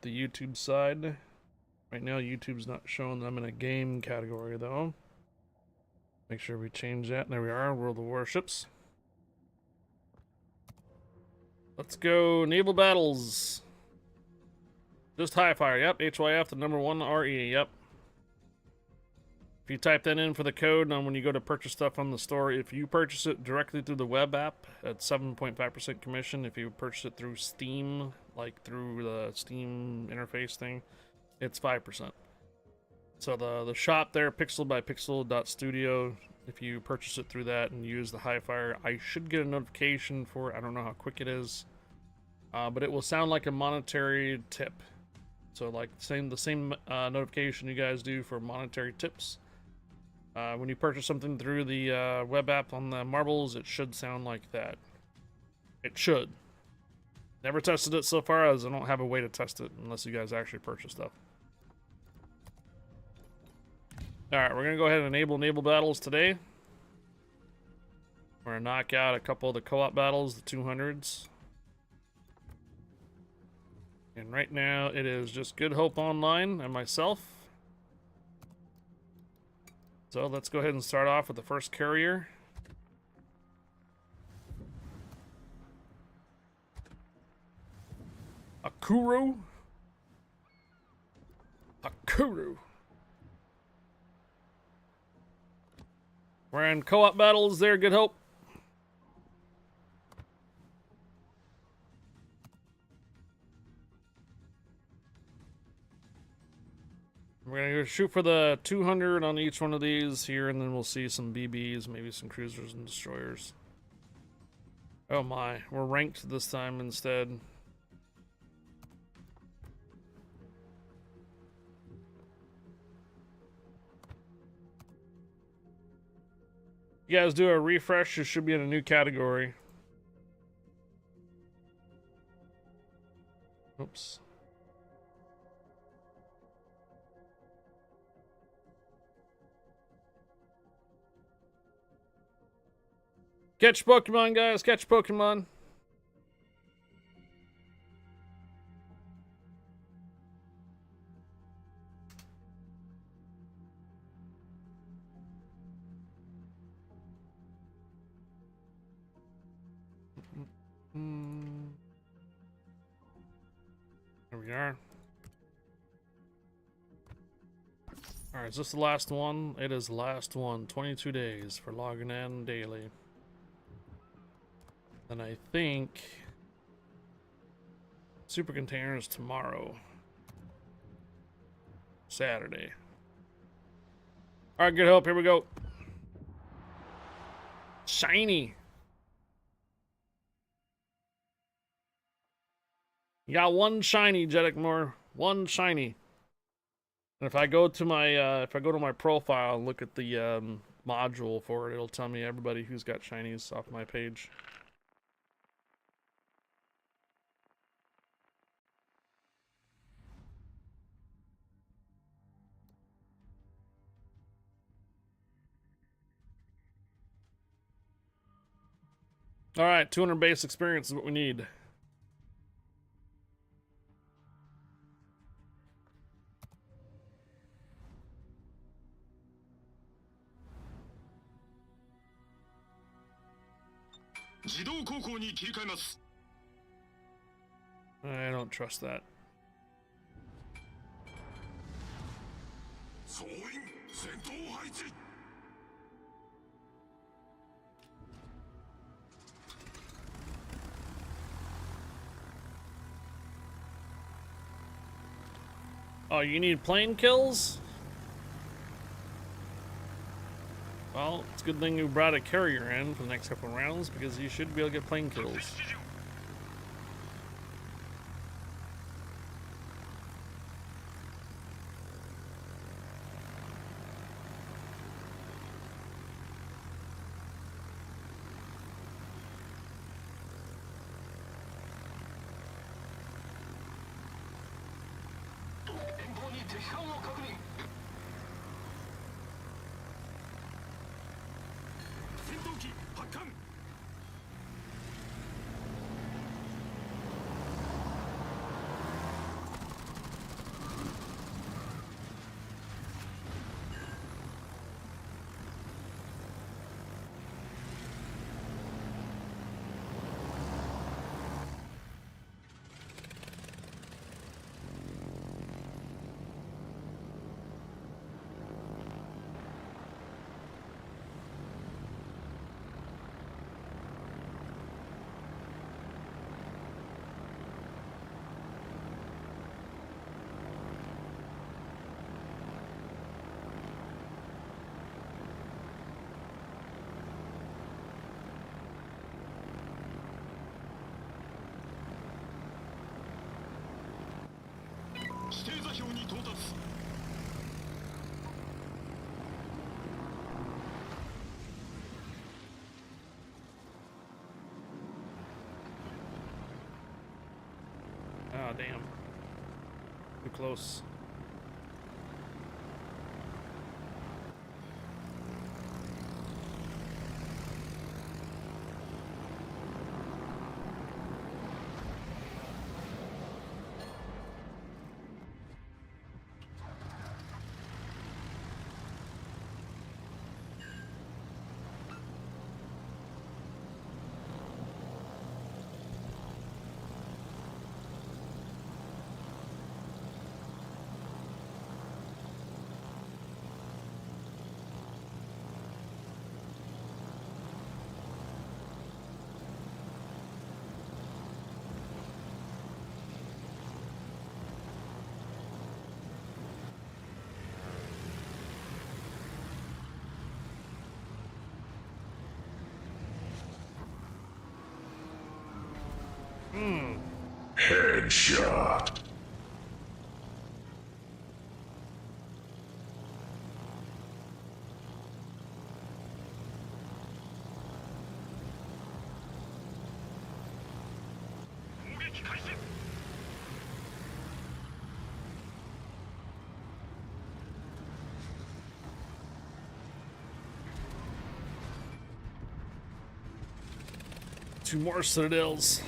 the YouTube side. Right now, YouTube's not showing them in a game category, though. Make sure we change that. There we are, World of Warships. Let's go naval battles. Just high fire, yep. HYF, the number 1 RE, yep. If you type that in for the code, and when you go to purchase stuff on the store, if you purchase it directly through the web app, at 7.5% commission. If you purchase it through Steam, like through the Steam interface thing, it's 5%. So the shop there, pixel by pixel.studio, if you purchase it through that and use the high fire, I should get a notification for it. I don't know how quick it is, but it will sound like a monetary tip. So like the same notification you guys do for monetary tips. When you purchase something through the web app on the marbles, it should sound like that. It should. Never tested it so far, as I don't have a way to test it unless you guys actually purchase stuff. Alright, we're going to go ahead and enable naval battles today. We're going to knock out a couple of the co-op battles, the 200s. And right now, it is just Good Hope Online and myself. So let's go ahead and start off with the first carrier. Akuru. Akuru. We're in co-op battles there, Good Hope. We're gonna go shoot for the 200 on each one of these here, and then we'll see some BBs, maybe some cruisers and destroyers. Oh my, we're ranked this time instead. You guys do a refresh, you should be in a new category. Oops. Catch Pokemon, guys. Catch Pokemon. There we are. Alright, is this the last one? It is the last one. 22 days for logging in daily. And I think super containers tomorrow. Saturday. Alright, Good Hope, here we go. Shiny. You got one shiny, Jeddickmore. One shiny. And if I go to my profile and look at the module for it, it'll tell me everybody who's got shinies off my page. Alright, 200 base experience is what we need. I don't trust that. Oh, you need plane kills? Well, it's a good thing you brought a carrier in for the next couple of rounds, because you should be able to get plane kills. Ah, damn. Too close. Headshot. Two more citadels.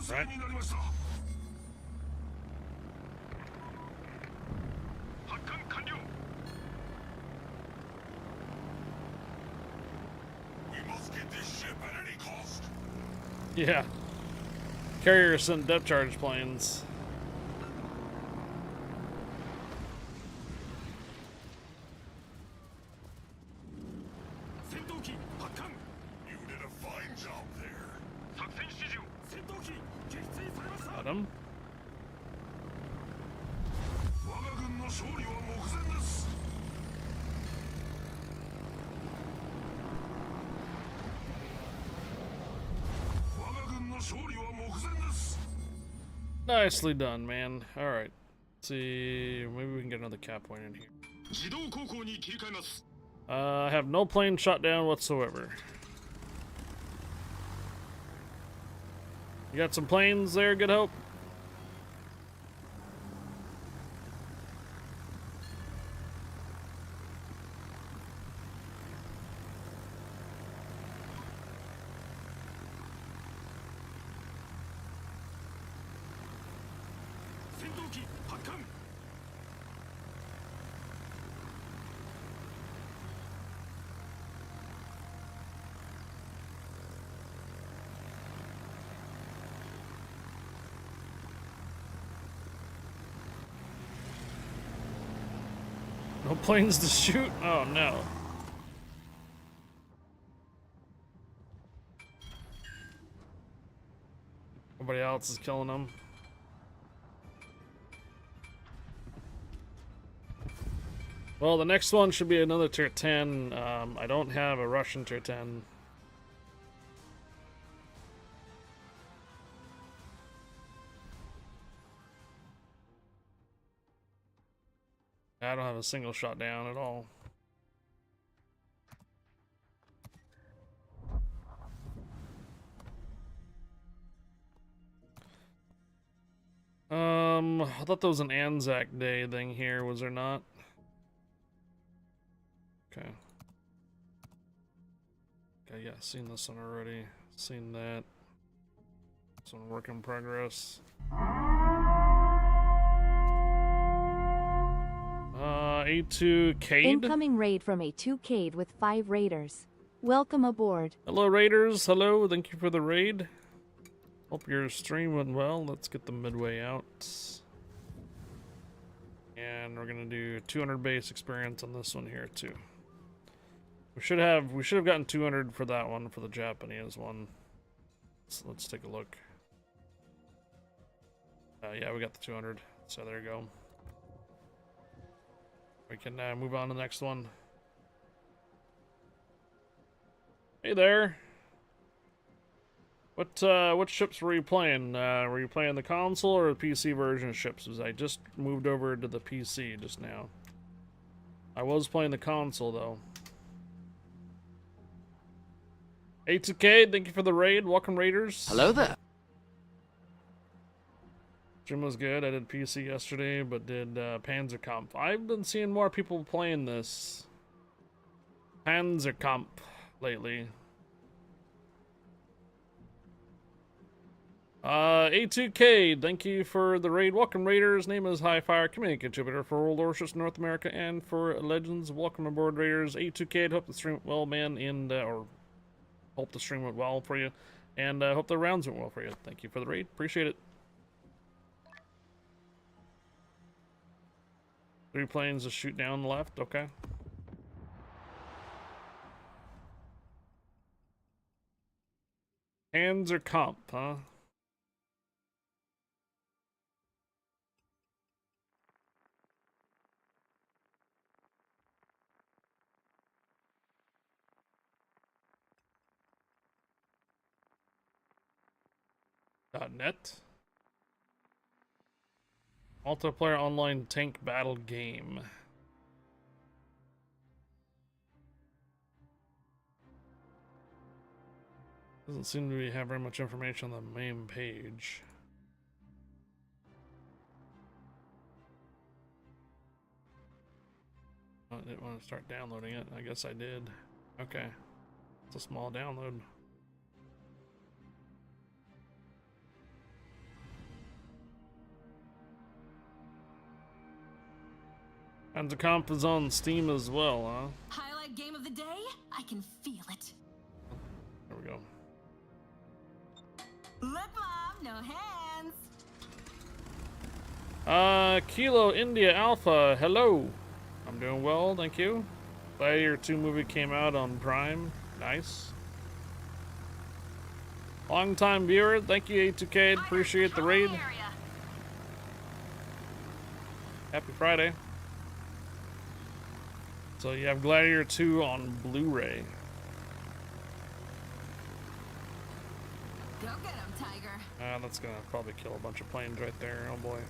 Right. We must get this ship at any cost. Yeah. Carrier sent depth charge planes. You did a fine job there. Got him. Nicely done, man. Alright. Let's see. Maybe we can get another cap point in here. I have no plane shot down whatsoever. You got some planes there, Good Hope? No planes to shoot? Oh no. Nobody else is killing them. Well, the next one should be another tier 10. I don't have a Russian tier 10. I don't have a single shot down at all. I thought there was an Anzac Day thing here, was there not? Okay. Okay, yeah, seen this one already. Seen that. It's on work in progress. A2 Cade. Incoming raid from A2 Cade with 5 raiders. Welcome aboard. Hello, raiders. Hello. Thank you for the raid. Hope your stream went well. Let's get the midway out. And we're gonna do 200 base experience on this one here too. We should have gotten 200 for that one, for the Japanese one. So let's take a look. Yeah, we got the 200. So there you go. We can move on to the next one. Hey there. What ships were you playing? Were you playing the console or the PC version of ships? As I just moved over to the PC just now. I was playing the console though. A2K, thank you for the raid. Welcome, Raiders. Hello there. Stream was good. I did PC yesterday, but did Panzerkampf. I've been seeing more people playing this Panzerkampf lately. A2K, thank you for the raid. Welcome, Raiders. Name is Highfire, community contributor for World Warships North America and for Legends. Welcome aboard, Raiders. A2K, hope the stream went well, man, and or hope the stream went well for you, and hope the rounds went well for you. Thank you for the raid. Appreciate it. 3 planes to shoot down the left. Okay. Panzerkampf, huh? .net. Multiplayer online tank battle game. Doesn't seem to have very much information on the main page. I didn't want to start downloading it. I guess I did. Okay. It's a small download. And the comp is on Steam as well, huh? Highlight game of the day? I can feel it. There we go. Look, Mom, no hands. Kilo India Alpha, hello. I'm doing well, thank you. Gladiator 2 movie came out on Prime. Nice. Long time viewer, thank you A2K, appreciate the raid. Happy Friday. So you have Gladiator 2 on Blu-ray. Go get him, Tiger. That's gonna probably kill a bunch of planes right there. Oh boy.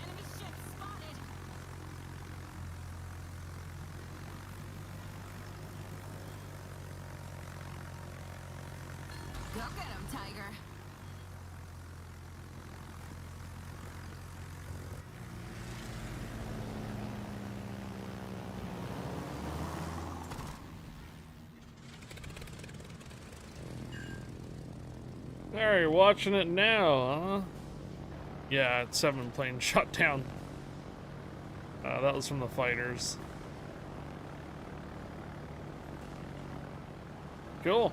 Enemy ship spotted. Go get him, Tiger. There, you're watching it now, huh? Yeah, it's 7 planes shot down. That was from the fighters. Cool.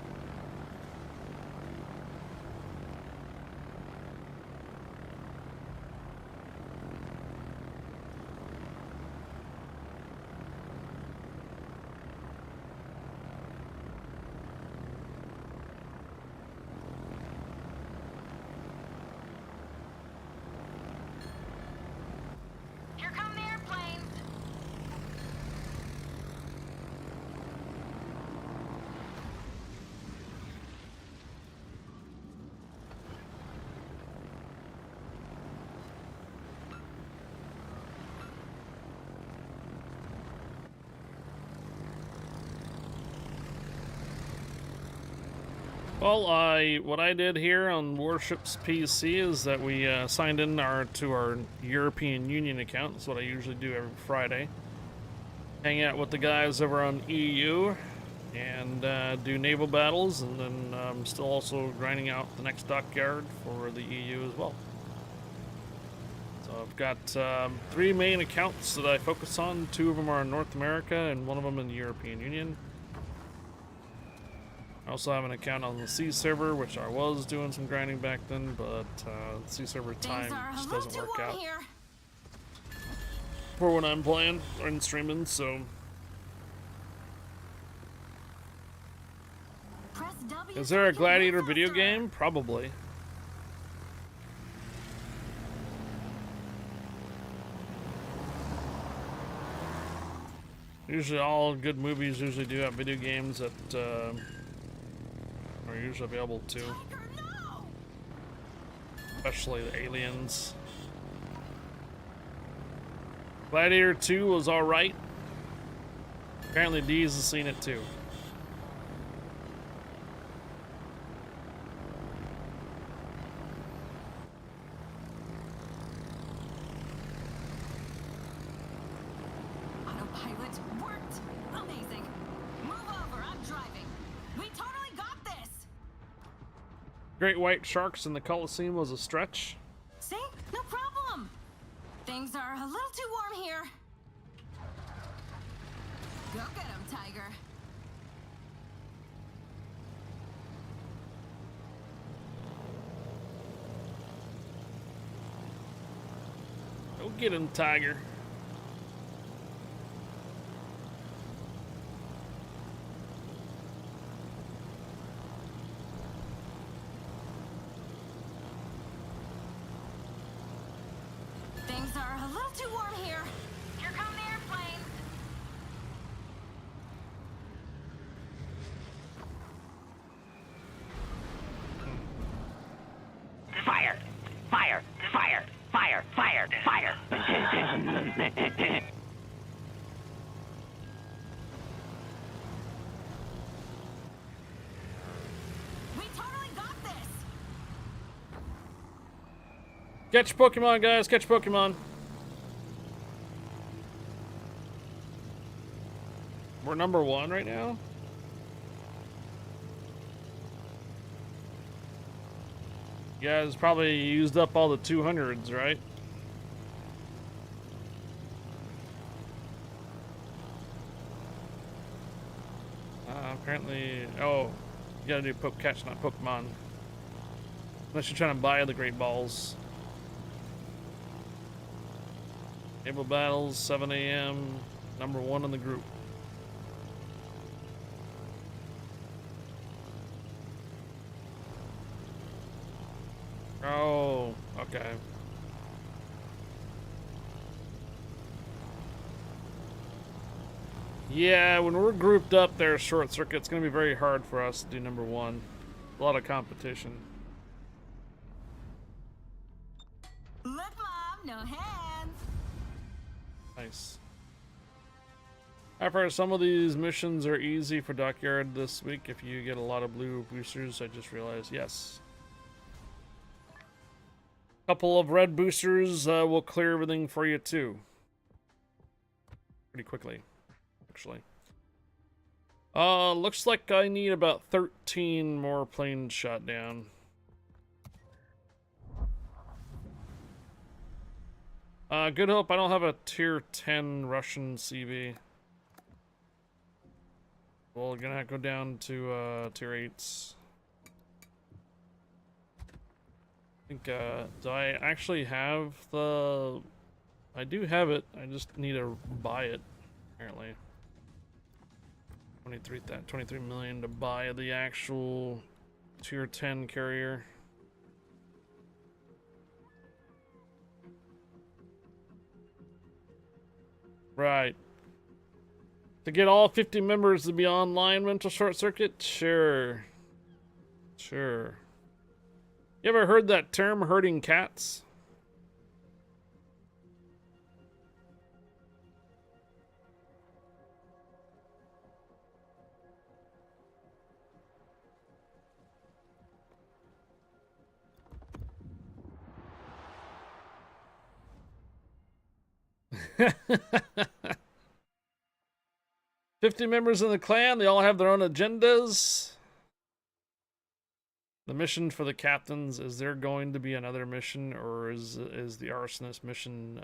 Here come the airplanes. Well, what I did here on Warships PC is that we signed in to our European Union account. That's what I usually do every Friday. Hang out with the guys over on EU and do naval battles, and then I'm still also grinding out the next dockyard for the EU as well. So I've got 3 main accounts that I focus on. 2 of them are in North America and 1 of them in the European Union. I also have an account on the C server, which I was doing some grinding back then, but C server time just doesn't work out for when I'm playing or streaming, so. Is there a Gladiator video game? Probably. Usually all good movies usually do have video games that are usually available too. Tiger, no! Especially the Aliens. Gladiator 2 was alright. Apparently Deez has seen it too. Autopilot worked. Amazing. Move over, I'm driving. We totally got this. Great white sharks in the Colosseum was a stretch. See? No problem. Things are a little too warm here. Go get him, Tiger. Go get him, Tiger. Things are a little too warm here. Here come the airplanes. Fire! Fire! Fire! Fire! Fire! Fire! We totally got this. Catch Pokemon, guys. Catch Pokemon. We're number 1 right now. You guys probably used up all the 200s, right? Apparently, oh, you gotta do catch, not Pokemon. Unless you're trying to buy the Great Balls. Naval Battles, 7 a.m. Number 1 in the group. Oh, okay. Yeah, when we're grouped up there, Short Circuit, it's going to be very hard for us to do number 1. A lot of competition. Look, Mom, no hands. Nice. I've heard some of these missions are easy for Dockyard this week if you get a lot of blue boosters. I just realized, yes. Couple of red boosters will clear everything for you too. Pretty quickly, actually. Looks like I need about 13 more planes shot down. Good hope I don't have a tier 10 Russian CB. Well, we're gonna have to go down to tier 8s. I think, do I actually have the... I do have it, I just need to buy it, apparently. 23 million to buy the actual tier 10 carrier. Right. To get all 50 members to be online, Mental Short Circuit? Sure. Sure. You ever heard that term, herding cats? "50 members in the clan, they all have their own agendas. The mission for the captains, is there going to be another mission, or is the arsonist mission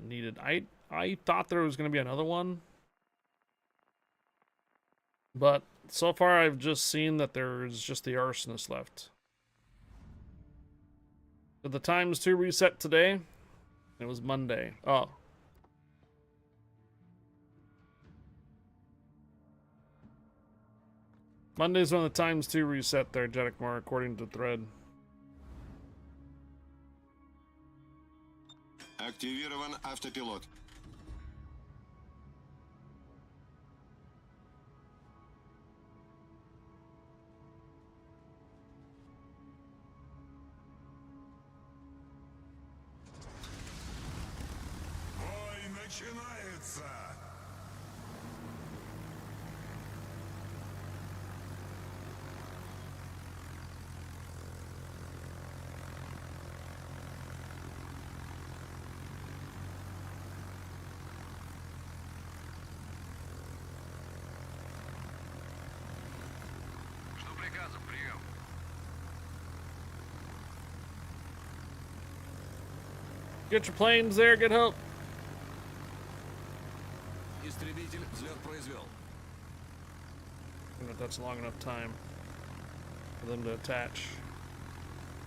needed? I thought there was going to be another one, but so far I've just seen that there's just the arsonist left. Did the times 2 reset today? It was Monday. Oh. Monday's when the times 2 reset there, Jedikmore, according to thread. Активирован автопилот. Начинается! Что приказом? Прием. Get your planes there, get help. Истребитель взлет произвел. I don't know if that's long enough time for them to attach.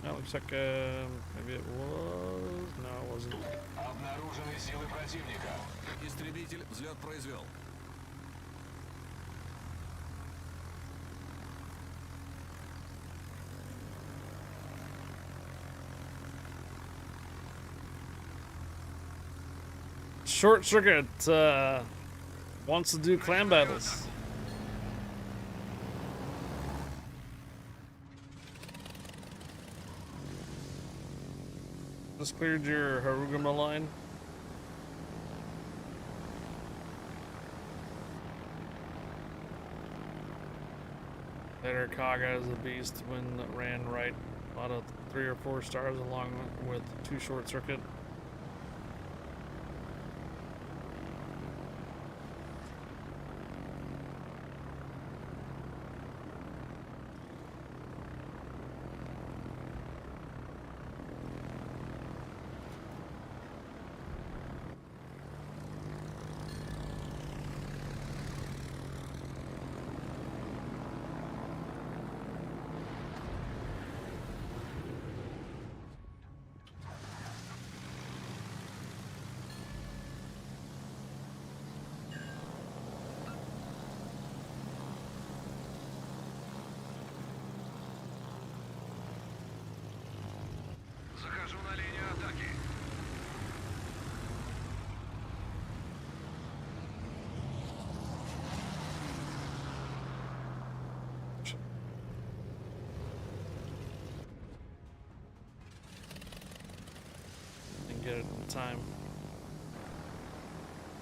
That looks like maybe it was. No, it wasn't. Обнаружены силы противника. Истребитель взлет произвел. Short Circuit wants to do clan battles. Just cleared your Harugama line. Better Kaga is a beast when it ran right. A lot of 3 or 4 stars along with 2 Short Circuit. Захожу на линию атаки. And get it in time.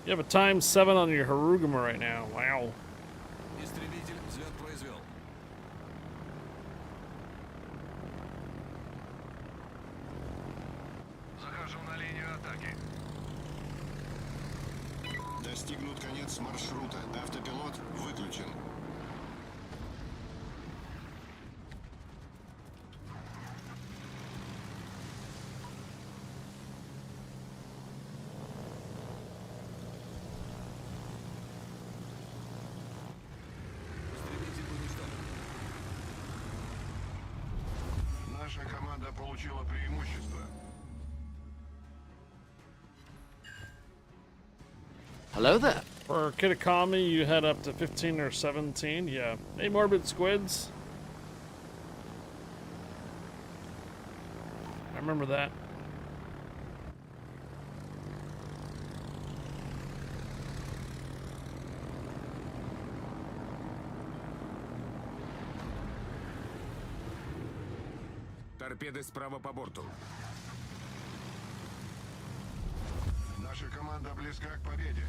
You have a times 7 on your Harugama right now. Wow. Истребитель взлет произвел. Захожу на линию атаки. Достигнут конец маршрута. Автопилот выключен. Истребитель уничтожен. Наша команда получила преимущество. Hello there. For Kitakami, you had up to 15 or 17. Yeah. Hey, Morbid Squids. I remember that. Торпеды справа по борту. Наша команда близка к победе.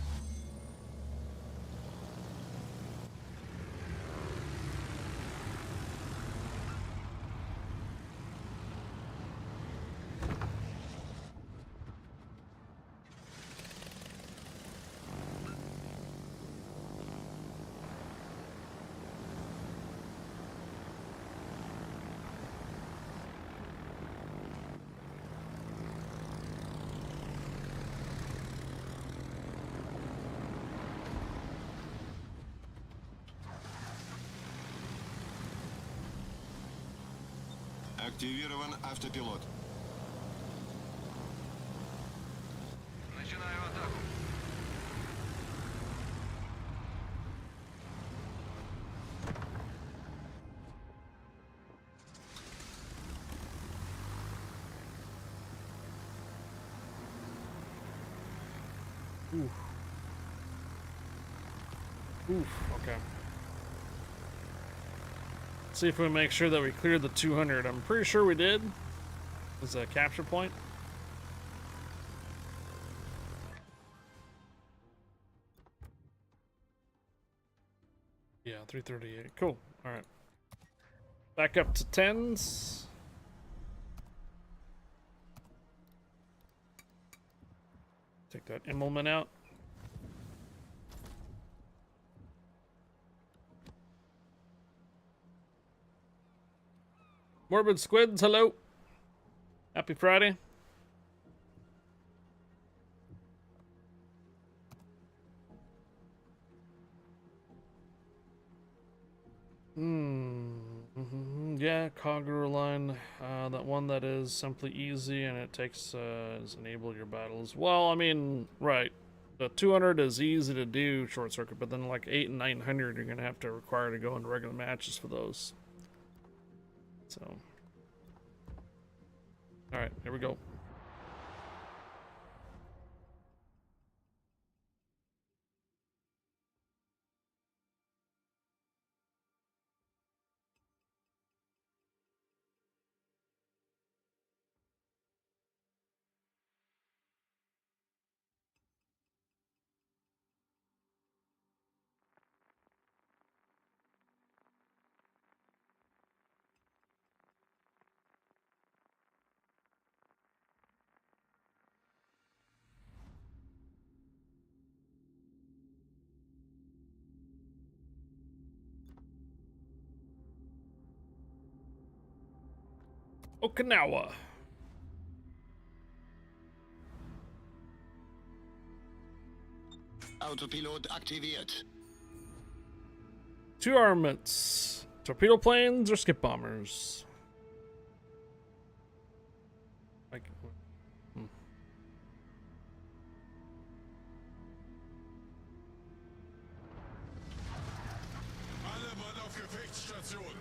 Активирован автопилот. Начинаю атаку. Oof, okay. See if we make sure that we cleared the 200. I'm pretty sure we did. It's a capture point. Yeah, 338. Cool. All right. Back up to 10s. Take that Immelman out. Morbid Squids, hello. Happy Friday. Yeah, Kagura line. That one that is simply easy and it takes is enable your battles. Well, I mean, right. The 200 is easy to do short circuit, but then like 8 and 900 you're gonna have to require to go into regular matches for those. So, all right, here we go. Okinawa. Autopilot aktiviert. 2 armaments. Torpedo planes or skip bombers? Like, Alle Mann auf Gefechtsstation.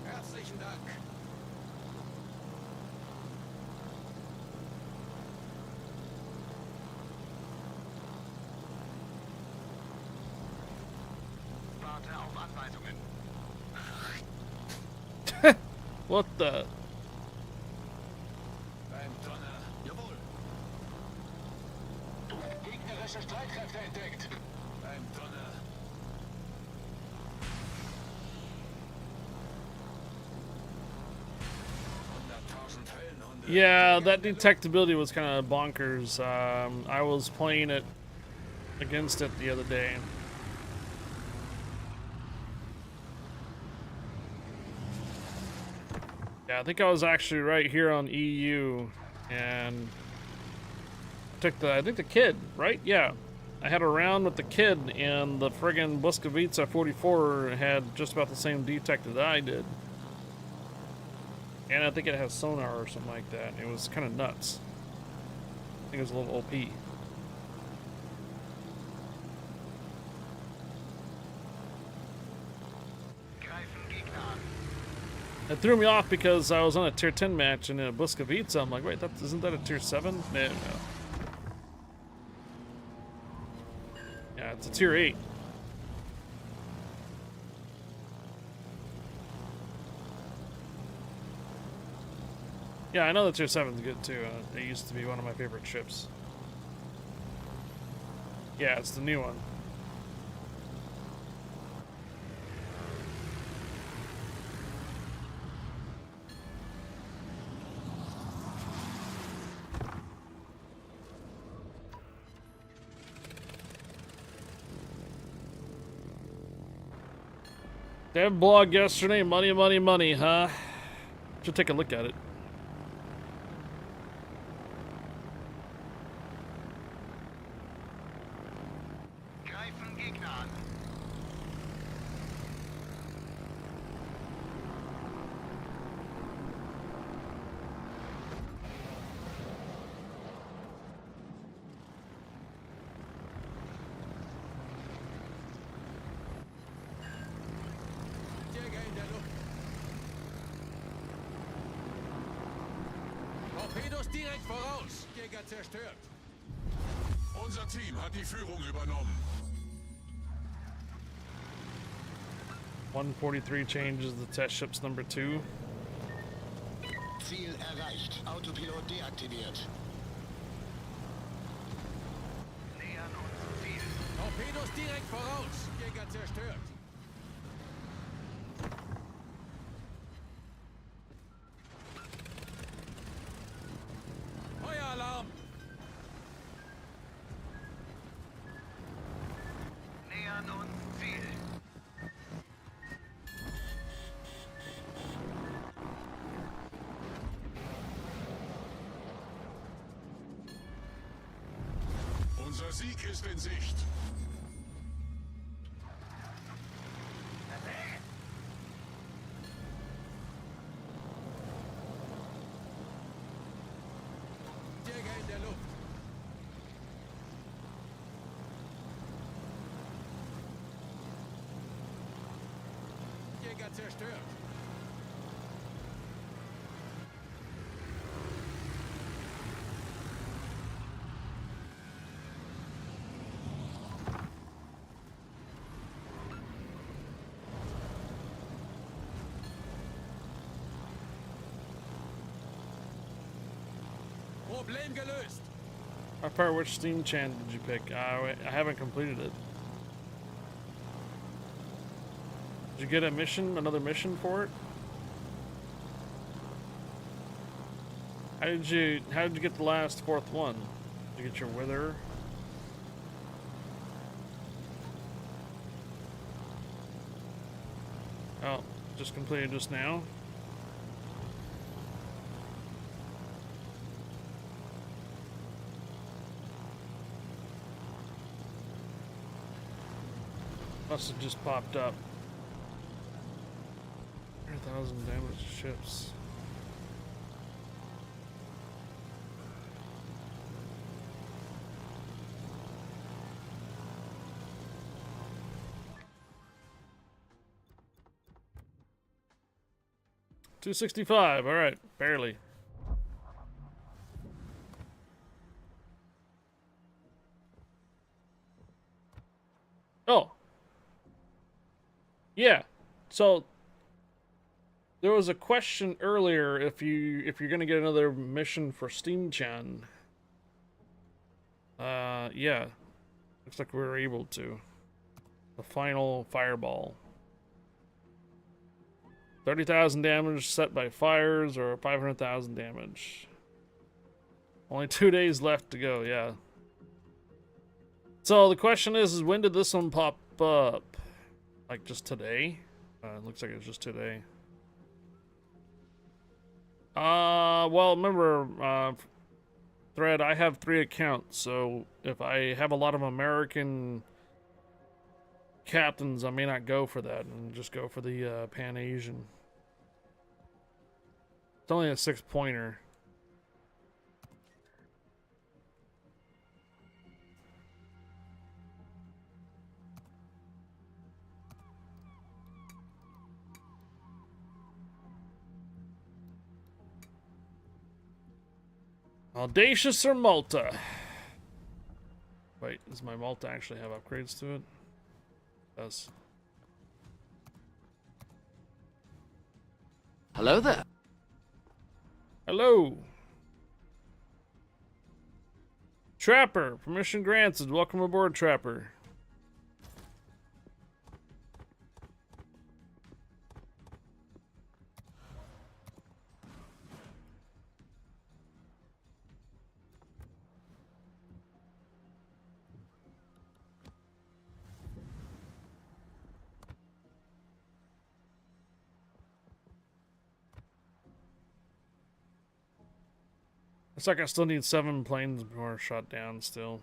Herzlichen Dank. Warte auf Anweisungen. what the? Ein Donner. Jawohl. Gegnerische Streitkräfte entdeckt. Ein Donner. Yeah, that detectability was kind of bonkers. I was playing it against it the other day. Yeah, I think I was actually right here on EU, and I think the kid, right? Yeah, I had a round with the kid, and the friggin' Błyskawica 44 had just about the same detect that I did. And I think it has sonar or something like that. It was kind of nuts. I think it was a little OP. It threw me off because I was on a tier 10 match in a Błyskawica. I'm like, wait, isn't that a tier 7? No. Yeah, it's a tier 8. Yeah, I know the tier 7's good too. It used to be one of my favorite ships. Yeah, it's the new one. Dev blog yesterday, money, money, money, huh? Should take a look at it. Torpedos direkt voraus. Jäger zerstört. Unser Team hat die Führung übernommen. 143 changes the test ship's number 2. Ziel erreicht. Autopilot deaktiviert. Nähern uns Ziel. Torpedos direkt voraus. Jäger zerstört. Feueralarm. Nähern uns Ziel. Unser Sieg ist in Sicht. Jäger in der Luft. Jäger zerstört. Problem gelöst. How far, which Steam Chan did you pick? I haven't completed it. Did you get a mission, another mission for it? How did you get the last fourth one? Did you get your wither? Oh, just completed just now. Must have just popped up. 100,000 damage to ships. $265. All right, barely. Oh. Yeah. So there was a question earlier if you're gonna get another mission for Steam Chan. Yeah. Looks like we were able to. The final fireball. 30,000 damage set by fires or 500,000 damage. Only 2 days left to go, yeah. So the question is when did this one pop up? Like just today? Looks like it's just today. Well, remember, Thread, I have 3 accounts, so if I have a lot of American captains, I may not go for that and just go for the Pan-Asian. It's only a 6-pointer. Audacious or Malta? Wait, does my Malta actually have upgrades to it? It does. Hello there. Hello. Trapper, permission granted. Welcome aboard, Trapper. Looks like I still need 7 planes before shot down still.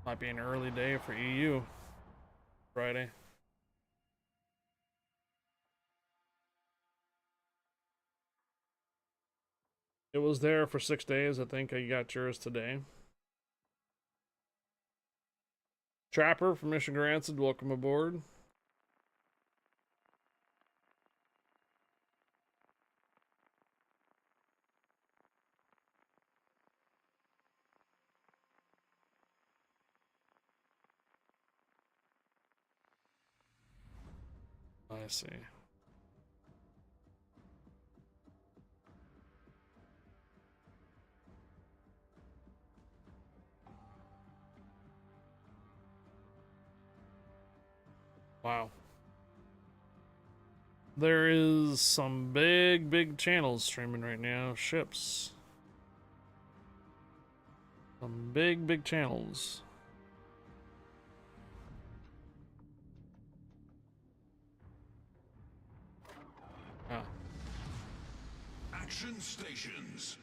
Might be an early day for EU. Friday. It was there for 6 days. I think I got yours today. Trapper from Mission Granted, welcome aboard. I see. Wow. There is some big channels streaming right now. Ships. Some big channels. Ah. Action stations.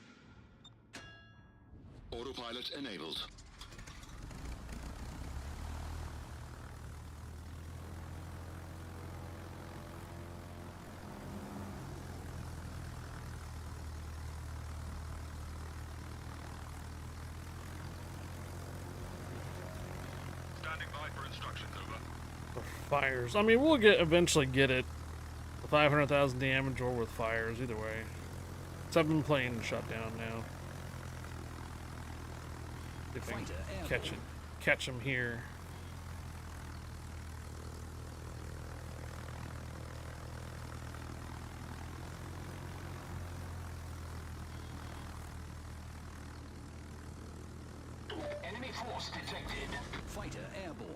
Autopilot enabled. Standing by for instructions, over. For fires. I mean, we'll eventually get it. The 500,000 damage or with fires, either way. 7 planes shut down now. If they catch him here. Enemy force detected. Fighter airborne.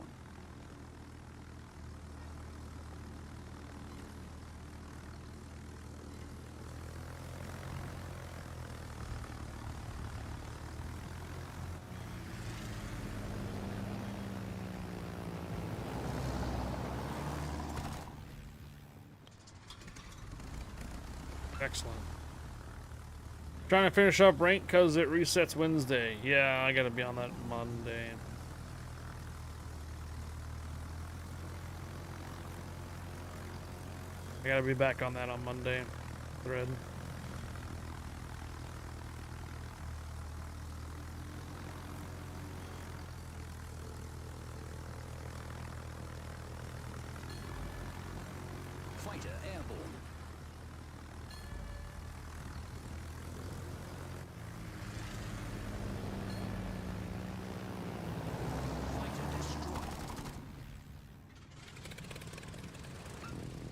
Excellent. Trying to finish up rank because it resets Wednesday. Yeah, I gotta be on that Monday. I gotta be back on that on Monday. Thread. Fighter airborne. Fighter destroyed.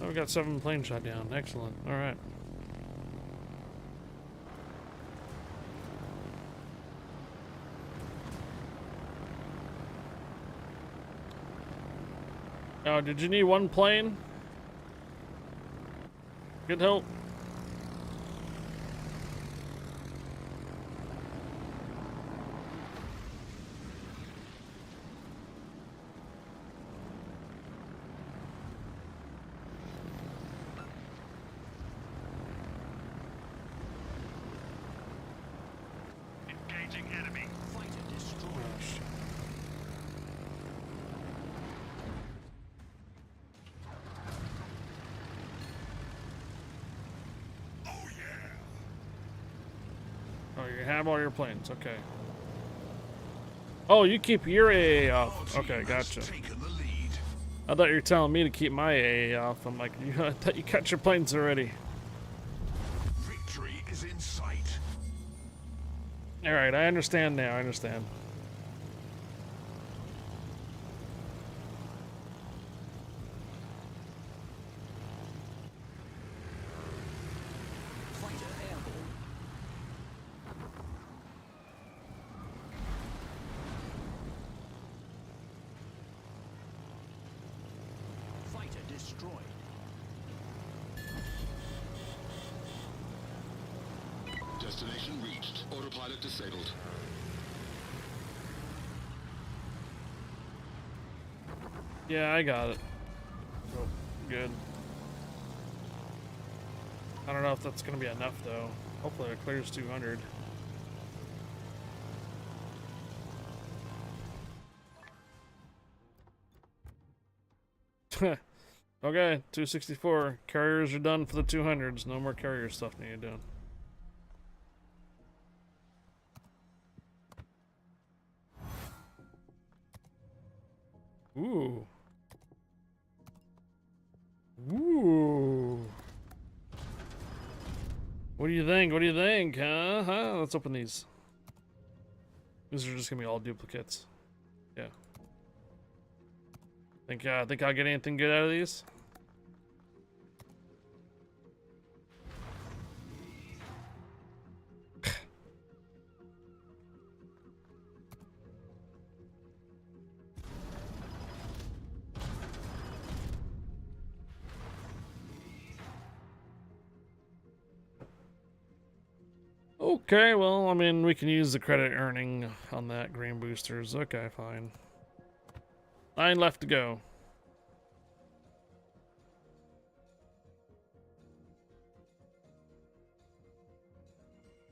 Oh, we got 7 planes shot down. Excellent. All right. Oh, did you need 1 plane? Good help. Engaging enemy. Fighter destroyed. Oh, shit. Oh yeah. Oh, you have all your planes. Okay. Oh, you keep your AA off. Our Okay, team has gotcha. taken the lead. I thought you were telling me to keep my AA off. I'm like, I thought you cut your planes already. Victory is in sight. All right, I understand now. I understand. Fighter airborne. Fighter destroyed. Destination reached. Autopilot disabled. Yeah, I got it. Oh, good. I don't know if that's gonna be enough though. Hopefully it clears 200. Okay, 264. Carriers are done for the 200s. No more carrier stuff needed done. Ooh. Ooh. What do you think? What do you think? Huh? Let's open these. These are just gonna be all duplicates. Yeah. Think I'll get anything good out of these? Okay, well, I mean, we can use the credit earning on that green boosters. Okay, fine. 9 left to go.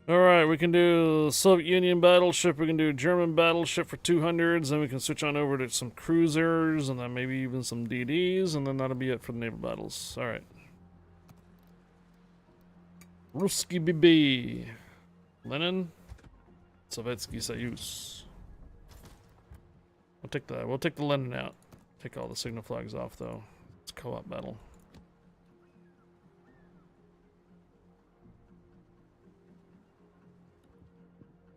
Alright, we can do Soviet Union battleship, we can do German battleship for 200s, then we can switch on over to some cruisers, and then maybe even some DDs, and then that'll be it for the naval battles. Alright. Ruski BB. Lenin. Sovietsky Soyuz. We'll take the Lenin out. Take all the signal flags off though. It's a co-op battle.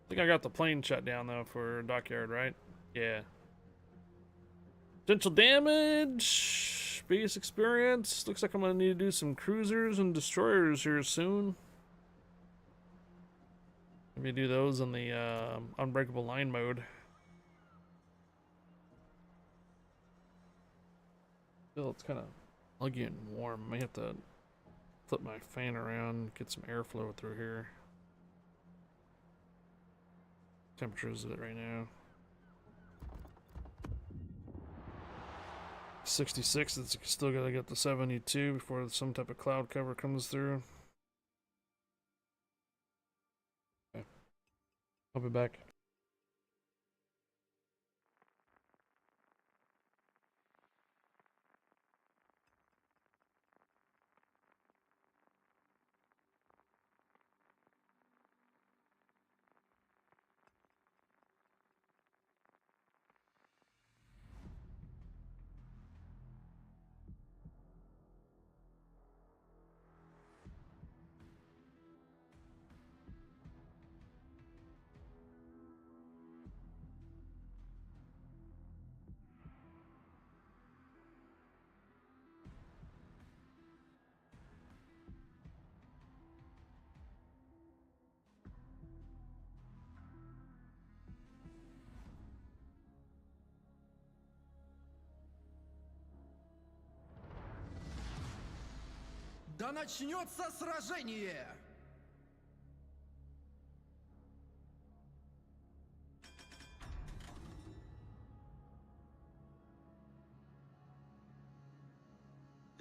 I think I got the plane shut down though for dockyard, right? Yeah. Potential damage. Base experience. Looks like I'm gonna need to do some cruisers and destroyers here soon. Let me do those in the unbreakable line mode. Still, it's kind of muggy and warm. May have to flip my fan around, get some airflow through here. Temperature is it right now? 66. It's still gotta get to 72 before some type of cloud cover comes through. Okay. I'll be back. Да начнется сражение!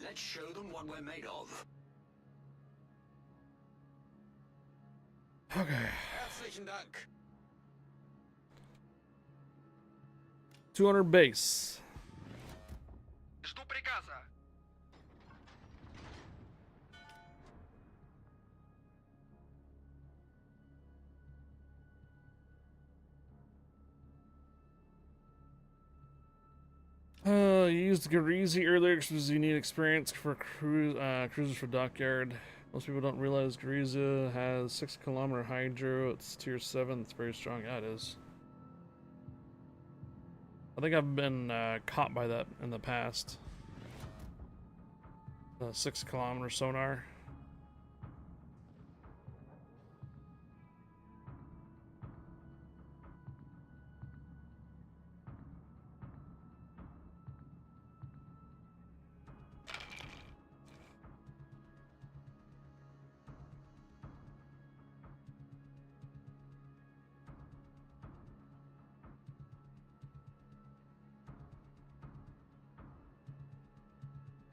Let's show them what we're made of. Okay. Herzlichen Dank! 200 base. Жду приказа! You used Garizi earlier because you need experience for cruisers for dockyard. Most people don't realize Gariza has 6-kilometer hydro. It's tier 7. It's very strong. Yeah, it is. I think I've been caught by that in the past. The 6-kilometer sonar.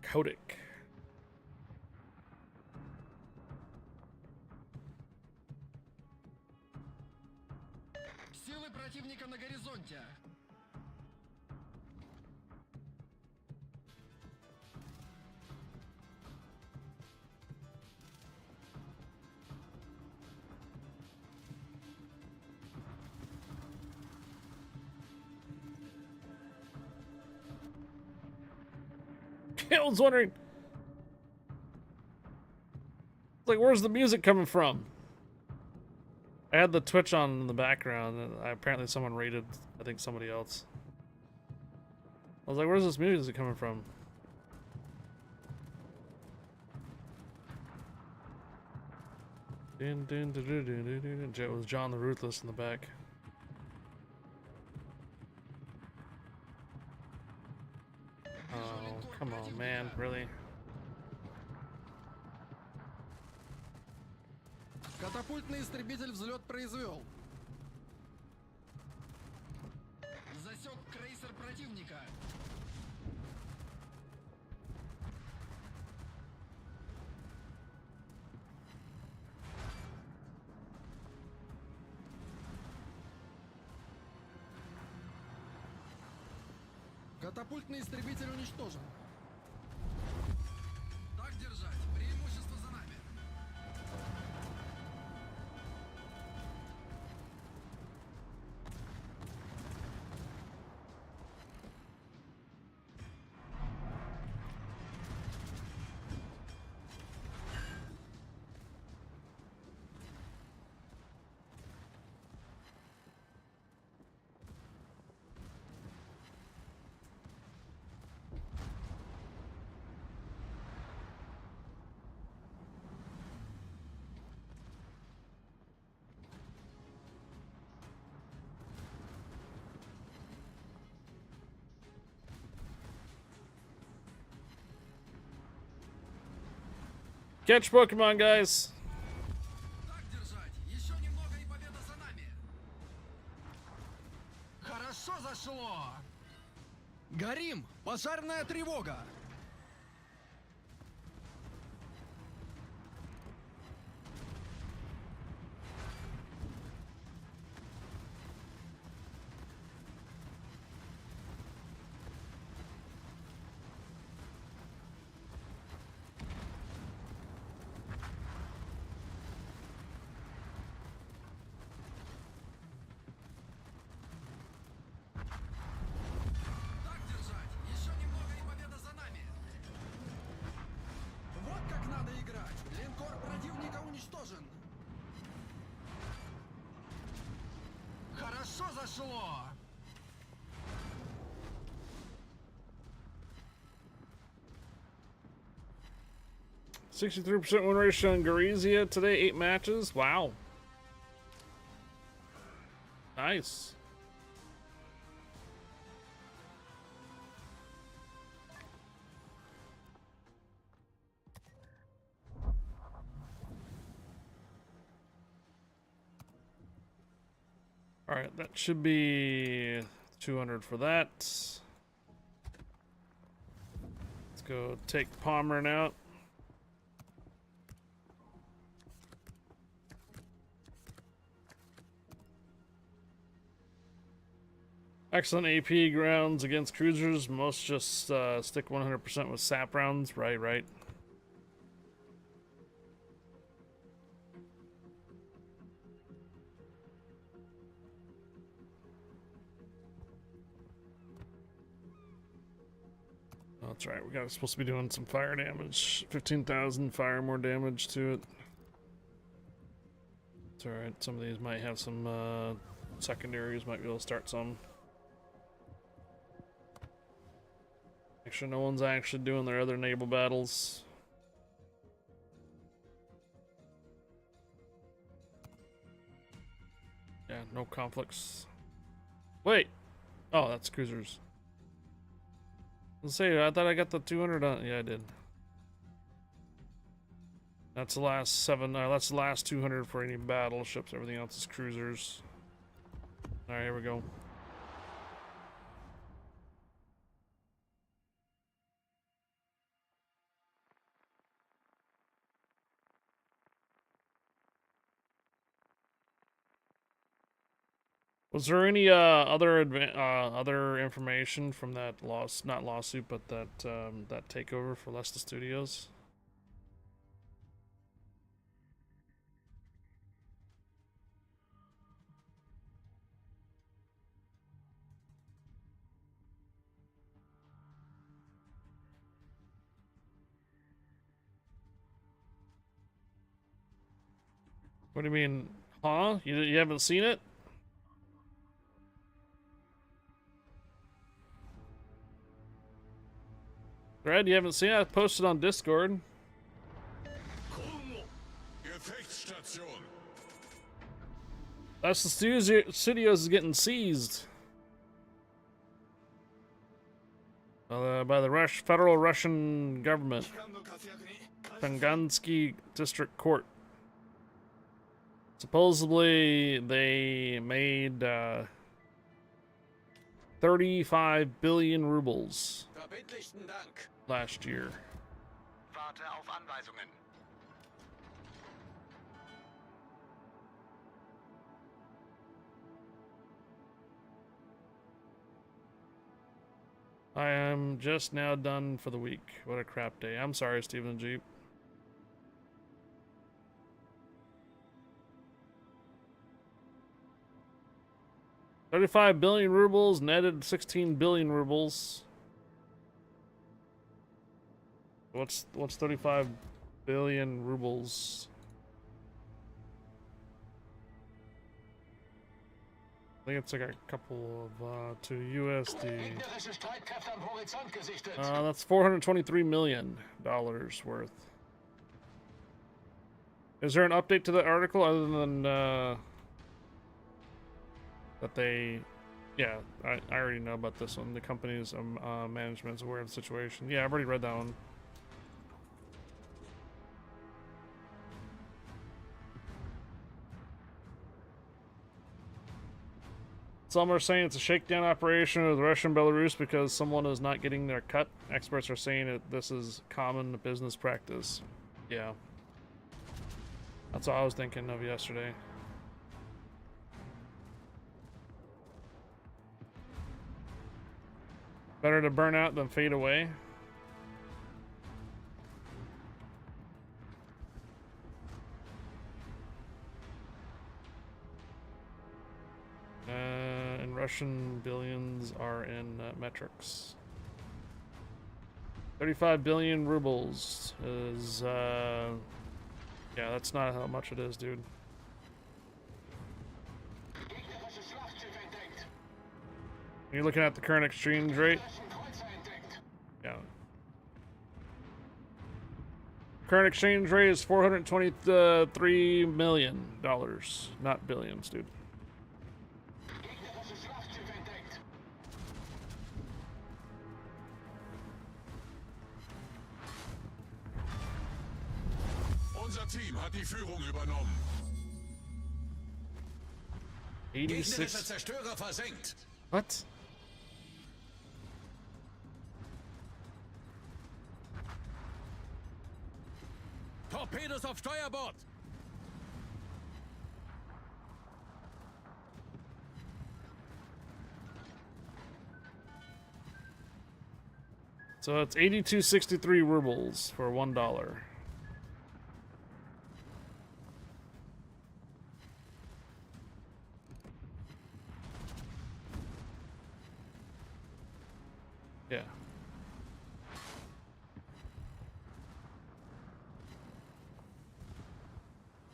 Kodak. Силы противника на горизонте! I was wondering, like, where's the music coming from? I had the Twitch on in the background, and apparently someone raided, I think, somebody else. I was like, where's this music coming from? It was John the Ruthless in the back. Oh, come on, man, really? Катапультный истребитель взлет произвел. Засек крейсер противника. Катапультный истребитель уничтожен. Так держать. Преимущество за нами. Catch Pokemon, guys. Так держать. Еще немного и победа за нами. Хорошо зашло. Горим. Пожарная тревога. Так держать. Еще немного и победа за нами. Вот как надо играть. Линкор противника уничтожен. Хорошо зашло. 63% win ratio on Gorizia today, 8 matches. Wow. Nice. All right, that should be 200 for that. Let's go take Palmer out. Excellent AP rounds against cruisers. Most just stick 100% with sap rounds. Right. Oh, that's right. We're supposed to be doing some fire damage. 15,000 fire more damage to it. It's alright. Some of these might have some secondaries. Might be able to start some. Make sure no one's actually doing their other naval battles. Yeah, no conflicts. Wait! Oh, that's cruisers. Let's say, I thought I got the 200 on. Yeah, I did. That's the last 7. That's the last 200 for any battleships. Everything else is cruisers. Alright, here we go. Was there any other information from that not lawsuit, but that that takeover for Leicester Studios? What do you mean, huh? You haven't seen it? Red, you haven't seen it? I posted on Discord. Gefechtsstation. That's the studios is getting seized by the federal Russian government. Pengansky District Court. Supposedly, they made 35 billion rubles Verbindlichsten Dank. last year. Warte auf Anweisungen. I am just now done for the week. What a crap day. I'm sorry, Stephen Jeep. $35 billion rubles, netted 16 billion rubles. What's 35 billion rubles? I think it's like a couple of to USD. Gegnerische Streitkräfte am Horizont gesichtet. That's $423 million worth. Is there an update to the article other than that they? Yeah, I already know about this one. The company's management is aware of the situation. Yeah, I've already read that one. Some are saying it's a shakedown operation of the Russian Belarus because someone is not getting their cut. Experts are saying that this is common business practice. Yeah. That's what I was thinking of yesterday. Better to burn out than fade away. And Russian billions are in metrics. 35 billion rubles is, yeah, that's not how much it is, dude. Gegnerische Schlachtschiff entdeckt. You're looking at the current exchange rate. Gegnerischen Kreuzer entdeckt. Yeah. Current exchange rate is $423 million, not billions, dude. Gegnerische Schlachtschiff entdeckt. Unser Team hat die Führung übernommen. Gegnerischer 86. Zerstörer versenkt. What? Torpedos auf Steuerbord. So it's 82.63 rubles for $1. Yeah.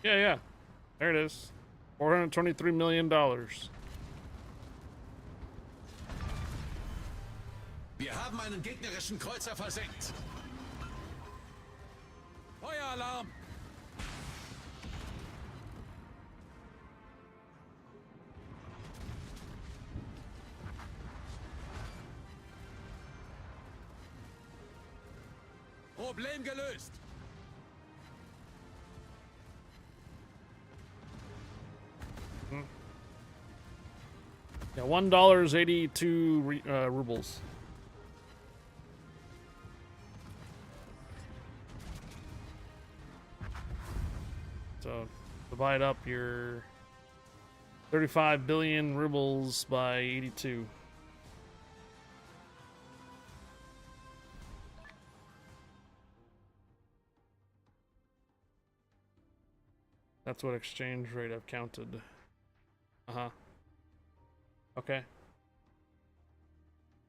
Yeah. There it is. $423 million. Wir haben einen gegnerischen Kreuzer versenkt. Feueralarm! Problem gelöst. Yeah, $1 is 82 rubles. So divide up your 35 billion rubles by 82. That's what exchange rate I've counted. Uh-huh. Okay.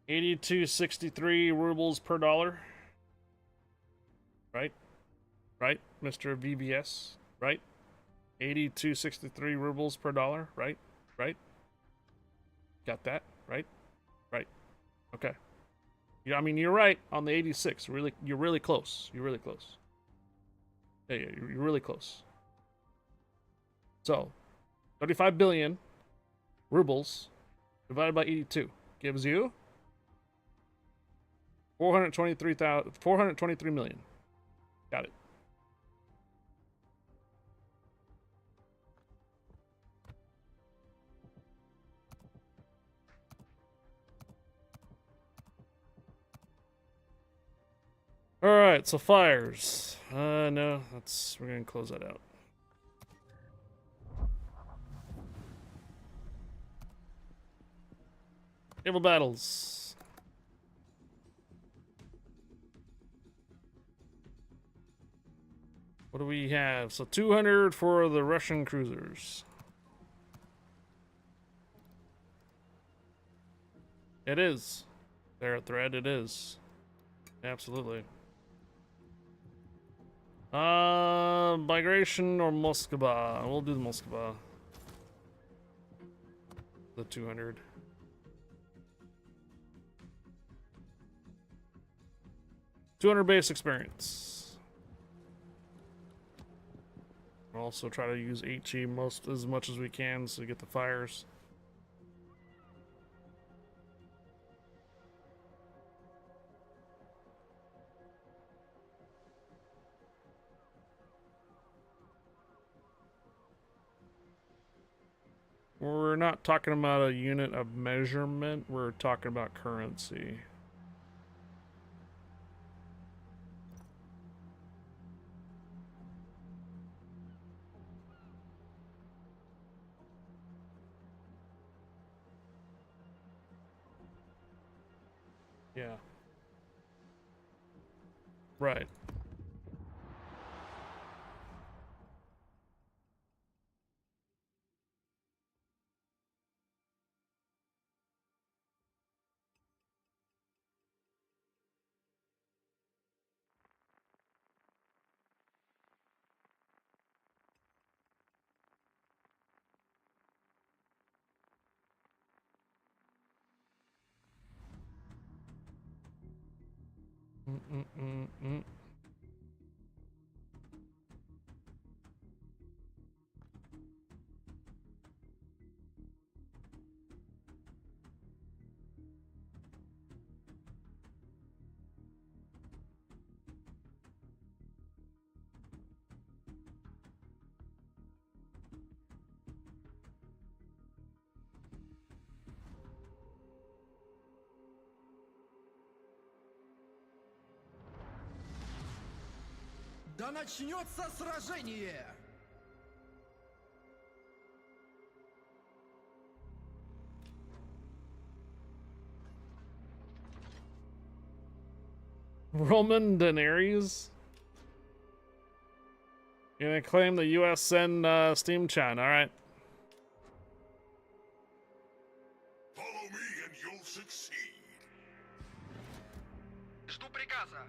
82.63 rubles per dollar. Right? Right, Mr. VBS? Right? 82.63 rubles per dollar, right? Right? Got that? Right? Right. Okay. Yeah, I mean, you're right on the 86. You're really close. You're really close. Yeah, you're really close. So, 35 billion rubles divided by 82 gives you 423 million. Got it. Alright, so fires. No, we're gonna close that out. Naval battles. What do we have? So 200 for the Russian cruisers. It is. They're a threat, it is. Absolutely. Migration or Moskva? We'll do the Moskva. The 200. $200 base experience. We'll also try to use HE as much as we can so we get the fires. We're not talking about a unit of measurement, we're talking about currency. Yeah. Right. Mm-mm-mm-mm. Да начнется сражение! Roman Daenerys? You're gonna claim the US send Steam Chan, alright. Follow me and you'll succeed. Жду приказа.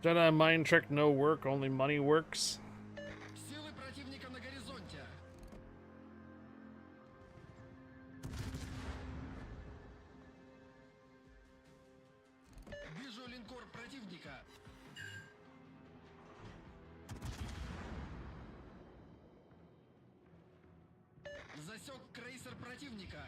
Jedi mind trick no work, only money works. Силы противника на горизонте. Вижу линкор противника. Засек крейсер противника.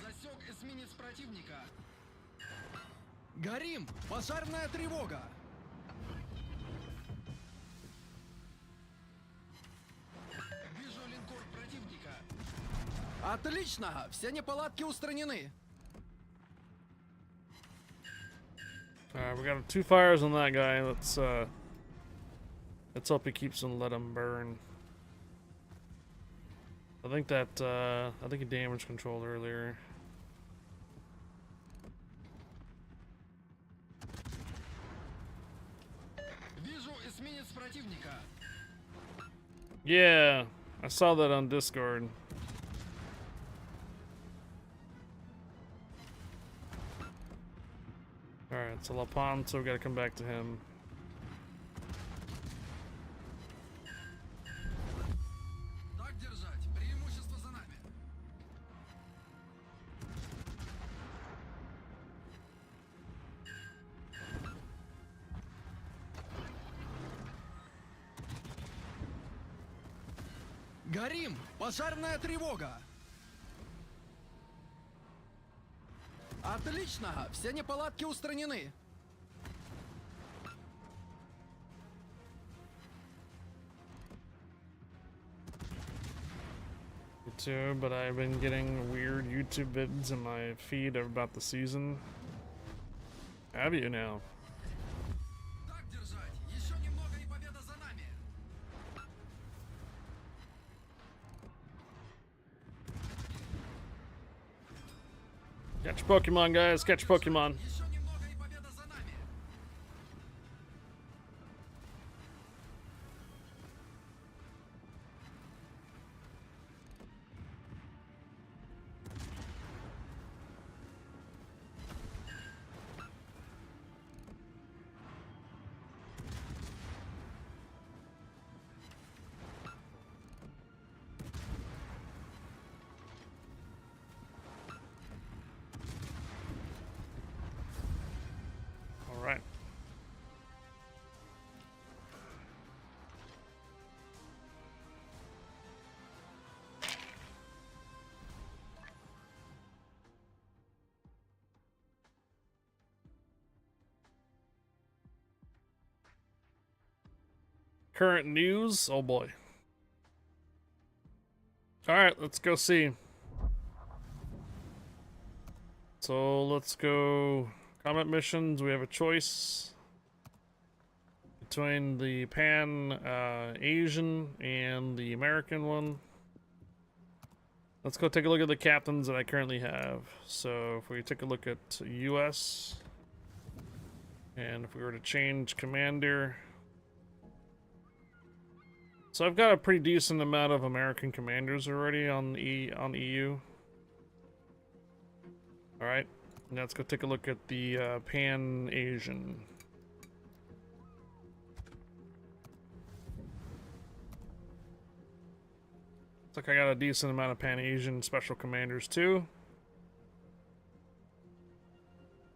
Засек эсминец противника. Горим! Пожарная тревога! Вижу линкор противника. Отлично! Все неполадки устранены. Alright, we got 2 fires on that guy. Let's hope he keeps and let him burn. I think he damage controlled earlier. эсминец противника. Yeah, I saw that on Discord. Alright, so La Palma, so we gotta come back to him. Так держать. Преимущество за нами. Горим! Пожарная тревога! Отлично! Все неполадки устранены. Me too, but I've been getting weird YouTube vids in my feed about the season. Have you now? Так держать. Еще немного и победа за нами. Catch Pokemon, guys. Catch Pokemon. Еще немного и победа за нами. All right. Current news. Oh boy. All right, let's go see. So let's go combat missions. We have a choice between the Pan Asian and the American one. Let's go take a look at the captains that I currently have. So if we take a look at US, and if we were to change commander, so I've got a pretty decent amount of American commanders already on EU. All right, now let's go take a look at the Pan Asian. Looks like I got a decent amount of Pan Asian special commanders too,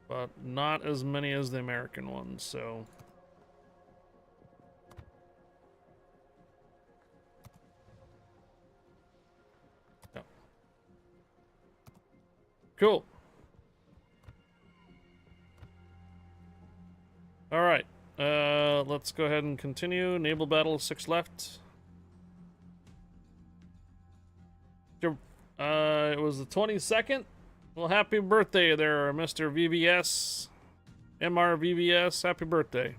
but not as many as the American ones. So. Cool. All right. Let's go ahead and continue. Naval battle, 6 left. It was the 22nd. Well, happy birthday there, Mr. VVS. MR VVS, happy birthday.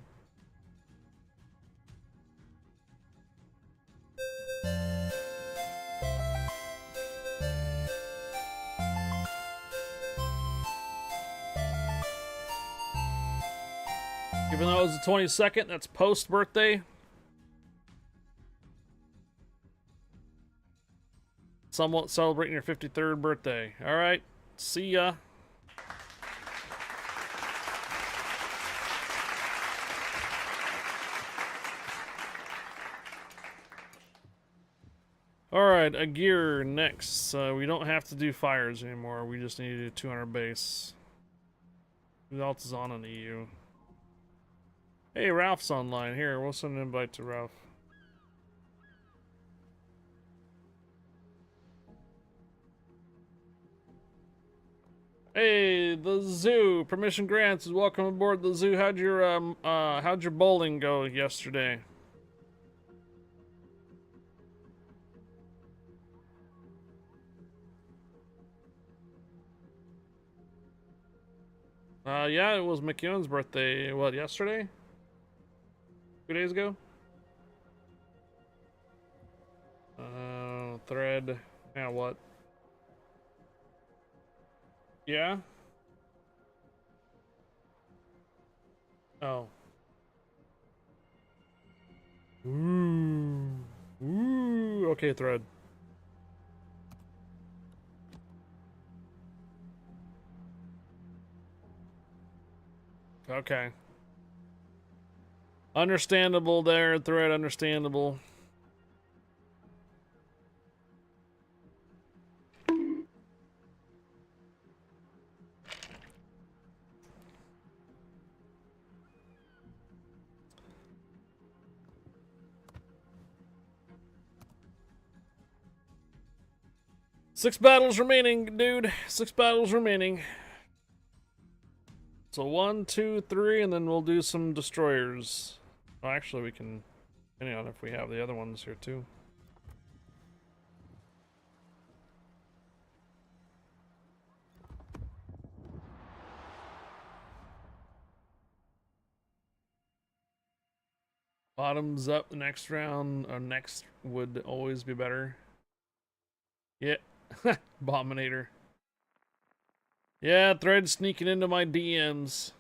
Even though it was the 22nd, that's post-birthday. Somewhat celebrating your 53rd birthday. All right, see ya. All right, a gear next. We don't have to do fires anymore. We just need to do 200 base. Who else is on an EU? Hey, Ralph's online. Here, we'll send an invite to Ralph. Hey, the zoo. Permission grants. Welcome aboard the zoo. How'd your bowling go yesterday? Yeah, it was McEwen's birthday. What, yesterday? 2 days ago? Thread. Yeah, what? Yeah? Oh. Ooh. Ooh. Okay, thread. Okay. Understandable there, thread, understandable. Six battles remaining, dude. 6 battles remaining. So 1, 2, 3, and then we'll do some destroyers. Oh, actually, we can, depending on if we have the other ones here too. Bottoms up the next round, or next would always be better. Yeah, Abominator. Yeah, thread sneaking into my DMs.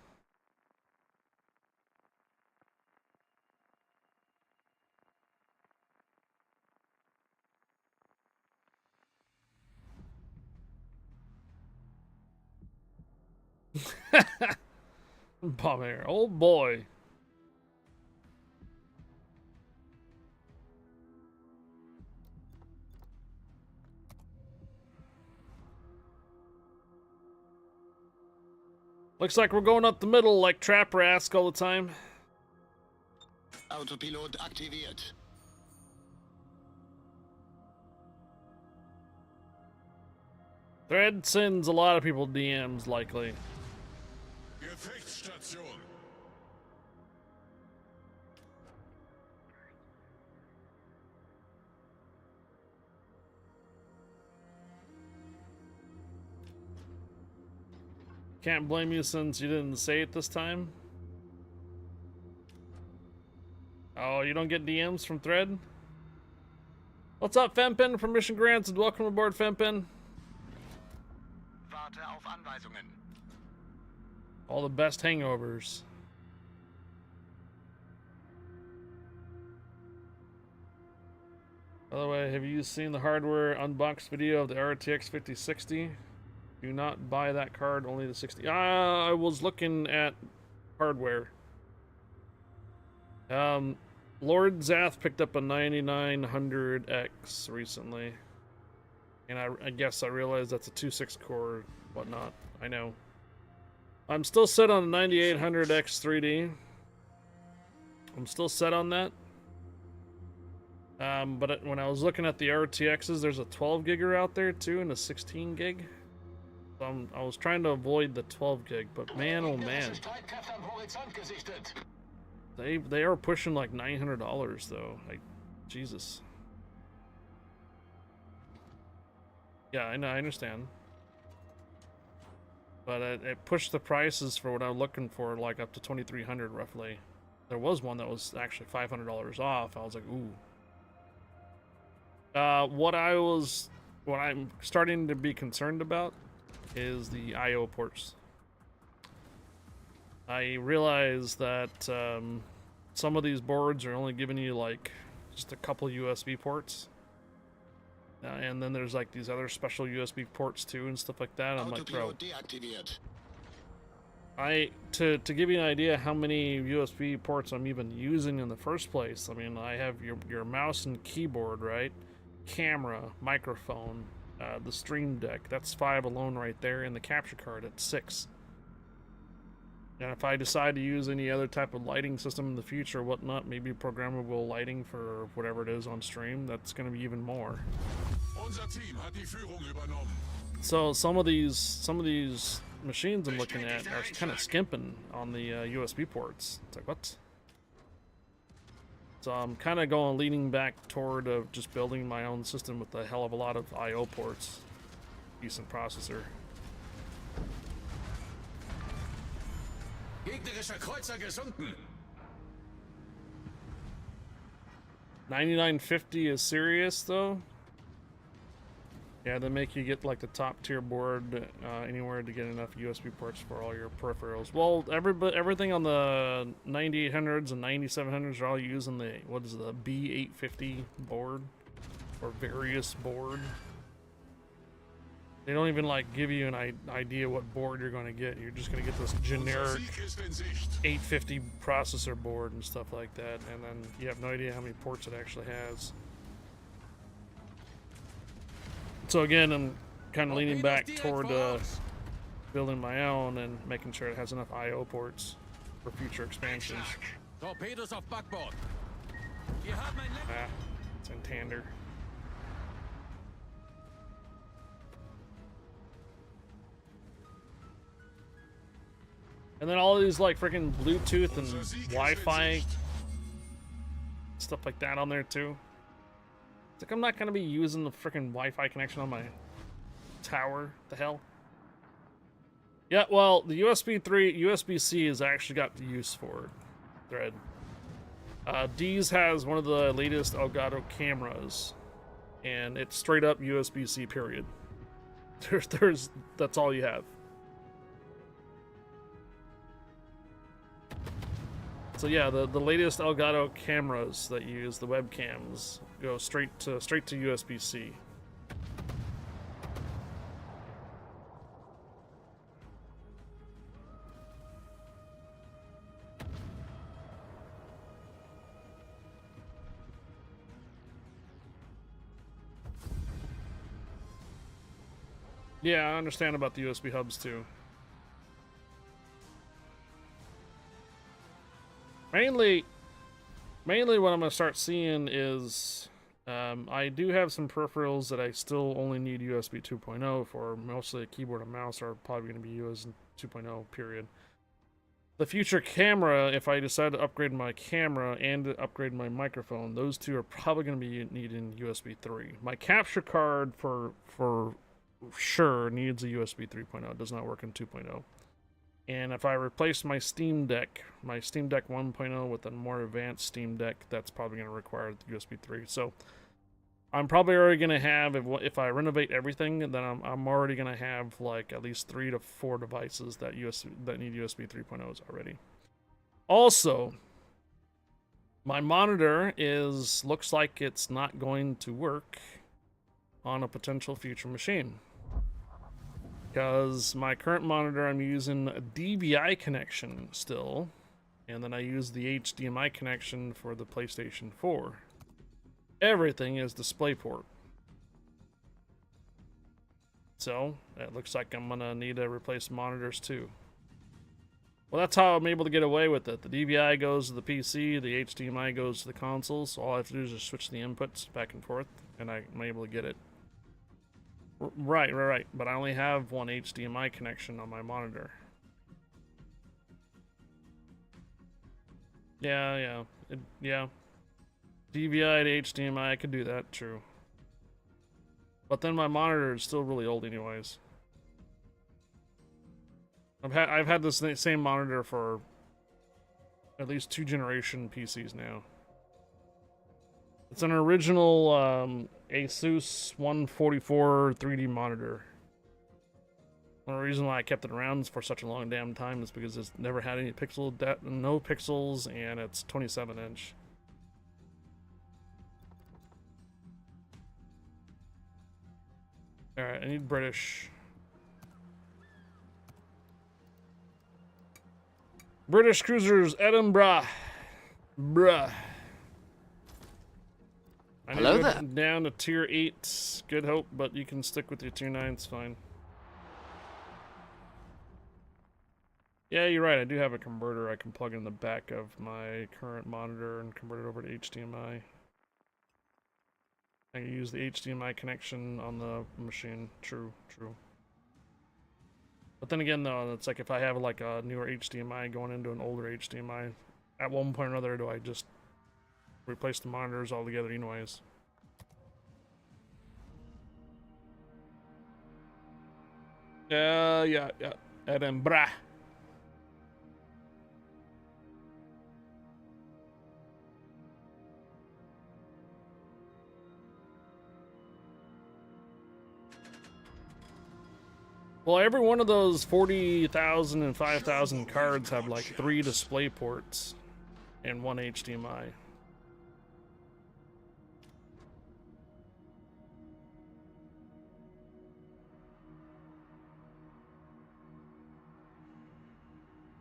Abominator, oh boy. Looks like we're going up the middle like Trap Rask all the time. Autopilot aktiviert. Thread sends a lot of people DMs, likely. Gefechtsstation. Can't blame you since you didn't say it this time. Oh, you don't get DMs from Thread? What's up, Fempin? Permission granted. Welcome aboard, Fempin. Warte auf Anweisungen. All the best hangovers. By the way, have you seen the hardware unboxed video of the RTX 5060? Do not buy that card, only the 60. I was looking at hardware. Lord Zath picked up a 9900X recently. And I guess I realized that's a 2.6 core, whatnot. I know. I'm still set on a 9800X 3D. I'm still set on that. But when I was looking at the RTXs, there's a 12 gigger out there too, and a 16 gig. So I was trying to avoid the 12 gig, but man, oh man, they are pushing like $900 though. Like, Jesus. Yeah, I know, I understand. But it pushed the prices for what I'm looking for, like up to $2,300 roughly. There was one that was actually $500 off. I was like, ooh. What I'm starting to be concerned about is the I/O ports. I realize that some of these boards are only giving you like just a couple USB ports, and then there's like these other special USB ports too and stuff like that. I'm like, bro, to give you an idea how many USB ports I'm even using in the first place. I mean, I have your mouse and keyboard, right? Camera, microphone, the Stream Deck, that's 5 alone right there, and the capture card at 6. And if I decide to use any other type of lighting system in the future, whatnot, maybe programmable lighting for whatever it is on stream, that's going to be even more. Unser Team hat die Führung übernommen. So some of these machines I'm looking at are kind of skimping on the USB ports. It's like, what? So I'm kind of leaning back toward just building my own system with a hell of a lot of I/O ports, decent processor. Gegnerischer Kreuzer gesunken. 9950 is serious though. Yeah, they make you get like the top tier board anywhere to get enough USB ports for all your peripherals. Well, everything on the 9800s and 9700s are all using the, what is the B850 board or various board. They don't even like give you an idea what board you're going to get. You're just going to get this generic 850 processor board and stuff like that, and then you have no idea how many ports it actually has. So again, I'm kind of leaning back toward building my own and making sure it has enough I/O ports for future expansions. Torpedos auf Backbord. Santander. And then all these like freaking Bluetooth and Wi-Fi stuff like that on there too. It's like I'm not gonna be using the freaking Wi-Fi connection on my tower. The hell? Yeah, well, the USB-C has actually got the use for it. Thread. D's has one of the latest Elgato cameras, and it's straight up USB-C. Period. That's all you have. So yeah, the latest Elgato cameras that use the webcams go straight to USB-C. Yeah, I understand about the USB hubs too. Mainly what I'm going to start seeing is I do have some peripherals that I still only need USB 2.0 for. Mostly a keyboard and mouse are probably going to be USB 2.0, period. The future camera, if I decide to upgrade my camera and to upgrade my microphone, those two are probably going to be needing USB 3. My capture card for sure needs a USB 3.0. It does not work in 2.0. And if I replace my Steam Deck 1.0 with a more advanced Steam Deck, that's probably going to require USB 3. So I'm probably already going to have, if I renovate everything, then I'm already going to have like at least 3 to 4 devices that need USB 3.0s already. Also, my monitor looks like it's not going to work on a potential future machine. Because my current monitor, I'm using a DVI connection still, and then I use the HDMI connection for the PlayStation 4. Everything is DisplayPort. So, it looks like I'm gonna need to replace monitors too. Well, that's how I'm able to get away with it. The DVI goes to the PC, the HDMI goes to the console, so all I have to do is just switch the inputs back and forth, and I'm able to get it. Right. But I only have one HDMI connection on my monitor. Yeah. DVI to HDMI, I could do that, true. But then my monitor is still really old anyways. I've had this same monitor for at least 2 generation PCs now. It's an original Asus 144 3D monitor. One reason why I kept it around for such a long damn time is because it's never had any no pixels, and it's 27-inch. Alright, I need British. British cruisers, Edinburgh. Bruh. Hello there. Down to tier 8. Good hope, but you can stick with your tier 9. It's fine. Yeah, you're right. I do have a converter I can plug in the back of my current monitor and convert it over to HDMI. I can use the HDMI connection on the machine. True. But then again, though, it's like if I have like a newer HDMI going into an older HDMI, at one point or another, do I just replace the monitors altogether anyways? Yeah. Edinburgh. Well, every one of those 40,000 and 5,000 cards have like 3 display ports and 1 HDMI.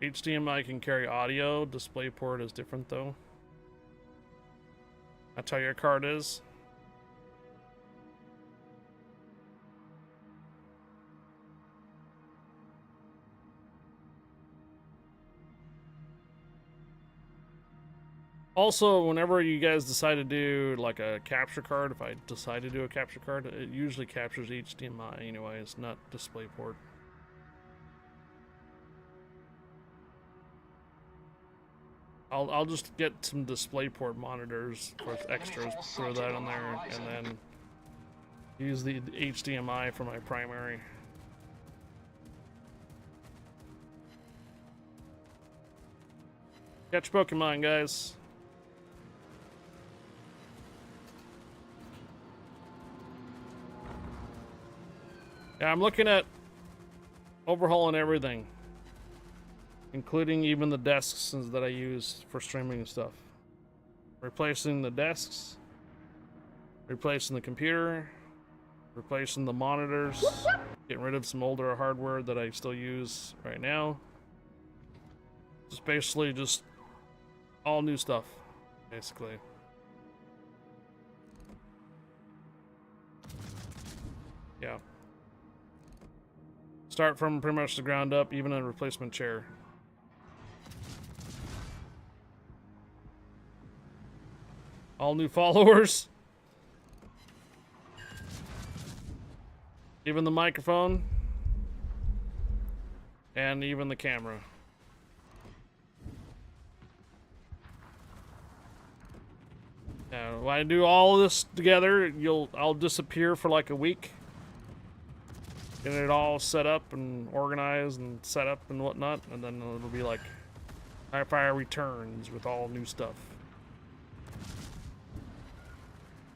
HDMI can carry audio, DisplayPort is different though. That's how your card is. Also, whenever you guys decide to do like a capture card, if I decide to do a capture card, it usually captures HDMI anyways, not DisplayPort. I'll just get some DisplayPort monitors for extras, throw that on there, and then use the HDMI for my primary. Catch Pokemon, guys. Yeah, I'm looking at overhauling everything, including even the desks that I use for streaming and stuff. Replacing the desks, replacing the computer, replacing the monitors, getting rid of some older hardware that I still use right now. Just basically just all new stuff, basically. Yeah. Start from pretty much the ground up, even a replacement chair. All new followers. Even the microphone. And even the camera. When I do all of this together, I'll disappear for like a week. Getting it all set up and organized and set up and whatnot, and then it'll be like Hi-Fi returns with all new stuff.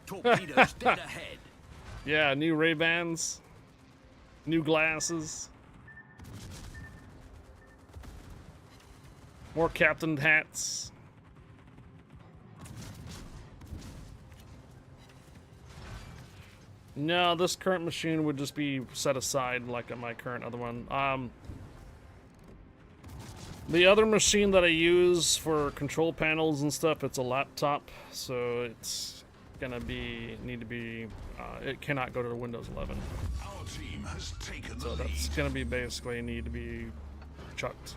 Torpedoes dead ahead. Yeah, new Ray-Bans, new glasses, more captain hats. No, this current machine would just be set aside like my current other one. The other machine that I use for control panels and stuff, it's a laptop, so it's gonna need to be, it cannot go to Windows 11. Our team has taken the So that's lead. gonna be basically need to be chucked.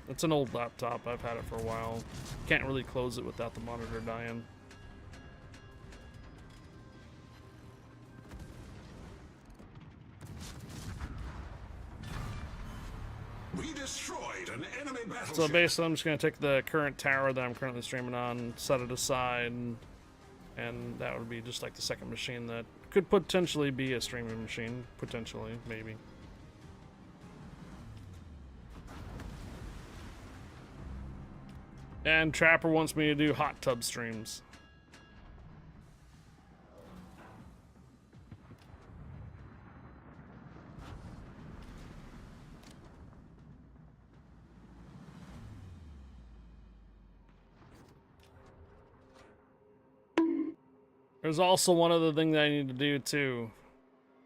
It's an old laptop, I've had it for a while. Can't really close it without the monitor dying. We destroyed an enemy battleship. So basically, I'm just going to take the current tower that I'm currently streaming on, set it aside, and that would be just like the second machine that could potentially be a streaming machine. Potentially, maybe. And Trapper wants me to do hot tub streams. There's also one other thing that I need to do too,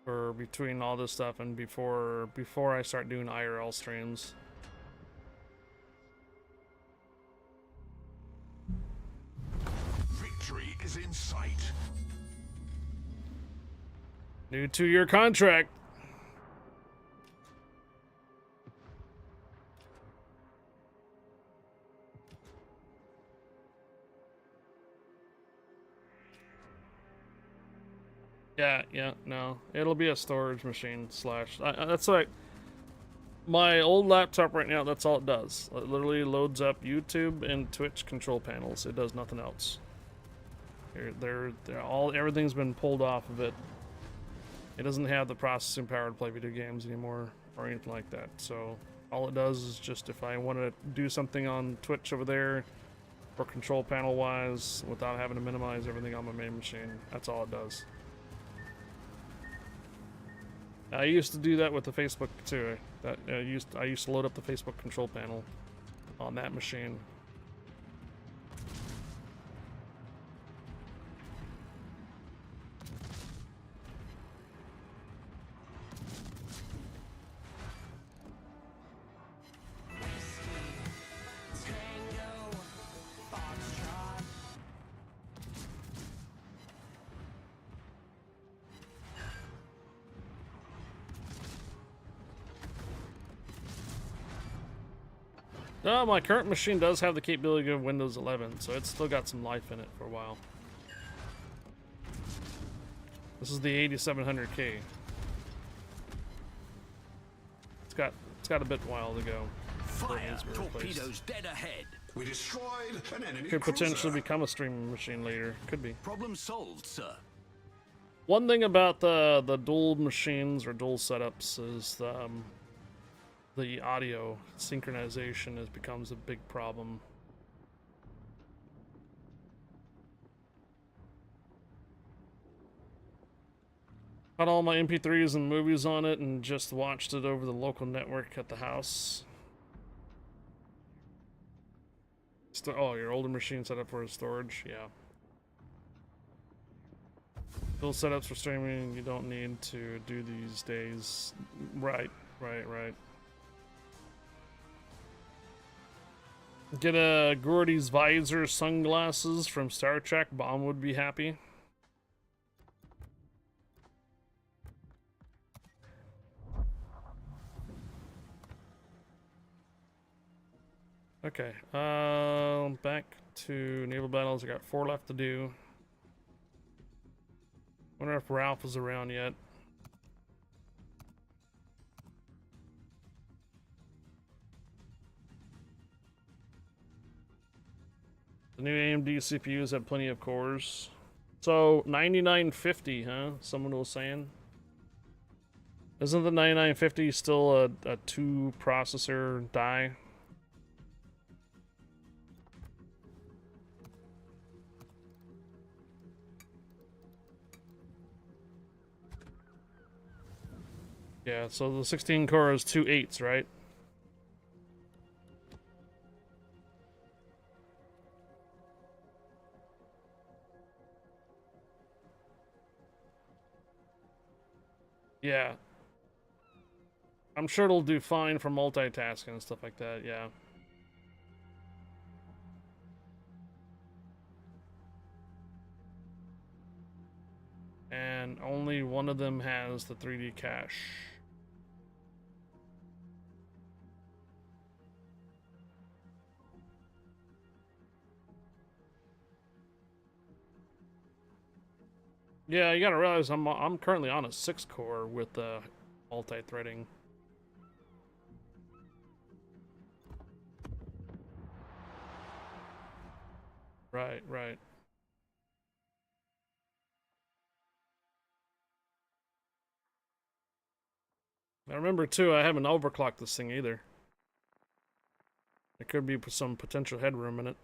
for between all this stuff and before I start doing IRL streams. Victory is in sight. New 2-year contract. Yeah, no. It'll be a storage machine slash... that's like... My old laptop right now, that's all it does. It literally loads up YouTube and Twitch control panels. It does nothing else. Everything's been pulled off of it. It doesn't have the processing power to play video games anymore or anything like that. So all it does is just if I want to do something on Twitch over there or control panel wise without having to minimize everything on my main machine, that's all it does. I used to do that with the Facebook too. I used to load up the Facebook control panel on that machine. No, my current machine does have the capability of Windows 11, so it's still got some life in it for a while. This is the 8700K. It's got a bit while to go. Fire! Torpedoes dead ahead. We destroyed an enemy Could potentially cruiser. become a streaming machine later. Could be. Problem solved, sir. One thing about the dual machines or dual setups is the audio synchronization becomes a big problem. Had all my MP3s and movies on it and just watched it over the local network at the house. Oh, your older machine set up for storage? Yeah. Dual setups for streaming you don't need to do these days. Right. Get a Gordy's visor sunglasses from Star Trek. Bomb would be happy. Okay, back to naval battles. I got 4 left to do. Wonder if Ralph is around yet. The new AMD CPUs have plenty of cores. So 9950, huh? Someone was saying. Isn't the 9950 still a 2 processor die? Yeah, so the 16 core is 2 8s, right? Yeah. I'm sure it'll do fine for multitasking and stuff like that, yeah. And only one of them has the 3D cache. Yeah, you gotta realize I'm currently on a 6 core with multi-threading. Right. Now remember too, I haven't overclocked this thing either. There could be some potential headroom in it.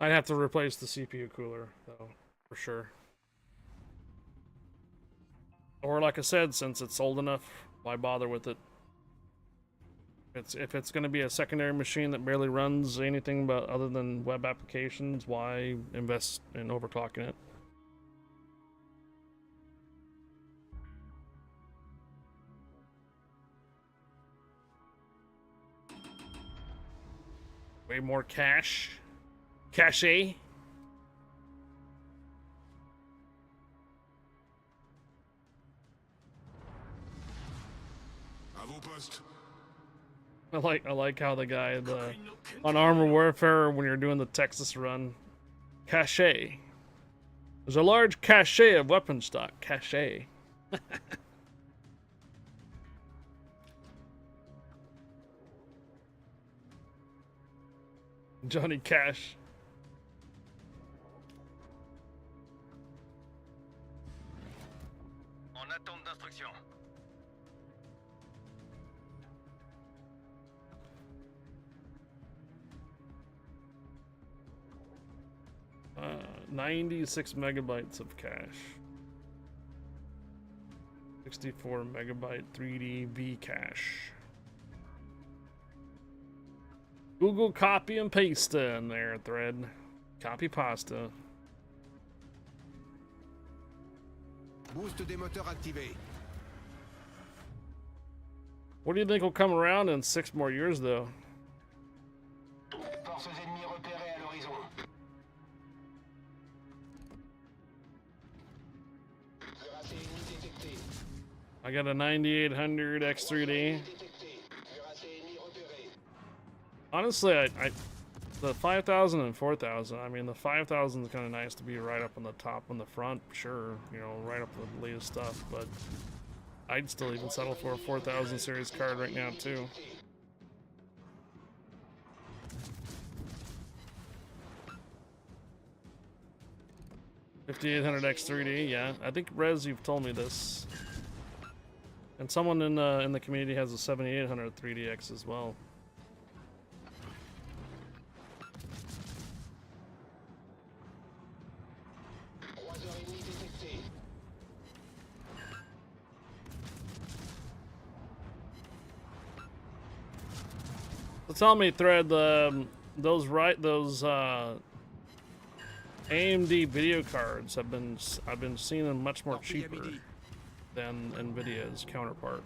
I'd have to replace the CPU cooler, though, for sure. Or like I said, since it's old enough, why bother with it? If it's going to be a secondary machine that barely runs anything but other than web applications, why invest in overclocking it? Way more cache. Cache. I like how the guy on Armor Warfare, when you're doing the Texas run, cache. There's a large cache of weapon stock. Cache. Johnny Cash. En attente d'instruction. 96 megabytes of cache. 64 megabyte 3D V cache. Google copy and paste in there, thread. Copy pasta. Boost des moteurs activé. What do you think will come around in 6 more years, though? Forces ennemies repérées à l'horizon. Cuirassé ennemi détecté. I got a 9800 X3D. Détecté. Cuirassé ennemi repéré. Honestly, the 5000 and 4000. I mean, the 5000 is kind of nice to be right up on the top on the front, sure, you know, right up the latest stuff. But I'd still even settle for a 4000 series card right now too. $5800 X3D, yeah. I think Rez, you've told me this, and someone in the community has a 7800 3DX as well. So tell me, Thread, those AMD video cards I've been seeing them much more cheaper than Nvidia's counterpart.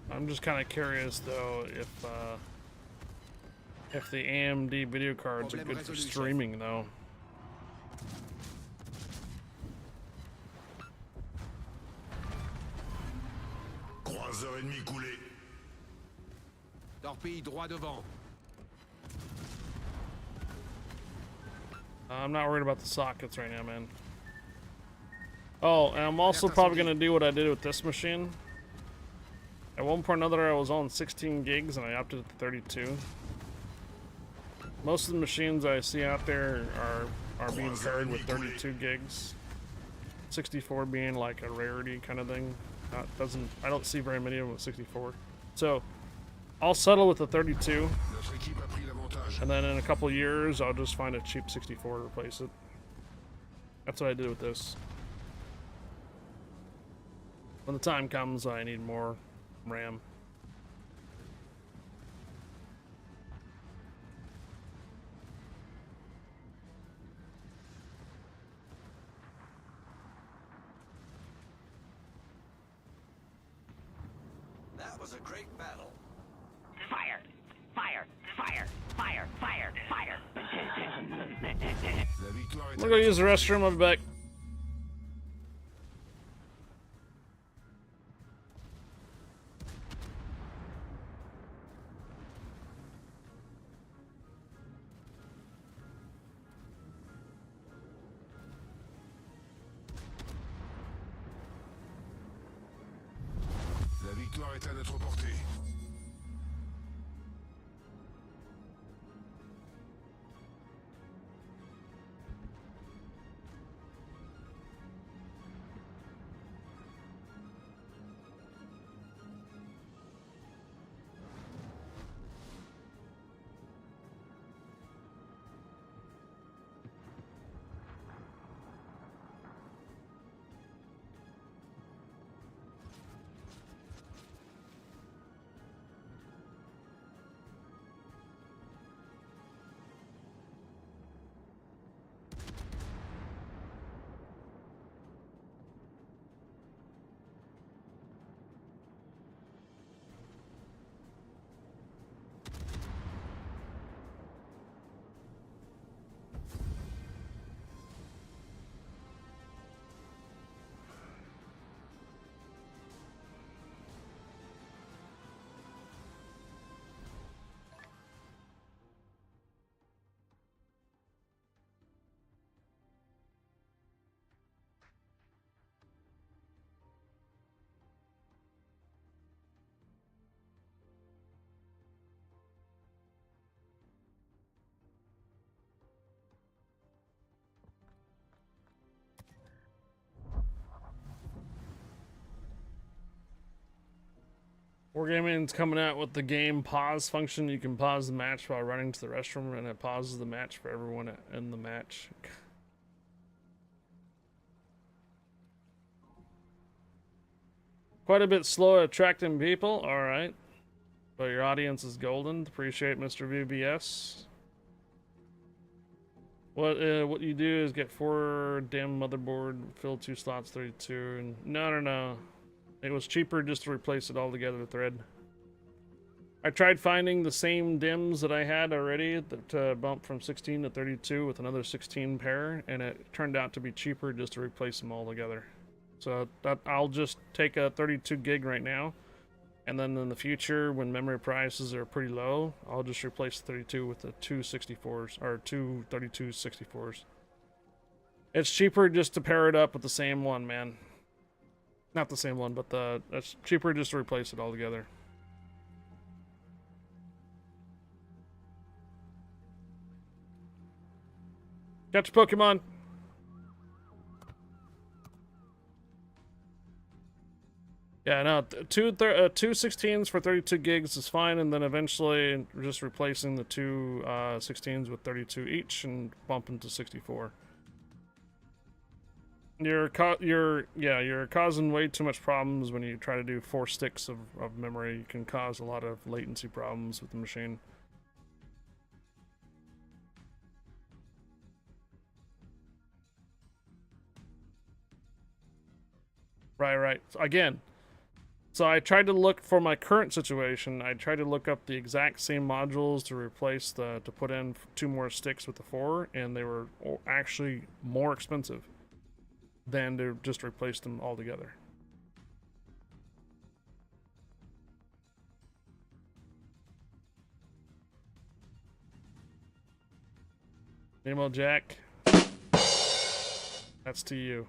I'm just kind of curious though if the AMD video cards are good for streaming though. Croiseur ennemi coulé. Torpille droit devant. I'm not worried about the sockets right now, man. Oh, and I'm also probably gonna do what I did with this machine. At one point or another, I was on 16 gigs and I opted to 32. Most of the machines I see out there are being paired with 32 gigs. 64 being like a rarity kind of thing. I don't see very many of them with 64. So I'll settle with the 32, and then in a couple years I'll just find a cheap 64 to replace it. That's what I did with this. When the time comes, I need more RAM. That was a great battle. Fire! Fire! Fire! Fire! Fire! Fire! I'm gonna go use the restroom, I'll be back. La victoire est à notre portée. Wargaming's coming out with the game pause function. You can pause the match while running to the restroom, and it pauses the match for everyone in the match. Quite a bit slow at attracting people. All right, but your audience is golden. Appreciate Mr. VBS. What you do is get 4 damn motherboard, fill 2 slots, 32, and no. It was cheaper just to replace it all together with thread. I tried finding the same DIMMs that I had already that bumped from 16 to 32 with another 16 pair, and it turned out to be cheaper just to replace them all together. So I'll just take a 32 gig right now, and then in the future, when memory prices are pretty low, I'll just replace the 32 with the 2 64s, or 2 32 64s. It's cheaper just to pair it up with the same one, man. Not the same one, but it's cheaper just to replace it all together. Catch a Pokemon! Yeah, no, two 16s for 32 gigs is fine, and then eventually just replacing the 2 16s with 32 each and bumping to 64. You're causing way too much problems when you try to do 4 sticks of memory. You can cause a lot of latency problems with the machine. Right. Again, so I tried to look for my current situation. I tried to look up the exact same modules to replace to put in 2 more sticks with the 4, and they were actually more expensive than to just replace them all together. Nemo Jack, that's to you.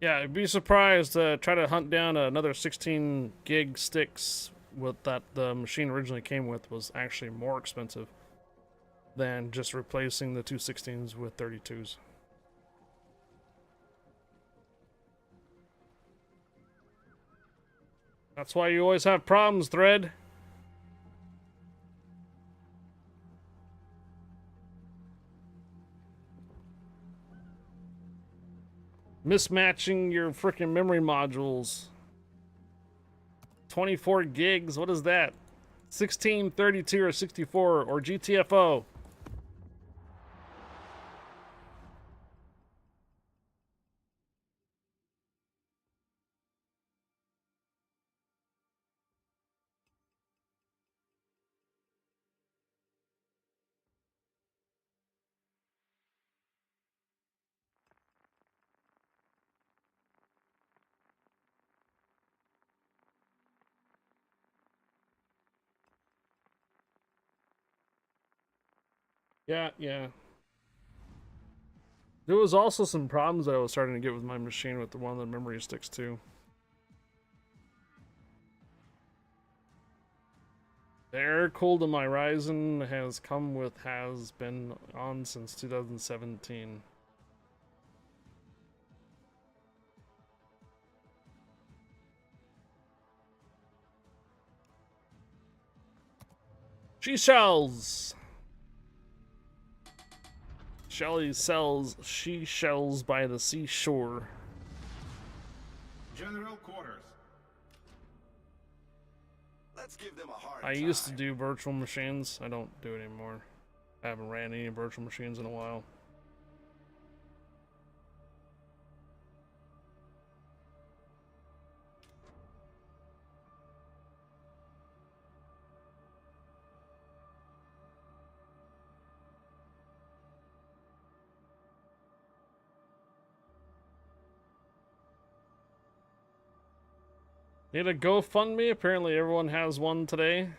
Yeah, I'd be surprised to try to hunt down another 16 gig sticks with that the machine originally came with was actually more expensive than just replacing the 2 16s with 32s. That's why you always have problems, Thread. Mismatching your freaking memory modules. 24 gigs, what is that? 16, 32, or 64, or GTFO. Yeah. There was also some problems that I was starting to get with my machine with one of the memory sticks too. The air cooled in my Ryzen has been on since 2017. She shells. Shelly sells she shells by the seashore. General quarters. Let's give them a hard I time. used to do virtual machines. I don't do it anymore. I haven't ran any virtual machines in a while. Need a GoFundMe? Apparently everyone has one today.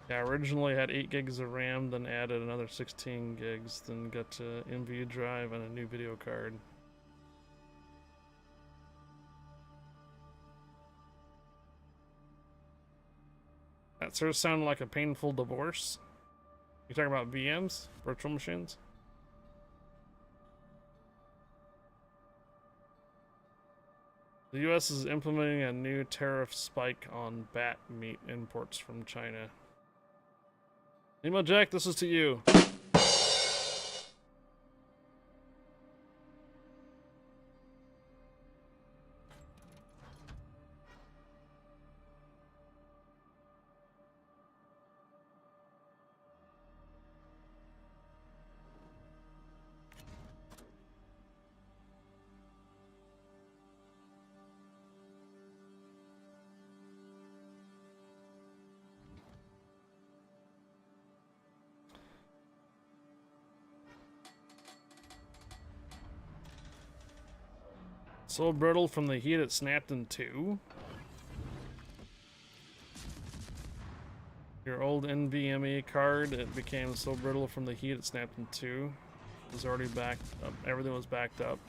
Yeah, originally had 8 gigs of RAM, then added another 16 gigs, then got to NVIDIA drive and a new video card. That sort of sounded like a painful divorce. You talking about VMs? Virtual machines? The US is implementing a new tariff spike on bat meat imports from China. Nemo Jack, this is to you. So brittle from the heat it snapped in two. Your old NVMe card, it became so brittle from the heat it snapped in two. It was already backed up. Everything was backed up.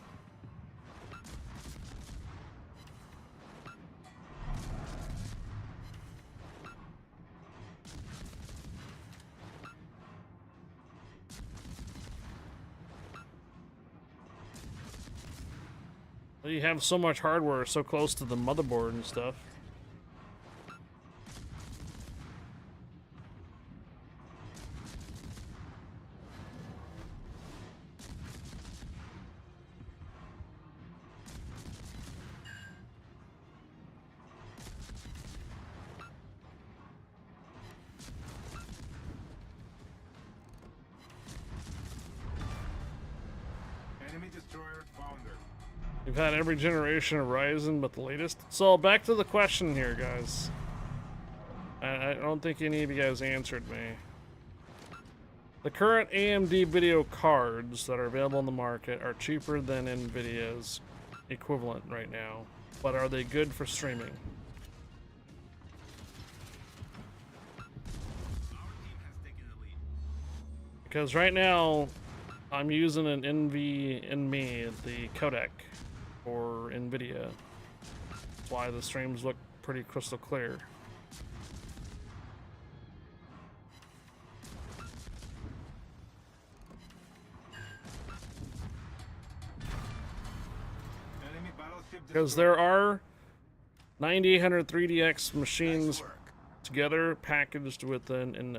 You have so much hardware so close to the motherboard and stuff. Enemy destroyer founder. You've had every generation of Ryzen but the latest. So back to the question here, guys. I don't think any of you guys answered me. The current AMD video cards that are available on the market are cheaper than NVIDIA's equivalent right now. But are they good for streaming? Because right now, I'm using an NVMe, the codec for NVIDIA. That's why the streams look pretty crystal clear. Enemy battleship Because there are 9800 3DX machines together packaged within an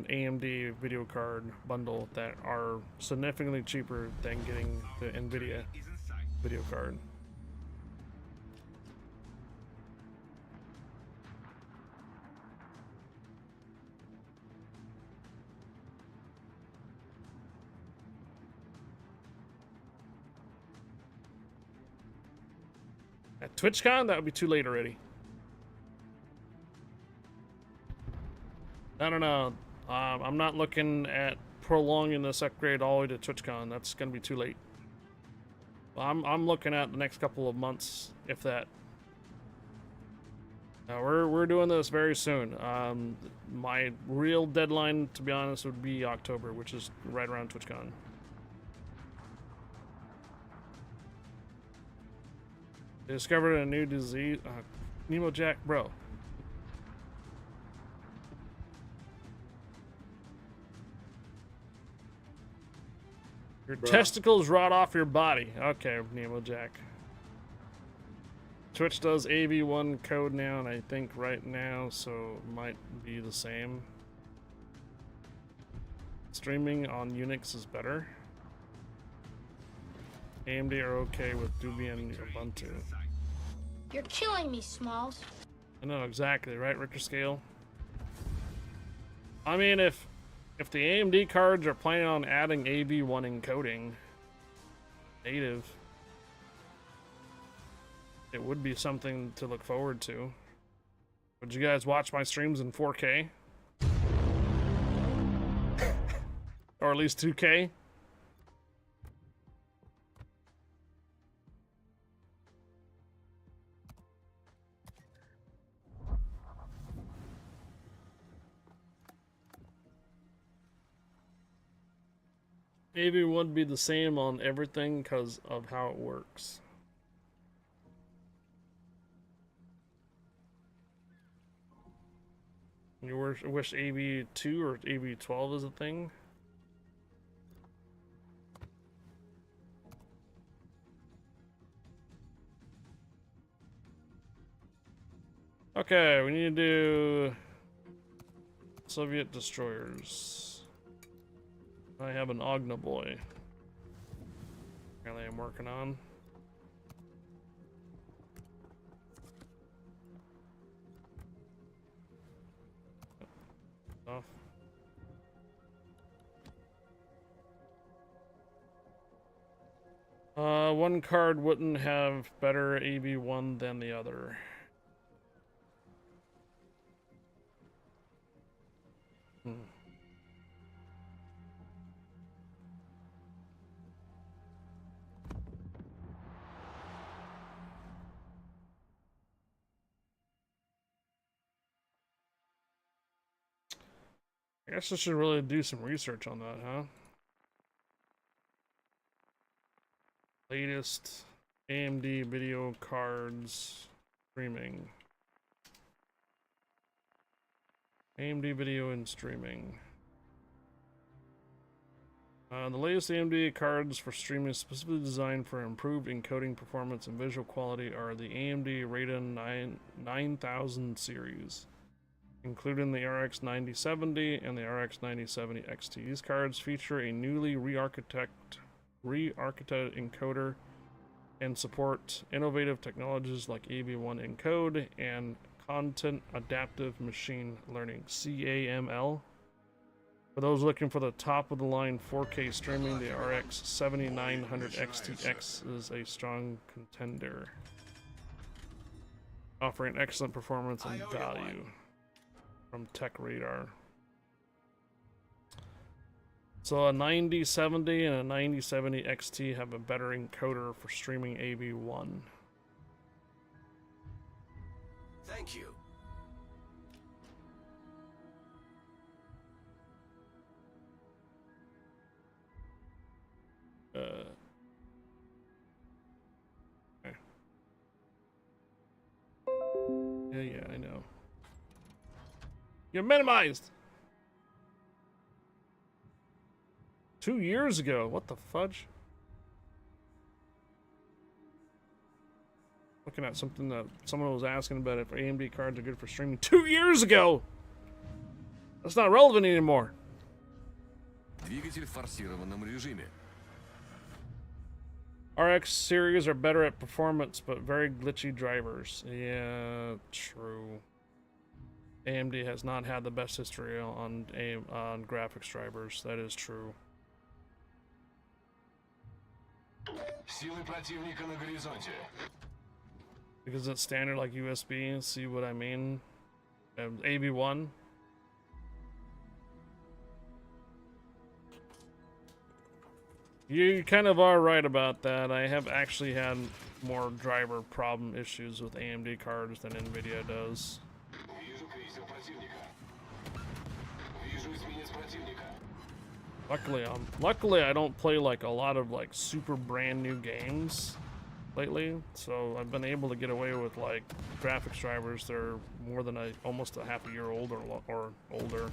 AMD video card bundle that are significantly cheaper than getting the NVIDIA video card. At TwitchCon, that would be too late already. I don't know. I'm not looking at prolonging this upgrade all the way to TwitchCon. That's gonna be too late. I'm looking at the next couple of months, if that. We're doing this very soon. My real deadline, to be honest, would be October, which is right around TwitchCon. They discovered a new disease. Nemo Jack, bro. Your testicles rot off your body. Okay, Nemo Jack. Twitch does AV1 code now, and I think right now, so it might be the same. Streaming on Unix is better. AMD are okay with Debian Ubuntu. You're killing me, Smalls. I know exactly, right, Richter Scale? I mean, if the AMD cards are planning on adding AV1 encoding native, it would be something to look forward to. Would you guys watch my streams in 4K? Or at least 2K? Maybe it would be the same on everything because of how it works. You wish AB2 or AB12 is a thing? Okay, we need to do Soviet destroyers. I have an Ogna boy. Apparently I'm working on. Off. One card wouldn't have better AB1 than the other. I guess I should really do some research on that, huh? Latest AMD video cards streaming. AMD video and streaming. The latest AMD cards for streaming specifically designed for improved encoding performance and visual quality are the AMD Radeon 9000 series, including the RX 9070 and the RX 9070 XT. These cards feature a newly re-architected encoder and support innovative technologies like AB1 encode and content adaptive machine learning, CAML. For those looking for the top of the line 4K streaming, the RX 7900 XTX is a strong contender, offering excellent performance and value from Tech Radar. So a 9070 and a 9070 XT have a better encoder for streaming AB1. Thank you. Okay. Yeah, I know. You're minimized! 2 years ago, what the fudge? Looking at something that someone was asking about if AMD cards are good for streaming 2 years ago! That's not relevant anymore. Двигатель в форсированном режиме. RX series are better at performance, but very glitchy drivers. Yeah, true. AMD has not had the best history on graphics drivers. That is true. Силы противника на горизонте. Because it's standard like USB. See what I mean? AB1. You kind of are right about that. I have actually had more driver problem issues with AMD cards than NVIDIA does. Вижу крейсер противника. Вижу эсминец противника. Luckily I don't play like a lot of like super brand new games lately, so I've been able to get away with like graphics drivers that are more than almost a half a year old or older.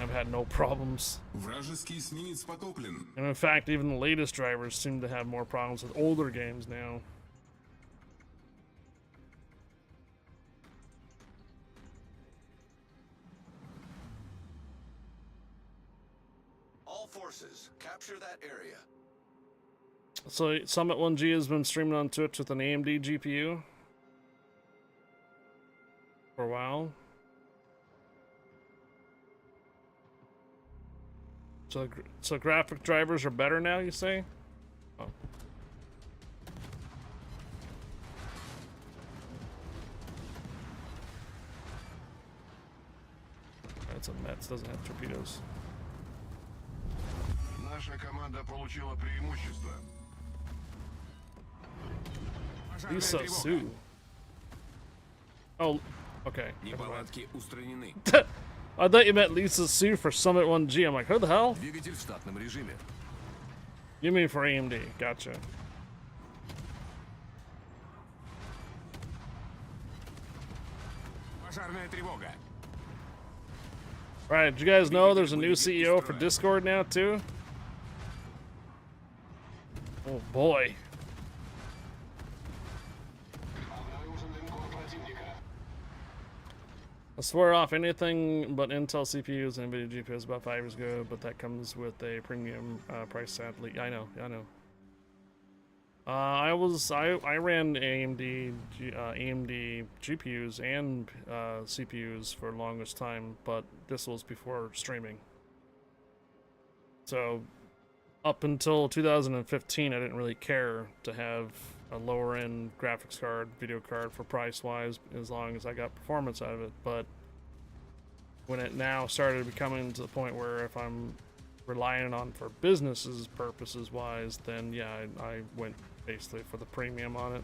I've had no problems. Вражеский эсминец потоплен. And in fact, even the latest drivers seem to have more problems with older games now. All forces, capture that area. So Summit 1G has been streaming on Twitch with an AMD GPU for a while. So graphic drivers are better now, you say? Oh. That's a Mets, doesn't have torpedoes. Наша команда получила преимущество. Lisa Sue. Oh, okay. Never mind. Неполадки устранены. I thought you meant Lisa Sue for Summit 1G. I'm like, who the hell? Двигатель в штатном режиме. You mean for AMD? Gotcha. Пожарная тревога. Right, did you guys know there's a new CEO for Discord now, too? Oh boy. I swear off anything but Intel CPUs and NVIDIA GPUs about 5 years ago, but that comes with a premium price, sadly. I know. I ran AMD GPUs and CPUs for the longest time, but this was before streaming. So up until 2015, I didn't really care to have a lower end graphics card, video card for price wise, as long as I got performance out of it. But when it now started becoming to the point where if I'm relying on for businesses purposes wise, then yeah, I went basically for the premium on it.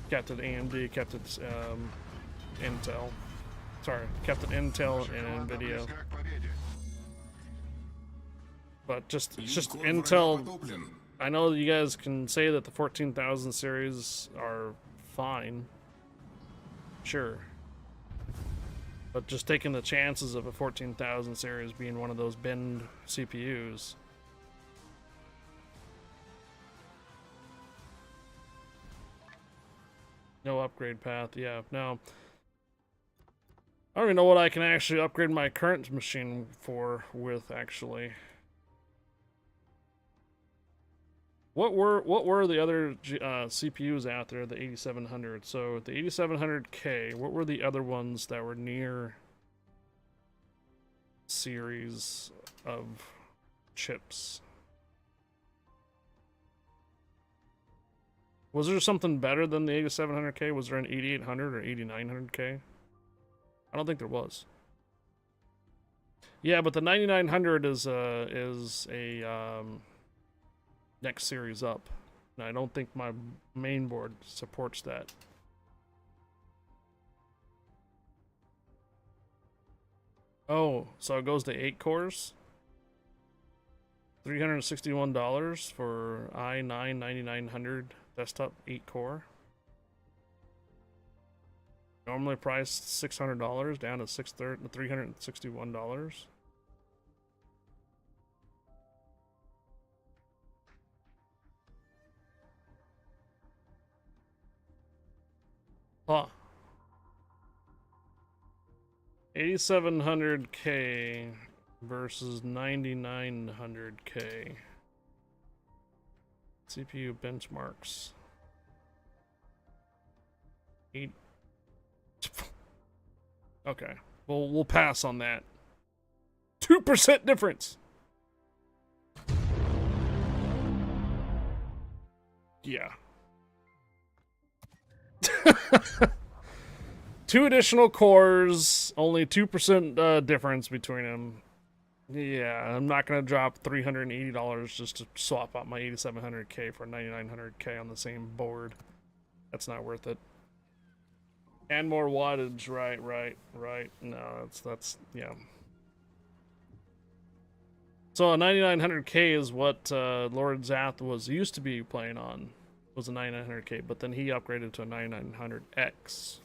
Kept it AMD, kept it Intel. Sorry, kept it Intel and NVIDIA. But just Intel. I know you guys can say that the 14,000 series are fine. Sure. But just taking the chances of a 14,000 series being one of those bin CPUs. No upgrade path, yeah. Now, I don't even know what I can actually upgrade my current machine for with, actually. What were the other CPUs out there, the 8700? So the 8700K, what were the other ones that were near series of chips? Was there something better than the 8700K? Was there an 8800 or 8900K? I don't think there was. Yeah, but the 9900 is a next series up. And I don't think my main board supports that. Oh, so it goes to 8 cores? $361 for i9 9900 desktop 8 core. Normally priced $600 down to $361. Huh. 8700K versus 9900K. CPU benchmarks. 8. Okay. Well, we'll pass on that. 2% difference. Yeah. 2 additional cores, only 2% difference between them. Yeah, I'm not gonna drop $380 just to swap out my 8700K for 9900K on the same board. That's not worth it. And more wattage, right. No, that's yeah. So a 9900K is what Lord Zath was used to be playing on. Was a 9900K, but then he upgraded to a 9900X.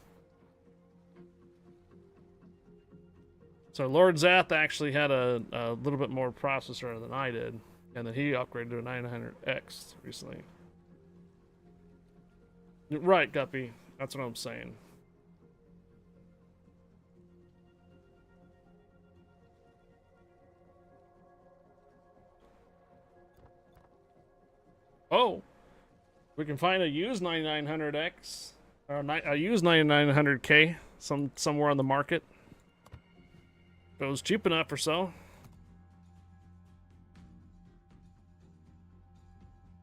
So Lord Zath actually had a little bit more processor than I did, and then he upgraded to a 9900X recently. Right, Guppy. That's what I'm saying. Oh, we can find a used 9900X or a used 9900K somewhere on the market. If it was cheap enough or so.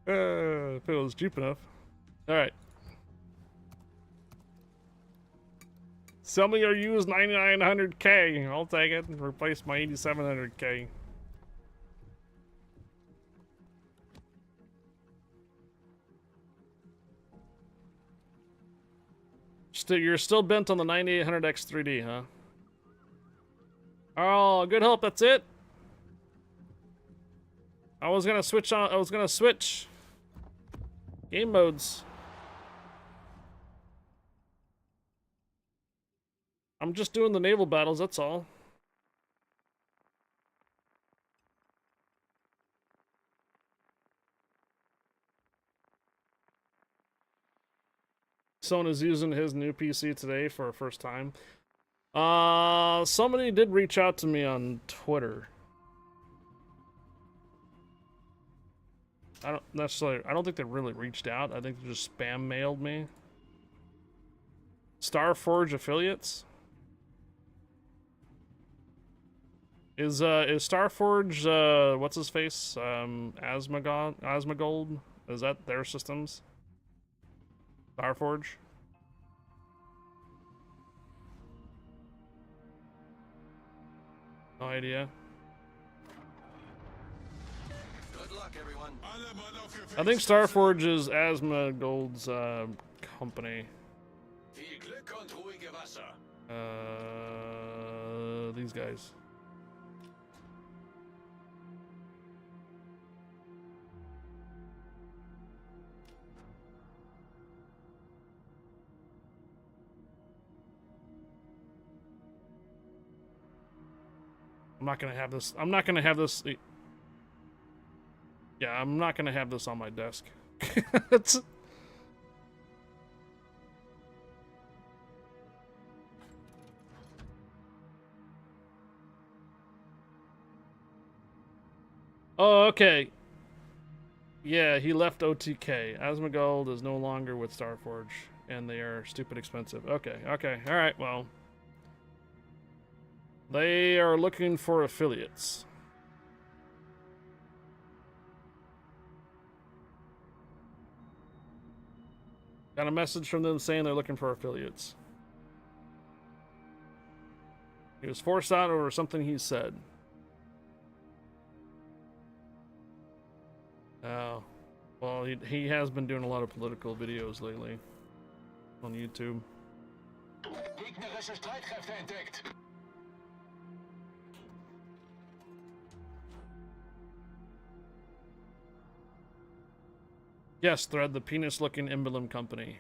If it was cheap enough. All right. Sell me your used 9900K. I'll take it and replace my 8700K. You're still bent on the 9800X 3D, huh? Oh, good help. That's it. I was gonna switch game modes. I'm just doing the naval battles, that's all. Someone is using his new PC today for a first time. Somebody did reach out to me on Twitter. I don't think they really reached out. I think they just spam mailed me. Starforge affiliates? Is Starforge, what's his face? Asmongold? Is that their systems? Starforge? No idea. Good luck, everyone. I think Starforge is Asmongold's company. Viel Glück und ruhige Wasser. These guys. I'm not gonna have this. I'm not gonna have this. Yeah, I'm not gonna have this on my desk. It's... Oh, okay. Yeah, he left OTK. Asmongold is no longer with Starforge, and they are stupid expensive. Okay, okay, alright, well. They are looking for affiliates. Got a message from them saying they're looking for affiliates. He was forced out over something he said. Oh. Well, he has been doing a lot of political videos lately. On YouTube. Gegnerische Streitkräfte entdeckt. Yes, Thread, the penis-looking emblem company.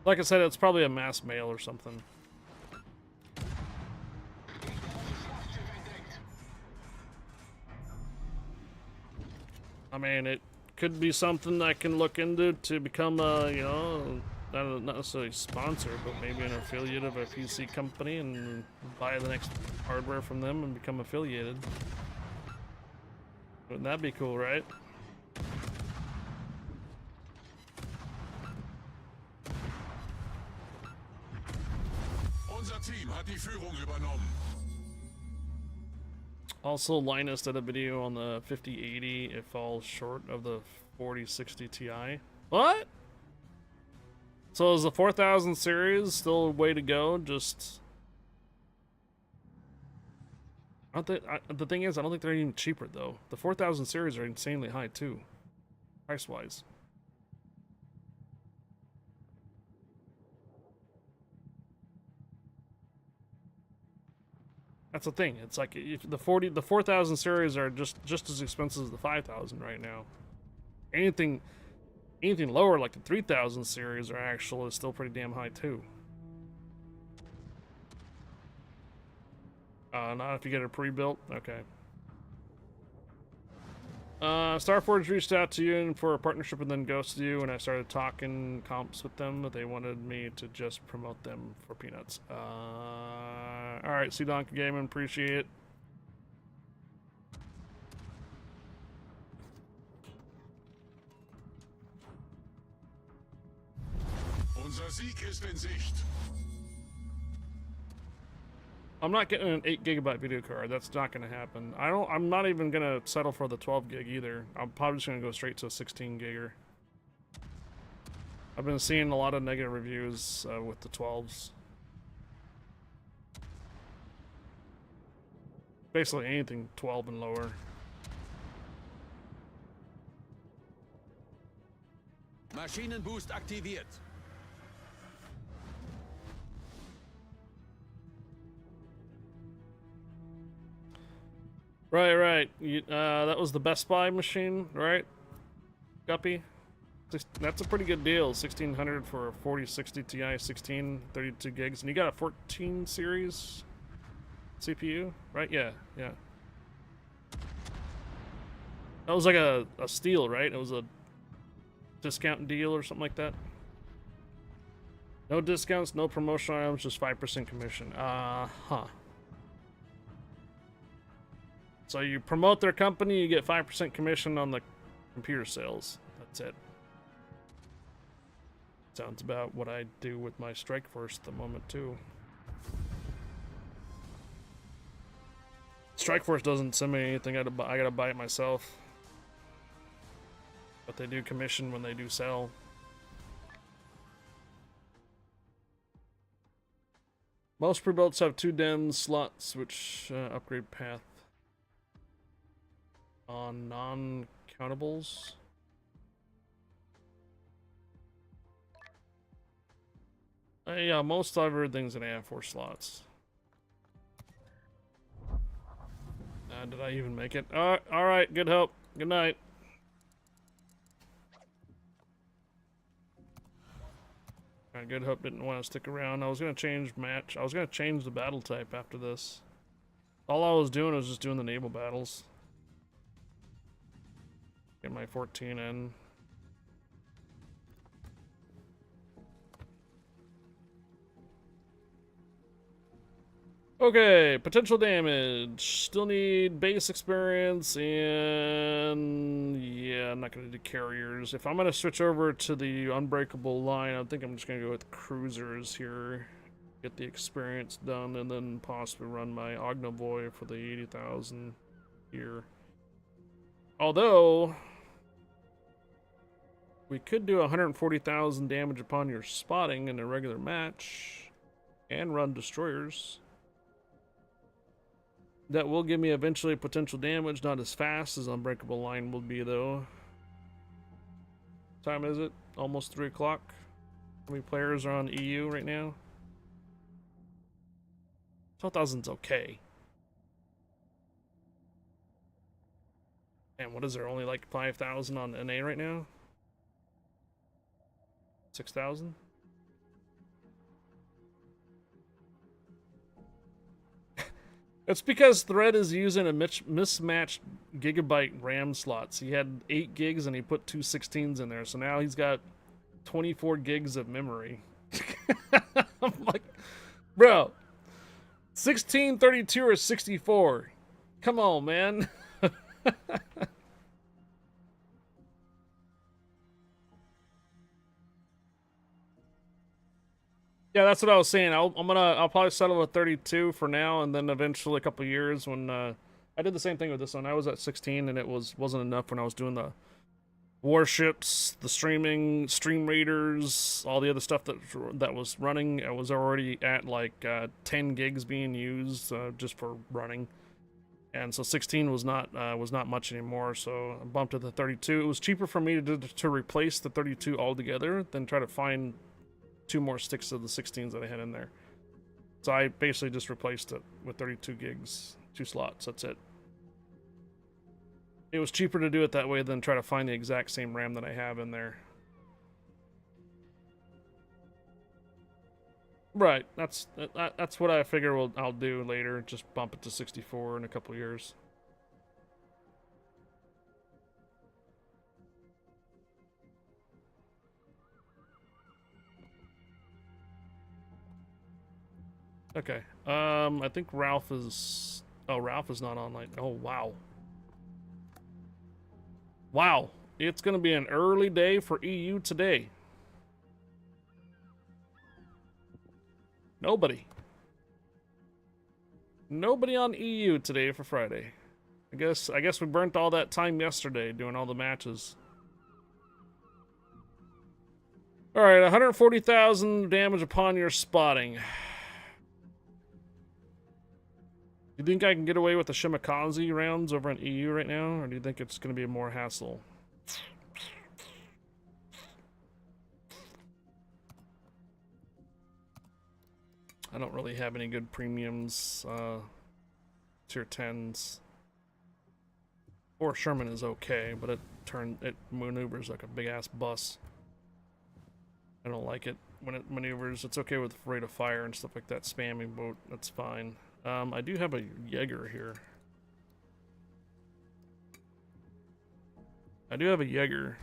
Like I said, it's probably a mass mail or something. I mean, it could be something I can look into to become a, you know, not necessarily sponsor, but maybe an affiliate of a PC company and buy the next hardware from them and become affiliated. Wouldn't that be cool, right? Unser Team hat die Führung übernommen. Also, Linus did a video on the 5080. It falls short of the 4060 Ti. What? So is the 4000 series still a way to go? Just... the thing is, I don't think they're even cheaper, though. The 4000 series are insanely high, too. Price-wise. That's the thing. It's like if the 4000 series are just as expensive as the 5000 right now. Anything lower, like the 3000 series, are actually still pretty damn high, too. Not if you get it pre-built. Okay. Starforge reached out to you for a partnership and then ghosted you, and I started talking comps with them, but they wanted me to just promote them for peanuts. Alright, see Donkey Gaming, appreciate it. Unser Sieg ist in Sicht. I'm not getting an 8GB video card. That's not going to happen. I'm not even going to settle for the 12 gig either. I'm probably just going to go straight to a 16 gigger. I've been seeing a lot of negative reviews with the 12s. Basically anything 12 and lower. Maschinenboost aktiviert. Right, right. That was the Best Buy machine, right? Guppy? That's a pretty good deal. 1600 for a 4060 Ti 16, 32 gigs. And you got a 14 series CPU, right? Yeah, yeah. That was like a steal, right? It was a discount deal or something like that. No discounts, no promotional items, just 5% commission. Huh. So you promote their company, you get 5% commission on the computer sales. That's it. Sounds about what I do with my Strike Force at the moment, too. Strike Force doesn't send me anything. I gotta buy it myself. But they do commission when they do sell. Most pre-builts have 2 DIMM slots, which upgrade path on non-countables. Yeah, most everything's gonna have 4 slots. Did I even make it? Alright, good hope. Good night. Good hope didn't want to stick around. I was gonna change match. I was gonna change the battle type after this. All I was doing was just doing the naval battles. Get my 14 in. Okay, potential damage. Still need base experience, and yeah, I'm not gonna do carriers. If I'm gonna switch over to the unbreakable line, I think I'm just gonna go with cruisers here. Get the experience done, and then possibly run my Ognovoy for the 80,000 here. Although, we could do 140,000 damage upon your spotting in a regular match, and run destroyers. That will give me eventually potential damage, not as fast as Unbreakable Line will be, though. What time is it? Almost 3 o'clock. How many players are on EU right now? 12,000's okay. And what is there? Only like 5,000 on NA right now? 6,000? It's because Thread is using a mismatched gigabyte RAM slots. He had 8 gigs and he put 2 16s in there. So now he's got 24 gigs of memory. I'm like, bro, 16, 32, or 64? Come on, man. Yeah, that's what I was saying. I'll probably settle with 32 for now, and then eventually a couple years when I did the same thing with this one. I was at 16 and it wasn't enough when I was doing the Warships, the stream raiders, all the other stuff that was running. I was already at like 10 gigs being used just for running, and so 16 was not much anymore. So I bumped to the 32. It was cheaper for me to replace the 32 altogether than try to find 2 more sticks of the 16s that I had in there. So I basically just replaced it with 32 gigs, 2 slots, that's it. It was cheaper to do it that way than try to find the exact same RAM that I have in there. Right, that's what I figure I'll do later, just bump it to 64 in a couple years. Okay. I think Ralph is... Oh, Ralph is not online. Oh, wow. Wow. It's going to be an early day for EU today. Nobody. Nobody on EU today for Friday. I guess we burnt all that time yesterday doing all the matches. Alright, 140,000 damage upon your spotting. You think I can get away with the Shimakaze rounds over in EU right now, or do you think it's going to be more hassle? I don't really have any good premiums, tier 10s. Or Sherman is okay, but it maneuvers like a big ass bus. I don't like it when it maneuvers. It's okay with rate of fire and stuff like that. Spamming boat, that's fine. I do have a Jaeger here. I do have a Jaeger.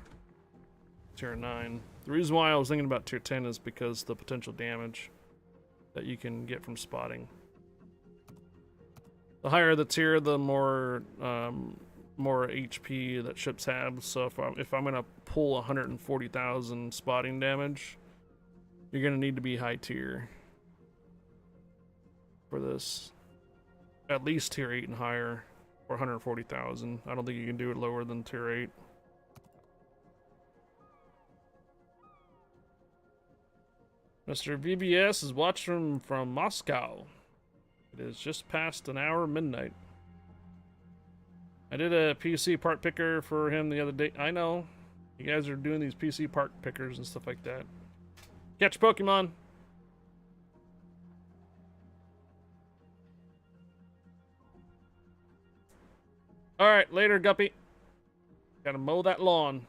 Tier 9. The reason why I was thinking about tier 10 is because the potential damage that you can get from spotting. The higher the tier, the more more HP that ships have. So if I'm gonna pull 140,000 spotting damage, you're gonna need to be high tier for this. At least tier 8 and higher, or 140,000. I don't think you can do it lower than tier 8. Mr. VBS is watching from Moscow. It is just past an hour midnight. I did a PC part picker for him the other day. I know. You guys are doing these PC part pickers and stuff like that. Catch Pokemon. Alright, later, Guppy. Gotta mow that lawn.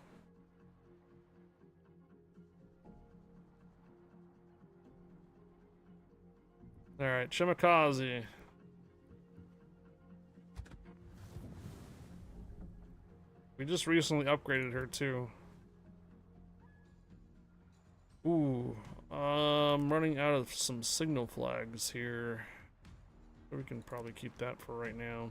Alright, Shimakaze. We just recently upgraded her too. Ooh, I'm running out of some signal flags here. We can probably keep that for right now.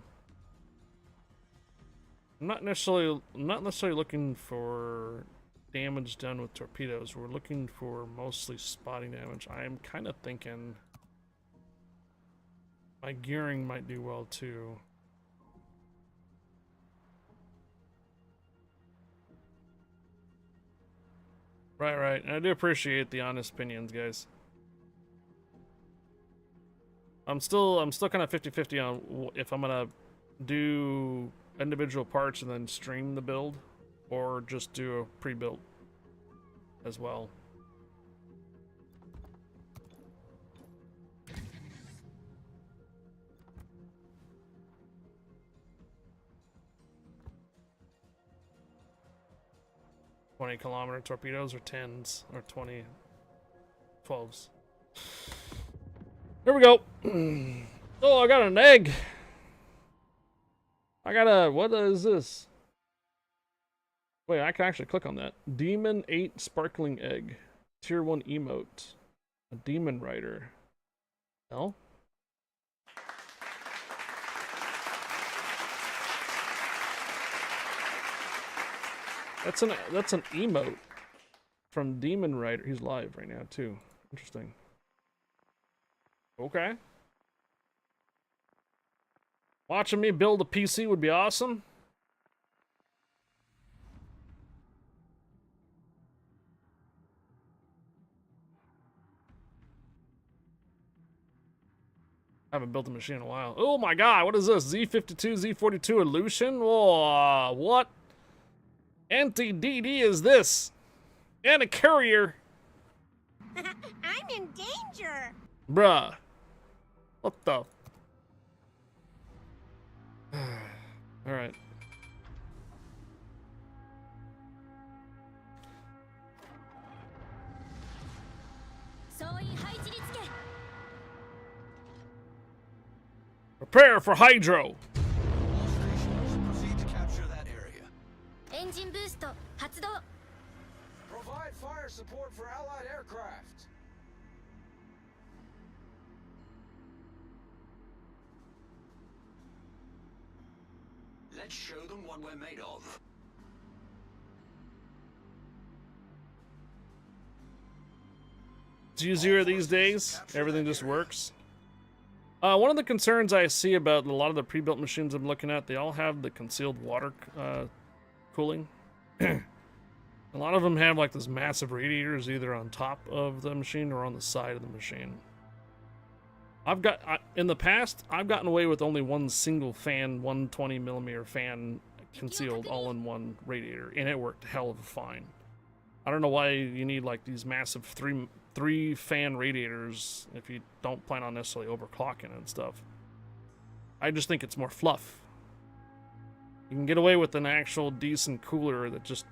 I'm not necessarily looking for damage done with torpedoes. We're looking for mostly spotting damage. I am kind of thinking my gearing might do well too. Right. And I do appreciate the honest opinions, guys. I'm still kind of 50-50 on if I'm gonna do individual parts and then stream the build, or just do a pre-built as well. $20-kilometer torpedoes or 10s or 12s. Here we go. Oh, I got an egg. What is this? Wait, I can actually click on that. Demon 8 sparkling egg. Tier 1 emote. A demon rider. No? That's an emote from Demon Rider. He's live right now too. Interesting. Okay. Watching me build a PC would be awesome. I haven't built a machine in a while. Oh my god, what is this? Z52, Z42 Illusion? Whoa, what? Anti-DD is this? And a courier. I'm in danger. Bruh. What the? Alright. Prepare for Hydro. All stations, proceed to capture that area. Engine boost 発動 Provide fire support for Allied aircraft. Let's show them what we're made of. It's easier these days. Everything just works. One of the concerns I see about a lot of the pre-built machines I'm looking at, they all have the concealed water cooling. A lot of them have like this massive radiators either on top of the machine or on the side of the machine. In the past, I've gotten away with only one single fan, 120mm fan concealed all in one radiator, and it worked hell of a fine. I don't know why you need like these massive three fan radiators if you don't plan on necessarily overclocking and stuff. I just think it's more fluff. You can get away with an actual decent cooler that just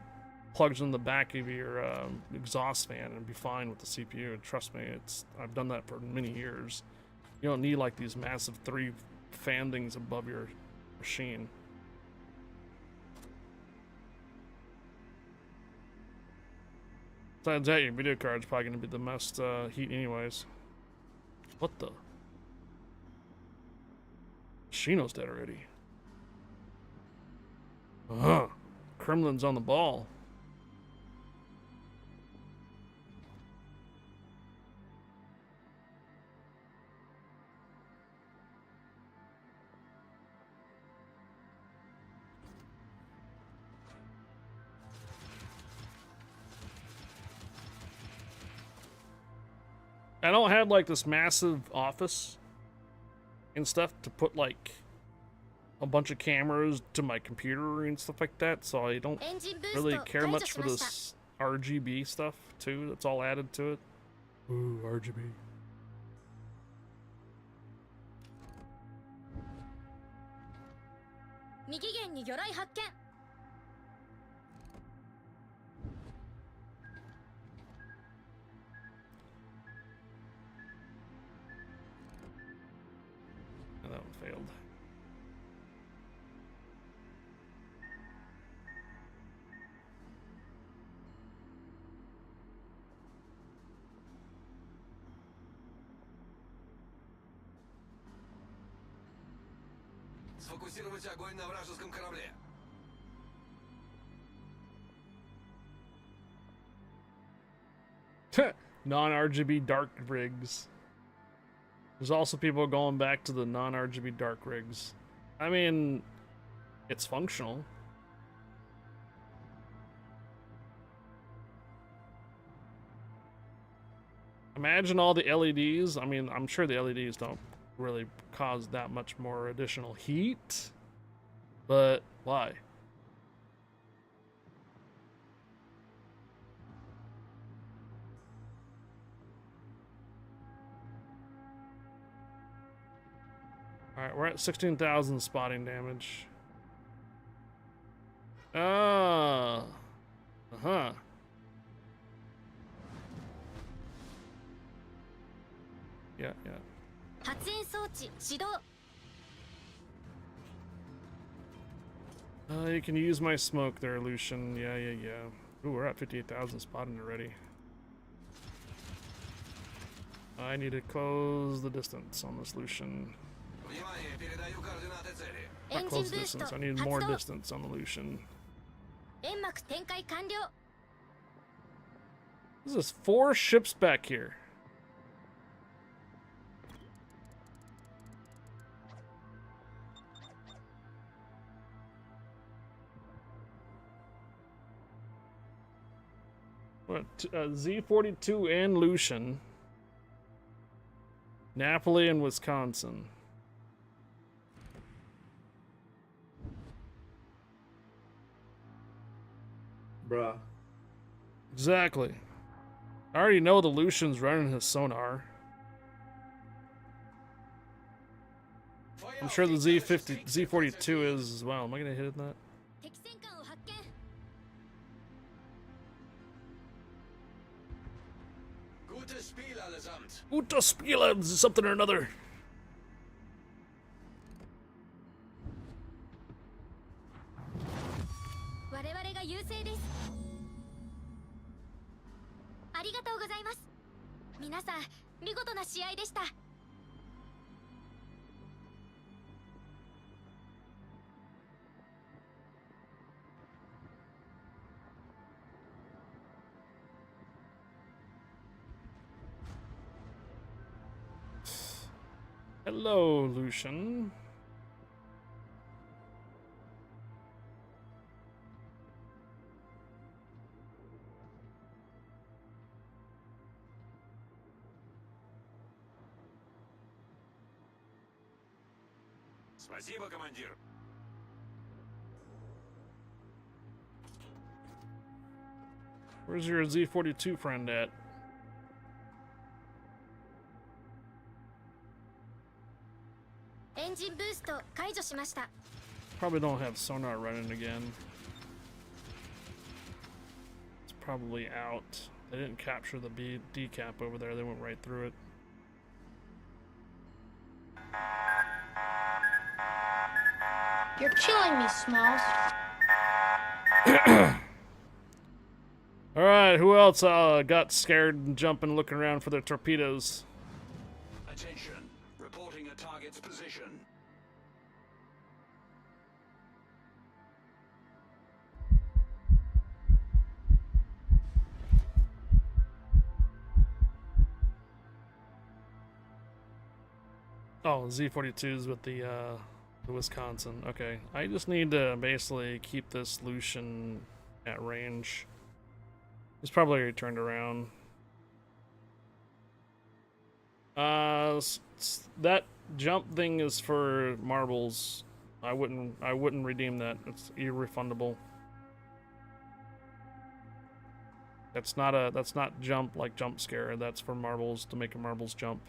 plugs in the back of your exhaust fan and be fine with the CPU. And trust me, I've done that for many years. You don't need like these massive 3 fan things above your machine. Besides that, your video card's probably gonna be the most heat anyways. What the? Shino's dead already. Kremlin's on the ball. I don't have like this massive office and stuff to put like a bunch of cameras to my computer and stuff like that, so I don't really care much for this RGB stuff too. That's all added to it. Ooh, RGB. Oh, that one failed. Сфокусировать огонь на вражеском корабле. Non-RGB dark rigs. There's also people going back to the non-RGB dark rigs. I mean, it's functional. Imagine all the LEDs. I mean, I'm sure the LEDs don't really cause that much more additional heat, but why? Alright, we're at 16,000 spotting damage. Uh-huh. Yeah. You can use my smoke there, Lucian. Yeah. Ooh, we're at 58,000 spotting already. I need to close the distance on this Lucian. Not close the distance, I need more distance on the Lucian. This is 4 ships back here. What? Z42 and Lucian. Napoli and Wisconsin. Bruh. Exactly. I already know the Lucian's running his sonar. I'm sure the Z42 is as well. Am I gonna hit that? Gutes Spiel, something or another. Hello, Lucian. Спасибо, командир. Where's your Z42 friend at? Probably don't have sonar running again. It's probably out. They didn't capture the decap over there. They went right through it. You're killing me, Smalls. Alright, who else got scared and jumping, looking around for their torpedoes? Attention. Reporting a target's position. Oh, Z-42s with the Wisconsin. Okay, I just need to basically keep this Lucian at range. He's probably turned around. That jump thing is for marbles. I wouldn't redeem that. It's irrefundable. That's not jump like jump scare. That's for marbles to make a marbles jump.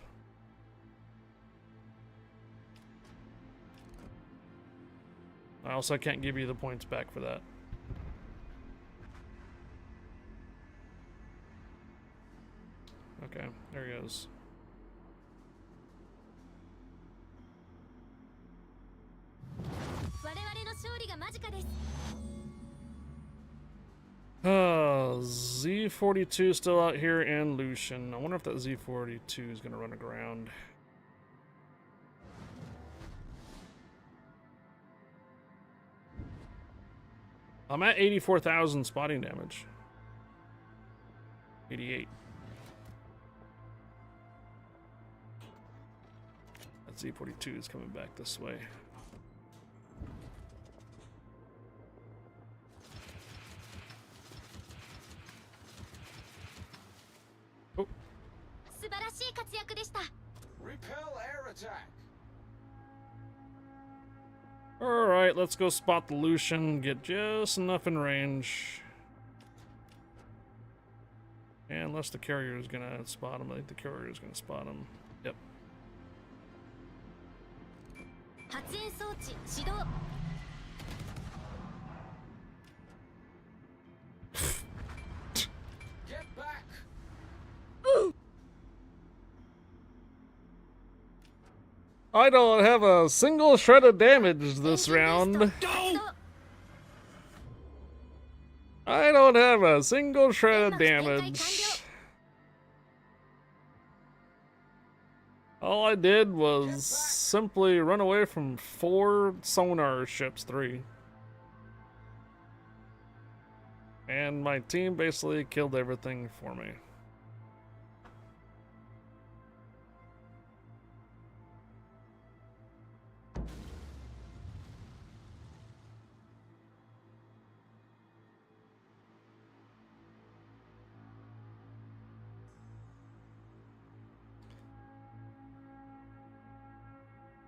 I also can't give you the points back for that. Okay, there he goes. Z-42 still out here in Lucian. I wonder if that Z-42 is gonna run aground. I'm at 84,000 spotting damage. 88. That Z-42 is coming back this way. Oh. Repel air attack. Alright, let's go spot the Lucian, get just enough in range. And unless the carrier is gonna spot him, I think the carrier is gonna spot him. Yep. Get back. I don't have a single shred of damage this round. I don't have a single shred of damage. All I did was simply run away from 4 sonar ships, 3. And my team basically killed everything for me.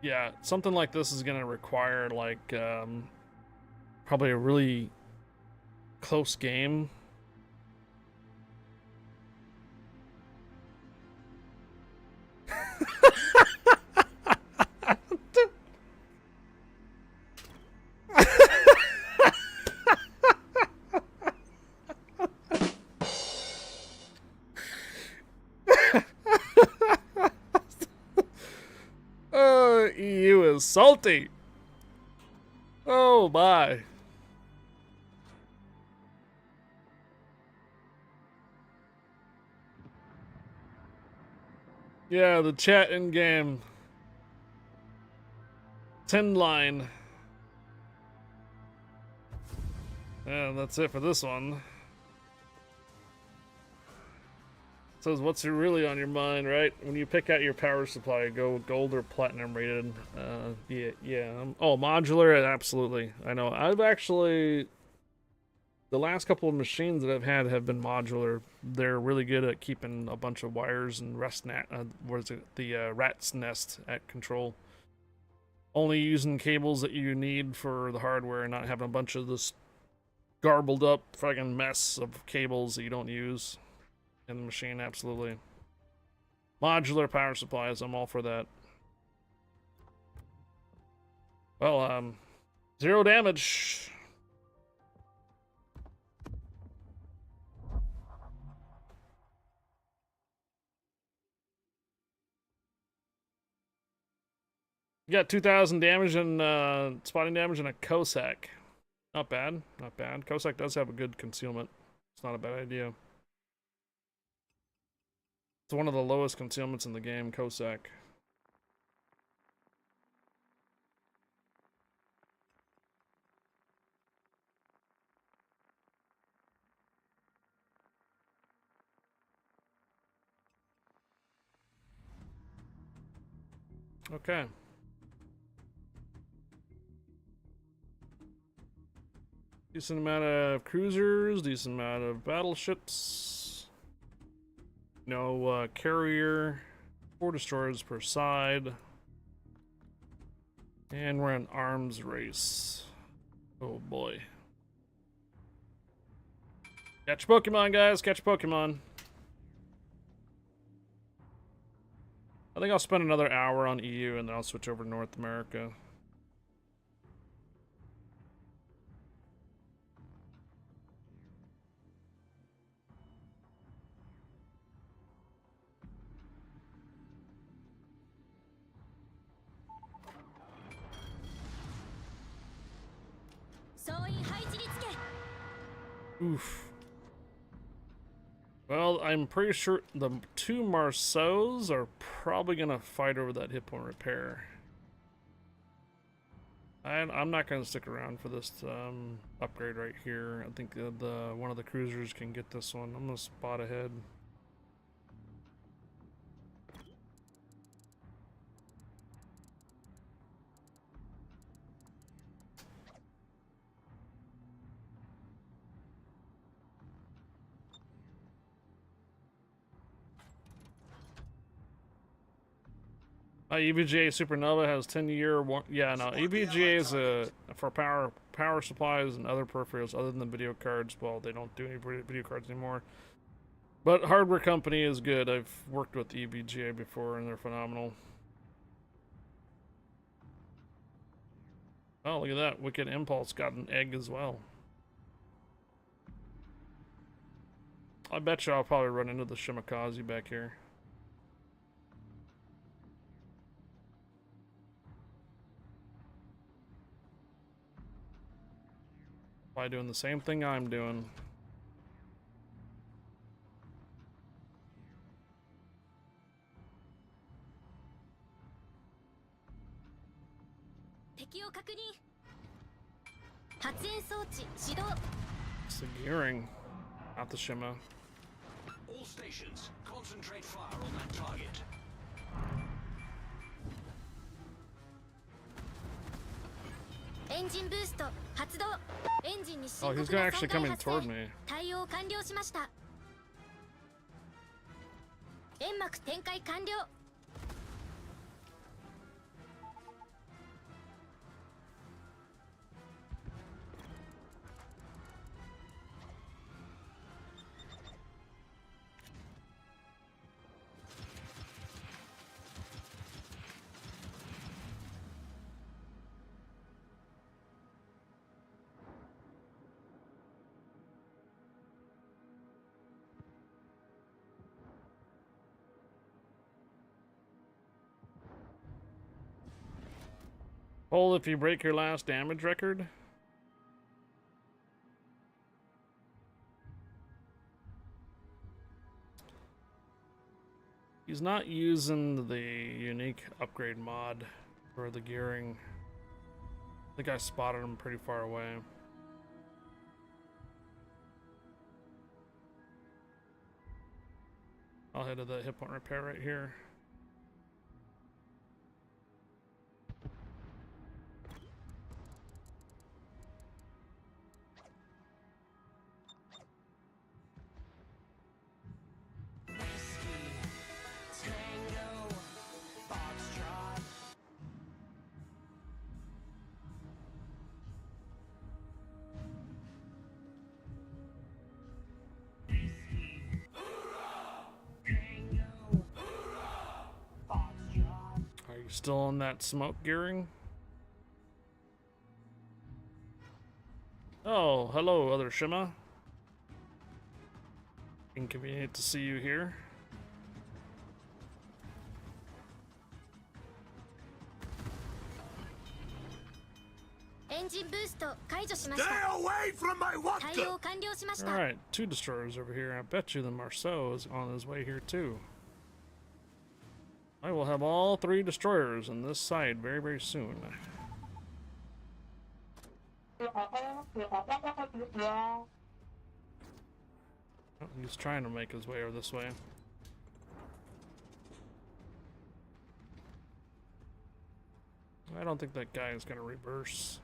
Yeah, something like this is gonna require like probably a really close game. EU is salty. Oh my. Yeah, the chat in game. 10 line. Yeah, that's it for this one. Says, what's really on your mind, right? When you pick out your power supply, go gold or platinum rated. Yeah. Oh, modular, absolutely. I know. I've actually, the last couple of machines that I've had have been modular. They're really good at keeping a bunch of wires and the rat's nest at control. Only using cables that you need for the hardware and not having a bunch of this garbled up fucking mess of cables that you don't use. In the machine, absolutely. Modular power supplies, I'm all for that. Well, 0 damage. You got 2,000 damage and spotting damage and a Cossack. Not bad, not bad. Cossack does have a good concealment. It's not a bad idea. It's one of the lowest concealments in the game, Cossack. Okay. Decent amount of cruisers, decent amount of battleships. No carrier, 4 destroyers per side. And we're in arms race. Oh boy. Catch Pokemon, guys, catch Pokemon. I think I'll spend another hour on EU and then I'll switch over to North America. Oof. Well, I'm pretty sure the 2 Marceaus are probably gonna fight over that hit point repair. I'm not gonna stick around for this upgrade right here. I think the one of the cruisers can get this one. I'm gonna spot ahead. EVGA Supernova has 10-year. Yeah, no. EVGA is for power supplies and other peripherals other than the video cards. Well, they don't do any video cards anymore. But hardware company is good. I've worked with EVGA before, and they're phenomenal. Oh, look at that! Wicked Impulse got an egg as well. I bet you I'll probably run into the Shimakaze back here. By doing the same thing I'm doing. It's the gearing, not the Shima. All stations, concentrate fire on that target. Oh, he's gonna actually coming toward me. Pull if you break your last damage record. He's not using the unique upgrade mod for the gearing. I think I spotted him pretty far away. I'll head to the hit point repair right here. Still on that smoke gearing? Oh, hello, other Shima. Inconvenient to see you here. Stay away from my water! Alright, 2 destroyers over here. I bet you the Marceau is on his way here too. I will have all 3 destroyers on this side very, very soon. Oh, he's trying to make his way over this way. I don't think that guy is going to reverse.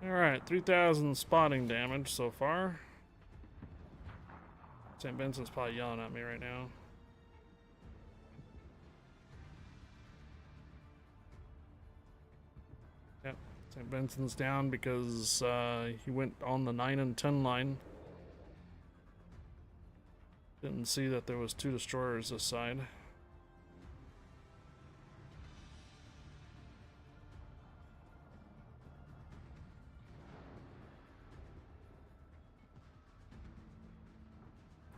Alright, 3,000 spotting damage so far. St. Vincent's probably yelling at me right now. Yep, St. Vincent's down because he went on the 9 and 10 line. Didn't see that there was 2 destroyers this side.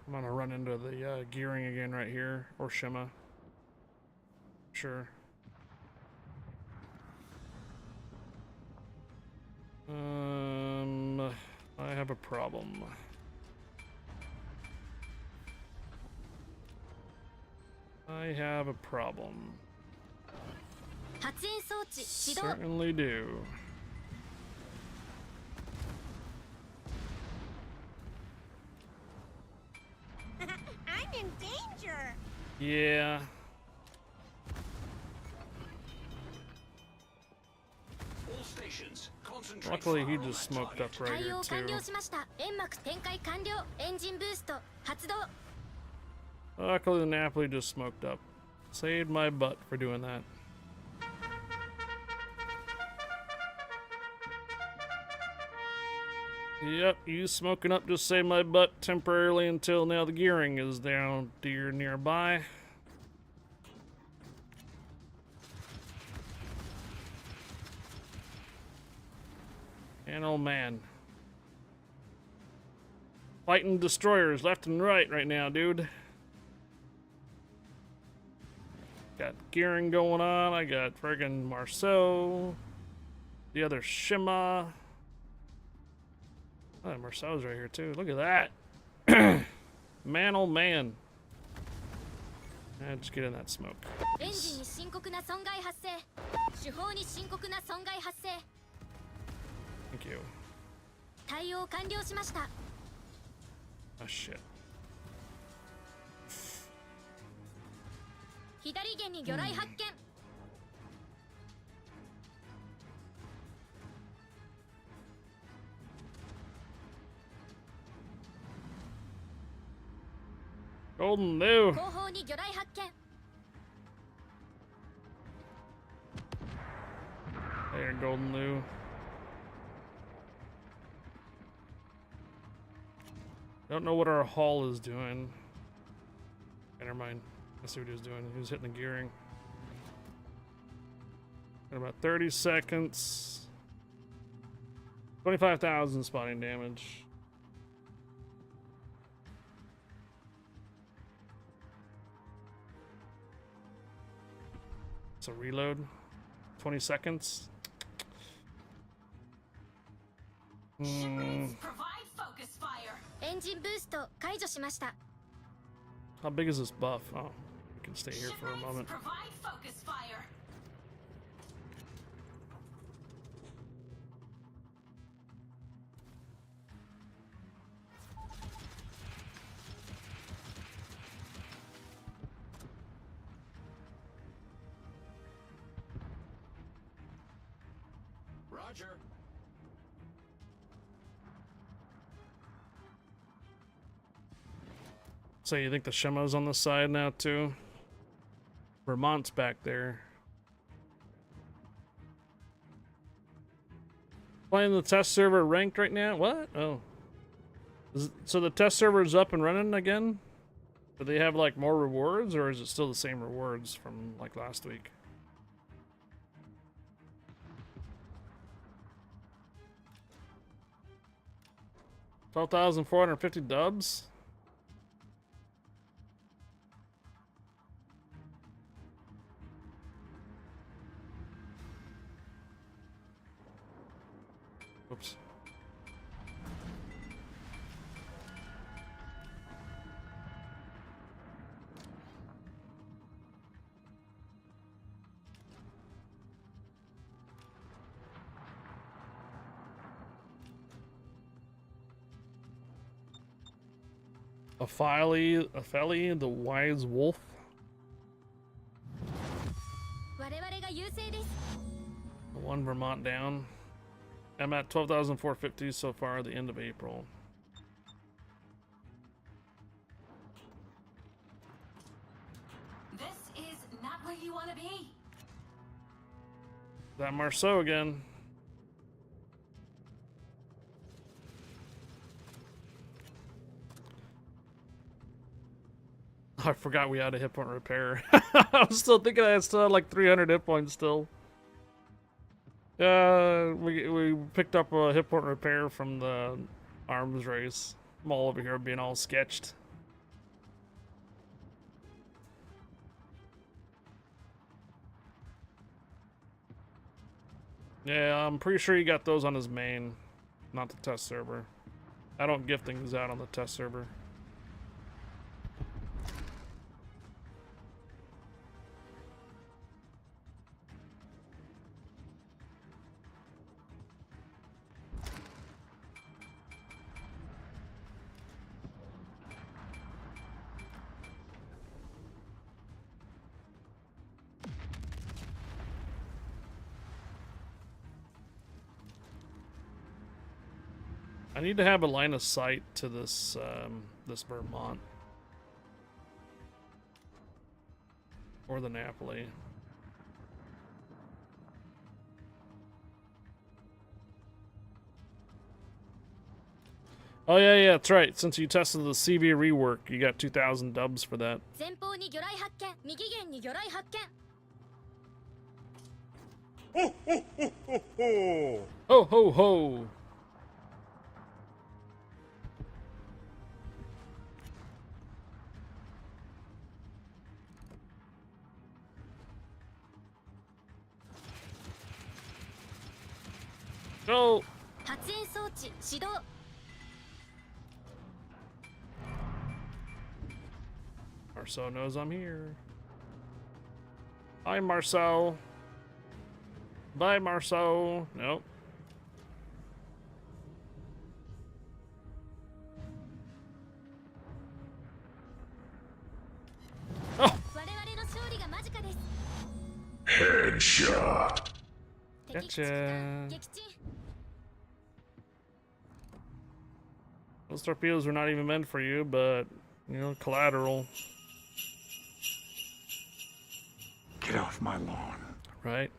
I'm gonna run into the gearing again right here, or Shima. Sure. I have a problem. I have a problem. Certainly do. I'm in danger. Yeah. All stations, concentrate. Luckily, he fire on just that smoked target. up right here too. Luckily, the Napoli just smoked up. Saved my butt for doing that. Yep, you smoking up just saved my butt temporarily until now the gearing is down nearby. And oh man. Fighting destroyers left and right now, dude. Got gearing going on. I got friggin' Marceau. The other Shima. Oh, Marceau's right here too. Look at that. Man, oh man. Just get in that smoke. Thank you. Oh shit. Golden New. There, Golden New. Don't know what our hull is doing. Okay, never mind. I see what he was doing. He was hitting the gearing. Got about 30 seconds. 25,000 spotting damage. So reload. 20 seconds. Shipmates, provide focus fire. How big is this buff? Oh, we can stay here for a moment. Provide focus fire. Roger. So you think the Shima's on the side now too? Vermont's back there. Playing the test server ranked right now? What? Oh. So the test server is up and running again? Do they have like more rewards, or is it still the same rewards from like last week? $12,450 dubs. Oops. Apheli, the wise wolf. 我々が優勢です。 One Vermont down. I'm at 12,450 so far at the end of April. This is not where you want to be. That Marceau again. I forgot we had a hit point repair. I was still thinking I still had like 300 hit points still. We picked up a hit point repair from the arms race. I'm all over here being all sketched. Yeah, I'm pretty sure he got those on his main, not the test server. I don't give things out on the test server. I need to have a line of sight to this this Vermont or the Napoli. Oh yeah, that's right. Since you tested the CV rework, you got 2,000 dubs for that. 前方に魚雷発見。右舷に魚雷発見。 Ho ho ho! Go! 発煙装置始動。 Marceau knows I'm here. Hi, Marceau. Bye, Marceau. Nope. Oh! 我々の勝利が間近です。 Headshot. 敵基地艦撃沈。 Those torpedoes were not even meant for you, but, you know, collateral. Get off my lawn. Right?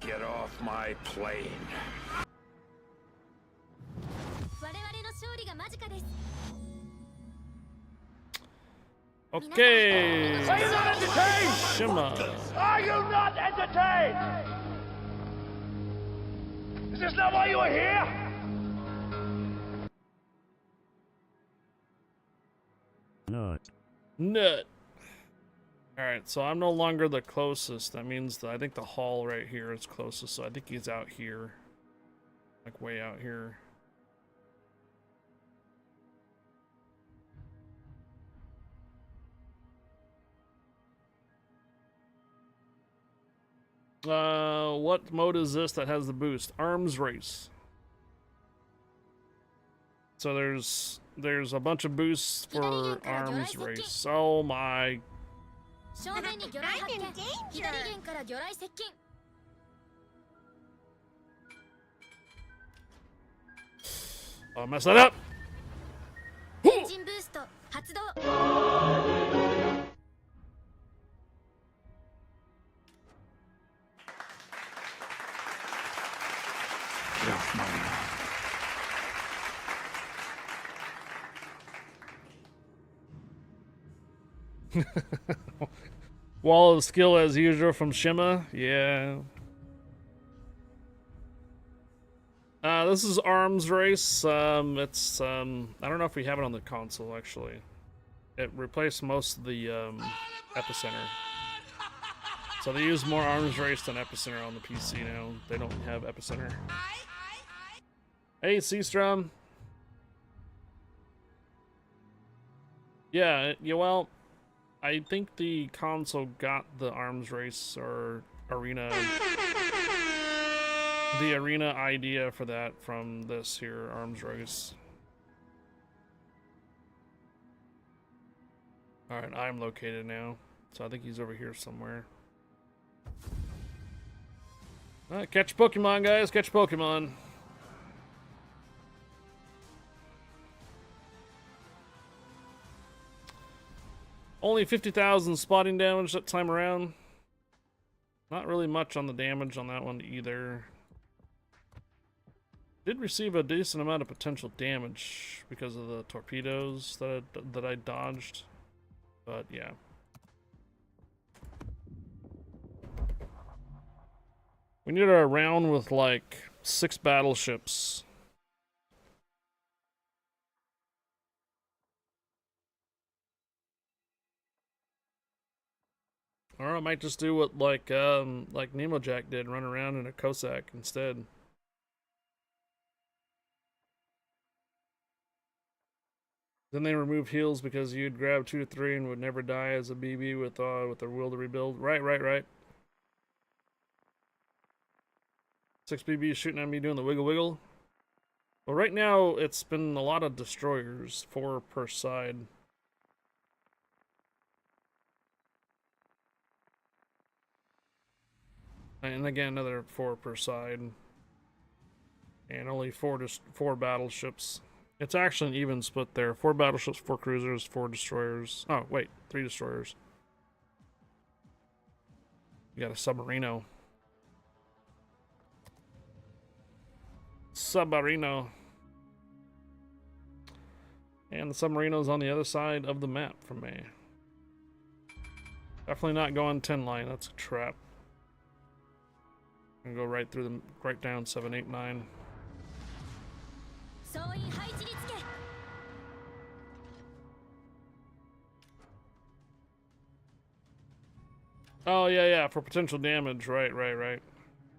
Get off my plane. 我々の勝利が間近です。 Okay. Are you not entertained? Shima. Are you not entertained? Is this not why you are here? Nut. Alright, so I'm no longer the closest. That means that I think the hall right here is closest, so I think he's out here. Like way out here. What mode is this that has the boost? Arms race. So there's a bunch of boosts for arms race. Oh my. 正面に魚雷発見。左舷から魚雷接近。 Oh, I messed that up. エンジンブースト発動。 All Wall of skill as usual from Shima. Yeah. This is Arms Race. It's I don't know if we have it on the console actually. It replaced most of the Epicenter. So they use more Arms Race than Epicenter on the PC now. They don't have Epicenter. Hey, Seastrom. Yeah, well, I think the console got the Arms Race or Arena, the Arena idea for that from this here Arms Race. Alright, I'm located now, so I think he's over here somewhere. Alright, catch Pokemon, guys, catch Pokemon. Only 50,000 spotting damage that time around. Not really much on the damage on that one either. Did receive a decent amount of potential damage because of the torpedoes that I dodged. But yeah. We need a round with like 6 battleships. Or I might just do what like Nemo Jack did, run around in a Cossack instead. Then they remove heals because you'd grab 2 to 3 and would never die as a BB with their will to rebuild. Right. 6 BBs shooting at me doing the wiggle wiggle. Well, right now it's been a lot of destroyers, 4 per side. And again, another 4 per side. And only 4 battleships. It's actually an even split there. 4 battleships, 4 cruisers, 4 destroyers. Oh, wait. 3 destroyers. You got a Submarino. And the Submarino's on the other side of the map from me. Definitely not going 10 line. That's a trap. I'm gonna go right through them, right down 7, 8, 9. Oh yeah, for potential damage, right.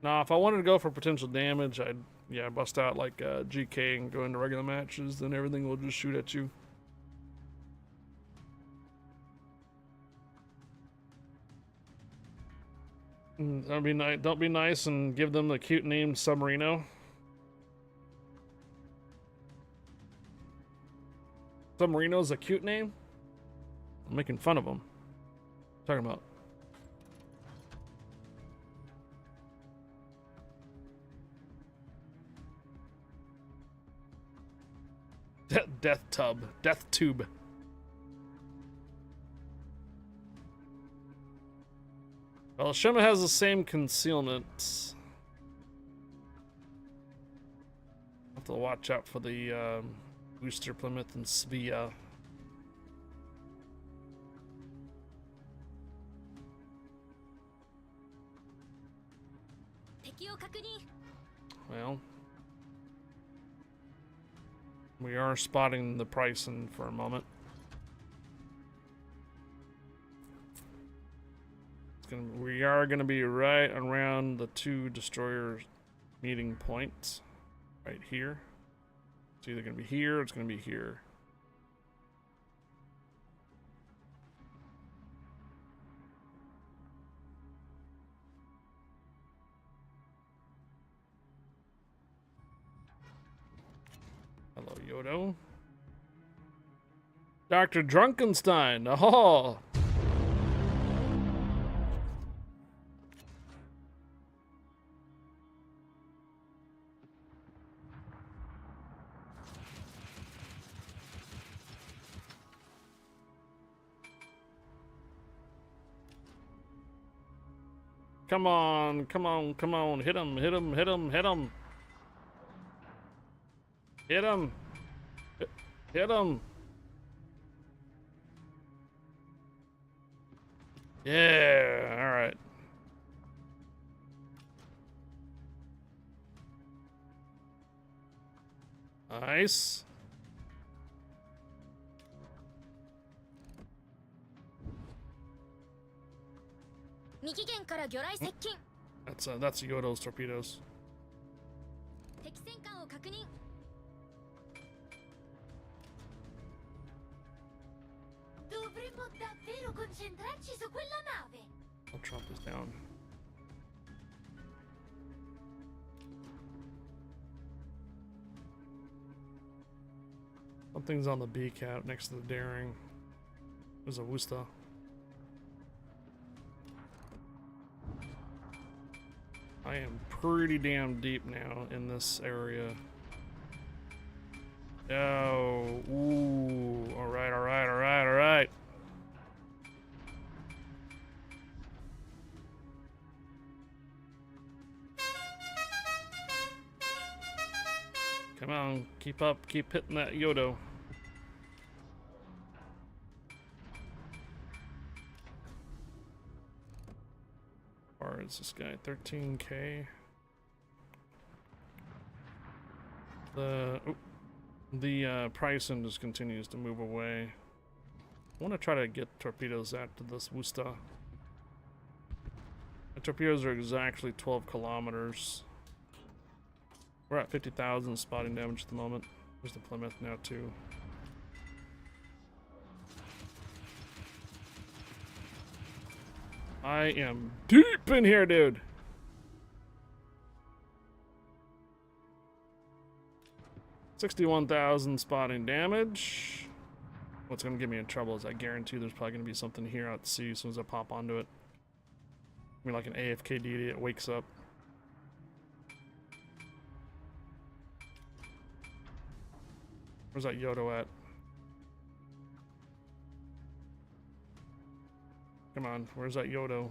Now, if I wanted to go for potential damage, I'd bust out like GK and go into regular matches. Then everything will just shoot at you. That'd be nice. Don't be nice and give them the cute name Submarino. Submarino's a cute name? I'm making fun of them. What are you talking about? Death tube. Well, Shima has the same concealment. Have to watch out for the booster Plymouth and Svea. Well, we are spotting the pricing for a moment. We are going to be right around the 2 destroyer meeting points. Right here. It's either going to be here or it's going to be here. Hello, Yodo. Dr. Drunkenstein. Oh! Come on. Hit him. Hit him. Hit him. Yeah, all right. Nice. That's Yodo's torpedoes. 敵戦艦を確認 Dovremmo davvero concentrarci su quella nave. I'll drop this down. Something's on the B cap next to the Daring. There's a Wusta. I am pretty damn deep now in this area. Oh, ooh, alright, alright, alright, alright. Come on, keep up, keep hitting that Yodo. Or is this guy 13K? The pricing just continues to move away. I want to try to get torpedoes out to this Wusta. The torpedoes are exactly 12 kilometers. We're at 50,000 spotting damage at the moment. There's the Plymouth now too. I am deep in here, dude. $61,000 spotting damage. What's gonna get me in trouble is I guarantee there's probably gonna be something here at sea as soon as I pop onto it. I mean, like an AFK DD, it wakes up. Where's that Yodo at? Come on, where's that Yodo?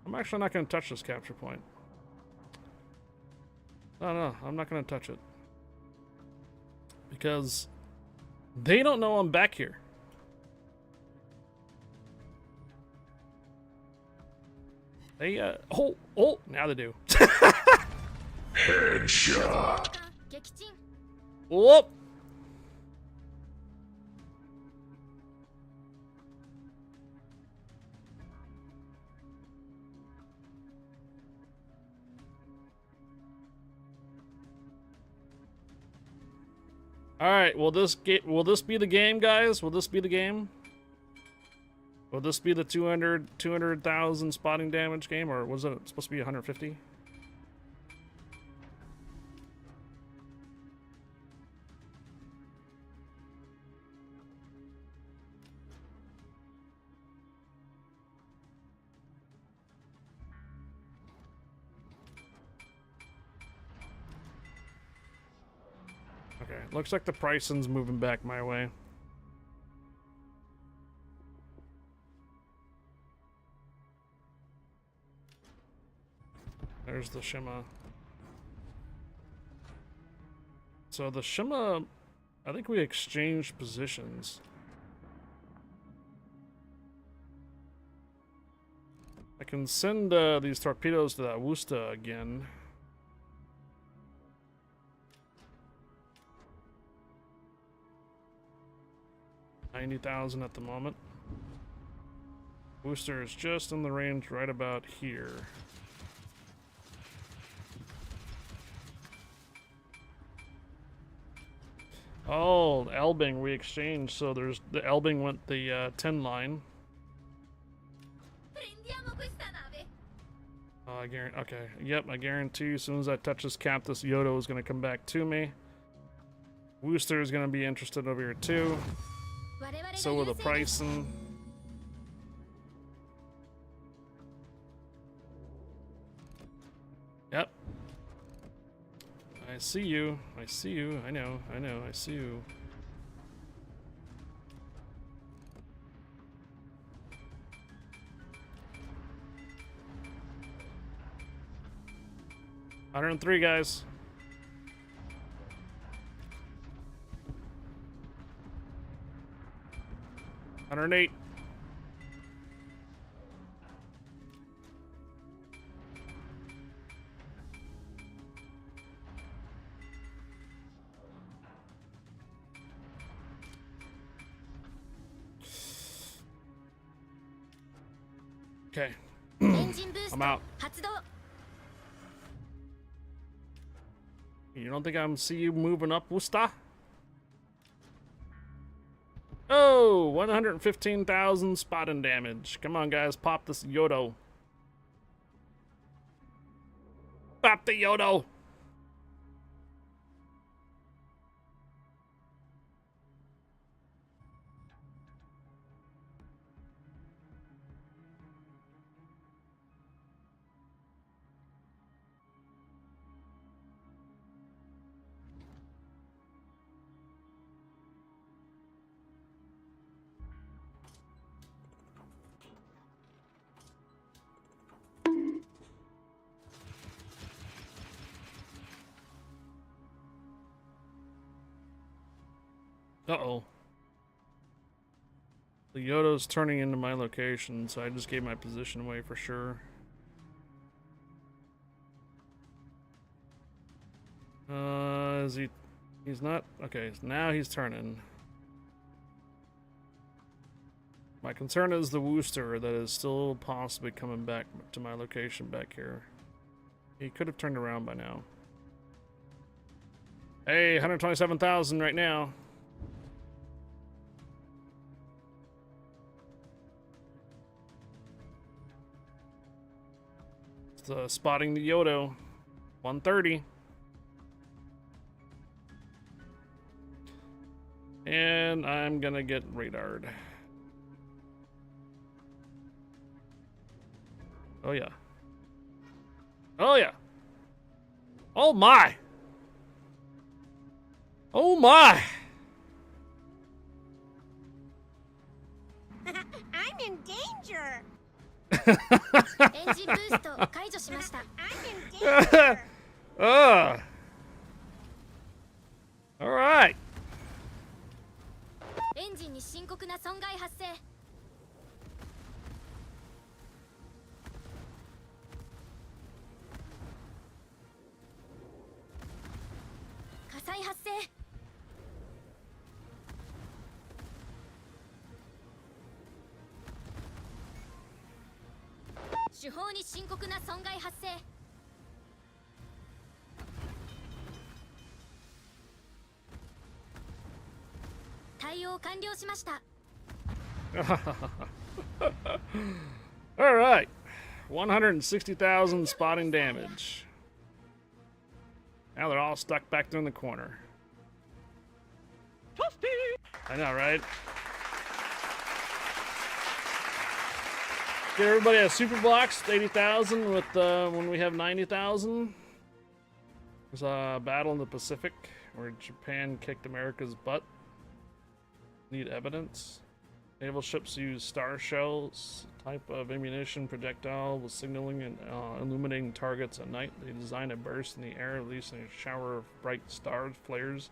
I'm actually not going to touch this capture point. No, I'm not going to touch it. Because they don't know I'm back here. They, oh, now they do. Headshot. 撃沈 Whoop! All right, will this be the game, guys? Will this be the game? Will this be the 200,000 spotting damage game, or was it supposed to be 150? Okay, looks like the pricing's moving back my way. There's the Shima. So the Shima, I think we exchanged positions. I can send these torpedoes to that Wusta again. $90,000 at the moment. Booster is just in the range right about here. Oh, Elbing we exchanged, so there's the Elbing went the 10 line. Prendiamo questa nave. Oh, I guarantee. Okay, yep, I guarantee as soon as I touch this cap, this Yodo is going to come back to me. Wooster is going to be interested over here too. So will the pricing. Yep. I see you. I see you. I know. I see you. 103, guys. $108. Okay. エンジンブース I'm ト out. 発動 You don't think I'm see you moving up, Wusta? Oh, 115,000 spotting damage. Come on, guys, pop this Yodo. Pop the Yodo. Uh-oh. The Yodo's turning into my location, so I just gave my position away for sure. Is he... He's not... Okay, now he's turning. My concern is the Wooster that is still possibly coming back to my location back here. He could have turned around by now. Hey, 127,000 right now. Spotting the Yodo. 130. And I'm gonna get radared. Oh yeah. Oh yeah. Oh my. Oh my. I'm in danger エンジンブースト解除しました I'm in danger Alright. エンジンに深刻な損害発生火災発生手法に深刻な損害発生対応完了しました Alright. 160,000 spotting damage. Now they're all stuck back there in the corner. I know, right? Get everybody a super blocks, 80,000 with when we have 90,000. There's a battle in the Pacific where Japan kicked America's butt. Need evidence. Naval ships use star shells, type of ammunition projectile with signaling and illuminating targets at night. They design a burst in the air, releasing a shower of bright stars, flares.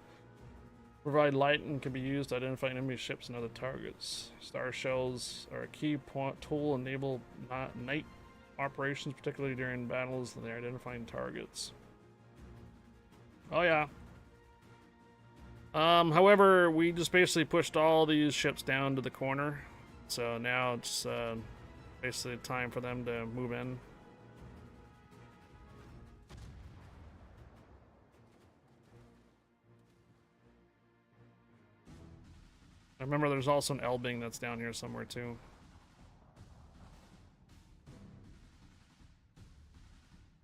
Provide light and can be used to identify enemy ships and other targets. Star shells are a key tool enable night operations, particularly during battles and they're identifying targets. Oh yeah. However, we just basically pushed all these ships down to the corner. So now it's basically time for them to move in. I remember there's also an Elbing that's down here somewhere too.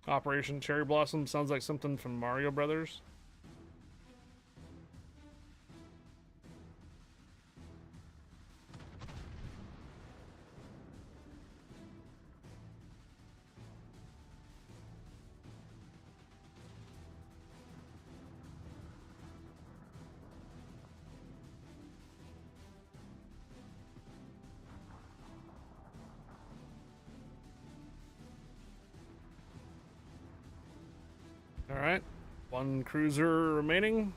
Operation Cherry Blossom sounds like something from Mario Brothers. All right, one cruiser remaining.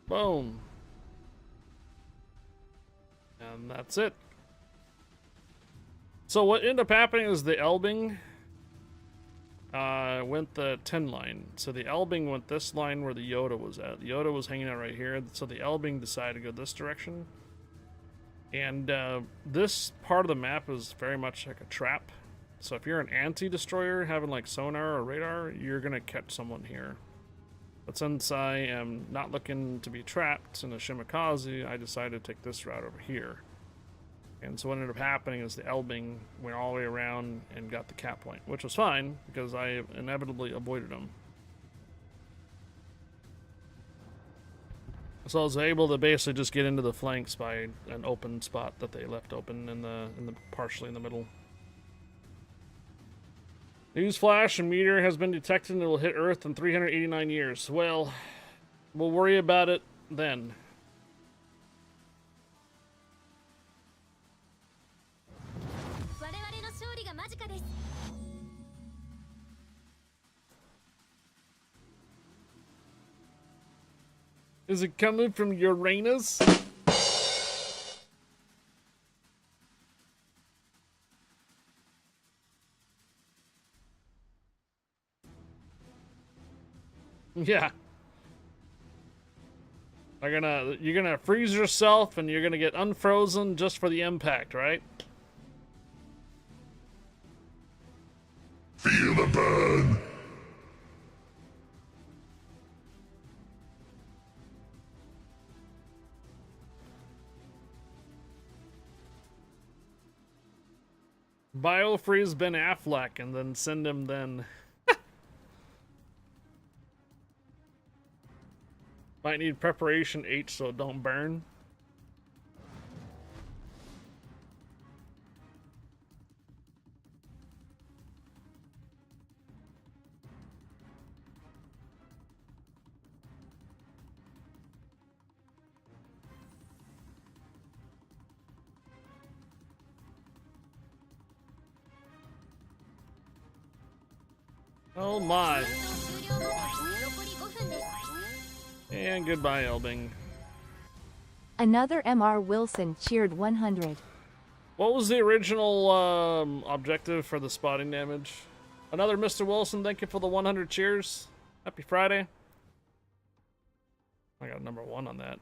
Boom. And that's it. So what ended up happening is the Elbing went the 10 line. So the Elbing went this line where the Yoda was at. The Yoda was hanging out right here. So the Elbing decided to go this direction. And this part of the map is very much like a trap. So if you're an anti-destroyer having like sonar or radar, you're going to catch someone here. But since I am not looking to be trapped in a Shimakaze, I decided to take this route over here. And so what ended up happening is the Elbing went all the way around and got the cap point, which was fine because I inevitably avoided them. So I was able to basically just get into the flanks by an open spot that they left open in the partially in the middle. Newsflash: a meteor has been detected and it will hit Earth in 389 years. Well, we'll worry about it then. Is it coming from Uranus? Yeah. You're gonna freeze yourself and you're gonna get unfrozen just for the impact, right? Feel the burn. Biofreeze Ben Affleck and then send him then. Might need preparation H so it don't burn. Oh my. And goodbye, Elbing. Another MR Wilson cheered 100. What was the original objective for the spotting damage? Another Mr. Wilson, thank you for the 100 cheers. Happy Friday. I got number 1 on that.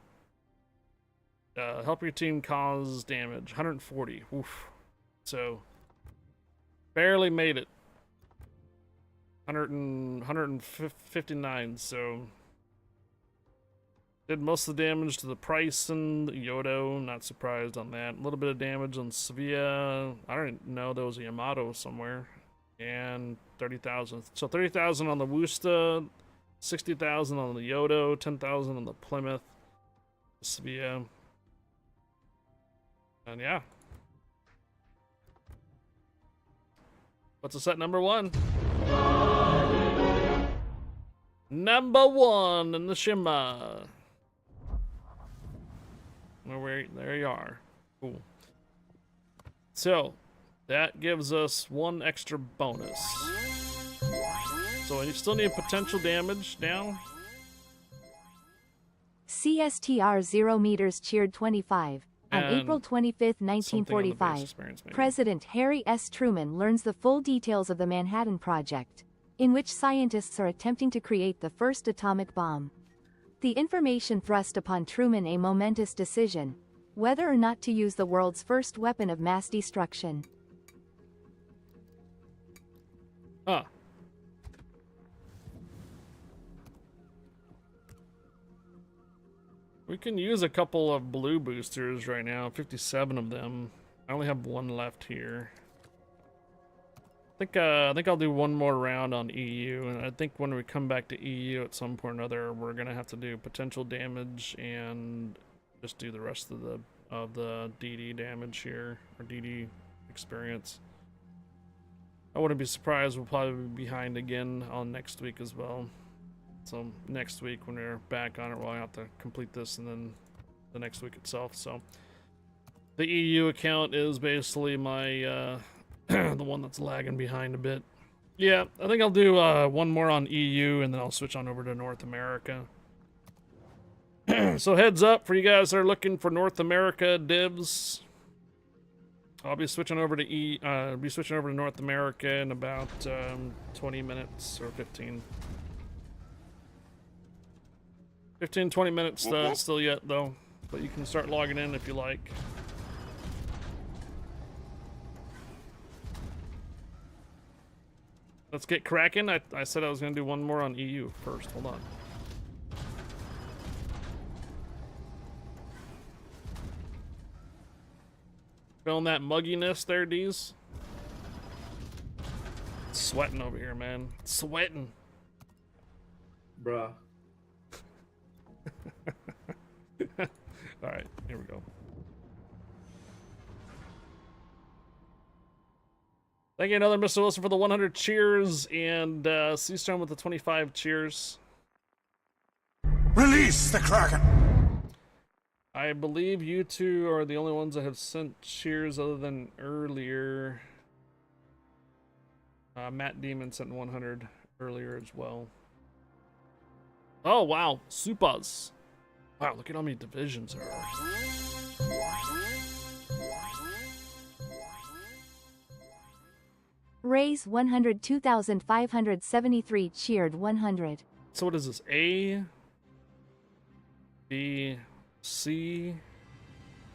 Help your team cause damage. 140. Oof. So, barely made it. 159, so... Did most of the damage to the Price and Yodo, not surprised on that. A little bit of damage on Sevilla. I don't know, there was a Yamato somewhere. And 30,000. So 30,000 on the Wusta, 60,000 on the Yodo, 10,000 on the Plymouth, Sevilla. And yeah. What's the set number 1? Number 1 in the Shima. There you are. Cool. So, that gives us 1 extra bonus. So, you still need potential damage now. CSTR 0 meters cheered 25. On And April 25, 1945, President Harry S. Truman learns the full details of the Manhattan Project, in which scientists are attempting to create the first atomic bomb. The information thrust upon Truman a momentous decision, whether or not to use the world's first weapon of mass destruction. Huh. We can use a couple of blue boosters right now, 57 of them. I only have 1 left here. I think I'll do 1 more round on EU, and I think when we come back to EU at some point or another, we're gonna have to do potential damage and just do the rest of the DD damage here, or DD experience. I wouldn't be surprised we'll probably be behind again on next week as well. So next week when we're back on it, we'll have to complete this and then the next week itself. So the EU account is basically my the one that's lagging behind a bit. Yeah, I think I'll do one more on EU and then I'll switch on over to North America. So heads up for you guys that are looking for North America divs. I'll be switching over to North America in about 20 minutes or 15. 20 minutes still yet though, but you can start logging in if you like. Let's get cracking. I said I was gonna do one more on EU first. Hold on. Feeling that mugginess there, D's? Sweating over here, man. Sweating. Bruh. Alright, here we go. Thank you, another Mr. Wilson for the 100 cheers, and Seastone with the 25 cheers. Release the Kraken! I believe you two are the only ones that have sent cheers other than earlier. Matt Demon sent 100 earlier as well. Oh, wow. Supas. Wow, look at how many divisions there are. Raise 102,573 cheered 100. So what is this? A, B, C,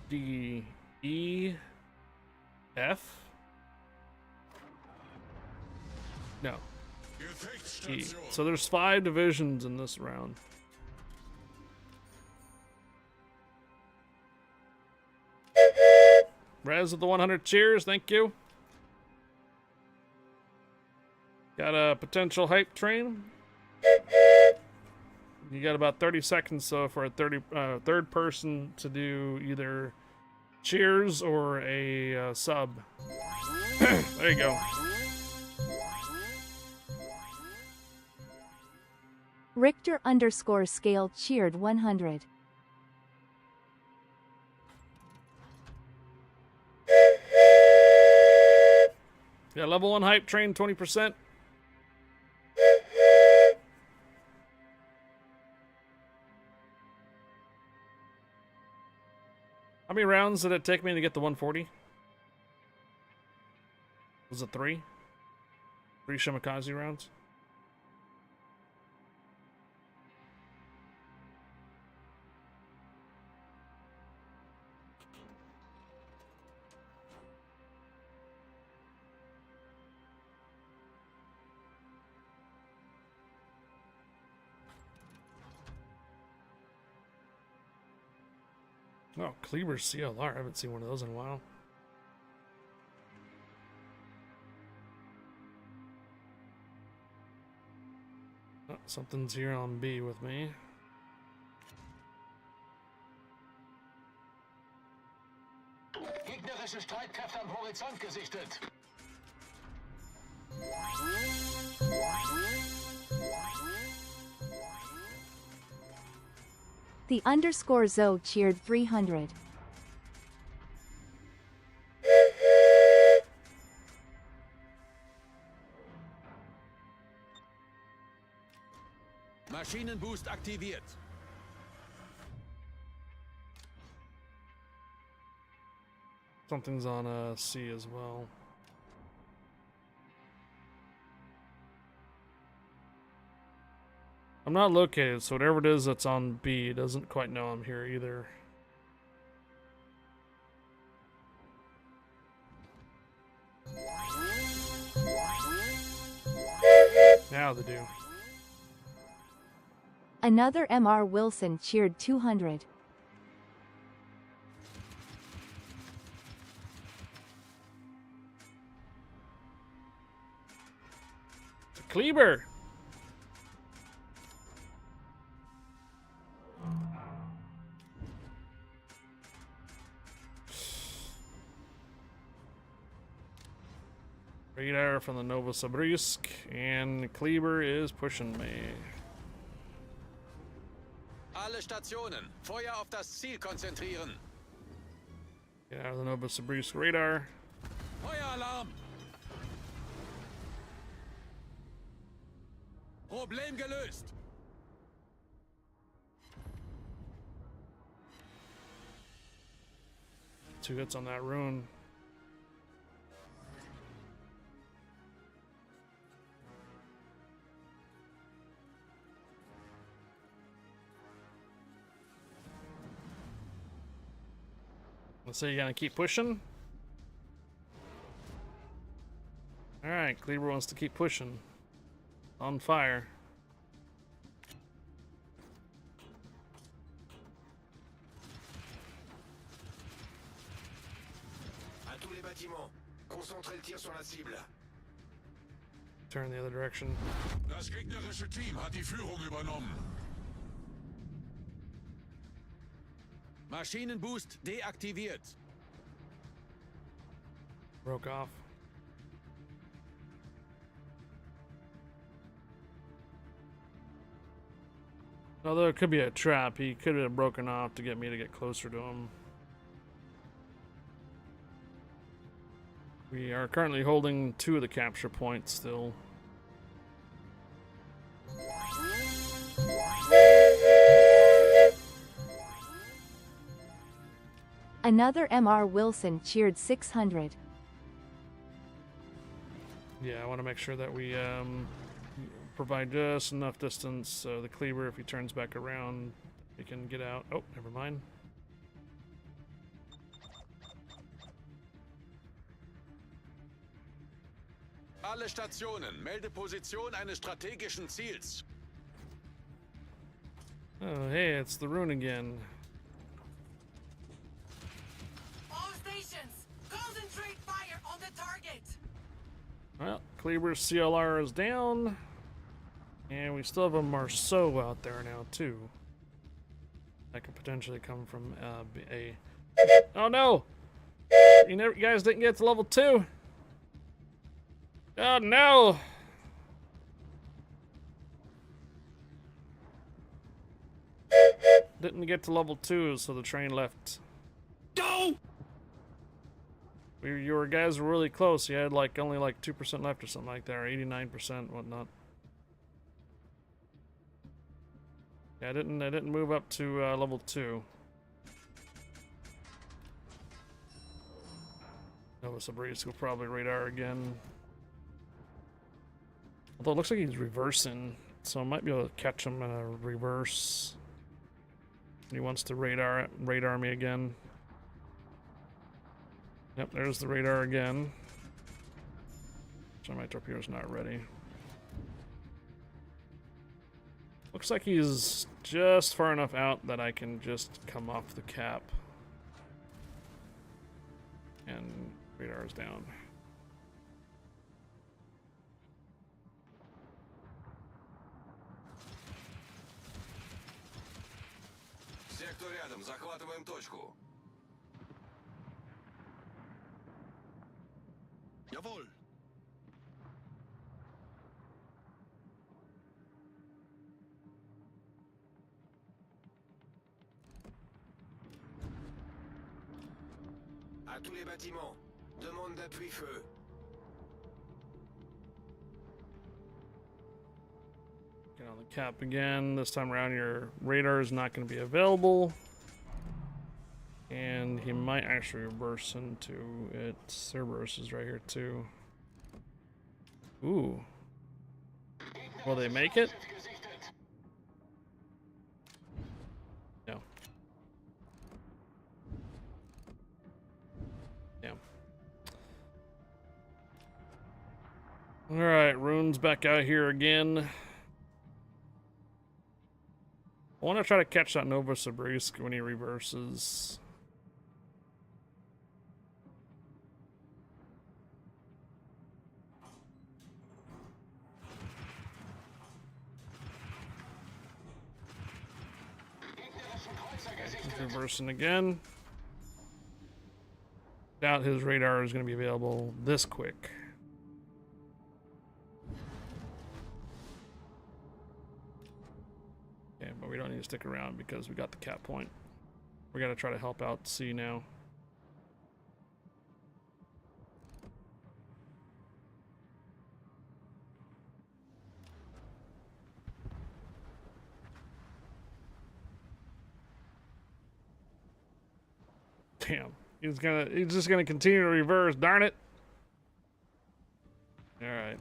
D, E, F? No. E. So there's 5 divisions in this round. Rez with the 100 cheers, thank you. Got a potential hype train. You got about 30 seconds so for a third person to do either cheers or a sub. There you go. Richter _ scale cheered 100. Yeah, level 1 hype train 20%. How many rounds did it take me to get the 140? Was it 3? 3 Shimakaze rounds? Oh, Kleber CLR. I haven't seen one of those in a while. Oh, something's here on B with me. Gegnerische Streitkräfte am Horizont gesichtet. The _ Zo cheered 300. Maschinenboost aktiviert. Something's on C as well. I'm not located, so whatever it is that's on B doesn't quite know I'm here either. Now they do. Another Mr. Wilson cheered 200. Kleber! Radar from the Novosibirsk, and Kleber is pushing me. Alle Stationen, Feuer auf das Ziel konzentrieren. Get out of the Novosibirsk radar. Feueralarm! Problem gelöst. 2 hits on that rune. Let's say you're gonna keep pushing. Alright, Kleber wants to keep pushing. On fire. À tous les bâtiments, concentrez le tir sur la cible. Turn the other direction. Das gegnerische Team hat die Führung übernommen. Maschinenboost deaktiviert. Broke off. Although it could be a trap, he could have broken off to get me to get closer to him. We are currently holding 2 of the capture points still. Another MR Wilson cheered 600. Yeah, I want to make sure that we provide just enough distance so the Kleber, if he turns back around, he can get out. Oh, never mind. Alle Stationen, melde Position eines strategischen Ziels. Oh, hey, it's the rune again. All stations, concentrate fire on the target. Well, Kleber's CLR is down. And we still have a Marceau out there now, too. That could potentially come from a... Oh, no! You guys didn't get to level 2! Oh, no! Didn't get to level 2, so the train left. Go! Your guys were really close. You had like only like 2% left or something like that, or 89%, whatnot. Yeah, I didn't move up to level 2. Novosibirsk will probably radar again. Although it looks like he's reversing, so I might be able to catch him in a reverse. He wants to radar me again. Yep, there's the radar again. So my torpedo's not ready. Looks like he's just far enough out that I can just come off the cap. And radar's down. Сектор рядом, захватываем точку. Jawohl. À tous les bâtiments, demande d'appui feu. Get on the cap again. This time around, your radar is not going to be available. And he might actually reverse into it. Cerberus is right here, too. Ooh. Will they make it? No. Damn. Alright, Rune's back out here again. I want to try to catch that Novosibirsk when he reverses. He's reversing again. Doubt his radar is going to be available this quick. Okay, but we don't need to stick around because we got the cap point. We gotta try to help out C now. Damn. He's just gonna continue to reverse, darn it. Alright.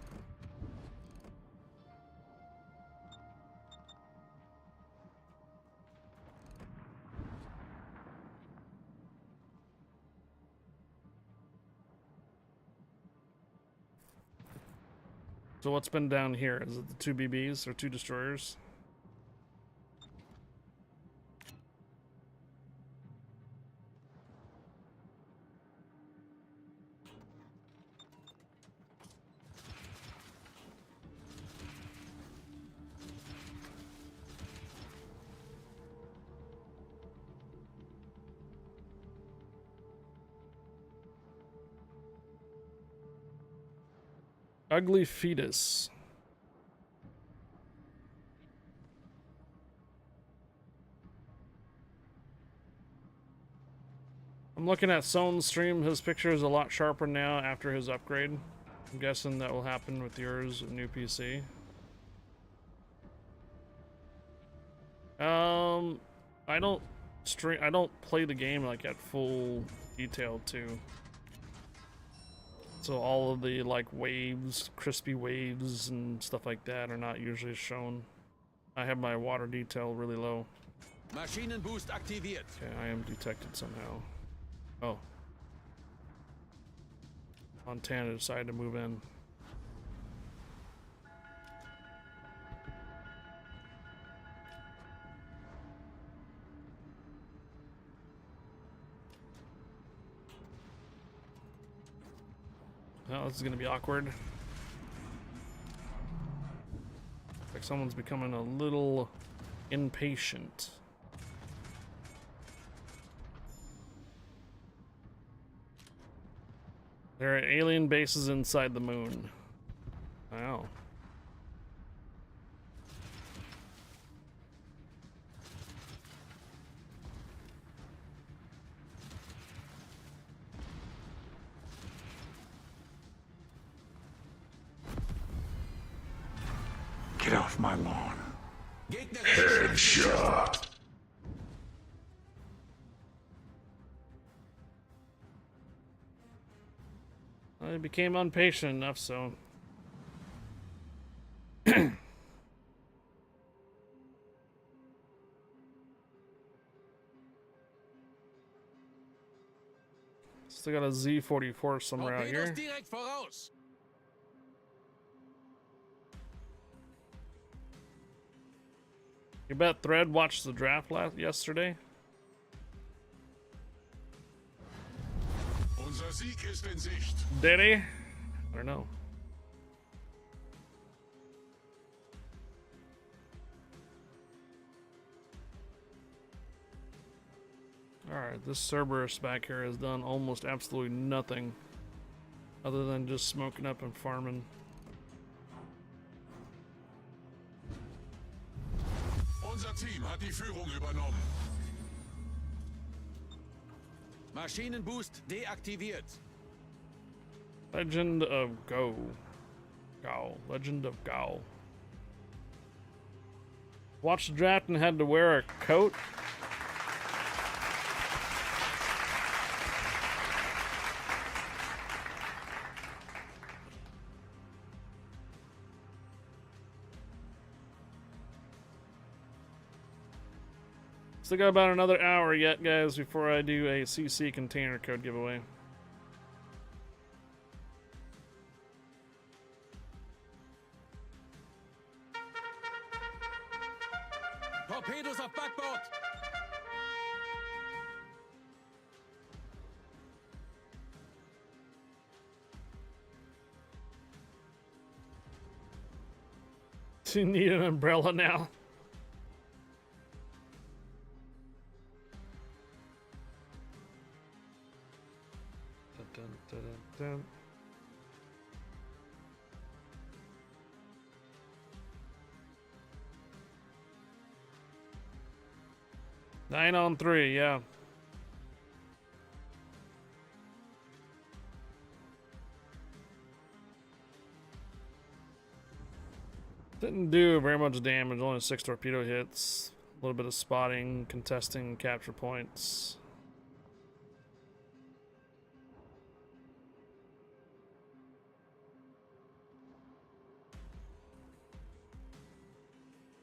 So what's been down here? Is it the 2 BBs or 2 destroyers? Ugly fetus. I'm looking at Sone's stream. His picture is a lot sharper now after his upgrade. I'm guessing that will happen with yours, new PC. I don't play the game like at full detail too. So all of the like waves, crispy waves and stuff like that are not usually shown. I have my water detail really low. Maschinenboost aktiviert. Okay, I am detected somehow. Oh. Montana decided to move in. Well, this is gonna be awkward. Like someone's becoming a little impatient. There are alien bases inside the moon. Wow. Get off my lawn. Gegnerische Headshot. I became impatient enough, so. Still got a Z-44 somewhere out Torpedos here. direkt voraus. You bet Thread watched the draft yesterday? Unser Sieg ist in Sicht. Did he? I don't know. Alright, this Cerberus back here has done almost absolutely nothing other than just smoking up and farming. Unser Team hat die Führung übernommen. Maschinenboost deaktiviert. Legend of Go. Legend of Gao. Watched the draft and had to wear a coat. Still got about another hour yet, guys, before I do a CC container code giveaway. Torpedos auf Backbord. You need an umbrella now. Dun, dun, dun, dun. 9 on 3, yeah. Didn't do very much damage, only 6 torpedo hits. A little bit of spotting, contesting, capture points.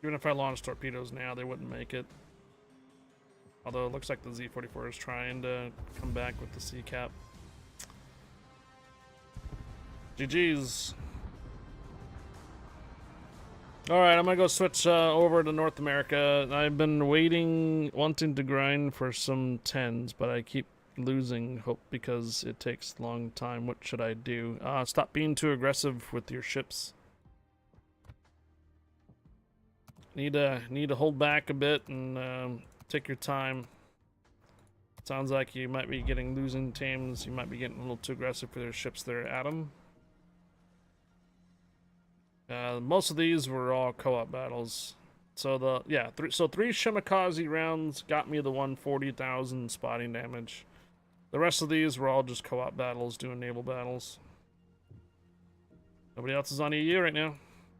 Even if I launched torpedoes now, they wouldn't make it. Although it looks like the Z-44 is trying to come back with the C-cap. GG's. Alright, I'm gonna go switch over to North America. I've been wanting to grind for some 10s, but I keep losing hope because it takes a long time. What should I do? Stop being too aggressive with your ships. Need to hold back a bit and take your time. Sounds like you might be losing teams. You might be getting a little too aggressive for their ships there, Adam. Most of these were all co-op battles. So three Shimakaze rounds got me the 140,000 spotting damage. The rest of these were all just co-op battles, doing naval battles. Nobody else is on EU right now.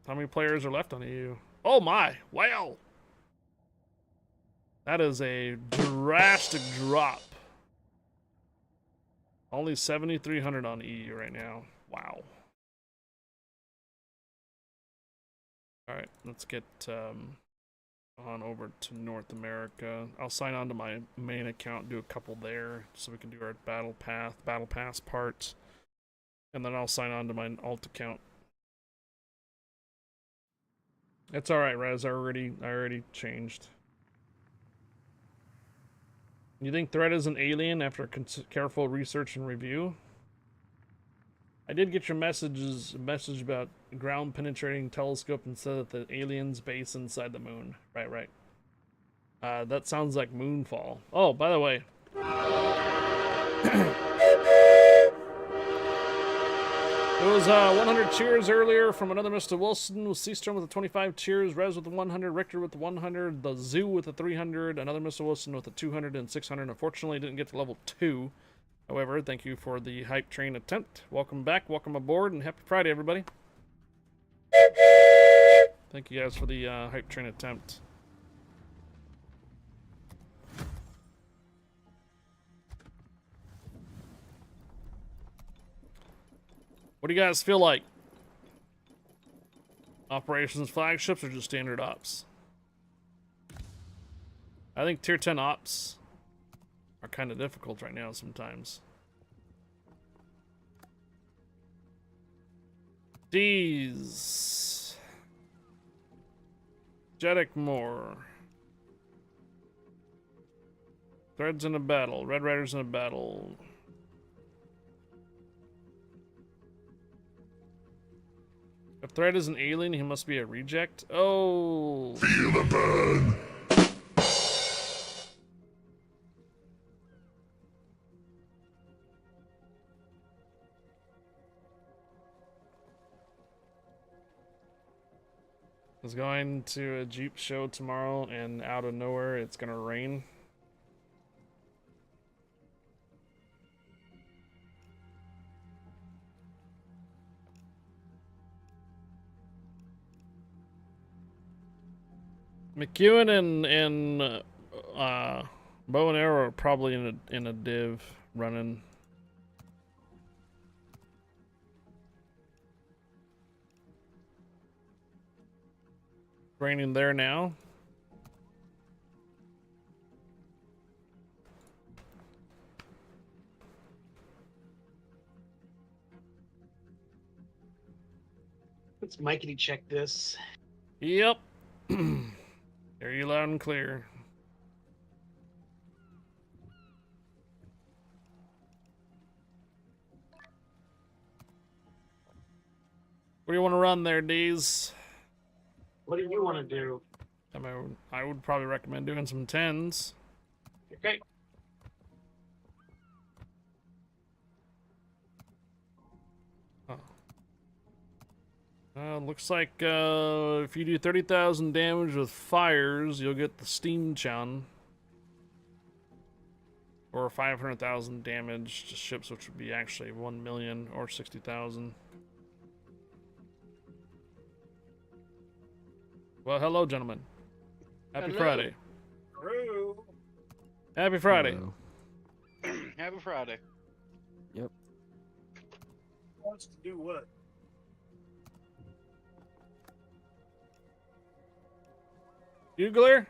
How many players are left on EU? Oh my! Wow! That is a drastic drop. Only 7,300 on EU right now. Wow. Alright, let's get on over to North America. I'll sign on to my main account, do a couple there, so we can do our battle pass part. And then I'll sign on to my alt account. It's alright, Rez. I already changed. You think Threat is an alien after careful research and review? I did get your message about ground penetrating telescope and said that the aliens base inside the moon. Right. That sounds like Moonfall. Oh, by the way. It was 100 cheers earlier from another Mr. Wilson with Seastrom with the 25 cheers, Rez with the 100, Richter with the 100, the Zoo with the 300, another Mr. Wilson with the 200 and 600. Unfortunately, didn't get to level 2. However, thank you for the hype train attempt. Welcome back, welcome aboard, and happy Friday, everybody. Thank you guys for the hype train attempt. What do you guys feel like? Operations flagships or just standard ops? I think tier 10 ops are kind of difficult right now sometimes. These Jeddick Moore. Threads in a battle. Red Riders in a battle. If Thread is an alien, he must be a reject. Oh. Feel the burn. I was going to a Jeep show tomorrow, and out of nowhere, it's gonna rain. McEwen and Bow and Arrow are probably in a div running. Raining there now. Let's Mikey check this. Yep. Hear you loud and clear. What do you want to run there, Deez? What do you want to do? I mean, I would probably recommend doing some 10s. Okay. Looks like if you do 30,000 damage with fires, you'll get the Steam Chan. or 500,000 damage to ships, which would be actually 1 million or 60,000. Well, hello, gentlemen. Happy Friday. True. Happy Friday. Happy Friday. Yep. Wants to do what? Bugler?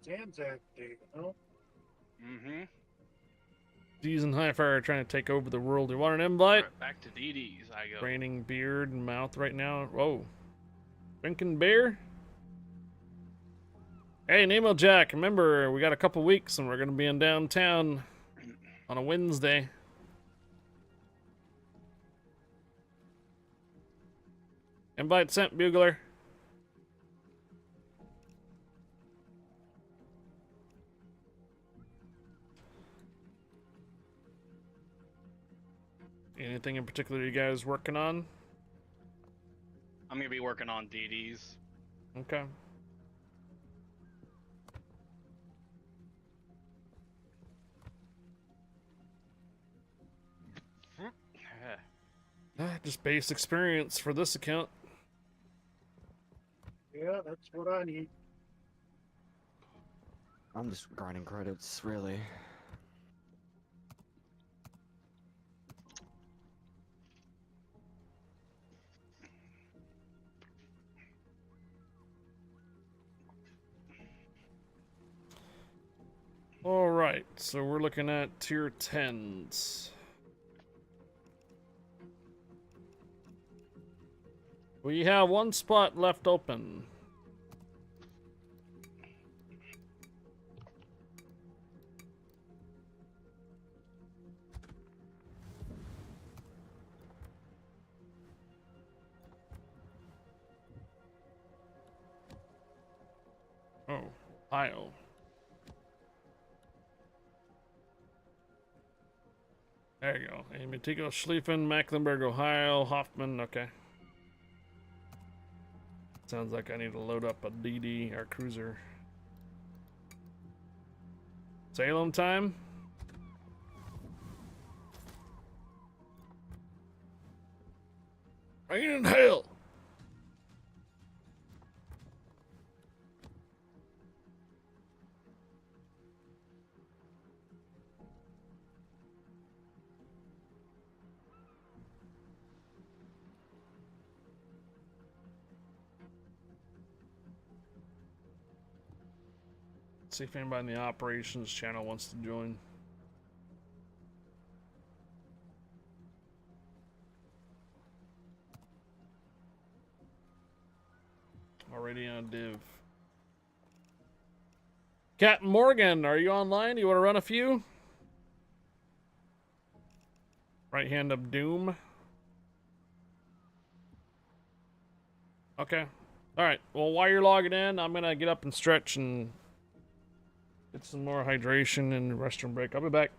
Zanzac Day, you know? Mm-hmm. D's and Highfire are trying to take over the world. You want an invite? Right, back to DD's I go. Raining beard and mouth right now. Whoa. Drinking beer? Hey, Nemo Jack, remember, we got a couple weeks and we're going to be in downtown on a Wednesday. Invite sent, Bugler. Anything in particular you guys working on? I'm gonna be working on DD's. Okay. Just base experience for this account. Yeah, that's what I need. I'm just grinding credits, really. Alright, so we're looking at tier 10s. We have one spot left open. Oh, Ohio. There you go. Amatigo, Schlieffen, Mecklenburg, Ohio, Hoffman. Okay. Sounds like I need to load up a DD or cruiser. Salem time? Rain and hail! See if anybody in the operations channel wants to join. Already on div. Captain Morgan, are you online? You want to run a few? Right hand of doom. Okay. Alright, well while you're logging in, I'm gonna get up and stretch and get some more hydration and restroom break. I'll be back.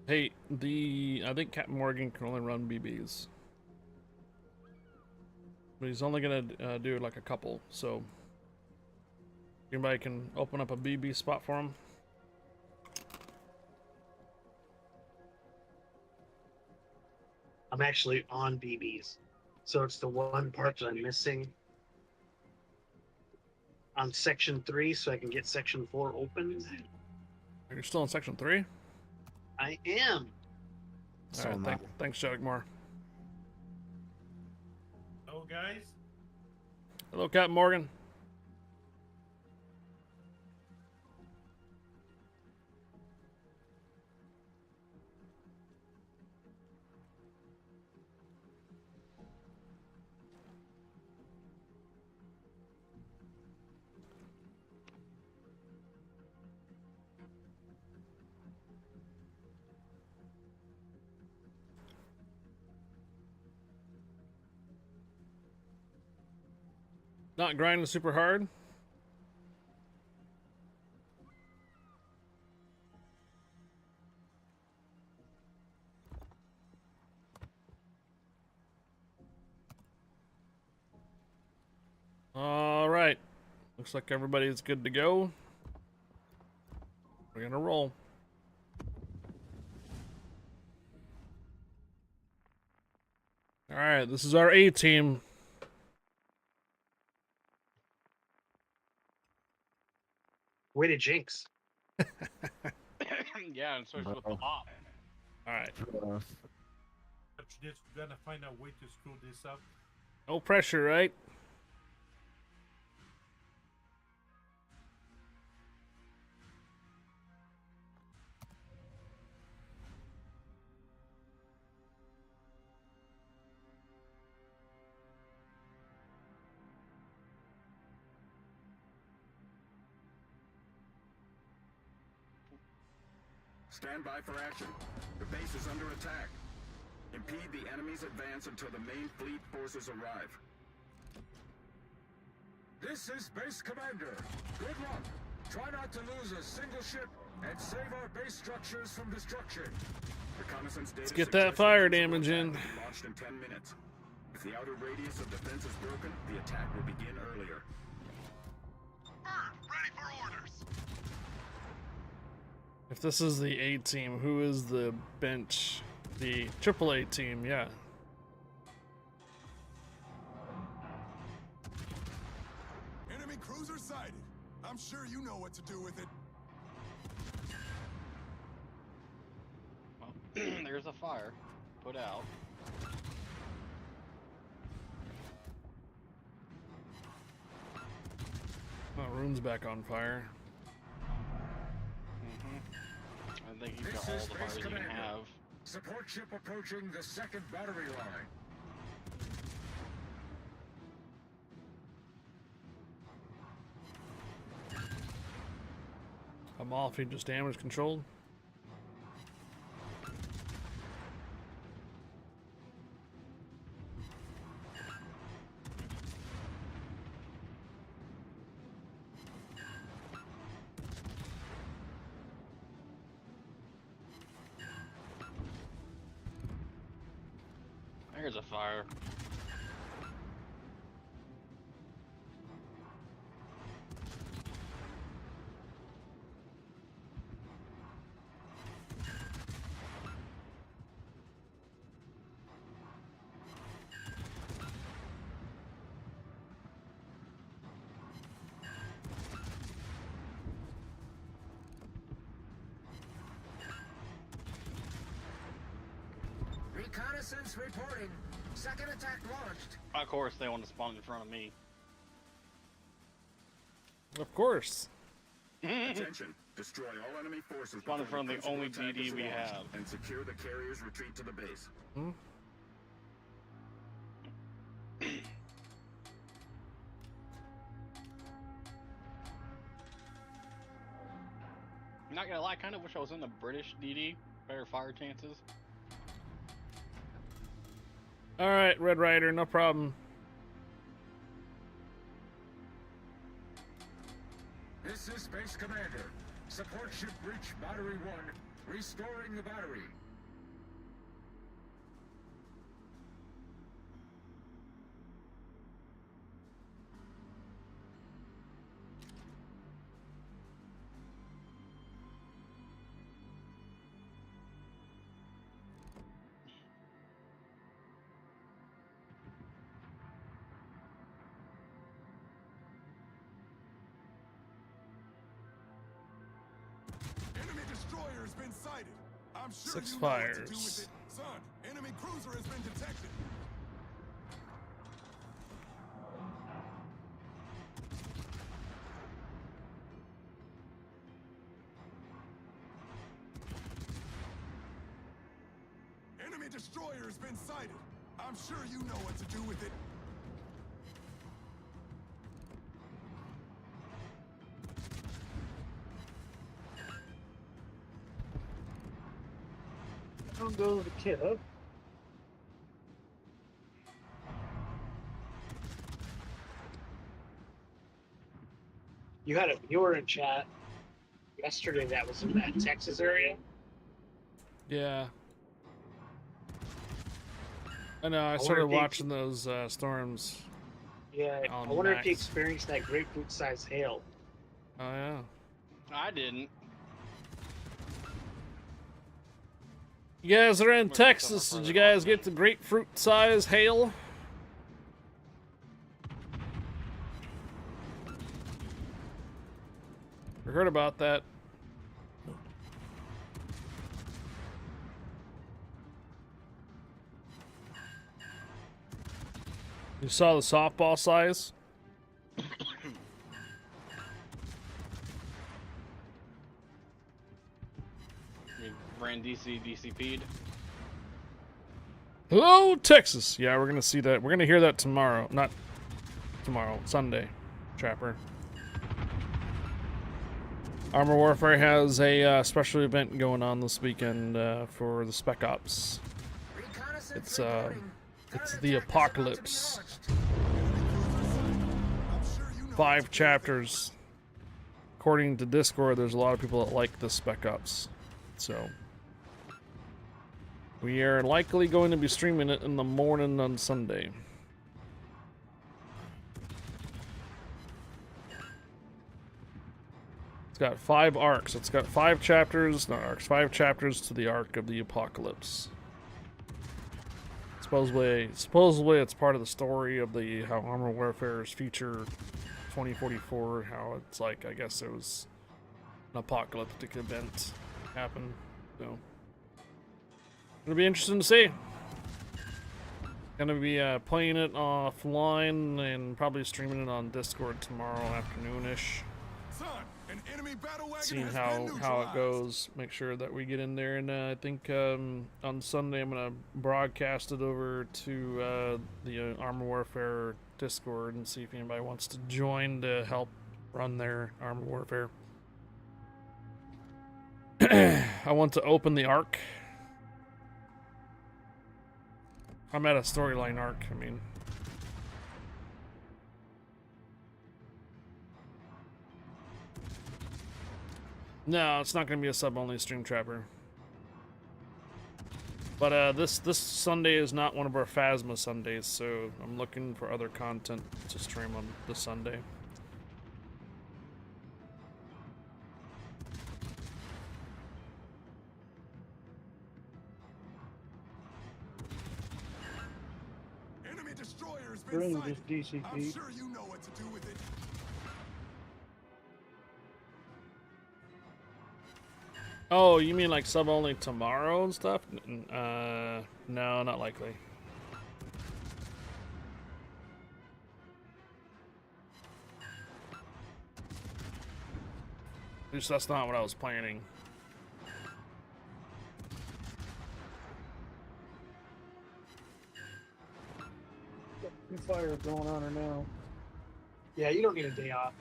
Hey, I think Captain Morgan can only run BBs. But he's only gonna do like a couple, so anybody can open up a BB spot for him. I'm actually on BBs, so it's the one part that I'm missing on section 3, so I can get section 4 open. You're still in section 3? I am. All right, thanks, Jagmar. Oh, guys. Hello, Captain Morgan. Not grinding super hard. All right. Looks like everybody's good to go. We're gonna roll. All right, this is our A team. Way to jinx. Yeah, and starts with the hop. All right. After this, we're gonna find a way to screw this up. No pressure, right? Stand by for action. The base is under attack. Impede the enemy's advance until the main fleet forces arrive. This is Base Commander. Good luck. Try not to lose a single ship and save our base structures from destruction. Reconnaissance data Let's get that fire damage in. Launched in 10 minutes. If the outer radius of defense is broken, the attack will begin earlier. Bird, ready for orders. If this is the A team, who is the bench? The AAA team, yeah. Enemy cruiser sighted. I'm sure you know what to do with it. Well, there's a fire put out. Oh, Rune's back on fire. I think you've got all the fires you can have. Support ship approaching the second battery line. I'm off, he just damage controlled. There's a fire. Reconnaissance reporting. Second attack launched. Of course, they want to spawn in front of me. Of course. Attention. Destroy all enemy forces. Spawn in front of the before only principal attack DD is we launched, have. and secure the carrier's retreat to the base. Hmm? I'm not gonna lie, I kind of wish I was in the British DD. Better fire chances. Alright, Red Rider, no problem. This is Base Commander. Support ship reach Battery 1. Restoring the battery. Enemy destroyer has been sighted. I'm sure 6 you know what to do with fires. it. Son, enemy cruiser has been detected. Enemy destroyer has been sighted. I'm sure you know what to do with it. Don't go to the kid. You had a viewer in chat yesterday that was in that Texas area. Yeah. I know, I started watching those storms. Yeah, I on wonder if he Max. experienced that grapefruit-sized hail. Oh, yeah. I didn't. You guys are in Texas. Did you guys get the grapefruit size hail? I heard about that. You saw the softball size? DC DCP'd. Hello, Texas. Yeah, we're gonna see that. We're gonna hear that tomorrow. Not tomorrow, Sunday, Trapper. Armor Warfare has a special event going on this weekend for the Spec Ops. It's the Apocalypse. 5 chapters. According to Discord, there's a lot of people that like the Spec Ops, so we are likely going to be streaming it in the morning on Sunday. It's got 5 arcs. It's got 5 chapters, not arcs, 5 chapters to the arc of the Apocalypse. Supposedly it's part of the story of the how Armor Warfare's future 2044. How it's like, I guess there was an apocalyptic event happen. So it'll be interesting to see. Gonna be playing it offline and probably streaming it on Discord tomorrow afternoonish. Son, an enemy battle wagon Seeing has how been it neutralized. goes, make sure that we get in there, and I think on Sunday I'm gonna broadcast it over to the Armor Warfare Discord and see if anybody wants to join to help run their Armor Warfare. I want to open the arc. I'm at a storyline arc, I mean. No, it's not going to be a sub-only stream, Trapper. But this Sunday is not one of our Phasma Sundays, so I'm looking for other content to stream on this Sunday. Enemy destroyer has Bring been sighted. this DCP. I'm sure you know what to do with it. Oh, you mean like sub-only tomorrow and stuff? No, not likely. At least that's not what I was planning. Fire going on her now. Yeah, you don't need a day off.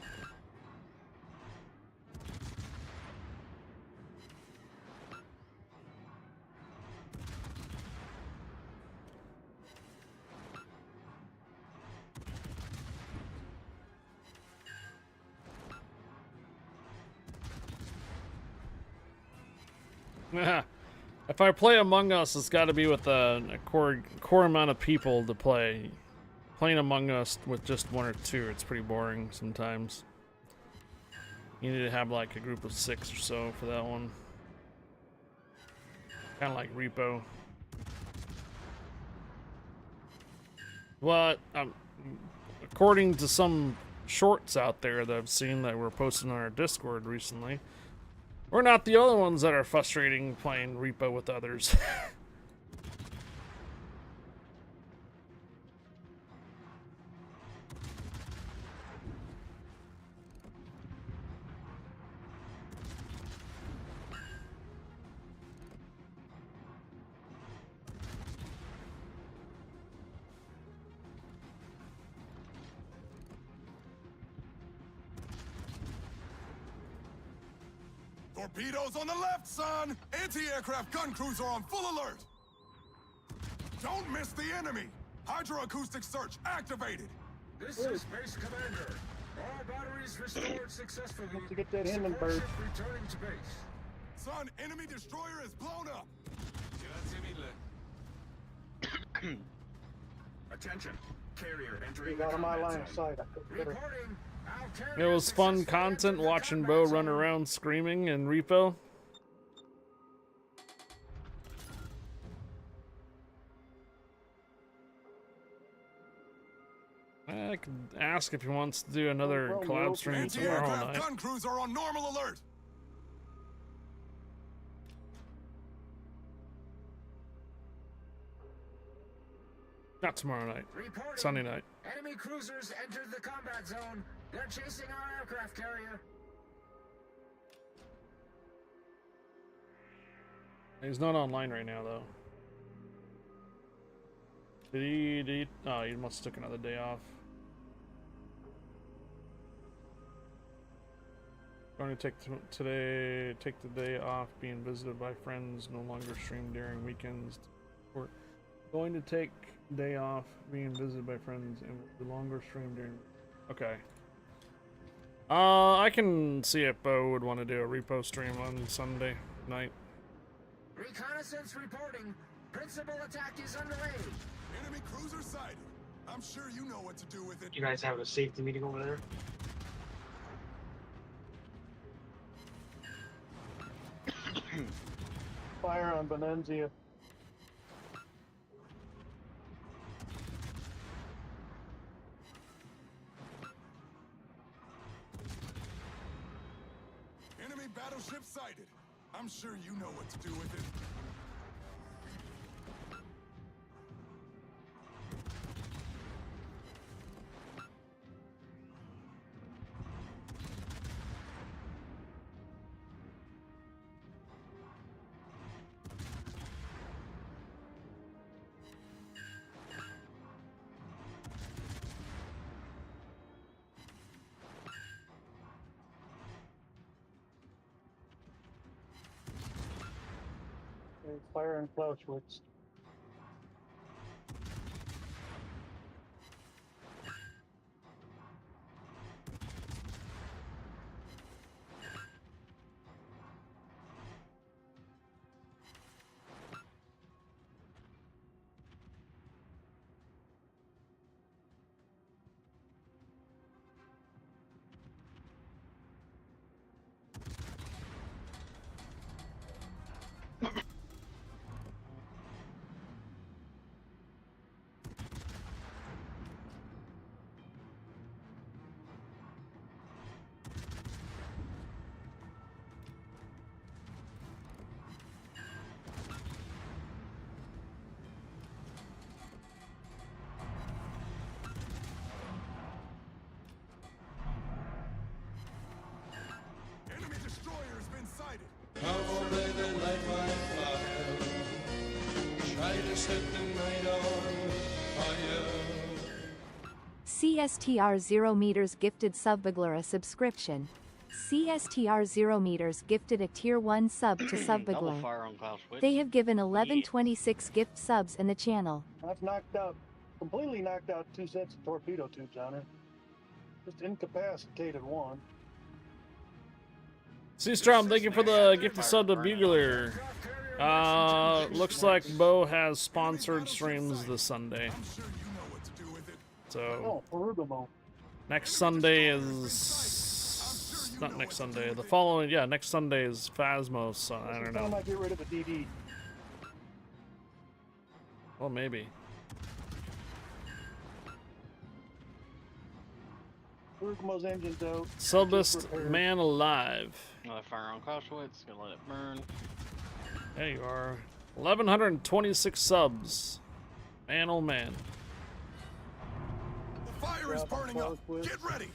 If I play Among Us, it's got to be with a core amount of people to play. Playing Among Us with just one or two, it's pretty boring sometimes. You need to have like a group of 6 or so for that one. Kind of like Repo. But according to some shorts out there that I've seen that were posted on our Discord recently, we're not the only ones that are frustrating playing Repo with others. Torpedoes on the left, son! Anti-aircraft gun crews are on full alert! Don't miss the enemy! Hydroacoustic search activated! This is Base Commander. All batteries restored successfully. Once you get that Hindenburg. Warship returning to base. Son, enemy destroyer is blown up! Attention. Carrier entering You got the on my combat line of zone. sight. I could better. Reporting. It was fun content watching Bo run around screaming in Repo. I could ask if he wants to do another collab stream tomorrow Anti-aircraft night. gun crews are on normal alert! Not tomorrow night. Reporting. Sunday night. Enemy cruisers entered the combat zone. They're chasing our aircraft carrier. He's not online right now, though. Did he? Oh, he must have took another day off. Going to take take the day off, being visited by friends, no longer stream during weekends. Or going to take day off, being visited by friends, and no longer stream during. Okay. I can see if Bo would want to do a repo stream on Sunday night. Reconnaissance reporting. Principal attack is underway. Enemy cruiser sighted. I'm sure you know what to do with it. You guys having a safety meeting over there? Fire on Bonanzia. Enemy battleship sighted. I'm sure you know what to do with it. Fire in Clausewitz. Enemy destroyer has been sighted. Come on, baby, light my fire. Try to set the night on fire. CSTR 0 meters gifted Subbugler a subscription. CSTR 0 meters gifted a tier 1 sub to Double fire Subbugler. on Clausewitz. They have given 1126 gift subs in the channel. I've knocked out, completely knocked out 2 sets of torpedo tubes on her. Just incapacitated one. C-Strom, thank you for the gifted sub to Bugler. Looks like Bo has sponsored streams this Sunday. So, next Sunday is... not next Sunday, the following, yeah, next Sunday is Phasmos, so I don't know. I might get rid of a DD. Well, maybe. Bergamo's engine's out. Subbest man alive. Another fire on Clausewitz, gonna let it burn. There you are. 1,126 subs. Man, oh man. The fire is burning up. Get ready.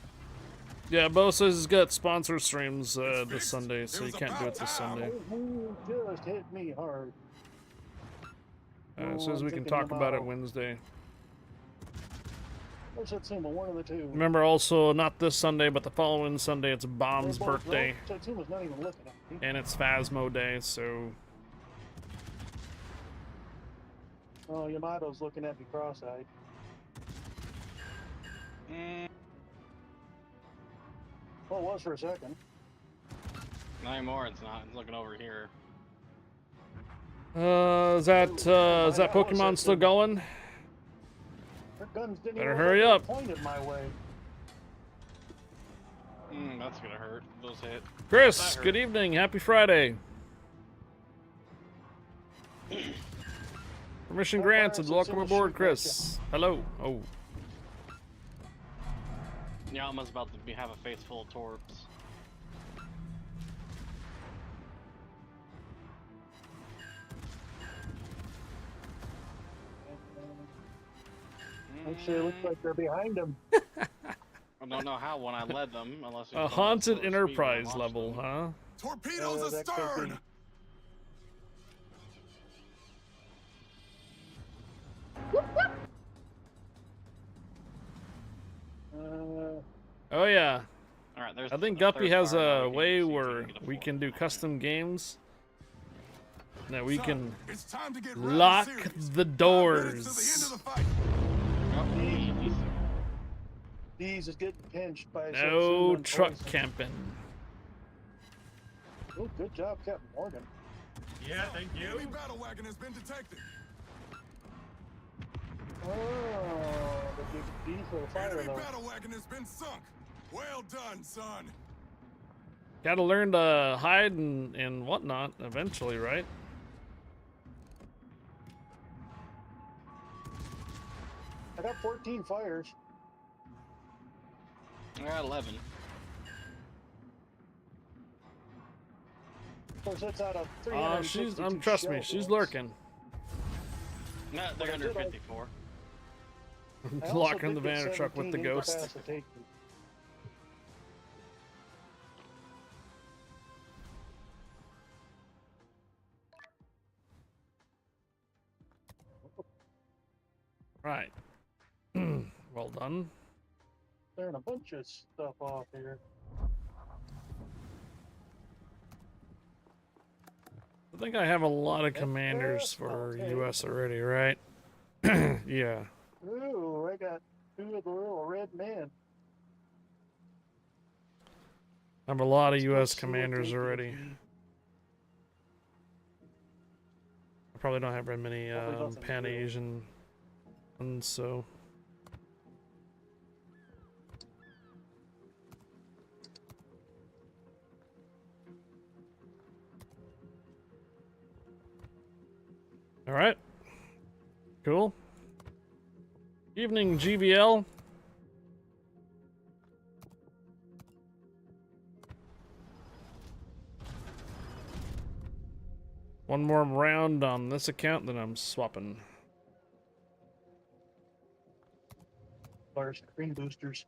Yeah, Bo says he's got sponsor streams this Sunday, so you can't do it this Sunday. Just hit me hard. As soon as we can talk about it Wednesday. What's that symbol? One of the two. Remember also, not this Sunday, but the following Sunday, it's Bomb's birthday. That symbol's not even looking at me. And it's Phasmo Day, so... Oh, Yamato's looking at me cross-eyed. Well, it was for a second. Not anymore, it's not. It's looking over here. Is that Pokemon still going? Their guns didn't Better even hurry up. pointed my way. That's gonna hurt. Those hit. Chris, good evening. Happy Friday. Permission granted. Welcome aboard, Chris. Hello. Oh. Yama's about to have a face full of torps. Actually, it looks like they're behind him. I don't know how when I led them, unless A haunted enterprise level, huh? Torpedoes astern! Oh yeah. All right, there's I think the Guppy third has fire a now. way where we can do custom games. That we can lock the doors. These is getting pinched by No truck camping. Oh, good job, Captain Morgan. Yeah, thank you. Enemy battle wagon has been detected. Oh, the big D for the fire Enemy though. battle wagon has been sunk. Well done, son. Gotta learn to hide and whatnot eventually, right? I got 14 fires. I got 11. Of course, that's out of 362 trust me, shell she's holes. lurking. No, they're under 54. I also Locking the did get vanner truck with the 17 ghost. incapacitated. Right. Well done. Clearing a bunch of stuff off here. I think I have a lot of commanders for US already, right? Yeah. Ooh, I got 2 of the little red men. I have a lot of US commanders already. I probably don't have very many Pan-Asian ones, so... Alright. Cool. Evening, GBL. One more round on this account, then I'm swapping. Large green boosters.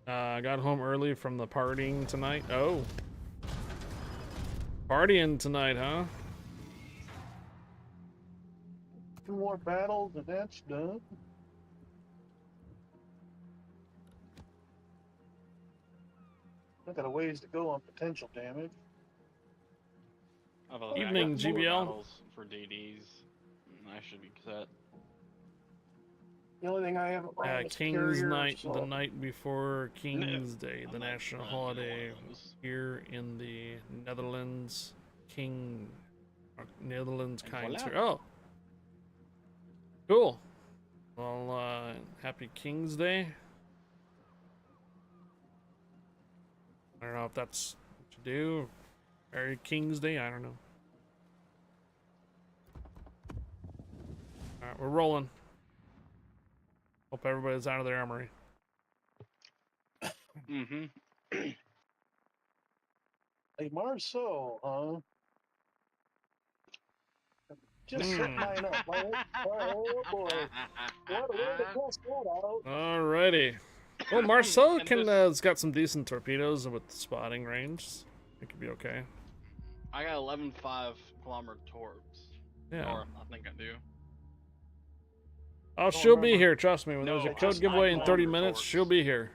I got home early from the partying tonight. Oh. Partying tonight, huh? 2 more battles and that's done. I got a ways to go on potential damage. Evening, GBL. For DDs. I should be set. The only thing I haven't run is King's carrier, Night, so. the night before King's Day, the might national run holiday one of those. here in the Netherlands. Netherlands And kind. voila. Oh, cool. Well, happy King's Day. I don't know if that's what you do. Merry King's Day. I don't know. All right, we're rolling. Hope everybody's out of their armory. Mm-hmm. Hey, Marceau, huh? Just set mine up. Oh boy. What a way to test that out. Alrighty. Well, Marcel And has got some decent torpedoes with spotting range. It could be okay. I got 11.5 kilometer torps. Yeah. Or I think I do. Oh, she'll be here. Trust me. When No, there's a just code giveaway in 30 9 minutes, torps. she'll be here.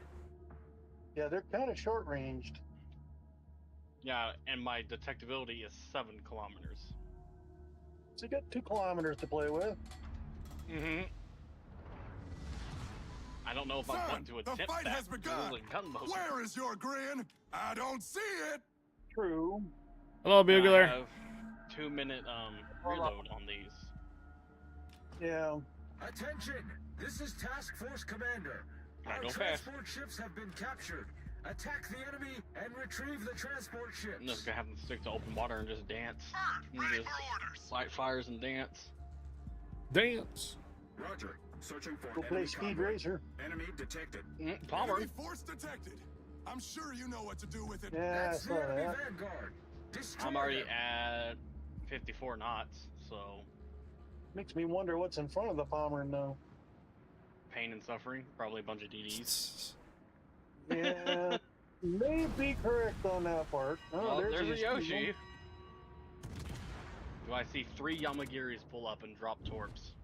Yeah, they're kind of short ranged. Yeah, and my detectability is 7 kilometers. So you got 2 kilometers to play with. Mm-hmm. I don't know if I'm Son, going to the attempt fight that. has begun. There's a gunboat. Where is your grin? I don't see it. True. Hello, I Bugler. have 2-minute reload on these. Yeah. Attention! This is Task Force Commander. Gotta Our go fast. transport ships have been captured. Attack the enemy and retrieve the transport ships. I'm just gonna have them stick to open water and just dance. And just light fires and dance. Dance. Roger. Searching for Go play enemy Speed convoy. Racer. Enemy detected. Palmer. Enemy force detected. I'm sure you know what to do with it. Yeah, I That's saw the enemy that. vanguard. Destroy I'm already them. at 54 knots, so Makes me wonder what's in front of the bomber now. pain and suffering. Probably a bunch of DDs. Yeah, may be correct on that part. Oh, Well, there's a Yoshi. Yoshi. Do I see 3 Yamagiris pull up and drop torps?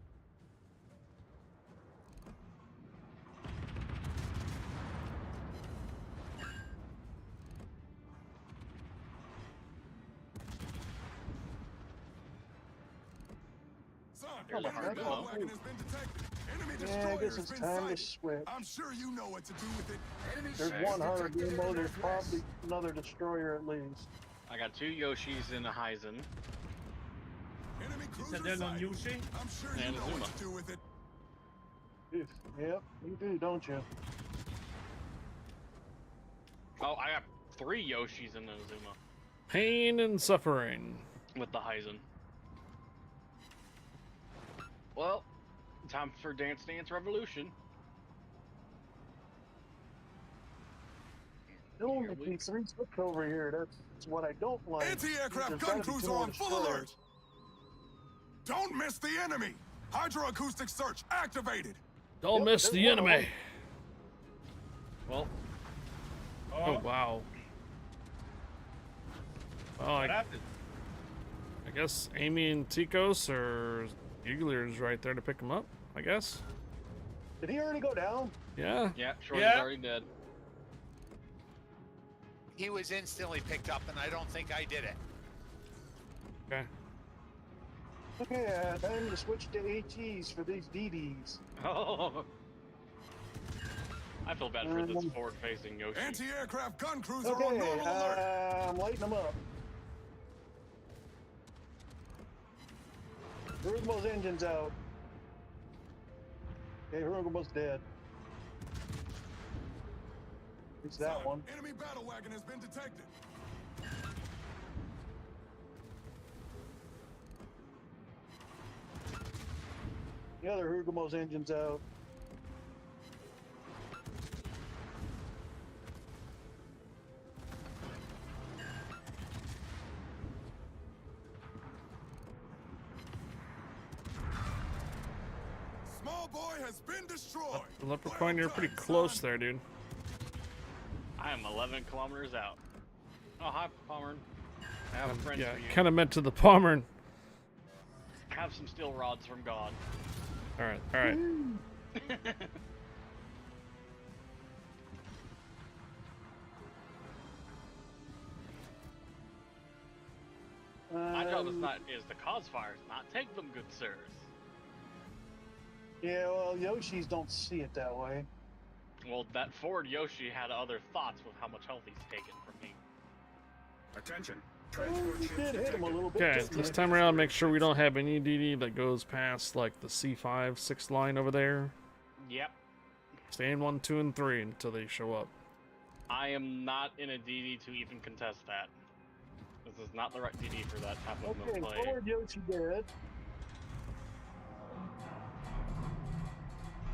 Son, There's a enemy hard battle no. wagon has been detected. Enemy Yeah, I destroyer guess has it's been time to sighted. switch. I'm sure you know what to do with it. Enemy There's ships one hard detected in demo, the there's northwest. probably another destroyer at least. I got 2 Yoshis and a Heisen. Enemy cruiser Citadel on sighted. Yoshi? I'm sure And you know Zuma. what to do with it. Yep, you do, don't you? Oh, I got 3 Yoshis and a Zuma Pain and suffering. with the Heisen. Well, time for Dance Dance Revolution. Don't make me 3 switch over here. That's what I don't like. Anti-aircraft There's gun gotta be cruiser two more on full destroyers. alert. Don't miss the enemy. Hydroacoustic search activated. Don't miss there's the one of enemy. Well, Oh, wow. Well, What I happened? guess Amy and Tikos or Eagler's right there to pick him up, I guess. Did he already go down? Yeah. yeah, Shorty's Yeah. already dead. He was instantly picked up, and I don't think I did it. Okay. Okay, time to switch to HEs for these DDs. Oh. I feel bad for this forward-facing Yoshi. Anti-aircraft gun cruiser Okay, on normal alert. I'm lighting them up. Rugumo's engine's out. Okay, Rugumo's dead. It's that Son, one. Enemy battle wagon has been detected. The other Rugumo's engine's out. Small boy has been destroyed. Leprechaun, you're pretty close there, dude. I am 11 kilometers out. Oh, hi, Palmer. I have a friend Yeah, for you. kind of meant to the Pommern. Have some steel rods from God. All right, all right. My job is not is the cause fires, not take them, good sirs. Yeah, well, Yoshis don't see it that way. Well, that Ford Yoshi had other thoughts with how much health he's taken from me. Attention. Well, you did hit him a little bit. Okay, didn't this you? time around, make sure we don't have any DD that goes past like the C5, 6 line over there. Yep. Stay in 1, 2, and 3 until they show up. I am not in a DD to even contest that. This is not the right DD for that type of Okay, play. forward Yoshi dead.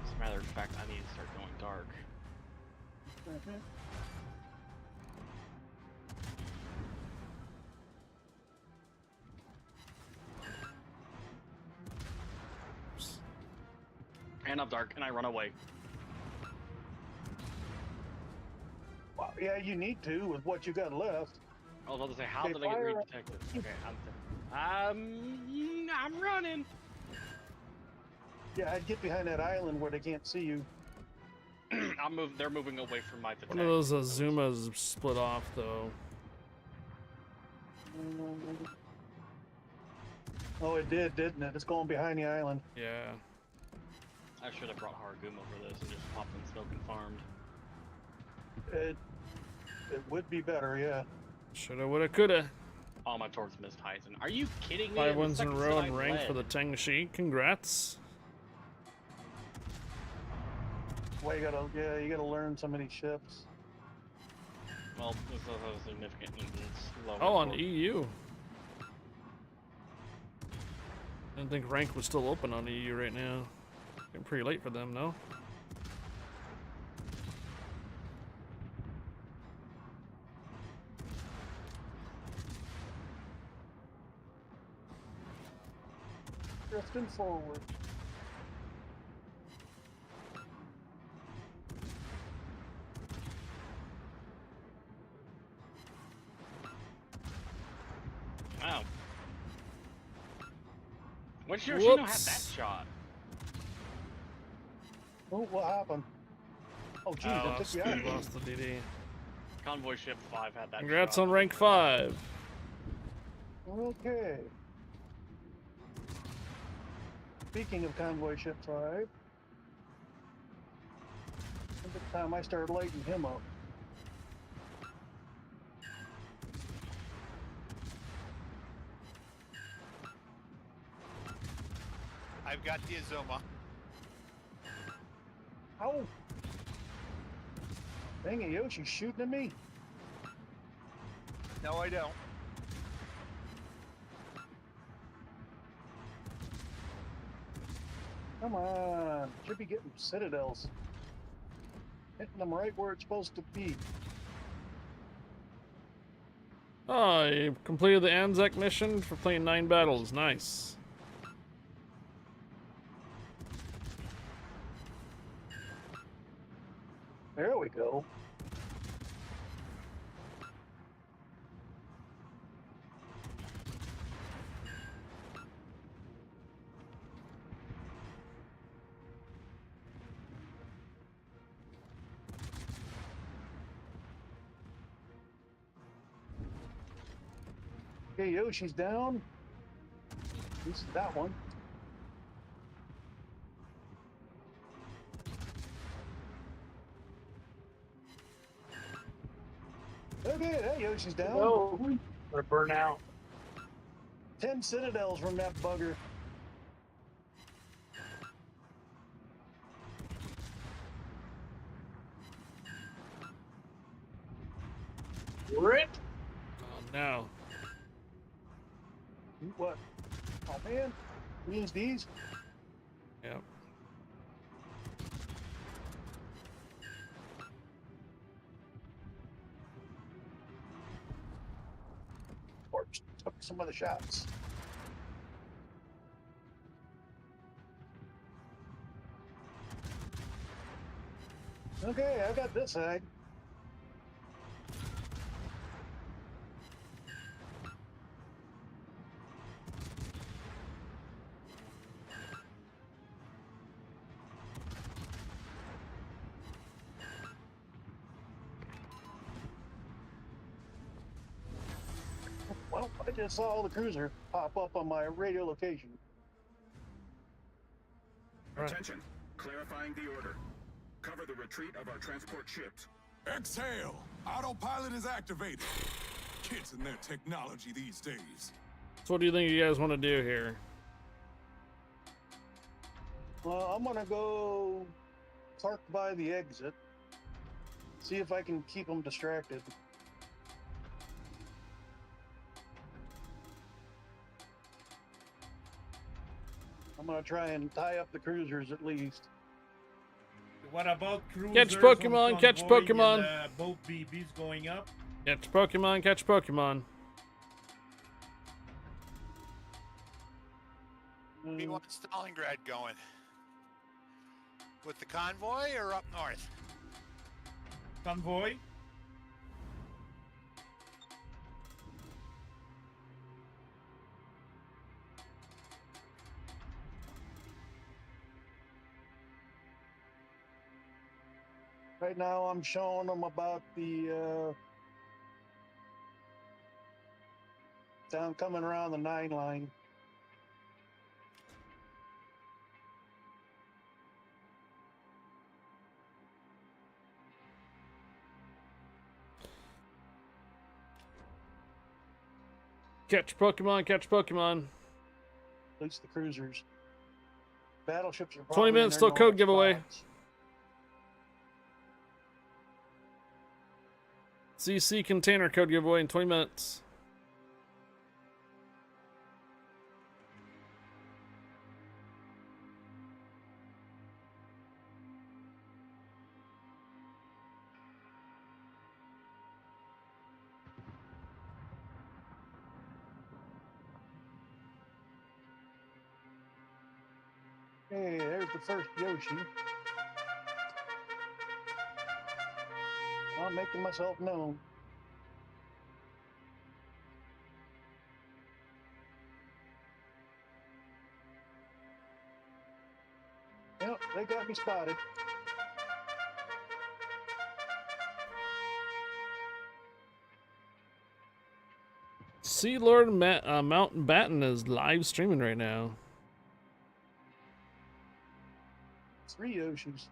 As a matter of fact, I need to start going dark. And I'm dark, and I run away. Well, yeah, you need to with what you got left. I was about to say, how Okay, did I get fire- redetected? Okay, I'm running. Yeah, I'd get behind that island where they can't see you. They're moving away from my detect. One of those Azumas split off though. Oh, it did, didn't it? It's going behind the island. Yeah. I should have brought Haraguma for this and just popped in Smoke and farmed. It would be better, yeah. Shoulda, woulda, coulda. Oh, my torps missed Heisen. Are you kidding me? 5 wins in a second row side and rank led. for the Tengshi. Congrats. Well, you gotta learn so many ships. Well, this is a significant instance. Oh, on EU. I didn't think rank was still open on EU right now. Getting pretty late for them, no? Drifting forward. Wow. What's Yoshino have Whoops. that shot? Oh, what happened? Oh, geez, that took you out. Lost the DD. Convoy ship 5 had that Congrats shot. on rank 5. Okay. Speaking of convoy ship 5, at the time I started lighting him up. I've got the Azuma. Ow! Dang it, Yoshi's shooting at me. No, I don't. Come on, should be getting citadels. Hitting them right where it's supposed to be. Oh, you completed the Anzac mission for playing 9 battles. Nice. There we go. Okay, Yoshi's down. At least that one. Okay, that Yoshi's down. No, we're burn out. 10 citadels from that bugger. Rip. Oh, no. What? Oh man, means these. Yep. Or took some of the shots. Okay, I got this side. Well, I just saw the cruiser pop up on my radio location. Attention. Clarifying the order. Cover the retreat of our transport ships. Exhale! Autopilot is activated. Kids and their technology these days. So what do you think you guys want to do here? Well, I'm gonna go park by the exit. See if I can keep them distracted. I'm gonna try and tie up the cruisers at least. What about cruisers? Catch Pokemon, on catch convoy Pokemon. And, both BBs going up. Catch Pokemon, catch Pokemon. We want Stalingrad going. With the convoy or up north? Convoy. Right now, I'm showing them about the down coming around the 9 line. Catch Pokemon, catch Pokemon. At least the cruisers. Battleships are 20 probably in minutes their till normal code giveaway. spots. CC container code giveaway in 20 minutes. Hey, there's the first Yoshi. I'm making myself known. Yep, they got me spotted. Sea Lord Mountain Batten is live streaming right now. 3 Yoshis.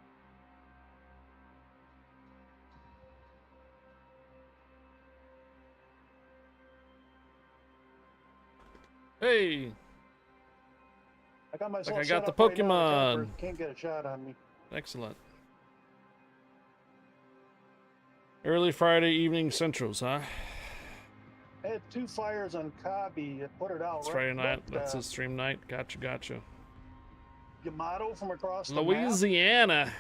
Hey, I got myself I set got the up right now, Pokemon. Chopper can't get a shot on me. Excellent. Early Friday evening centrals, huh? I had 2 fires on Kabi. It put it out. It's right, Friday night. but, That's a stream night. Gotcha, gotcha. Yamato from across the map. Louisiana.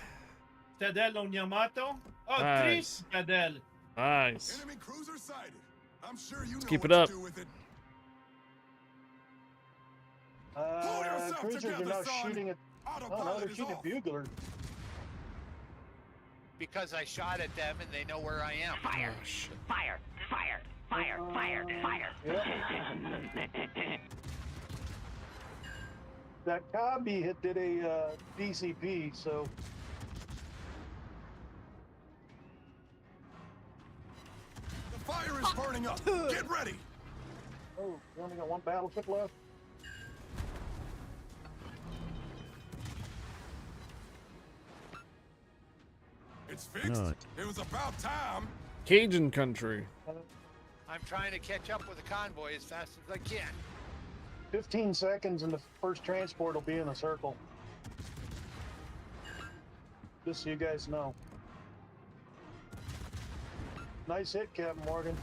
Citadel on Yamato. Oh, Nice. Citadel. Nice. Enemy cruiser sighted. I'm sure you know keep what it up. to do with it. Cruisers are now shooting at. Oh no, they're shooting at Bugler. Because I shot at them and they know where I am. Fire! Oh, shit. Fire! Fire! Fire! Fire! Fire! That Kabi did a DCP, so. The fire is burning up. Get ready. Oh, we only got 1 battleship left. It's fixed. It was about time. Cajun country. I'm trying to catch up with the convoy as fast as I can. 15 seconds and the first transport will be in a circle. Just so you guys know. Nice hit, Captain Morgan.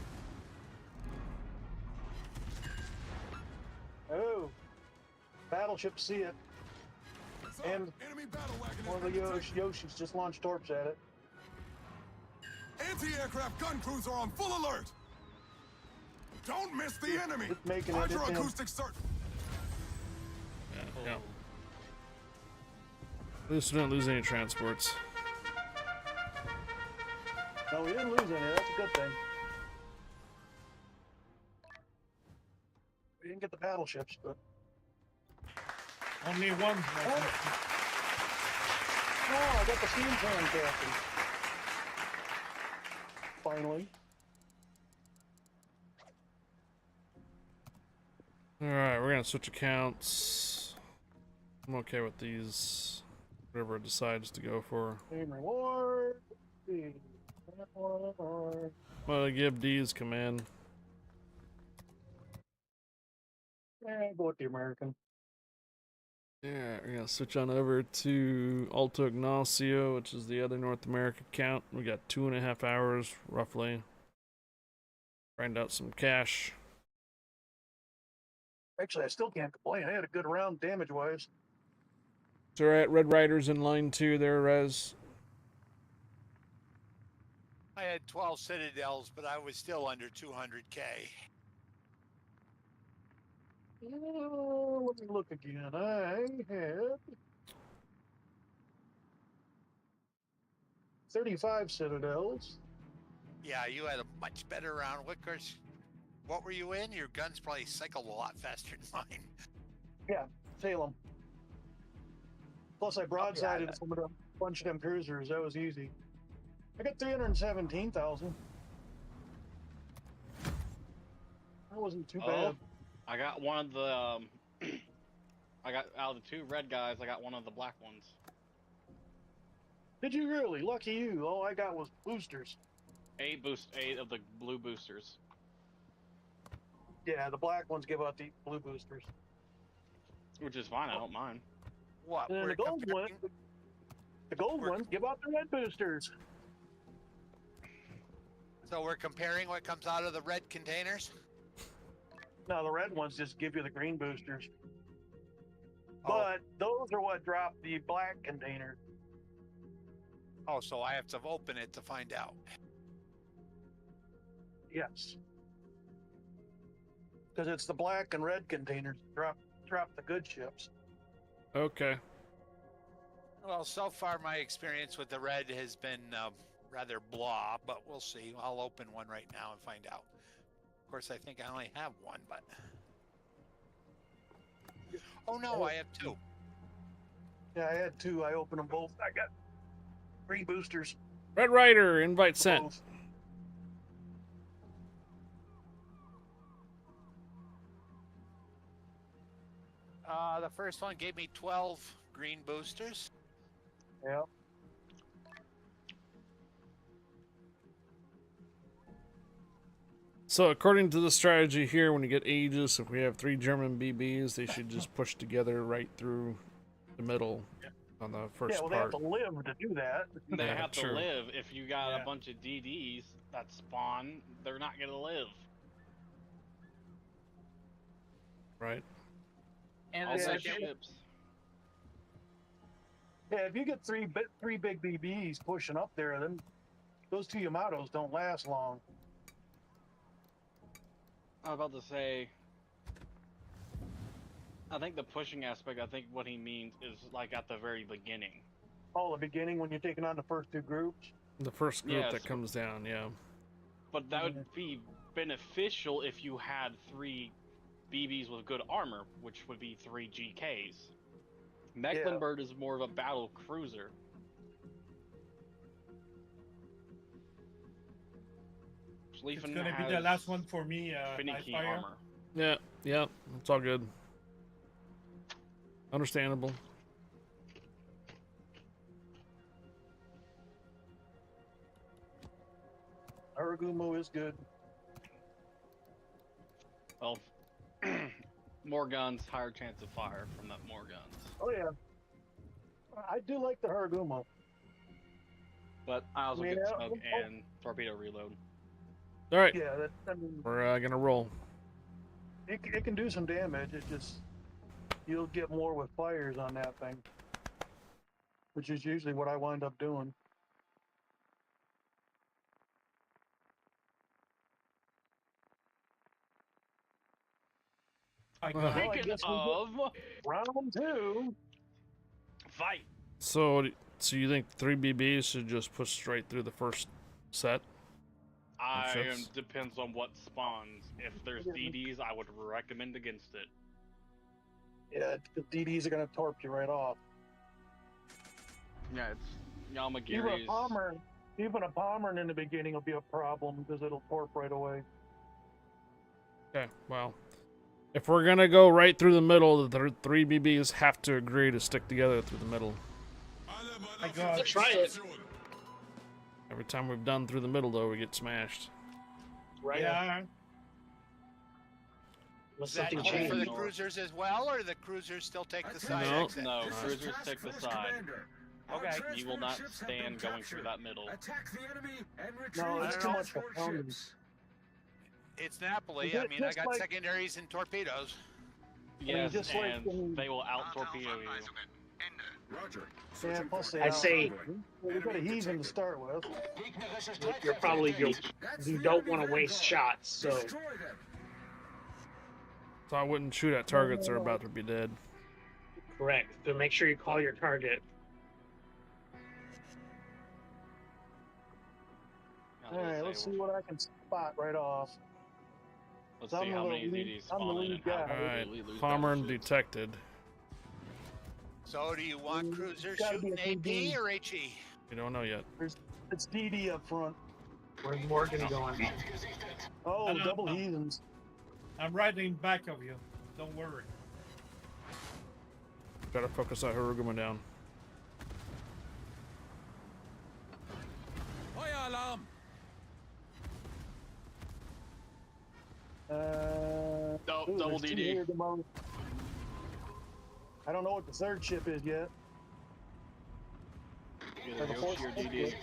Oh, battleship see it. And enemy battle wagon one of the Yoshis just launched torps at it. Anti-aircraft gun crews are on full alert. Don't miss the enemy. It's making it. Hydroacoustic search. Yeah. At least we didn't lose any transports. No, we didn't lose any. That's a good thing. We didn't get the battleships, but. Only one. Oh, I got the steam train captain. Finally. Alright, we're gonna switch accounts. I'm okay with these. Whatever it decides to go for. Team reward. Team reward. Well, give D's command. Yeah, go with the American. Yeah, we're gonna switch on over to Alto Ignacio, which is the other North America count. We got 2.5 hours, roughly. Grind out some cash. Actually, I still can't complain. I had a good round damage-wise. It's alright, Red Rider's in line 2 there, Rez. I had 12 citadels, but I was still under 200K. Let me look again. I had 35 citadels. Yeah, you had a much better round. What were you in? Your guns probably cycled a lot faster than mine. Yeah, Salem. Plus, I broadsided some of them, bunch of them cruisers. That was easy. I got 317,000. That wasn't too bad. I got one of the. I got out of the 2 red guys. I got one of the black ones. Did you really? Lucky you. All I got was boosters. 8 of the blue boosters. Yeah, the black ones give out the blue boosters. Which is fine. I don't mind. What? And then the gold ones give out the red boosters. So we're comparing what comes out of the red containers? No, the red ones just give you the green boosters. But those are what drop the black container. Oh, so I have to open it to find out. Yes. Because it's the black and red containers that drop the good ships. Okay. Well, so far my experience with the red has been rather blah, but we'll see. I'll open one right now and find out. Of course, I think I only have one, but... Oh no, I have 2. Yeah, I had 2. I opened them both. I got 3 boosters. Red Rider, invite sent. Both. The first one gave me 12 green boosters. Yeah. So according to the strategy here, when you get Aegis, if we have 3 German BBs, they should just push together right through the middle on the first part. Yeah, well, they have to live to do that. They have to live. If you got a bunch of DDs that spawn, they're not going to live. Right. And Also yeah, ships. Yeah, if you get three big BBs pushing up there, then those 2 Yamatos don't last long. I was about to say, I think the pushing aspect, I think what he means is like at the very beginning. Oh, the beginning when you're taking on the first 2 groups? The first group that comes down, yeah. But that would be beneficial if you had 3 BBs with good armor, which would be 3 GKs. Mecklenburg is more of a battle cruiser. It's gonna be the last one for me. Finicky Fire. armor. Yeah, it's all good. Understandable. Aragumo is good. Well, more guns, higher chance of fire from that more guns. Oh yeah, I do like the Haragumo. But I also Yeah, get smoke and torpedo reload. All right. Yeah, I mean, We're gonna roll. it can do some damage. It just you'll get more with fires on that thing, which is usually what I wind up doing. Speaking of round 2, fight. So you think 3 BBs should just push straight through the first set? Depends on what spawns. If there's DDs, I would recommend against it. Yeah, the DDs are gonna torp you right off. Yeah, it's Even a Yamagiri's. bomber in the beginning will be a problem because it'll torp right away. Okay, well, if we're gonna go right through the middle, the 3 BBs have to agree to stick together through the middle. I got. Try it. Every time we've done through the middle, though, we get smashed. Right. Yeah. Unless Is that something true for the changed. cruisers as well, or the cruisers still take the side No. exit? No, This is cruisers Task take the Force side. Commander. Our Okay. You will transport not ships have been stand going through captured. that middle. Attack the enemy and retrieve No, the it's too much for transport pounding. ships. It's Napoli. Is it I mean, I just got like- secondaries and torpedoes. Yes, just like and in- they will out torpedo you. Roger. Yeah, Searching plus for they I'd say- well, we got a heathen to start with. You're probably you don't want to waste shots, so Destroy them. So I wouldn't shoot at targets that are about to be dead. correct. So make sure you call your target. I was All right, gonna let's say, see what I can spot right off. let's I'm see the how many lead- ZDs I'm the spawn in lead and how guy. All quickly right, we lose bomber and battleships. detected. So, do you want cruisers gotta be shooting a AP TD. or HE? We don't know yet. It's DD up front. Where's Morgan going? Oh, No, double no. heathens. I'm right in back of you. Don't worry. Try to focus that Hiruguma down. Feuer alarm. Double there's two DD. here at the moment. I don't know what the third ship is yet. Either Or the fourth Yoshi or ship DD. is.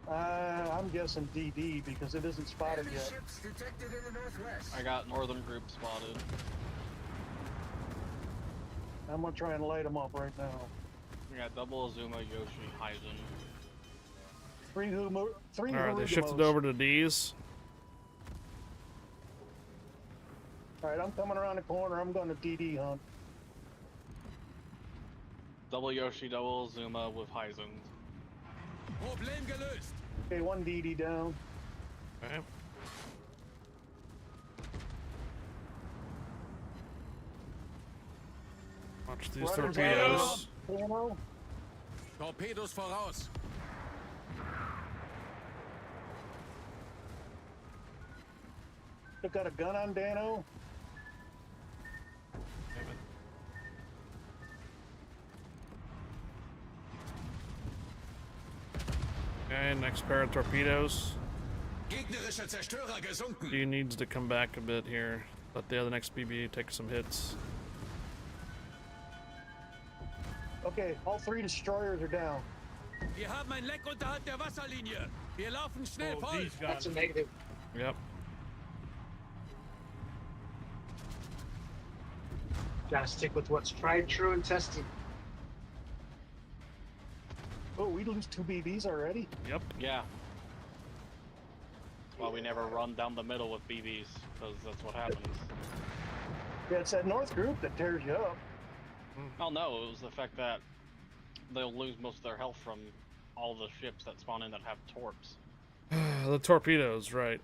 I'm guessing DD because it isn't spotted Enemy yet. ships detected in the northwest. I got northern group spotted. I'm gonna try and light them up right now. We got double Azuma, Yoshi, Heisen. Three All right, they Hirugamos. shifted over to D's. All right, I'm coming around the corner. I'm going to DD hunt. Double Yoshi, double Azuma with Heisen. Problem gelöst. Okay, one DD down. Okay. Watch these Runners torpedoes. out. Dano. Torpedos voraus. They got a gun on Dano. Okay, next pair of torpedoes. Gegnerischer Zerstörer gesunken. D needs to come back a bit here. Let the other next BB take some hits. Okay, all three destroyers are down. Wir haben ein Leck unterhalb der Wasserlinie. Wir laufen schnell Oh, voll. these That's guys. a negative. Yep. Gotta stick with what's tried, true, and tested. Oh, we lose two BBs already? Yep. Yeah. That's why we never run down the middle with BBs, because that's what happens. Yeah, it's that north group that tears you up. Oh no, it was the fact that they'll lose most of their health from all the ships that spawn in that have torps. The torpedoes, right.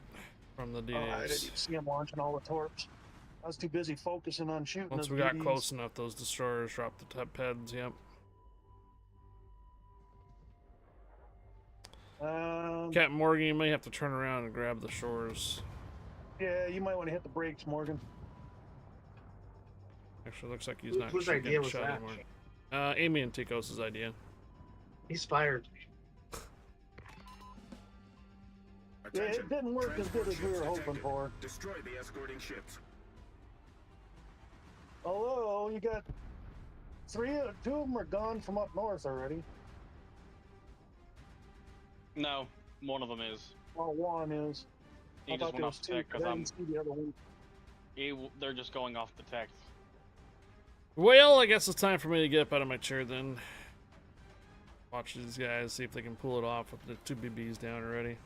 From the Oh, I didn't DDs. even see them launching all the torps. I was too busy focusing on shooting Once those we got BBs. close enough, those destroyers dropped the top heads, yep. Captain Morgan, you may have to turn around and grab the shores. Yeah, you might want to hit the brakes, Morgan. Actually, looks like he's not Whose getting idea was shot that? anymore. Amy and Tikos' idea. He's fired. Yeah, it didn't work as good as we were hoping for. Destroy the escorting ships. Although, you got two of them are gone from up north already. No, one of them is. Well, one is. He I just thought went there off was the two, tech because but I I'm. didn't see the other one. They're just going off the tech. Well, I guess it's time for me to get up out of my chair then. Watch these guys, see if they can pull it off with the two BBs down already.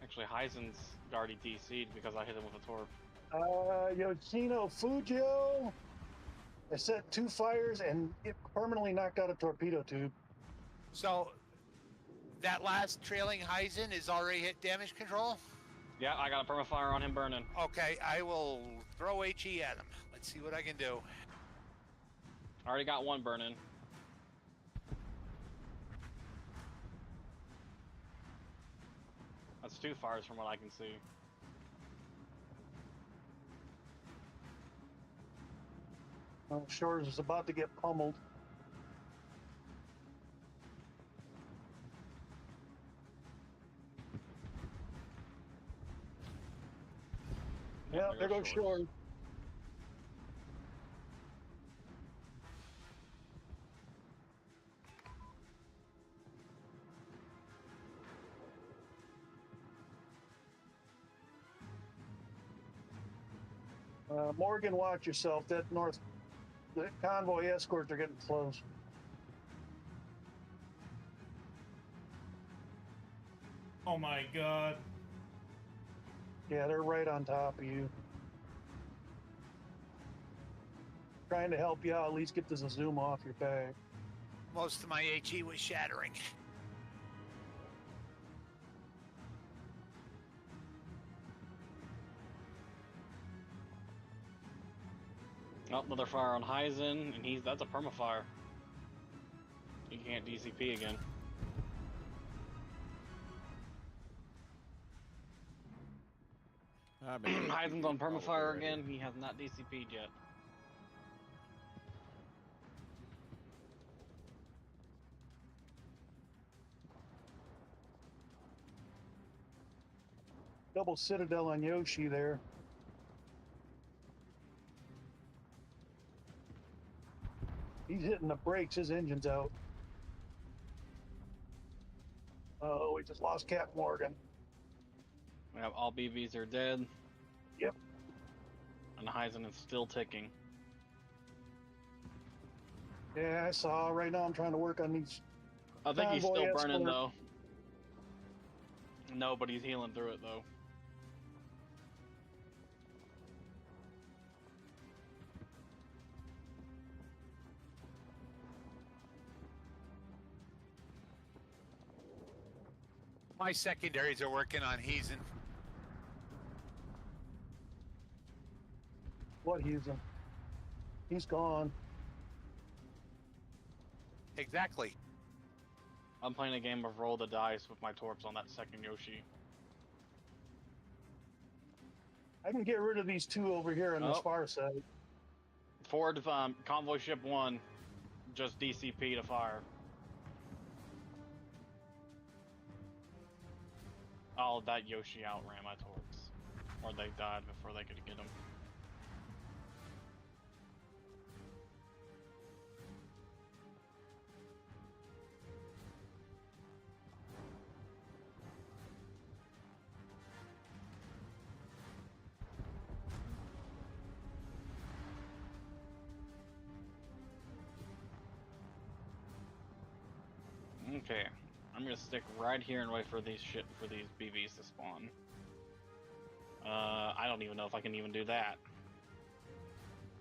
Actually, Heisen's already DC'd because I hit him with a torp. Yoshino Fujio. I set 2 fires and it permanently knocked out a torpedo tube. So, that last trailing Heisen is already hit damage control? Yeah, I got a permafire on him burning. Okay, I will throw HE at him. Let's see what I can do. I already got one burning. That's 2 fires from what I can see. Shores is about to get pummeled. Yeah, there goes Shores. Morgan, watch yourself. The convoy escorts are getting close. Oh my god. Yeah, they're right on top of you. Trying to help you out, at least get this zoom off your back. Most of my HE was shattering. Oh, another fire on Heisen, and that's a permafire. He can't DCP again. Heisen's on permafire again. He has not DCP'd yet. Double Citadel on Yoshi there. He's hitting the brakes. His engine's out. Oh, we just lost Cap Morgan. We have all BBs are dead. Yep. And Heisen is still ticking. Yeah, I saw. Right now I'm trying to work on these. I think he's still burning though. No, but he's healing through it though. My secondaries are working on Heisen. What Heisen? He's gone. Exactly. I'm playing a game of roll the dice with my torps on that second Yoshi. I can get rid of these two over here on this far side. Forward convoy ship 1, just DCP to fire. Oh, that Yoshi outran my torps. Or they died before they could get him. Okay, I'm gonna stick right here and wait for these BBs to spawn. I don't even know if I can even do that.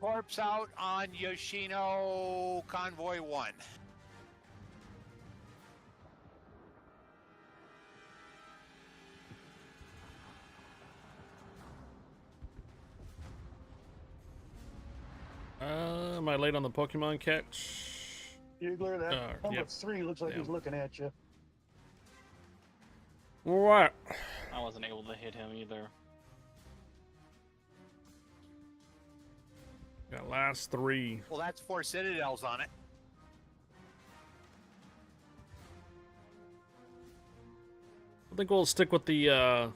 Corpse out on Yoshino Convoy 1. Am I late on the Pokemon catch? Bugler, that number 3 looks like he's looking at you. What? I wasn't able to hit him either. Got last 3. Well, that's 4 Citadels on it. I think we'll stick with the our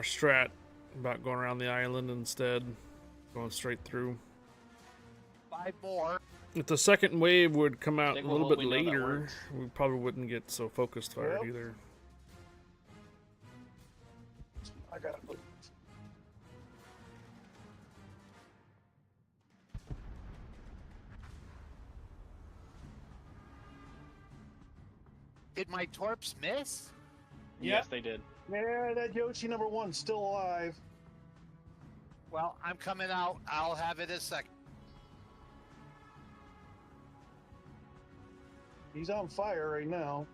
strat about going around the island instead, going straight through. 5 more. If the second wave would come out a little bit later, we probably wouldn't get so focused fired either. I got it. Did my torps miss? Yes, they did. Yeah, that Yoshi number 1's still alive. Well, I'm coming out. I'll have it a second. He's on fire right now.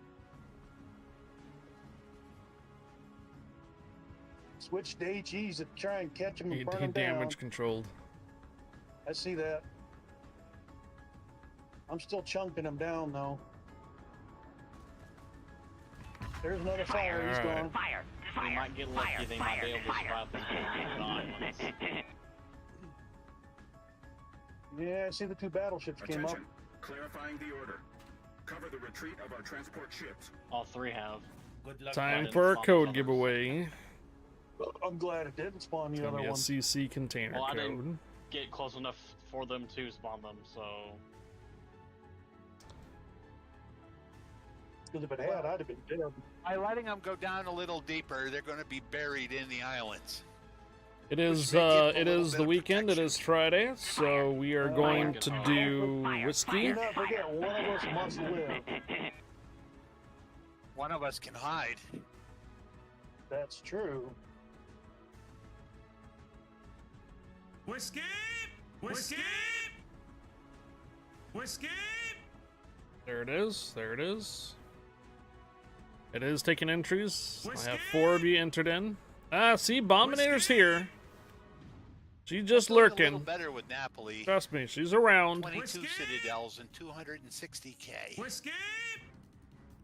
Switch to HEs to try and catch him and burn him down. Damage controlled. I see that. I'm still chunking him down though. There's another fire. He's gone. Fire! They might get lucky. They might be able to survive this islands. Yeah, I see the two battleships came up. Attention. Clarifying the order. Cover the retreat of our transport ships. All three have. Good luck. Time for a code giveaway. I'm glad it didn't spawn the It's other gonna be a one. CC container Well, I code. didn't get close enough for them to spawn them, so. Because if it had, I'd have been dead. By letting them go down a little deeper, they're going to be buried in the islands. It is the weekend. It is Friday, so we are going to do whiskey. Do not forget, one of us must live. One of us can hide. That's true. Whiskey! Whiskey! Whiskey! There it is. There it is. It is taking entries. I have 4 of you entered in. Ah, see, Bombinator's here. She's just A little lurking. better with Napoli. Trust me, she's around. 22 citadels and 260k. Whiskey!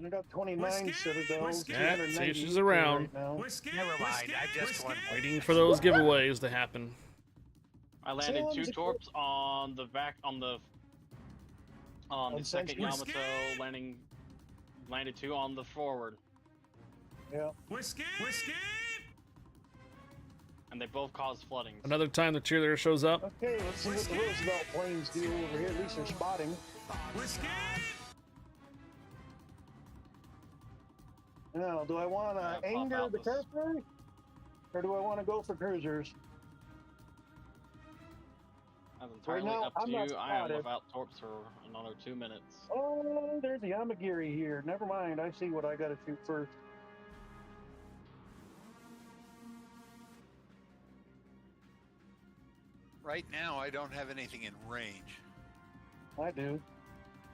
I got 29 citadels. Yeah, see, 290 she's around. right now. Never mind. I just won. Waiting for those giveaways to happen. I landed 2 torps on the back on the second Yamato, landed 2 on the forward. Yeah. Whiskey! Whiskey! And they both caused flooding. Another time the cheerleader shows up. Okay, let's see what the Roosevelt planes do over here. At least they're spotting. Whiskey! Now, do I want to anger the Kerper? Or do I want to go for cruisers? That's entirely now, up to I'm not you. I am spotted. without torps for another 2 minutes. Oh, there's the Yamagiri here. Never mind. I see what I got to shoot first. Right now, I don't have anything in range. I do.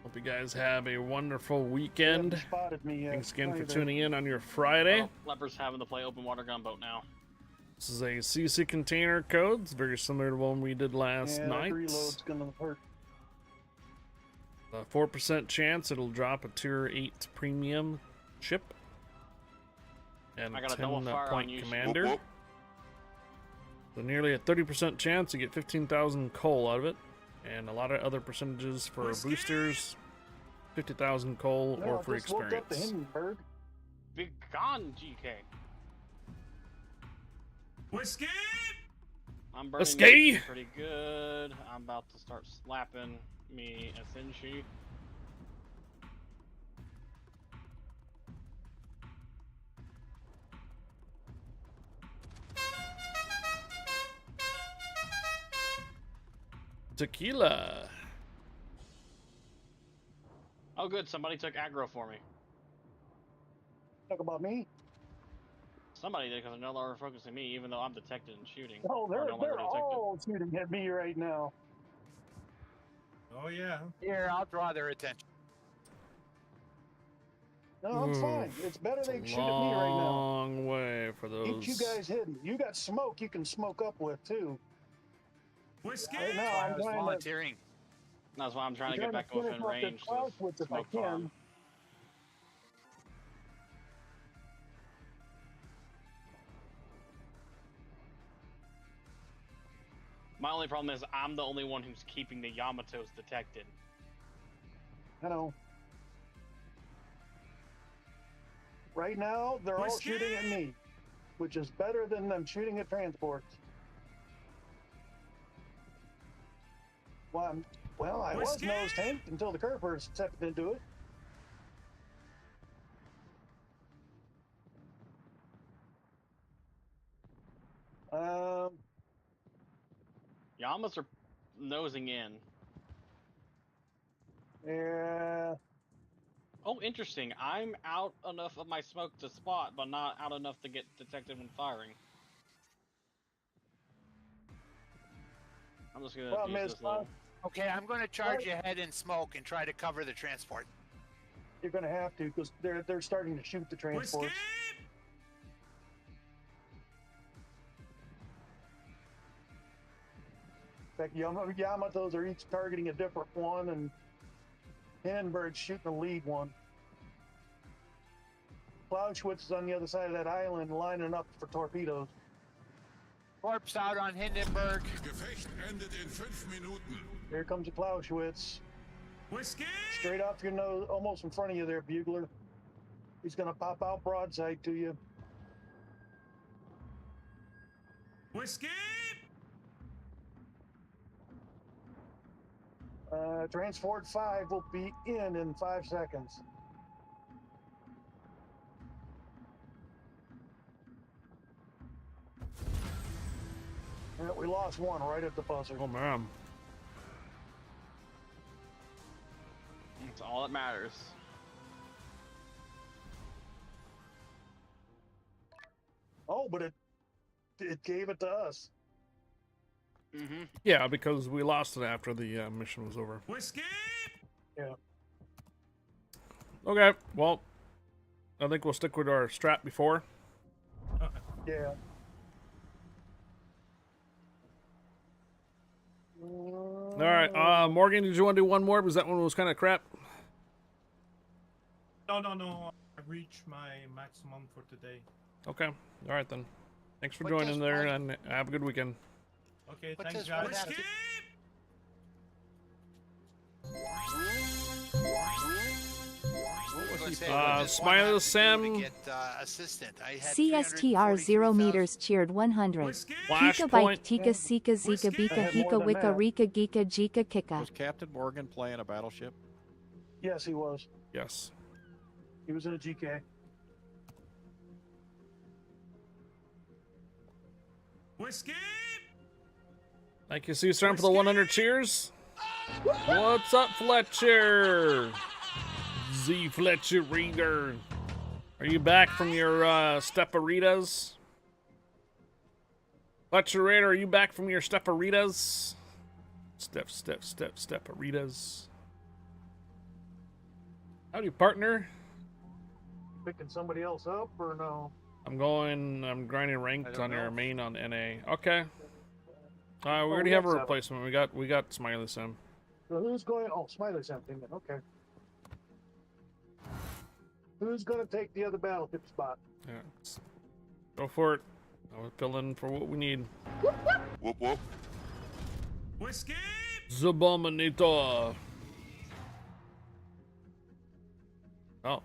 Hope you guys have a wonderful weekend. Spotted me yet. Thanks again for either. tuning in on your Friday. Well, Leper's having to play open water gunboat now. This is a CC container code. It's very similar to one we did last Yeah, night. that reload's gonna hurt. A 4% chance it'll drop a tier 8 premium ship. And I got a double 10 fire on point you. commander. Whoop, whoop. So nearly a 30% chance to get 15,000 coal out of it. And a lot of other percentages for boosters. 50,000 coal or for just woke up to experience. Hindenburg. Be gone, GK. Whiskey! I'm burning Whiskey! this pretty good. I'm about to start slapping me a Senshi. Tequila. Oh, good. Somebody took aggro for me. Talk about me. Somebody did, because I know they're focusing me, even though I'm detected and shooting. Oh, Or they're no longer detected. all shooting at me right now. Oh yeah. Here, I'll draw their attention. No, I'm fine. It's better they shoot at me right now. Long way for those. Keep you guys hidden. You got smoke you can smoke up with, too. Whiskey! Right now, I I'm was trying to... volunteering. That's why I'm trying to I'm get back finish within off this range. cloud switch if I Smoke farm. can. My only problem is I'm the only one who's keeping the Yamatos detected. I know. Right now, they're all Whiskey! shooting at me, which is better than them shooting at transports. Well, I was Whiskey! nose tanked until the Kerpers stepped into it. Yamas are nosing in. Yeah. Oh, interesting. I'm out enough of my smoke to spot, but not out enough to get detected when firing. I'm just gonna Well, use Miss this little... Okay, I'm going to charge ahead in smoke and try to cover the transport. You're going to have to, because they're starting to shoot the transports. Whiskey! In fact, Yamatos are each targeting a different one, and Hindenburg's shooting the lead one. Clausewitz is on the other side of that island, lining up for torpedoes. Corpse out on Hindenburg. Gefecht endet in 5 Minuten. Here comes a Clausewitz. Whiskey! Straight off your nose, almost in front of you there, Bugler. He's gonna pop out broadside to you. Whiskey! Transport 5 will be in 5 seconds. Yeah, we lost one right at the buzzer. Oh, man. That's all that matters. Oh, but it gave it to us. Mm-hmm. Yeah, because we lost it after the mission was over. Whiskey! Yeah. Okay, well, I think we'll stick with our strat before. Yeah. All right, Morgan, did you want to do one more? Because that one was kind of crap. No. I reached my maximum for today. Okay, all right then. Thanks for What joining does there, one- and have a good weekend. Okay, What thanks, does one guys. have to- What was he saying? Smiley To Sam. get assistant. I had CSTR 0 meters cheered 100. Kika bike Flashpoint. tika sika zika bika hika wika rika gika jika kika. Was Captain Morgan playing a battleship? Yes, he was. Yes. He was in a GK. Whiskey! Thank you, Sue Storm, for the 100 cheers. What's up, Fletcher? Z Fletcher Reader. Are you back from your Steparitas? Fletcher Raider, are you back from your Steparitas? Steparitas. Howdy, partner. Picking somebody else up or no? I'm grinding ranked on your main on NA. Okay. We Oh, already we have got a seven. replacement. We got Smiley Sim. So who's going? Oh, Smiley something. Okay. Who's going to take the other battleship spot? Yeah. Go for it. I'll fill in for what we need. Whoop whoop. Whiskey! Zabominator. Oh.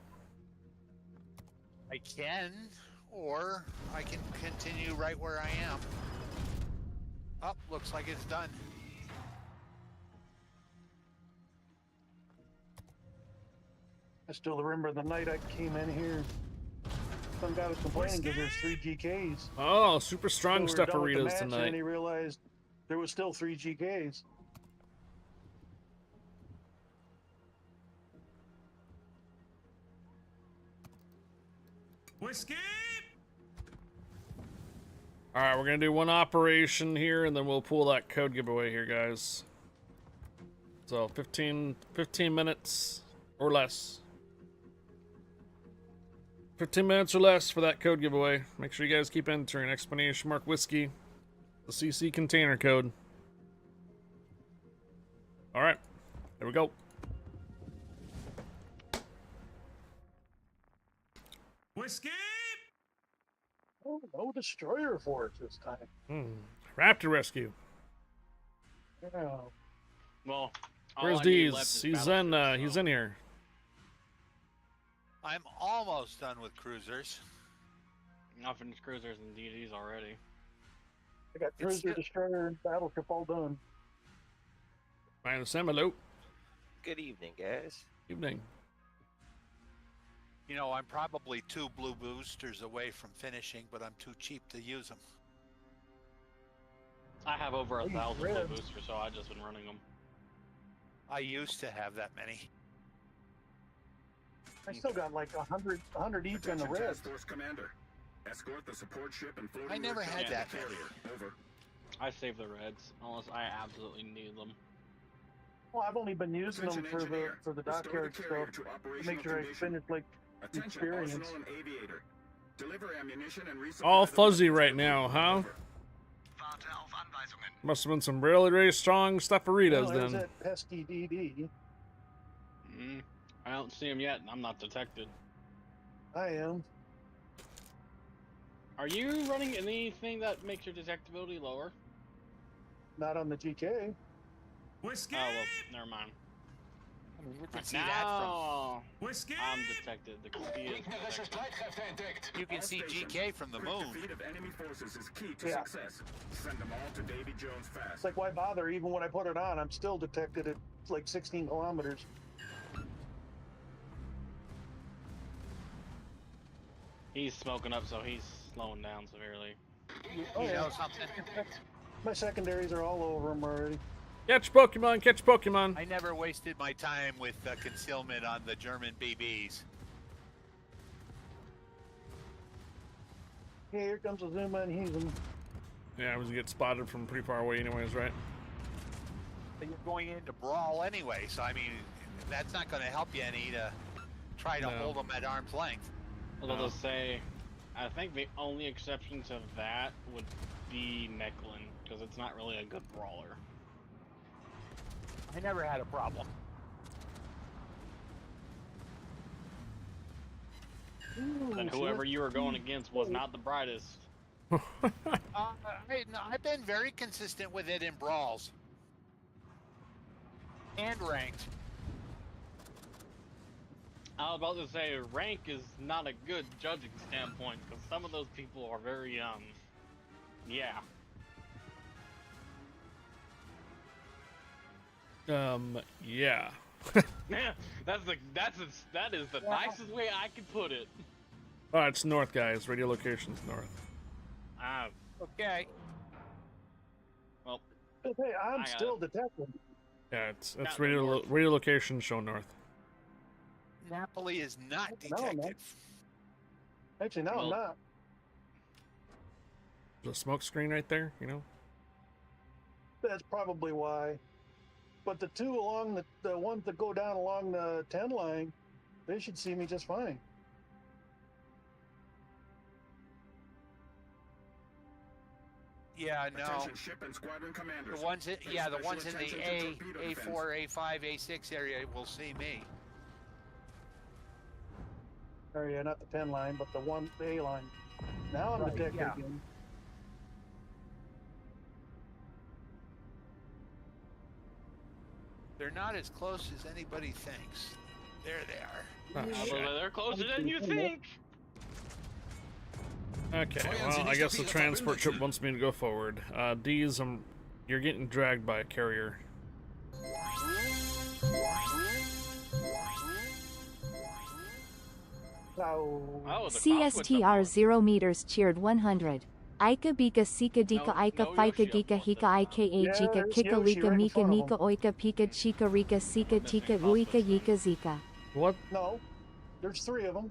I can, or I can continue right where I am. Oh, looks like it's done. I still remember the night I came in here. Some guy was complaining because there's 3 GKs. Oh, super strong So we were done with the Steparitas match, And then tonight. he realized there was still 3 GKs. Whiskey! All right, we're gonna do one operation here, and then we'll pull that code giveaway here, guys. So 15 minutes or less. 15 minutes or less for that code giveaway. Make sure you guys keep entering exclamation mark whiskey, the CC container code. All right, there we go. Whiskey! Oh, no destroyer force this time. Raptor rescue. Yeah. Well, Where's Deez? He's in here. I'm almost done with cruisers. I've finished cruisers and DDs already. I got cruiser, destroyer, and battleship all done. Ryan Sam, hello. Good evening, guys. Evening. You know, I'm probably 2 blue boosters away from finishing, but I'm too cheap to use them. I have over 1,000 blue red. boosters, so I've just been running them. I used to have that many. I still got like 100 each in the Attention, red. Task Force Commander. Escort the support ship and floating I never red had that carrier. many. Over. I save the reds unless I absolutely need them. Well, I've only been using them Attention, engineer. for the Restore the dockyard carrier stuff to to make operational sure I condition. finish like the Attention, experience. Arsenal and Aviator. Deliver ammunition and resupply All the fuzzy weapons right to now, huh? over. Must have been some really strong Steparitas Well, there's then. that pesky DD. I don't see them yet, and I'm not detected. I am. Are you running anything that makes your detectability lower? Not on the GK. Whiskey! Oh, well, never mind. I mean, you can Right see that now, Whiskey! I'm detected. The key is detected. from. You can see GK from the moon. Defeat of enemy forces is key to Yeah. success. Send them all to Davy Jones fast. It's like, why bother? Even when I put it on, I'm still detected at like 16 kilometers. He's smoking up, so he's slowing down severely. You know something? My secondaries are all over them already. Catch Pokemon, catch Pokemon. I never wasted my time with concealment on the German BBs. Yeah, here comes a Zuma and he's in. Yeah, I was get spotted from pretty far away anyways, right? But you're going into brawl anyway, so I mean, that's not going to help you any to try to hold them at arm's length. Although to say, I think the only exception to that would be Mechlin, because it's not really a good brawler. I never had a problem. And whoever you were going against was not the brightest. I've been very consistent with it in brawls. And ranked. I was about to say, rank is not a good judging standpoint, because some of those people are very, yeah. Yeah. That is the nicest way I could put it. Alright, it's north, guys. Radio location's north. Ah, okay. Well, hey, I'm still detected. Yeah, it's radio location show north. Napoli is not No, detected. no. Actually, no, I'm not. There's a smoke screen right there, you know? That's probably why. But the two along the ones that go down along the 10 line, they should see me just fine. Yeah, no. Attention ship and squadron commanders. The ones in, yeah, the Special ones in the attention to torpedo A4, A5, A6 area will see me. Or yeah, not the 10 line, but the A line. Now I'm detected again. They're not as close as anybody thinks. There they are. well, they're closer than you think. Okay, well, I guess the transport ship wants me to go forward. D's, you're getting dragged by a carrier. CSTR 0 meters cheered 100. Ika Bika Sika Dika Ika Fika Gika Hika Ika Ajika Kika Lika Mika Nika Oika Pika Chika Rika Sika Tika Uika Yika Zika. What? No, there's three of them.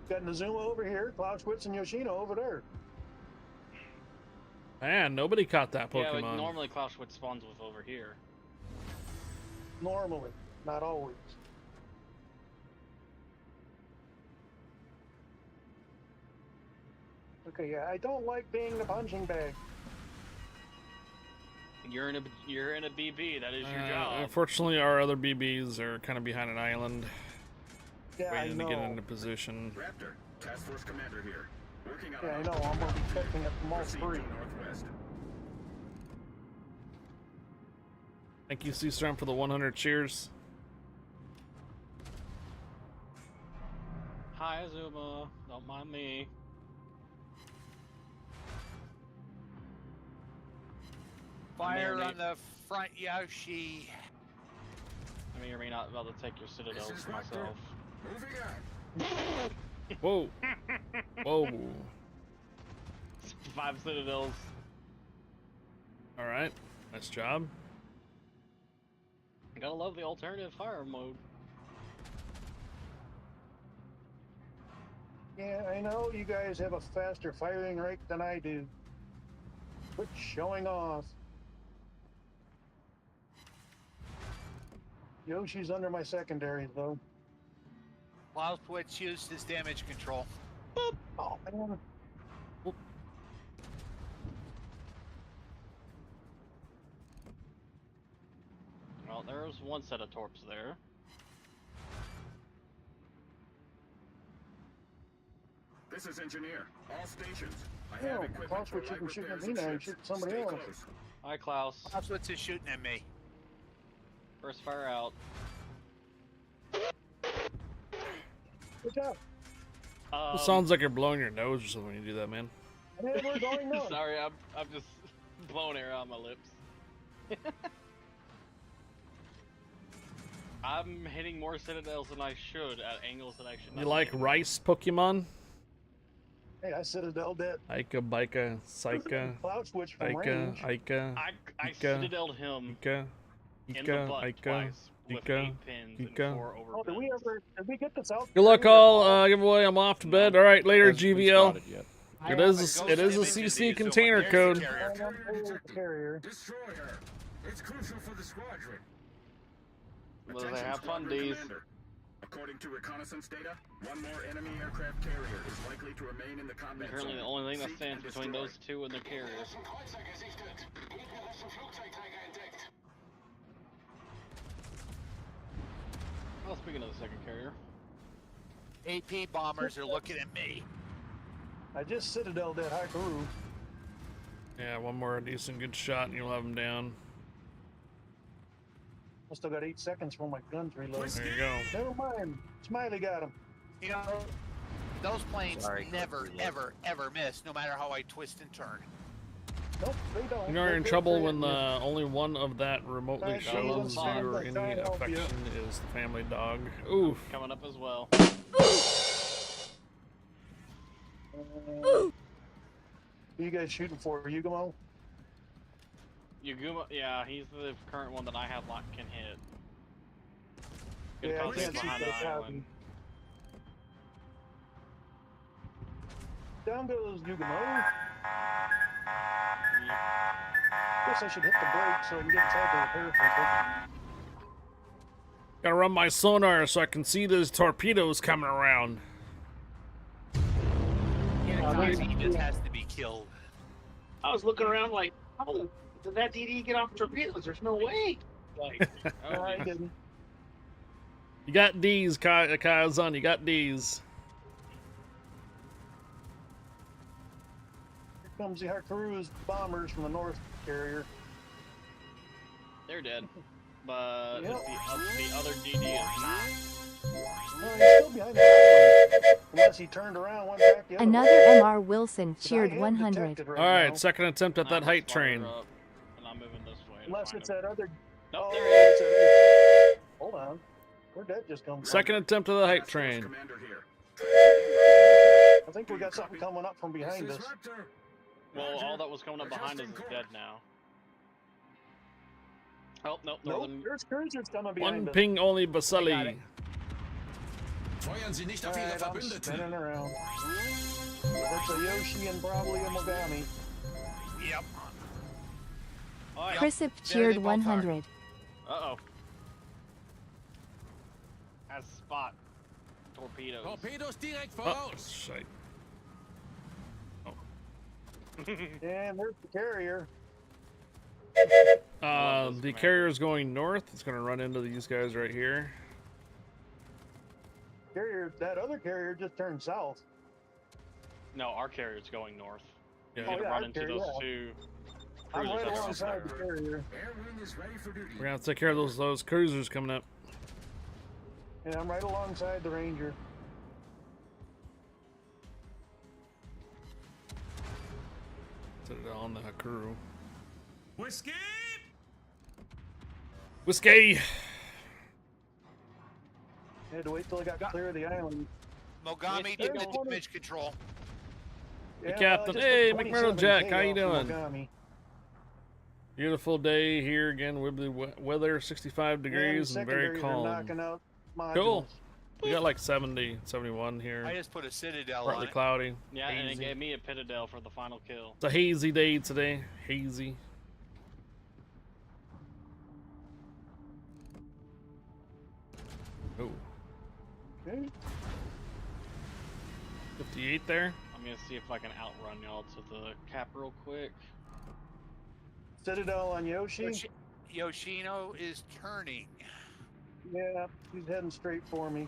Got Nazuma over here, Clausewitz and Yoshino over there. Man, nobody caught that Pokemon. Yeah, like normally Clausewitz spawns with over here. Normally, not always. Okay, yeah, I don't like being the punching bag. You're in a BB. That is your job. Unfortunately, our other BBs are kind of behind an island, Yeah, waiting I know. to get into position. Raptor, task force commander here. Working on Yeah, I know. I'm gonna be checking it from all Proceed three. to northwest. Thank you, C-Storm, for the 100 cheers. Hi, Azuma. Don't mind me. Fire on the front, Yoshi. I may or may not be able to take your citadels This is myself. Moving on. Whoa. Whoa. 5 citadels. Alright, nice job. Gotta love the alternative fire mode. Yeah, I know you guys have a faster firing rate than I do. Quit showing off. Yoshi's under my secondaries, though. Clausewitz used his damage control. Oh, man. Well, there's one set of torps there. This is engineer. All stations. I Yeah, have equipment for Clausewitz light shouldn't shoot at repairs me of now, he ships. shoot somebody Stay else. close. Hi, Klaus. Clausewitz is shooting at me. First fire out. Good job. It sounds like you're blowing your nose or something when you do that, man. And we're going north. Sorry, I'm just blowing air out my lips. I'm hitting more citadels than I should at angles that I should not. You like be. rice Pokemon? Hey, I Citadel that. Ika, Bika, Psyka, Cloud switch from Ika, range. Ika, I Ika, citadelled him Ika, in the butt Ika, twice with Ika, 8 pins and Ika. 4 over Oh, did we get this out? Good luck, all. Giveaway. I'm off to bed. All right, later, Hasn't been GVL. spotted yet. It is a CC container code. Carrier. Destroyer. It's crucial for the squadron. Well, they Attention, have fun, squadron D's. commander. According to reconnaissance data, one more enemy aircraft carrier is likely to remain in the combat Apparently, the zone. only thing that Seek stands and between destroy. those two and their carriers. Well, speaking of the second carrier, AP bombers are looking at me. I just Citadel that Hikaru. Yeah, one more decent good shot and you'll have him down. I still got 8 seconds for my guns reload. There you go. Never mind. Smiley got him. You know, those planes Sorry, never, quickly, ever, ever miss, no matter how I twist and turn. Nope, they don't. You know you're in They're trouble good when for only one of that remotely Right, shows she's on you fire. any Trying to help you. affection is the family dog. Oof. coming up as well. Who you guys shooting for? Yugamo? Yaguma, yeah, he's the current one that I have locked can hit. Good Yeah, cause I he's can't see behind the the island. cabin. Down goes Yugamo. Guess I should hit the brake so I can get inside the repair vehicle. Gotta run my sonar so I can see those torpedoes coming around. Kamikaze just has to be killed. I was looking around like, oh, did that DD get off torpedoes? There's no way. Like, Oh, I geez. didn't. You got D's, Kazan. You got D's. Here comes the Hikaru's bombers from the North carrier. They're dead. But Yep. the other DD is not. No, he's still behind the island. Unless he turned around, went back the other Another way. MR Wilson But I cheered am 100. detected right All right, now. second attempt at that I'm height fired train. up, and I'm moving this way. to Unless find it's him. that other. Nope, Oh, there he is. it's that- Hold on. Where'd that just come from? Second attempt at the height Task Force train. commander here. I think we got something coming up from behind This us. is Raptor. Well, Roger. all that was coming up behind us is Adjusting dead course. now. Oh, nope, Nope, northern. there's cruisers coming One behind us. ping only I got Basali. it. Feuern Sie nicht auf Ihre Alright, I'm Verbündeten. spinning around. That's a Yoshi and probably a Mogami. Yep. Oh, yeah. Chrisip There cheered they both are. Uh 100. oh. Has spot torpedoes. Torpedos direkt Oh, voraus. shite. And there's the carrier. The carrier's going north. It's gonna run into these guys right here. Carrier, that other carrier just turned south. No, our carrier's going north. Yeah. You're gonna Oh, yeah, run our into carrier, those yeah. two I'm cruisers right that are alongside the on carrier. Air wing is ready for duty. We're gonna have to take care of those cruisers coming up. Yeah, I'm right alongside the Ranger. Set it on the Hikaru. Whiskey! Whiskey! Had to wait till I got clear of the island. Mogami There's did the one- damage control. Hey, Yeah, Captain. well, I Hey, just took McMurdo Jack, 27K how you off doing? Mogami. Beautiful day here again. Wibbly weather, 65 degrees Yeah, and very secondary, they're calm. knocking out Cool. modules. We got like 70, 71 here. I just put a Citadel Partly on it. cloudy. Yeah, and it hazy. gave me a Pitadel for the final kill. It's a hazy day today. Hazy. Oh, Okay. 58 there. I'm gonna see if I can outrun y'all to the cap real quick. Citadel on Yoshi. Yoshino is turning. Yeah, he's heading straight for me.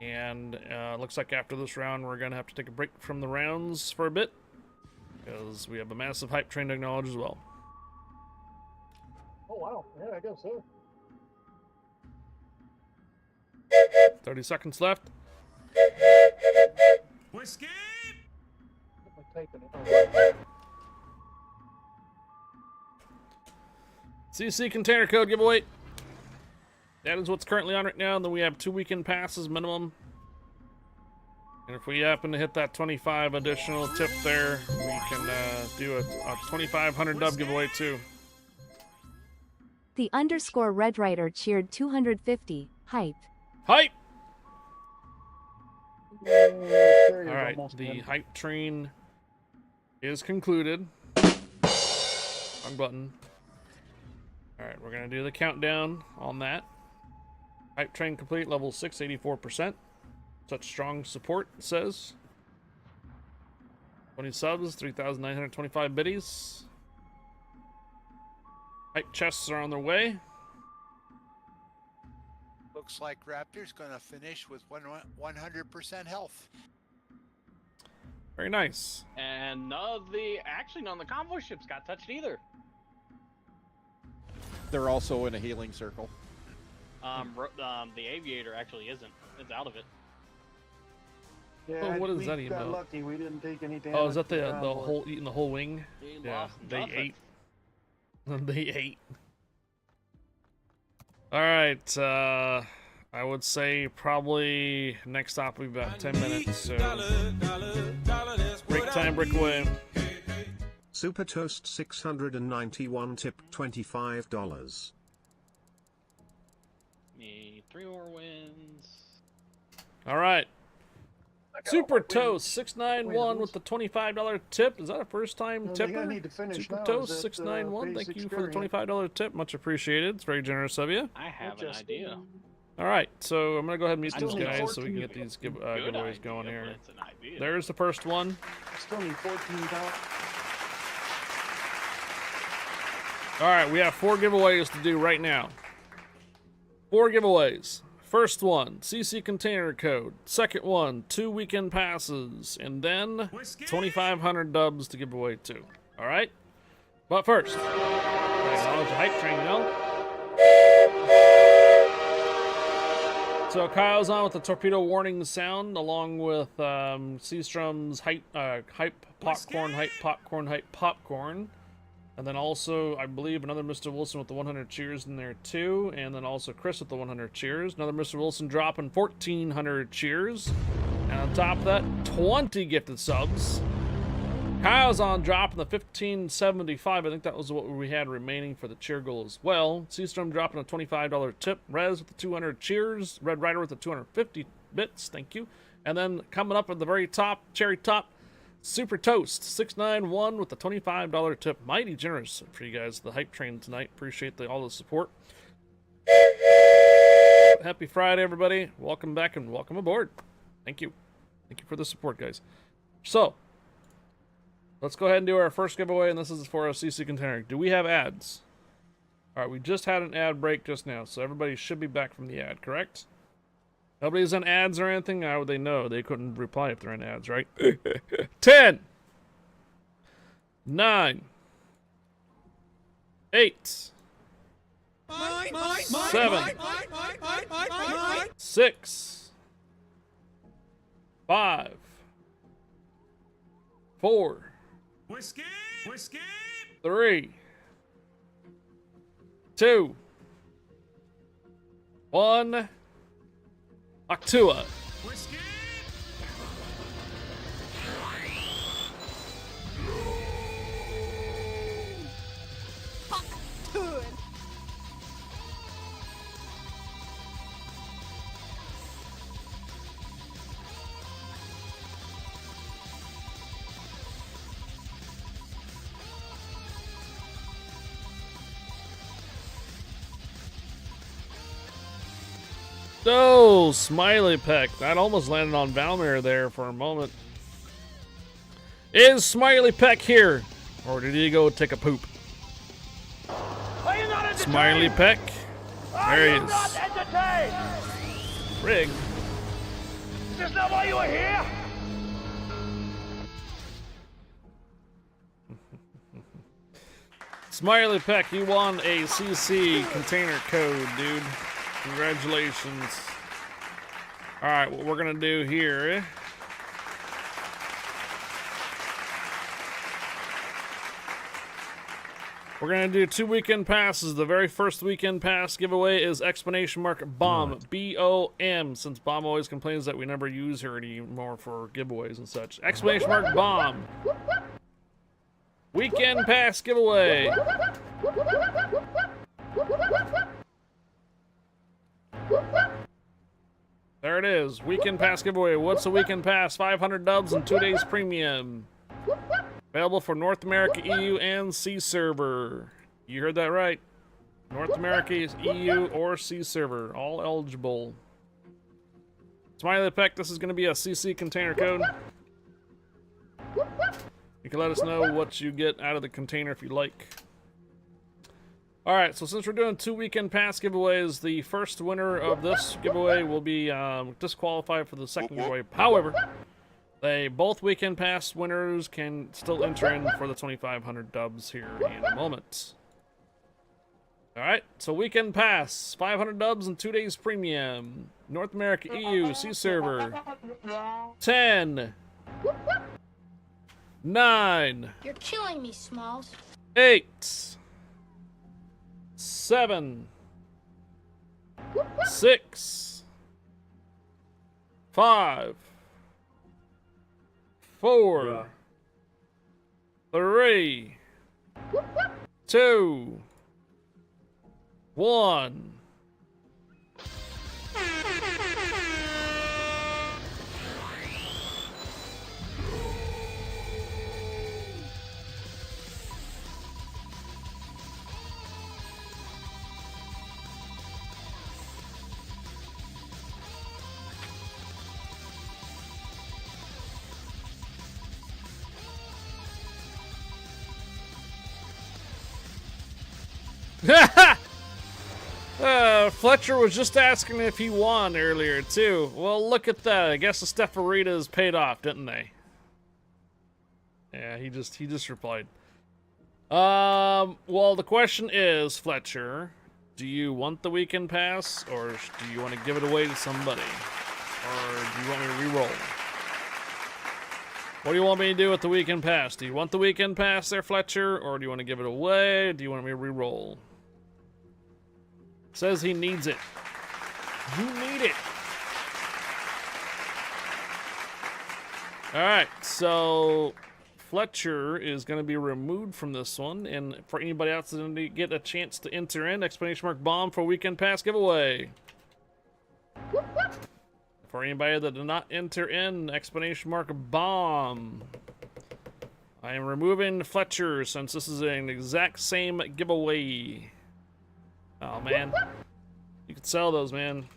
And looks like after this round, we're going to have to take a break from the rounds for a bit, because we have a massive hype train to acknowledge as well. Oh, wow. Yeah, I guess so. 30 seconds left. Whiskey! CC container code giveaway. That is what's currently on right now. And then we have 2 weekend passes minimum. And if we happen to hit that 25 additional tip there, we can do a 2,500 dub giveaway too. The underscore Red Rider cheered 250. Hype. Hype! Alright, the hype train is concluded. Wrong button. Alright, we're going to do the countdown on that. Hype train complete, level 6, 84%. Such strong support, it says. 20 subs, 3,925 biddies. Hype chests are on their way. Looks like Raptor's going to finish with 100% health. Very nice. And none of the convoy ships got touched either. They're also in a healing circle. The aviator actually isn't. It's out of it. Yeah, oh, what is that we got emote? lucky. We didn't take any damage. Oh, is that the whole eating the whole wing? Yeah, they ate. They ate. All right. I would say probably next stop will be about 10 minutes. So break time, break away. Super Toast 691 tip $25. Need 3 more wins. All right. Super Toast 691 with the $25 tip. Is that a first time tipper? Super Toast 691. Thank you for the $25 tip. Much appreciated. It's very generous of you. I have an idea. All right, so I'm gonna go ahead and mute these guys so we can get these giveaways going here. There's the first one. Still need 14,000. All right, we have 4 giveaways to do right now. 4 giveaways. First one, CC container code. Second one, 2 weekend passes, and then 2,500 dubs to give away too. All right, but first, I acknowledge the hype train, you know. So Kyle's on with the torpedo warning sound, along with Seastrom's hype popcorn. And then also, I believe, another Mr. Wilson with the 100 cheers in there too. And then also Chris with the 100 cheers. Another Mr. Wilson dropping 1,400 cheers. And on top of that, 20 gifted subs. Kyle's on dropping the 1,575. I think that was what we had remaining for the cheer goal as well. Seastrom dropping a $25 tip. Rez with the 200 cheers. Red Rider with the 250 bits. Thank you. And then coming up at the very top, cherry top, Super Toast 691 with the $25 tip. Mighty generous for you guys. The hype train tonight. Appreciate all the support. Happy Friday, everybody. Welcome back and welcome aboard. Thank you. Thank you for the support, guys. So, let's go ahead and do our first giveaway, and this is for a CC container. Do we have ads? All right, we just had an ad break just now, so everybody should be back from the ad, correct? Nobody's on ads or anything? How would they know? They couldn't reply if they're in ads, right? 10, 9, 8, 7, 6, 5, 4, Whiskey! 3, 2, 1. Actua. Oh, Smiley Peck. That almost landed on Valmir there for a moment. Is Smiley Peck here? Or did he go take a poop? Smiley Peck. There he is. Rig. this not why you were here? Smiley Peck, you won a CC container code, dude. Congratulations. Alright, what we're gonna do here. We're gonna do 2 weekend passes. The very first weekend pass giveaway is !BOMB, B-O-M, since Bomb always complains that we never use her anymore for giveaways and such. !BOMB. Weekend pass giveaway. There it is. Weekend pass giveaway. What's a weekend pass? 500 dubs and 2 days premium. Available for North America, EU, and C server. You heard that right. North America, EU, or C server. All eligible. Smiley Peck, this is going to be a CC container code. You can let us know what you get out of the container if you like. Alright, so since we're doing 2 weekend pass giveaways, the first winner of this giveaway will be disqualified for the second giveaway. However, both weekend pass winners can still enter in for the 2,500 dubs here in a moment. Alright, so weekend pass, 500 dubs and 2 days premium. North America, EU, C server. 10, 9. You're killing me, Smalls. 8, 7, 6, 5, 4, 3, 2, 1. Fletcher was just asking if he won earlier too. Well, look at that. I guess the Stepharitas paid off, didn't they? Yeah, he just replied. Well, the question is, Fletcher, do you want the weekend pass, or do you want to give it away to somebody, or do you want me to re-roll? What do you want me to do with the weekend pass? Do you want the weekend pass there, Fletcher, or do you want to give it away? Do you want me to re-roll? Says he needs it. You need it. Alright, so Fletcher is going to be removed from this one, and for anybody else that didn't get a chance to enter in, !BOMB for weekend pass giveaway. For anybody that did not enter in, !BOMB. I am removing Fletcher since this is an exact same giveaway. Oh, man. You could sell those, man.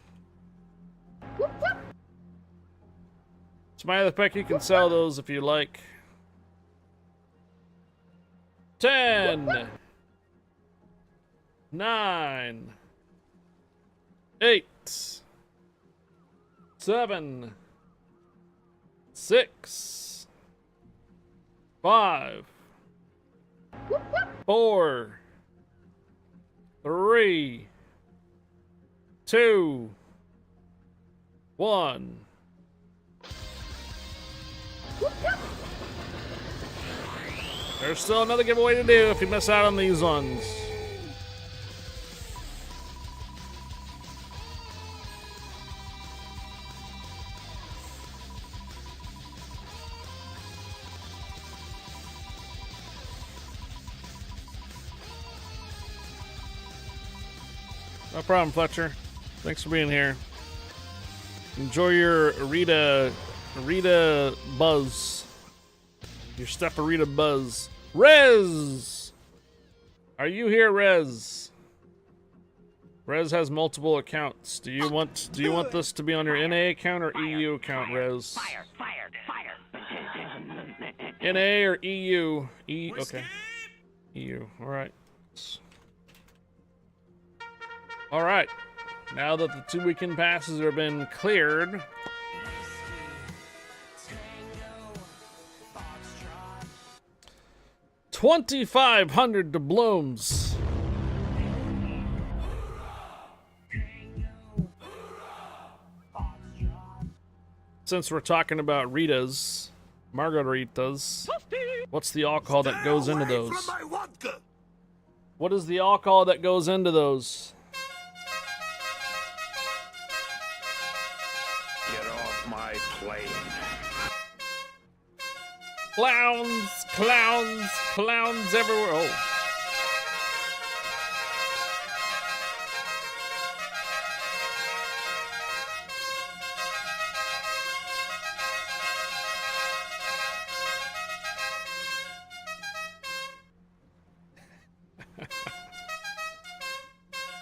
Smiley Peck, you can sell those if you like. 10, 9, 8, 7, 6, 5, 4, 3, 2, 1. There's still another giveaway to do if you miss out on these ones. No problem, Fletcher. Thanks for being here. Enjoy your Rita buzz. Your Steparita buzz. Rez! Are you here, Rez? Rez has multiple accounts. Do you want this to be on your NA account or EU account, Rez? Fire. NA or EU? Okay. EU. Alright. Alright. Now that the 2 weekend passes have been cleared, 2,500 doubloons. Since we're talking about Ritas, margaritas, what's the alcohol that goes into those? What is the alcohol that goes into those? Get off my plane. Clowns, clowns, clowns everywhere. Oh.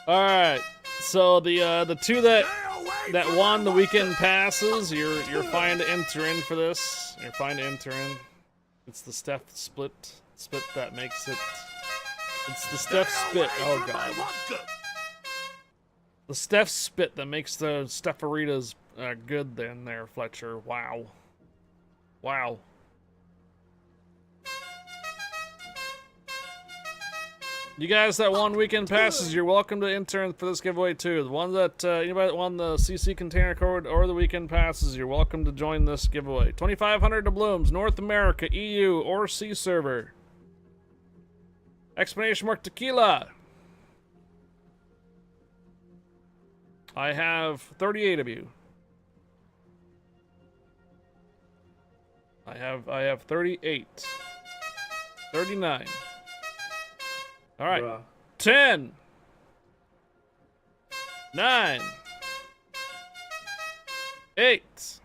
All right, so the two that won the weekend passes, you're fine to enter in for this. You're fine to enter in. It's the Steph split that makes it. It's the Steph spit. Oh god. The Steph spit that makes the Stepharitas good. Then there, Fletcher. Wow. Wow. You guys that won weekend passes, you're welcome to enter for this giveaway too. The one that anybody that won the CC container code or the weekend passes, you're welcome to join this giveaway. 2,500 doubloons, North America, EU, or C server. Explanation mark tequila. I have 38 of you. I have 38. 39. All right. Bruh. 10. 9. 8.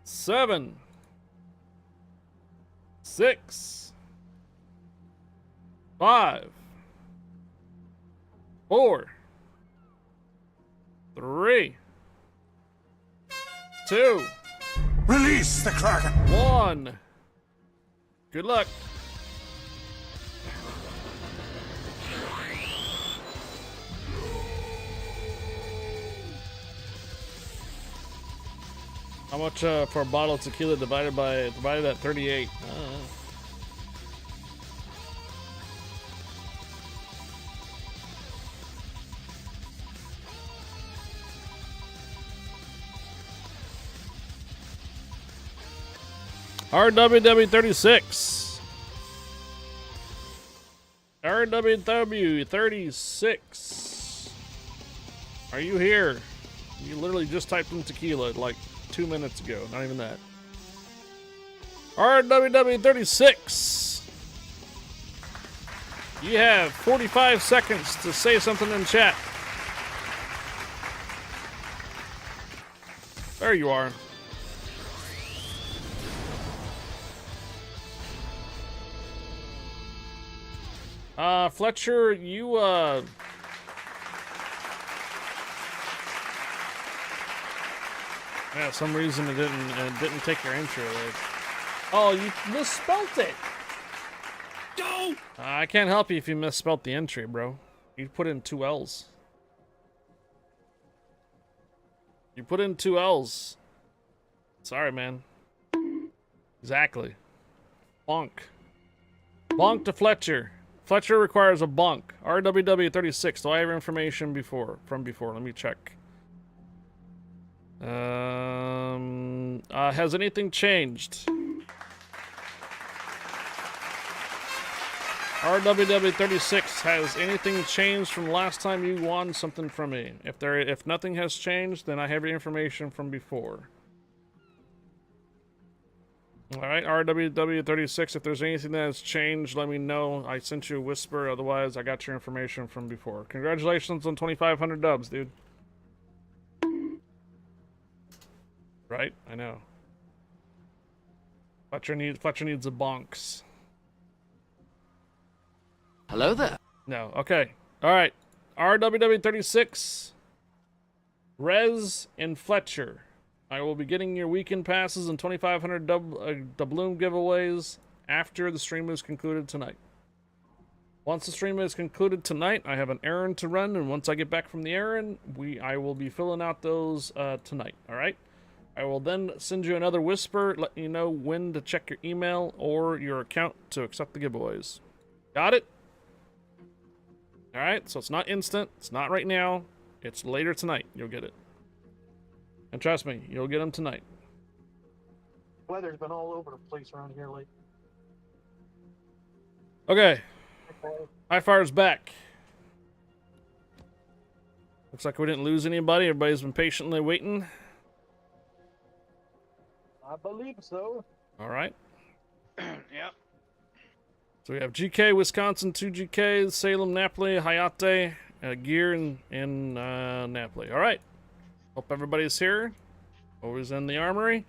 7. 6. 5. 4. 3. 2. Release the Kraken. 1. Good luck. How much for a bottle of tequila divided at 38? RWW36. RWW36. Are you here? You literally just typed in tequila like 2 minutes ago. Not even that. RWW36. You have 45 seconds to say something in chat. There you are. Fletcher, you, yeah, some reason it didn't take your intro. Oh, you misspelt it. No. I can't help you if you misspelt the entry, bro. You put in 2 L's. You put in 2 L's. Sorry, man. Exactly. Bonk. Bonk to Fletcher. Fletcher requires a bonk. RWW36. Do I have information from before? Let me check. Has anything changed? RWW36, has anything changed from last time you won something from me? If nothing has changed, then I have your information from before. Alright, RWW36, if there's anything that has changed, let me know. I sent you a whisper, otherwise I got your information from before. Congratulations on 2,500 dubs, dude. Right? I know. Fletcher needs a bonks. Hello there. No, okay. Alright. RWW36, Rez, and Fletcher. I will be getting your weekend passes and 2,500 doubloon giveaways after the stream is concluded tonight. Once the stream is concluded tonight, I have an errand to run, and once I get back from the errand, I will be filling out those tonight. All right. I will then send you another whisper, letting you know when to check your email or your account to accept the giveaways. Got it? Alright, so it's not instant. It's not right now. It's later tonight. You'll get it. And trust me, you'll get them tonight. Weather's been all over the place around here lately. Okay. High Fire's back. Looks like we didn't lose anybody. Everybody's been patiently waiting. I believe so. Alright. Yep. So we have GK, Wisconsin, 2 GKs, Salem, Napoli, Hayate, Gear, and Napoli. Alright. Hope everybody's here. Always in the armory.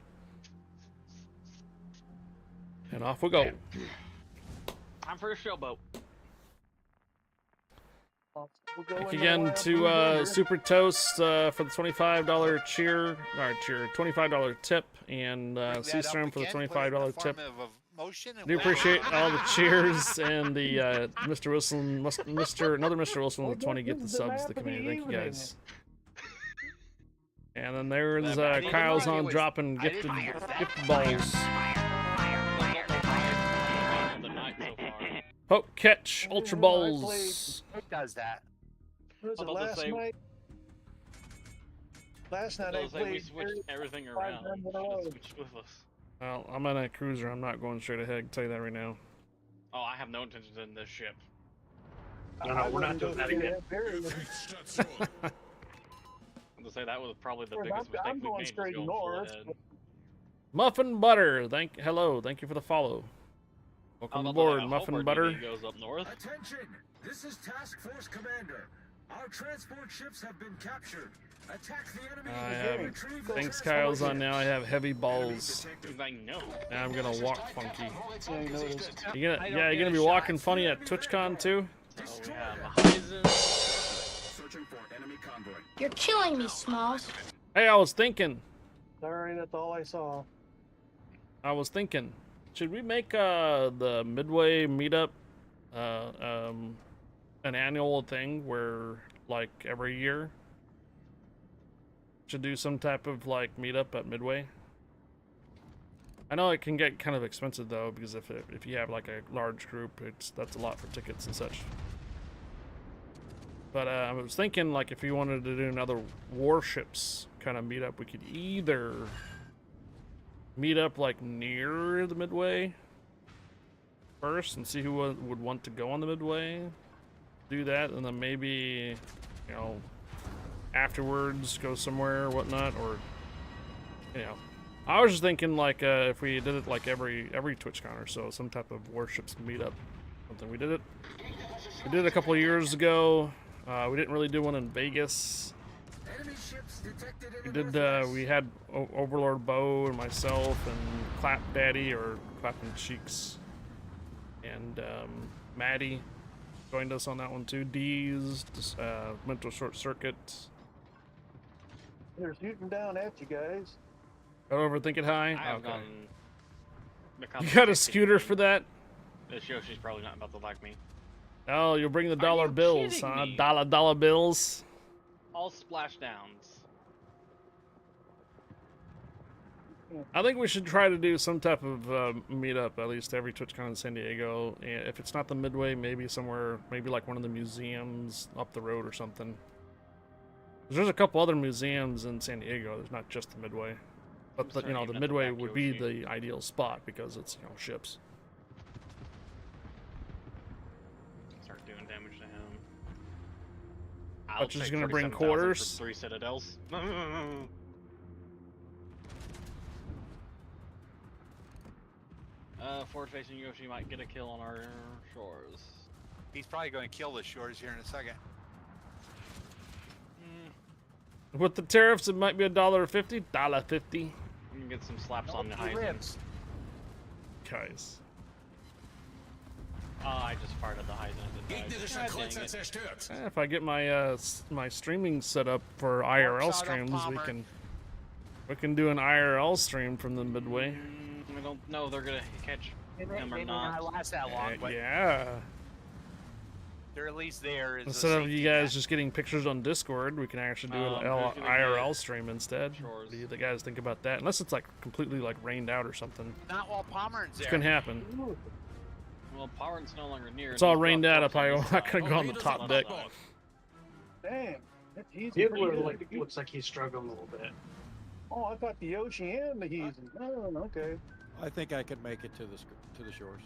And off we go. Time for a showboat. Thank you again to Super Toast for the $25 $25 tip, and C-Storm for the $25 tip. I do appreciate all the cheers and the Mr. Wilson, another Mr. Wilson with 20 get the subs to the community. Thank you guys. And then there's Kyle's on dropping gifted balls. Poke catch ultra balls. Who does that? Was it last night? Last night I played. We switched everything around. Switched with us. Well, I'm on a cruiser. I'm not going straight ahead. I can tell you that right now. Oh, I have no intentions in this ship. No, we're not doing that again. I'm gonna say that was probably the biggest mistake we made. Straight north. Muffin Butter, hello, thank you for the follow. Welcome aboard, Muffin Butter. Goes up north. Attention! This is Task Force Commander. Our transport ships have been captured. Attack the enemy. Thanks, Kyle's on now. I have heavy balls. I know. Now I'm gonna walk funky. You're gonna be walking funny at TwitchCon too? So we have Searching for enemy convoy. You're killing me, Smalls. Hey, I was thinking. Sorry, that's all I saw. Should we make the Midway meetup an annual thing where, like, every year should do some type of like meetup at Midway? I know it can get kind of expensive though, because if you have like a large group, that's a lot for tickets and such. But I was thinking, like, if you wanted to do another Warships kind of meetup, we could either meet up like near the Midway first and see who would want to go on the Midway, do that, and then maybe, you know, afterwards go somewhere or whatnot, or, you know, I was just thinking like if we did it like every TwitchCon or so, some type of Warships meetup, something. We did it a couple of years ago. We didn't really do one in Vegas. We had Overlord Bo and myself and Clap Daddy, or Clapping Cheeks, and Maddie joined us on that one too. D's Mental Short Circuit. They're shooting down at you guys. Got overthink it high. I've okay. Gone. You got a scooter for that? This Yoshi's probably not about to like me. Oh, you'll bring the dollar bills, huh? Dollar bills. All splashdowns. I think we should try to do some type of meetup, at least every TwitchCon in San Diego. And if it's not the Midway, maybe somewhere, maybe like one of the museums up the road or something. There's a couple other museums in San Diego. There's not just the Midway, but the Midway would be the ideal spot because it's, you know, ships. Start doing damage to him. But just gonna bring quarters. 3 citadels. Forward facing Yoshi might get a kill on our shores. He's probably going to kill the shores here in a second. With the tariffs, it might be $1.50. $1.50. You can get some slaps on the Heisen. Guys. Oh, I just fired at the Heisen. If I get my my streaming set up for IRL streams, we can do an IRL stream from the Midway. I don't know they're gonna catch him or not. Last that long, but yeah. they're at least there. Instead of you guys just getting pictures on Discord, we can actually do an IRL stream instead. What do you guys think about that? Unless it's like completely like rained out or something. Not while Pomeran's there. Which can happen. Well, Pomeran's no longer near. It's all rained out. I'm not gonna go on the top deck. Damn. It looks like he's struggling a little bit. Oh, I thought the Yoshi and the Heathen. Oh, okay. I think I could make it to the shores.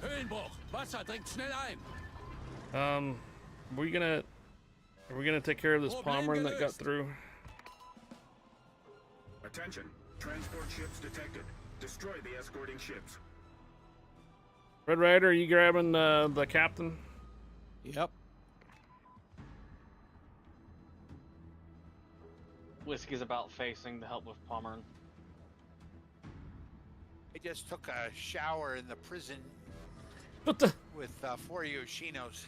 Höhenbruch. Wasser dringt schnell ein. Are we gonna take care of this Pomeran that got through? Attention. Transport ships detected. Destroy the escorting ships. Red Rider, are you grabbing the captain? Yep. Whiskey's about facing to help with Pomeran. I just took a shower in the prison with 4 Yoshinos.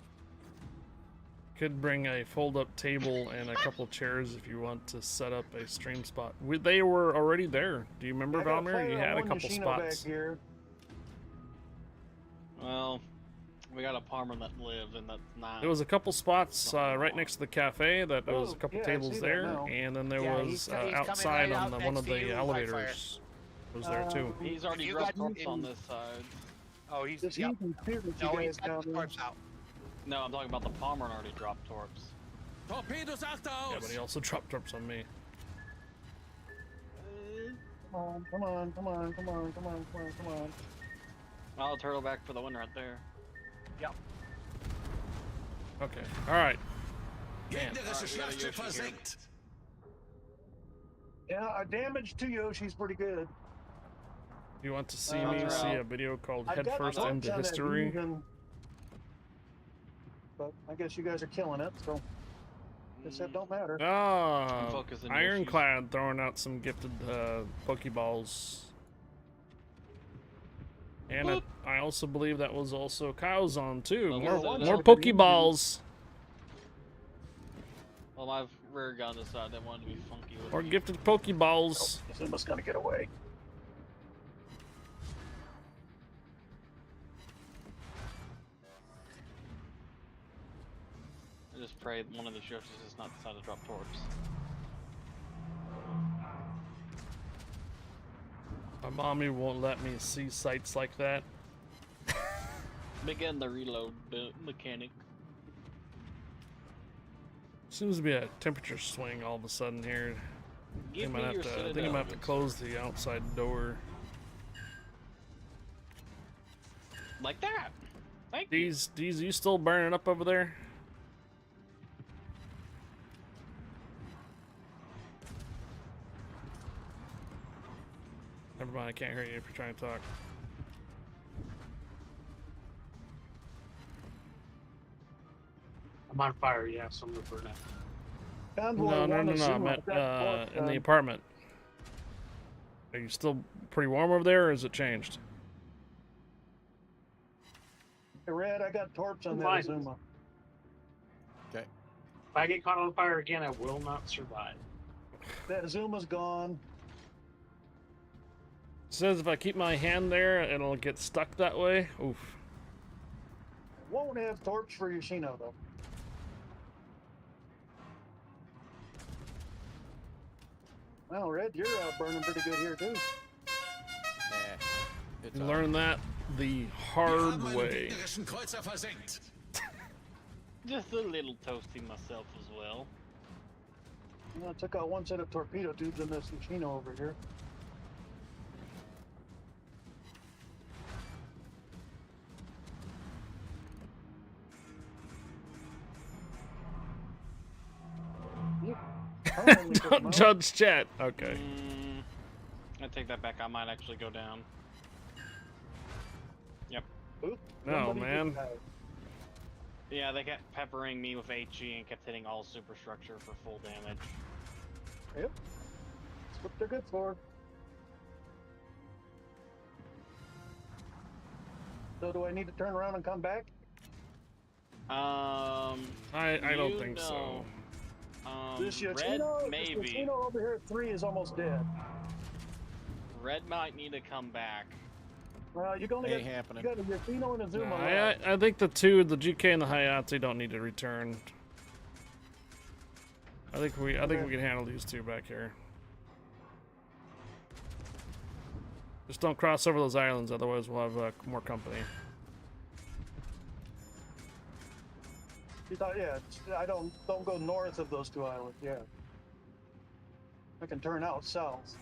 Could bring a fold-up table and a couple chairs if you want to set up a stream spot. They were already there. Do you remember, Valmir? You had a couple spots. Back here. Well, we got a Pomeran that lived, and that's not. There was a couple spots right next to the cafe. There was a couple tables there, and then there was outside on one of the elevators. Was there too? He's already dropped corpse on this side. Oh, he's got the corpse out. No, I'm talking about the Pomeran already dropped torps. Torpedos achter aus. Yeah, but he also dropped torps on me. Come on. I'll turtle back for the win right there. Yep. Okay. All right. Gegnerische Schlachtschiff versenkt. Yeah, damage to Yoshi's pretty good. You want to see me see a video called Headfirst into History? But I guess you guys are killing it, so I guess that don't matter. Oh, Ironclad throwing out some gifted Pokeballs. And I also believe that was also Kyle's on too. More Pokeballs. Well, my rear gun decided they wanted to be funky with More gifted Pokeballs. Oh, Zuma's gonna get away. I just pray one of the ships does not decide to drop torps. My mommy won't let me see sights like that. Begin the reload mechanic. Seems to be a temperature swing all of a sudden here. I think I'm gonna have to close the outside door. Like that. Thank you. These, you still burning up over there? Never mind, I can't hear you if you're trying to talk. I'm on fire, yeah, so I'm gonna burn out. No, I meant in the apartment. Are you still pretty warm over there, or has it changed? Hey, Red, I got torps on that Zuma. Okay. If I get caught on fire again, I will not survive. That Zuma's gone. It says if I keep my hand there, it'll get stuck that way. Oof. Won't have torps for Yoshino though. Well, Red, you're burning pretty good here too. You learn that the hard way. Just a little toasty myself as well. I took out one set of torpedo tubes in this Yoshino over here. Don't judge chat. Okay. I take that back. I might actually go down. Yep. No, man. Yeah, they kept peppering me with HE and kept hitting all superstructure for full damage. Yep. That's what they're good for. So do I need to turn around and come back? I don't think so. This Red, maybe. This Yoshino over here at 3 is almost dead. Red might need to come back. Well, you're gonna Ain't get happening. you got a Yafino and a Zuma. I think the two, the GK and the Hayate, don't need to return. I think we can handle these two back here. Just don't cross over those islands, otherwise we'll have more company. You thought, yeah, I don't go north of those two islands. Yeah, I can turn out south.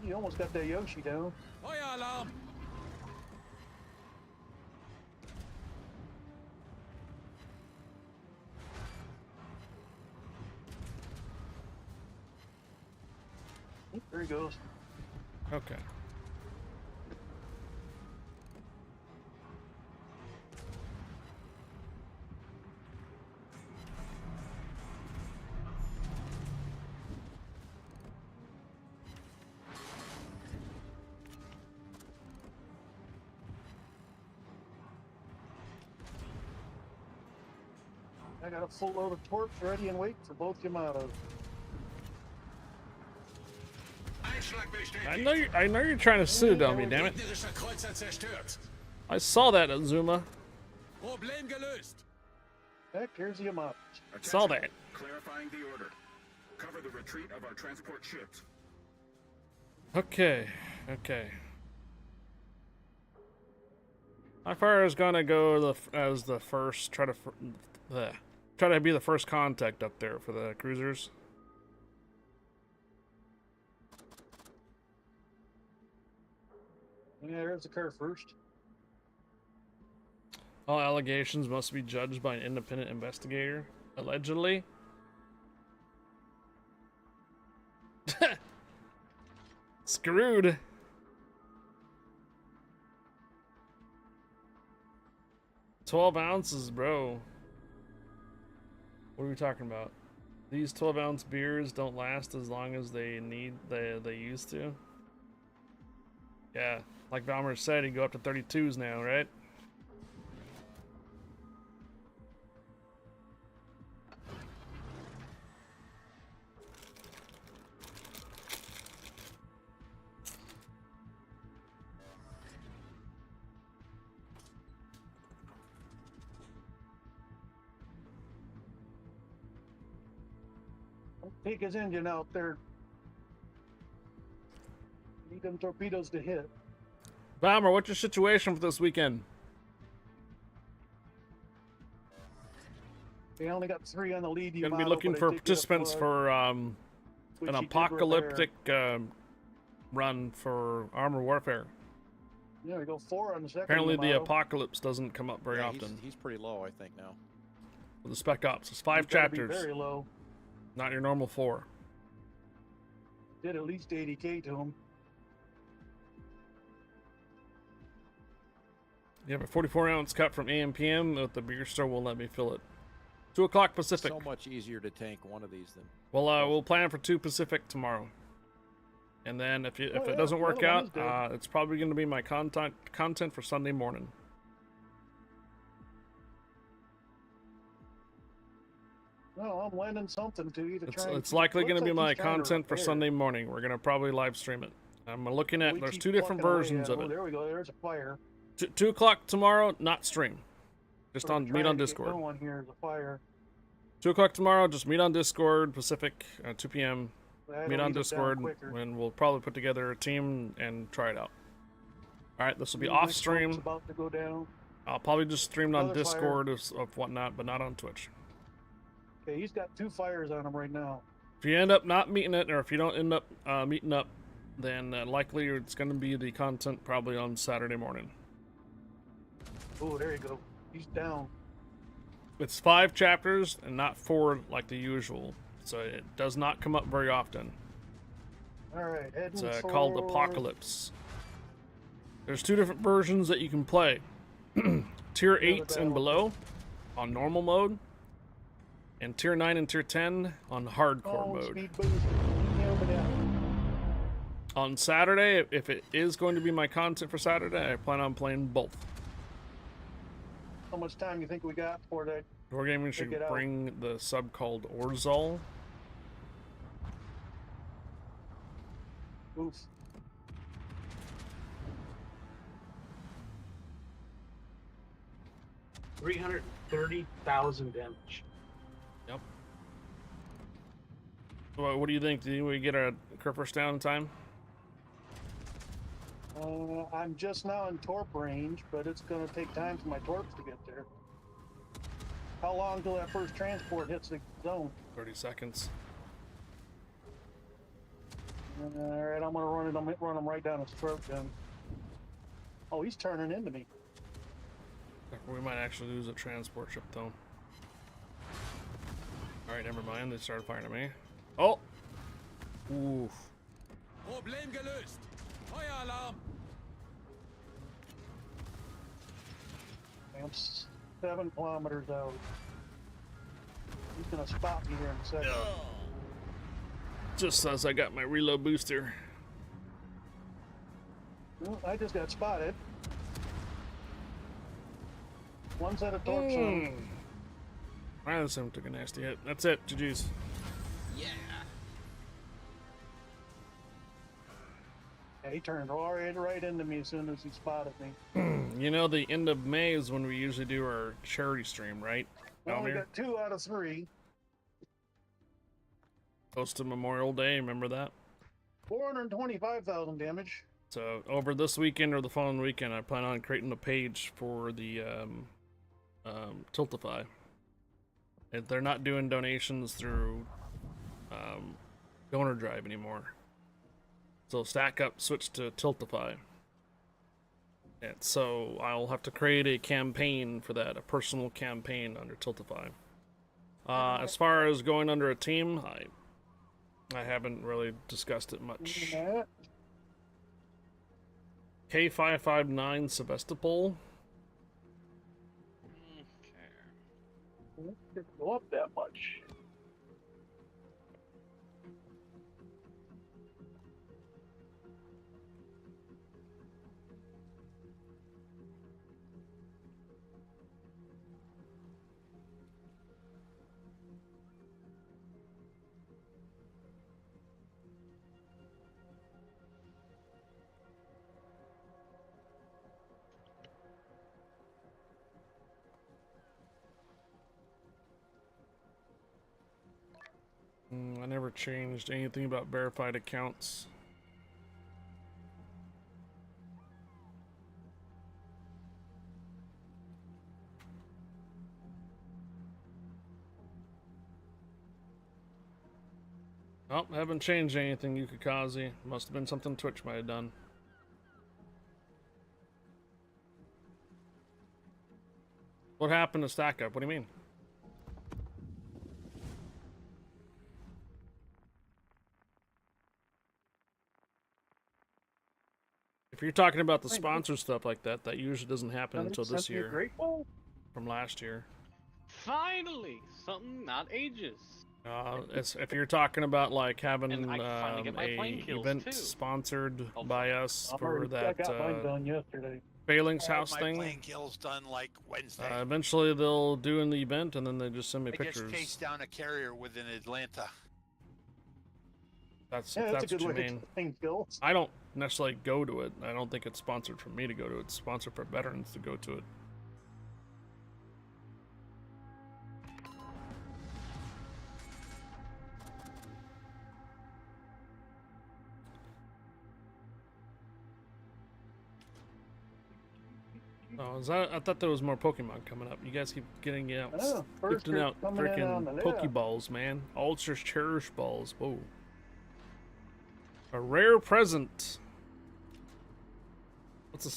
You almost got that Yoshi down. Fire alarm! There he goes. Okay. I got a full load of torps ready and wait for both Yamatos. I know you're trying to citadel me, damn it. I saw that, Azuma. Problem gelöst. Heck, here's the Yamato. Saw that. Clarifying the order. Cover the retreat of our transport ships. Okay, okay. Highfire is gonna go as the first. Try to be the first contact up there for the cruisers. Yeah, there's the curve first. All allegations must be judged by an independent investigator. Allegedly. Screwed. $12 ounces, bro. What are we talking about? These 12-ounce beers don't last as long as they used to. Yeah, like Valmer said, you go up to 32s now, right? Take his engine out there. Need them torpedoes to hit. Valmer, what's your situation for this weekend? They only got 3 on the lead. Gonna be looking for participants for an apocalyptic run for armor warfare. Yeah, we go 4 on the second. Apparently, the Yamato. apocalypse doesn't come up very often. He's pretty low, I think, now. For the Spec Ops, it's 5 He's gotta be chapters. very low. Not your normal 4. Did at least 80K to him. You have a 44-ounce cup from AM/PM, but the beer store won't let me fill it. 2 o'clock Pacific. So much easier to tank one of these than. Well, we'll plan for 2 Pacific tomorrow. And then if it doesn't work out, it's probably going to be my content for Sunday morning. No, I'm lending something to you to try. It's likely going to be my content for Sunday morning. We're going to probably live stream it. I'm looking at, there's 2 different versions of it. There we go. There's a fire. 2 o'clock tomorrow, not stream. Just meet on Discord. Here's a fire. 2 o'clock tomorrow, just meet on Discord, Pacific, 2 p.m. Meet on Discord, and we'll probably put together a team and try it out. Alright, this will be off stream. About to go down. I'll probably just stream it on Another Discord of whatnot, but not on Twitch. Okay, he's got 2 fires on him right now. If you end up not meeting it, or if you don't end up meeting up, then likely it's going to be the content probably on Saturday morning. Oh, there you go. He's down. It's 5 chapters and not 4 like the usual, so it does not come up very often. All right, it's called Apocalypse. There's 2 different versions that you can play. Tier 8 and below on normal mode, and Tier 9 and Tier 10 on hardcore mode. On Saturday, if it is going to be my content for Saturday, I plan on playing both. How much time you think we got before they Wargaming should get out? bring the sub called Orzal. Oof. $330,000 damage. Yep. Well, what do you think? Do we get our Kerfers down in time? I'm just now in torp range, but it's going to take time for my torps to get there. How long till that first transport hits the zone? 30 seconds. All right, I'm going to run him right down his throat then. Oh, he's turning into me. We might actually lose a transport ship, though. Alright, never mind. They started firing at me. Oh! Oof. Problem gelöst. Feueralarm. I'm 7 kilometers out. He's going to spot me here in a second. Just as I got my reload booster. Well, I just got spotted. One set of torps on. I assume took a nasty hit. That's it. GG's. Yeah. Yeah, he turned right into me as soon as he spotted me. You know, the end of May is when we usually do our charity stream, right? We only got 2 out of 3. Close to Memorial Day, remember that? 425,000 damage. So over this weekend or the following weekend, I plan on creating a page for the Tiltify. If they're not doing donations through Donor Drive anymore. So Stack Up switched to Tiltify. And so I'll have to create a campaign for that, a personal campaign under Tiltify. As far as going under a team, I haven't really discussed it much. K559 Sebastopol. Okay. Didn't go up that much. I never changed anything about verified accounts. Oh, haven't changed anything, Yukikaze. Must have been something Twitch might have done. What happened to Stack Up? What do you mean? If you're talking about the sponsor stuff like that, that usually doesn't happen until this year. From last year. Finally! Something not ages. If you're talking about like having And I can finally get my plane a kills, event too. sponsored by us I for that got mine done yesterday. Phalanx House my thing. plane kills done like Wednesday. Eventually they'll do an event and then they just send me I pictures. just chased down a carrier within Atlanta. That's a what good you way mean. to plane kills. I don't necessarily go to it. I don't think it's sponsored for me to go to it. It's sponsored for veterans to go to it. Oh, I thought there was more Pokemon coming up. You guys keep getting out, gifting out freaking Pokeballs, man. Ultra Cherish Balls. Whoa. A rare present. What's a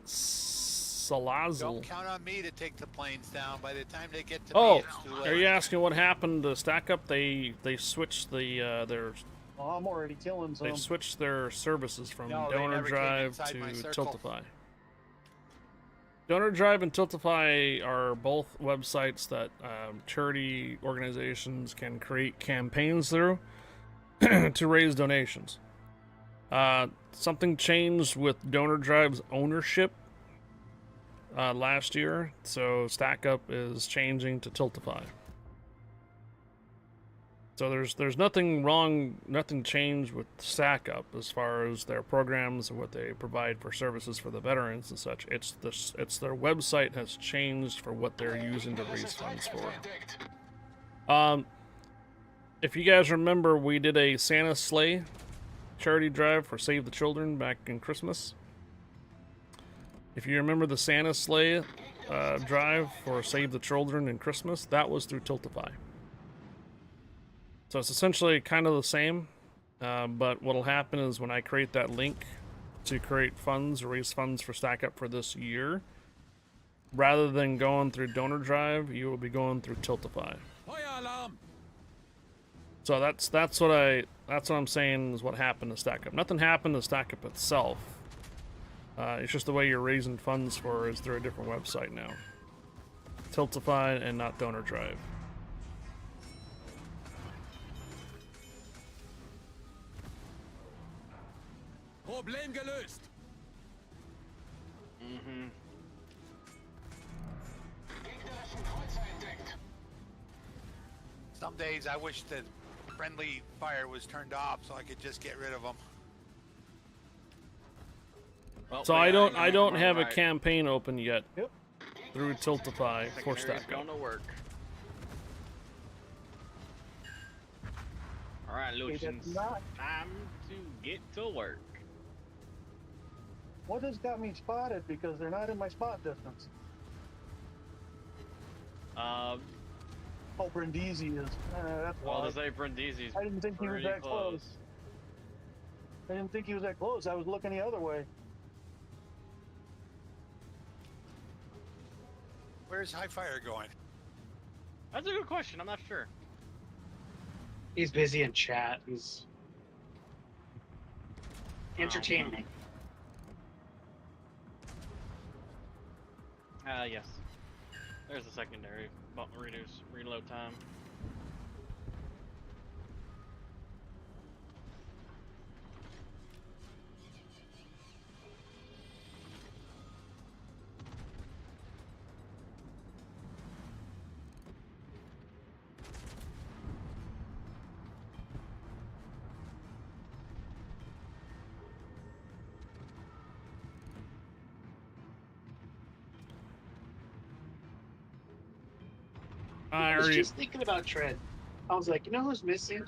Salazzle? Don't count on me to take the planes down. By the time they get to Oh, me, it's too late. are you asking what happened to Stack Up? They switched the their. Oh, I'm already killing some. They switched their services from No, they Donor never came Drive inside to my circle. Tiltify. Donor Drive and Tiltify are both websites that charity organizations can create campaigns through to raise donations. Something changed with Donor Drive's ownership. last year, so Stack Up is changing to Tiltify. So there's nothing wrong, nothing changed with Stack Up as far as their programs and what they provide for services for the veterans and such. It's their website has changed for what they're using to raise funds for. If you guys remember, we did a Santa sleigh charity drive for Save the Children back in Christmas. If you remember the Santa sleigh drive for Save the Children in Christmas, that was through Tiltify. So it's essentially kind of the same, but what'll happen is when I create that link to create funds or raise funds for Stack Up for this year, rather than going through Donor Drive, you will be going through Tiltify. So that's what I'm saying is what happened to Stack Up. Nothing happened to Stack Up itself. It's just the way you're raising funds for is through a different website now. Tiltify and not Donor Drive. Problem gelöst. Some days I wish the friendly fire was turned off so I could just get rid of them. Well, So I don't have a campaign open yet through Tiltify for Stack Up. Gonna work. All right, Lucians, time to get to work. What has got me spotted? Because they're not in my spot distance. Oh, Brindisi is. That's well, why. to say Brindisi's I didn't think he was that close. I didn't think he was that close. I was looking the other way. Where's High Fire going? That's a good question. I'm not sure. He's busy in chat. He's entertaining. Yes. There's the secondary. Reduce reload time. I was just thinking about Tread. I was like, you know who's missing?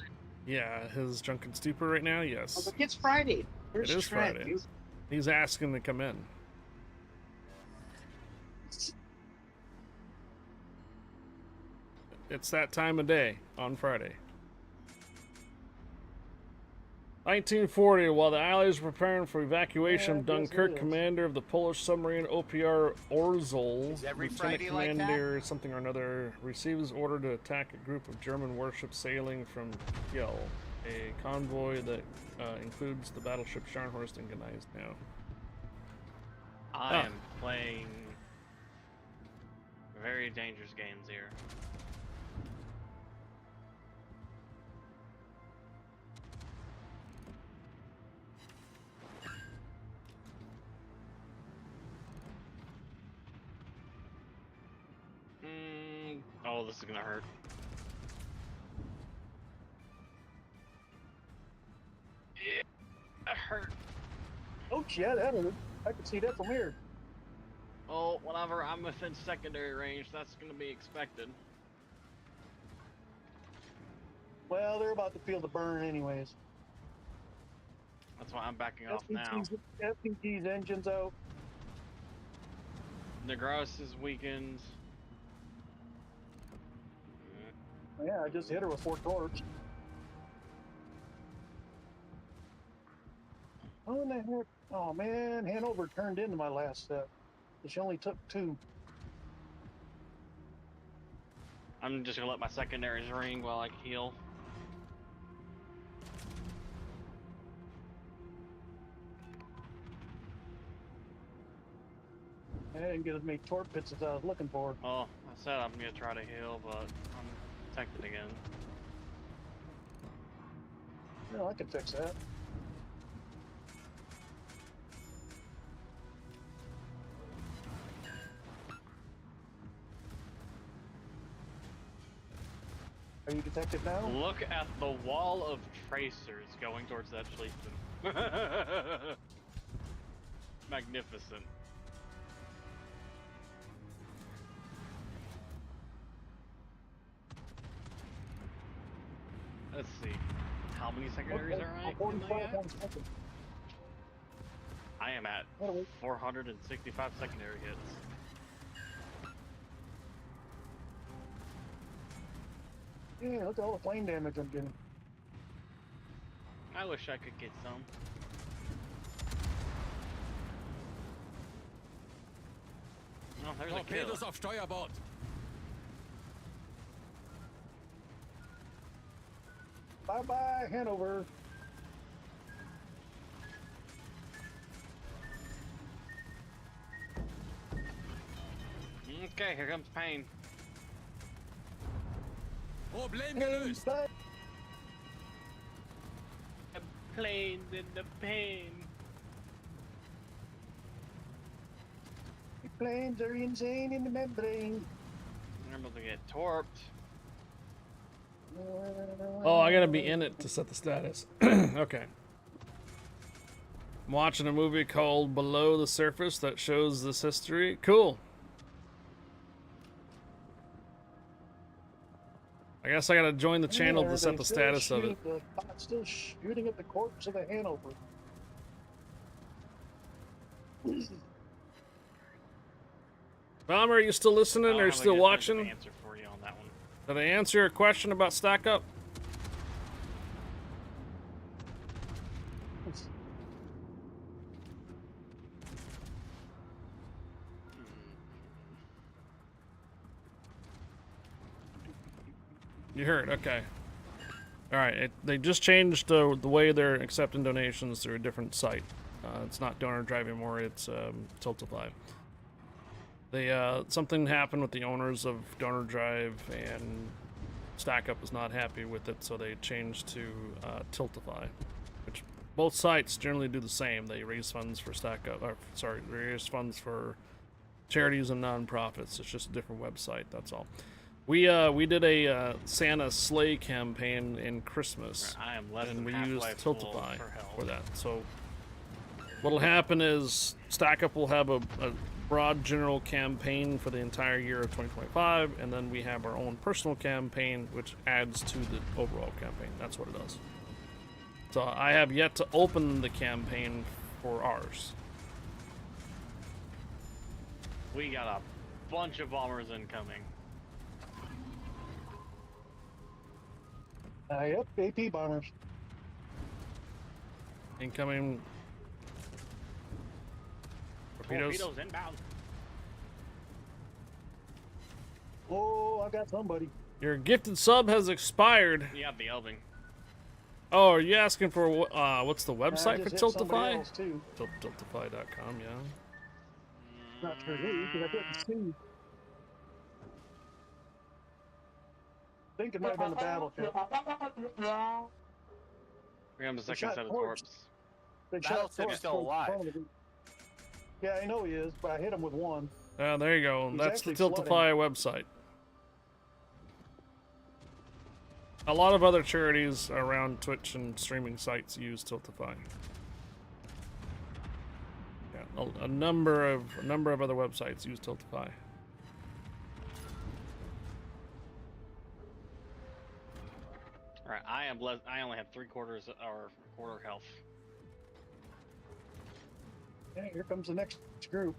Yeah, his drunken stupor right now. Yes. I was like, it's Friday. Where's it is Tread? Friday. He's asking to come in. It's that time of day on Friday. 1940, while the Allies were preparing for evacuation of Dunkirk, commander of the Polish submarine OPR Orzel, Lieutenant Commander something or another, receives order to attack a group of German warships sailing from Kiel, a convoy that includes the battleship Scharnhorst and Gneisenau. I am playing very dangerous games here. Oh, this is gonna hurt. Yeah, that hurt. Oh, yeah, that hurt. I can see that from here. Oh, whenever I'm within secondary range, that's gonna be expected. Well, they're about to feel the burn anyways. That's why I'm backing off now. FPT's engine's out. Negros is weakened. Yeah, I just hit her with 4 torps. Oh, and the heck? Oh man, Hanover turned into my last set. She only took 2. I'm just gonna let my secondaries ring while I heal. I didn't get as many torp pits as I was looking for. Oh, I said I'm gonna try to heal, but I'm protected again. No, I can fix that. Are you detected now? Look at the wall of tracers going towards that Schlieffen. Magnificent. Let's see. How many secondaries are I? I am at 465 secondary hits. Yeah, look at all the flame damage I'm getting. I wish I could get some. Oh, there's a kill. Torpedos auf Steuerbord. Bye-bye, Hanover. Okay, here comes pain. Problem gelöst. The planes in the pain. The planes are insane in the membrane. I'm about to get torped. Oh, I gotta be in it to set the status. Okay. I'm watching a movie called Below the Surface that shows this history. Cool. I guess I gotta join the channel to set the status of it. Still shooting at the corpse of the Hanover. Bomber, are you still listening or still watching? Answer for you on that one. Did I answer your question about stack up? You heard, okay. Alright, they just changed the way they're accepting donations through a different site. It's not Donor Drive anymore, it's Tiltify. Something happened with the owners of Donor Drive, and StackUp was not happy with it, so they changed to Tiltify, which both sites generally do the same. They raise funds for they raise funds for charities and nonprofits. It's just a different website, that's all. We did a Santa sleigh campaign in Christmas, I am less and than we used halfway full Tiltify for for that. So what'll happen is StackUp will have a broad general campaign for the entire year of 2025, and then we have our own personal campaign, which adds to the overall campaign. That's what it does. So I have yet to open the campaign for ours. We got a bunch of bombers incoming. Yep, AP bombers. Incoming torpedoes. Torpedoes inbound. Oh, I got somebody. Your gifted sub has expired. You have the Elving. Oh, are you asking for what's the website for Tiltify? Tiltify.com, yeah. Not for me, because I couldn't see. I think it might have been the battleship. We have the second set of corpse. Battleship's still alive. Yeah, I know he is, but I hit him with one. There you go. He's That's the actually Tiltify website. A lot of other charities around Twitch and streaming sites use Tiltify. Yeah, a number of other websites use Tiltify. All right, I only have 3/4 or quarter health. Yeah, here comes the next group.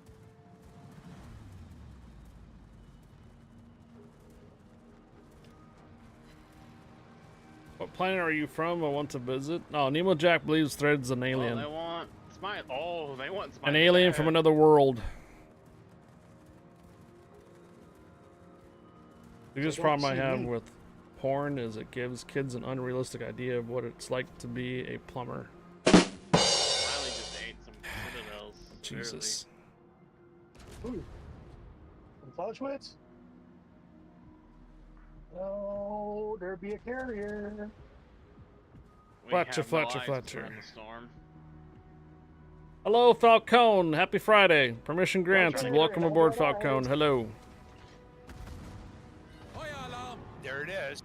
What planet are you from? I want to visit. Oh, Nemo Jack believes Thread's an alien. Oh, they want Smite. Oh, they want Smite. An alien from another world. The biggest problem I have with porn is it gives kids an unrealistic idea of what it's like to be a plumber. Riley just ate some citadels. Jesus. Ooh. Some Flauschwitz? Oh, there be a carrier. Fletcher. Hello, Falcone. Happy Friday. Permission granted. Welcome aboard, Falcone. Hello. There it is.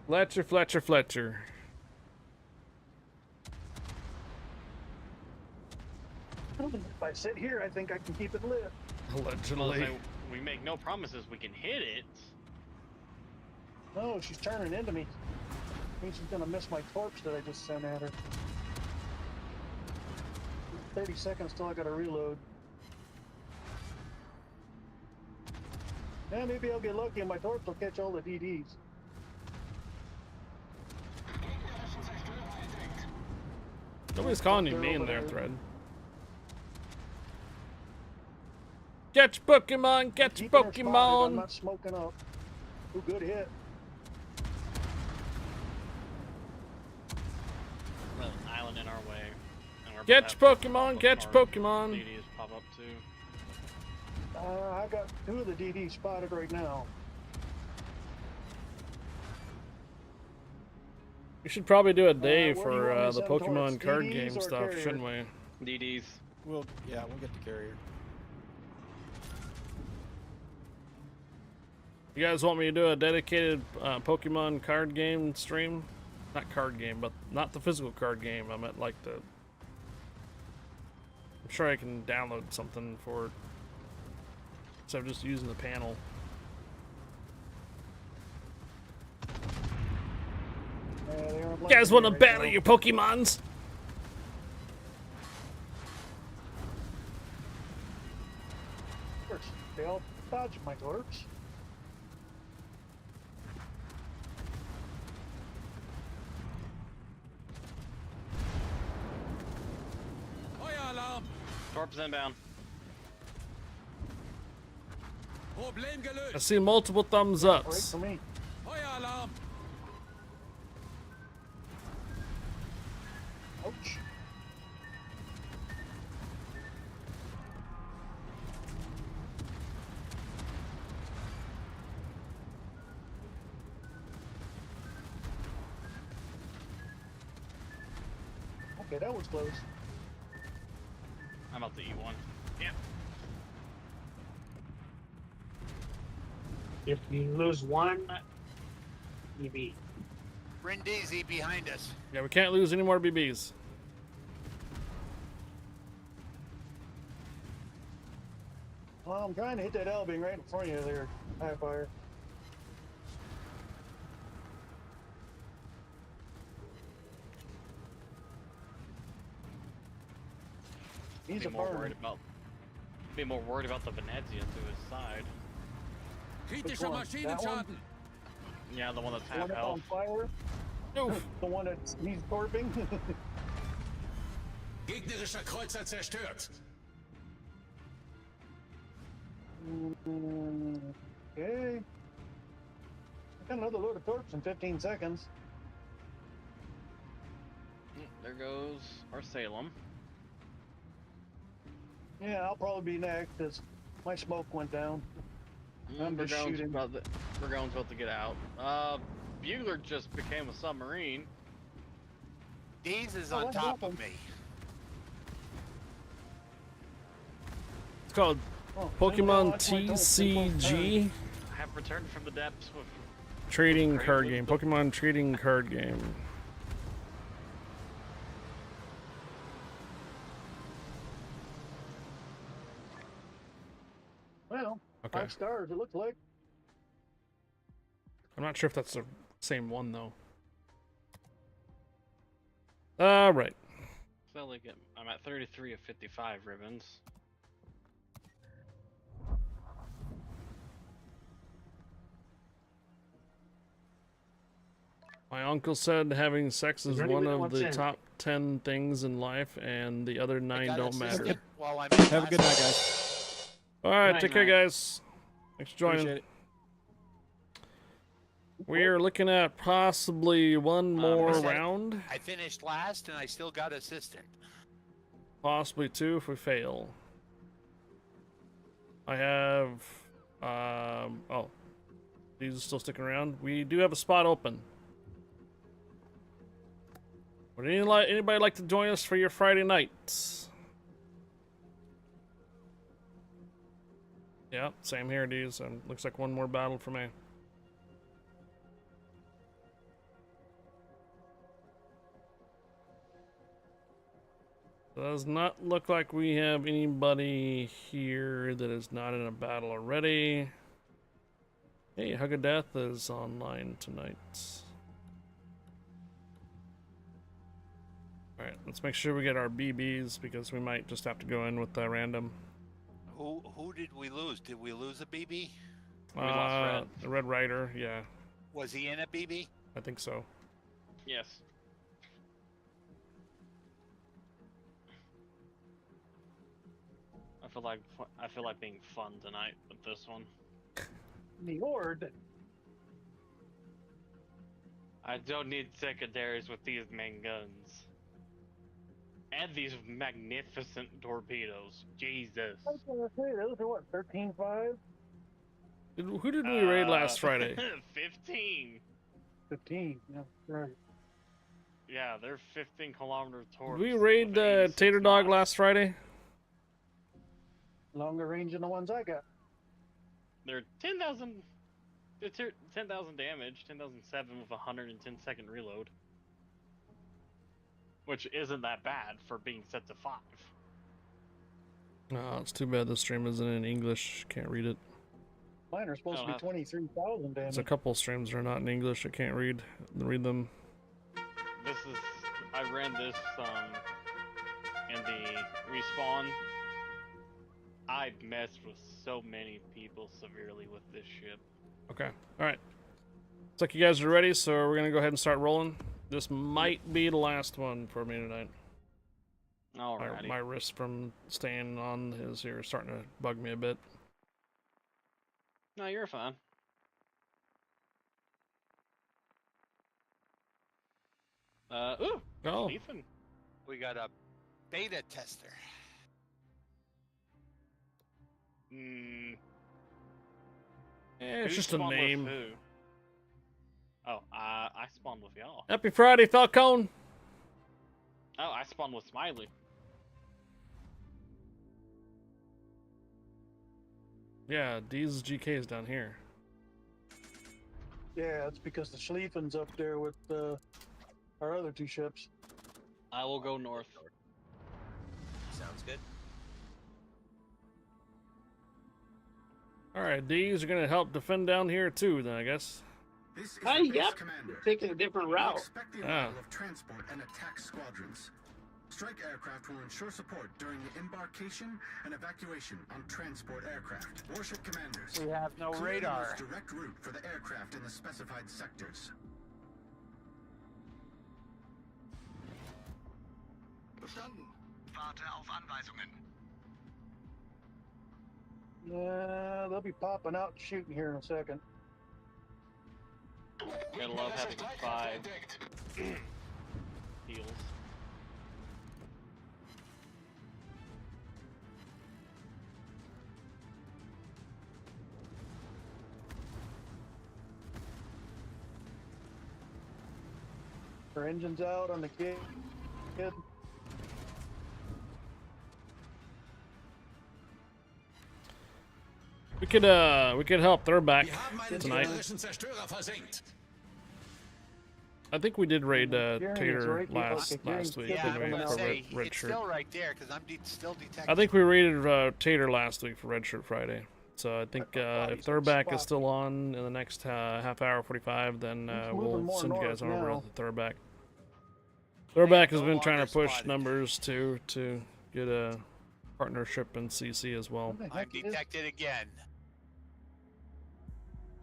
Fletcher, Fletcher, Fletcher. If I sit here, I think I can keep it lit. Allegedly. We make no promises we can hit it. No, she's turning into me. Means she's gonna miss my torch that I just sent at her. 30 seconds till I gotta reload. Yeah, maybe I'll get lucky and my torch will catch all the DDs. Nobody's calling you mean there, Thread. Catch Pokemon, catch Pokemon! I'm not smoking up. Ooh, good hit. There's an island in our way. Catch Pokemon, catch Pokemon! DDs pop up too. I got 2 of the DDs spotted right now. We should probably do a day where do you for want me to the send Pokemon towards? card DDs game or stuff, carrier? shouldn't we? DDs. We'll get the carrier. You guys want me to do a dedicated Pokemon card game stream? Not card game, but not the physical card game. I meant like the... I'm sure I can download something for it. Instead of just using the panel. You guys want to battle your Pokemons? They all dodge my torch. Feuer Alarm! Torps inbound. Problem gelöst! I see multiple thumbs ups. Right for me. Feuer Alarm! Ouch. Okay, that was close. I'm about to eat one. Yep. If you lose one, you beat. Brindisi behind us. Yeah, we can't lose any more BBs. Well, I'm trying to hit that L-beam right in front of you there, high fire. He's a burn. Be more worried about the Venezia to his side. Kritischer Maschinenschaden! Yeah, the one that's The half one that's on health. fire? Oof. The one that he's torping? Gegnerischer Kreuzer zerstört! Okay. I got another load of torps in 15 seconds. There goes our Salem. Yeah, I'll probably be next because my smoke went down. I'm just shooting. Burgone's about to get out. Bugler just became a submarine. Deez is on top of me. It's called Pokemon TCG. I have returned from the depths with Trading card game. Pokemon trading card game. Well, Okay. 5 stars, it looks like. I'm not sure if that's the same one though. Right. I'm at 33 of 55 ribbons. My uncle said having sex is one anybody of wants the in? top 10 things in life, and the other 9 don't matter. Have a good night, guys. All right, Night, take care, night. guys. Thanks for joining. Appreciate it. We are looking at possibly one more round, I finished last and I still got assistant. possibly 2 if we fail. I have, oh, these are still sticking around. We do have a spot open. Would anybody like to join us for your Friday nights? Yeah, same here, D's. Looks like one more battle for me. Does not look like we have anybody here that is not in a battle already. Hey, Hug of Death is online tonight. Alright, let's make sure we get our BBs because we might just have to go in with the random. Who did we lose? Did we lose a BB? We lost Red. The Red Rider, yeah. Was he in a BB? I think so. Yes. I feel like being fun tonight with this one. The Horde. I don't need secondaries with these main guns. And these magnificent torpedoes. Jesus. I was gonna say, those are what, 13.5? Who did we raid last Friday? 15. 15, yeah, right. Yeah, they're 15-kilometer torps. Did we raid Tater Dog last Friday? Longer range than the ones I got. They're 10,000. It's 10,000 damage, 10,007 with 110-second reload. Which isn't that bad for being set to 5. No, it's too bad the stream isn't in English. Can't read it. Mine are supposed to be 23,000 damage. There's a couple streams that are not in English. I can't read them. I ran this in the respawn. I messed with so many people severely with this ship. Okay, alright. Looks like you guys are ready, so we're gonna go ahead and start rolling. This might be the last one for me tonight. Alrighty. My wrist from staying on his here is starting to bug me a bit. No, you're fine. Ooh! Oh. Ethan. We got a beta tester. It's Who just a spawned with name. who? Oh, I spawned with y'all. Happy Friday, Falcone! Oh, I spawned with Smiley. Yeah, D's GK is down here. Yeah, it's because the Schlieffen's up there with our other two ships. I will go north. Sounds good. Alright, D's are gonna help defend down here too, then I guess. This is yep. Commander. Taking a different route. Expect the arrival of transport and attack squadrons. Strike aircraft will ensure support during the embarkation and evacuation on transport aircraft. Warship commanders. We have no clear radar. the most direct route for the aircraft in the specified sectors. Verstanden. Warte auf Anweisungen. They'll be popping out and shooting here in a second. Gotta love having 5 heals. Our engine's out on the kid. We could help Throwback tonight. I think we did raid Tater last week. Yeah, didn't we, I'm for gonna say, Red it's Shirt. still right there because I'm still detecting. I think we raided Tater last week for Red Shirt Friday. So I think if Throwback is still on in the next half hour, 45, then we'll send you guys over to Throwback. Throwback has been trying to push numbers to get a partnership in CC as well. I'm detected again.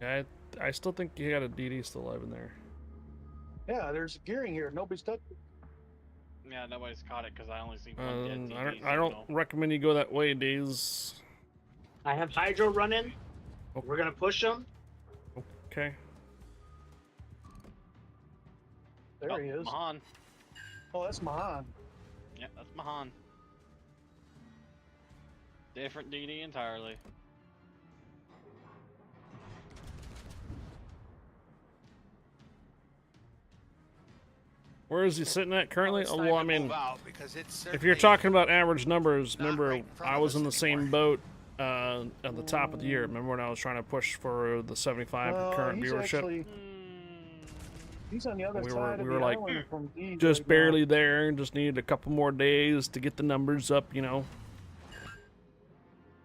Yeah, I still think you got a DD still alive in there. Yeah, there's gearing here. Nobody's touched it. Yeah, nobody's caught it because I only see one dead DD I don't recommend you go that way, Days. I have Hydro running. Oh. We're gonna push them. Okay. There he is. Mahan. Oh, that's Mahan. Yeah, that's Mahan. Different DD entirely. Where is he sitting at currently? It's Oh, time well, I to mean, move out because it's if you're certainly talking about average numbers, not remember right in front I of was us in the same boat at the top of the year. Remember when I was trying to push for the 75 current he's viewership? Actually, he's on the other we side of were the like island from D's just right barely now. there. Just needed a couple more days to get the numbers up, you know.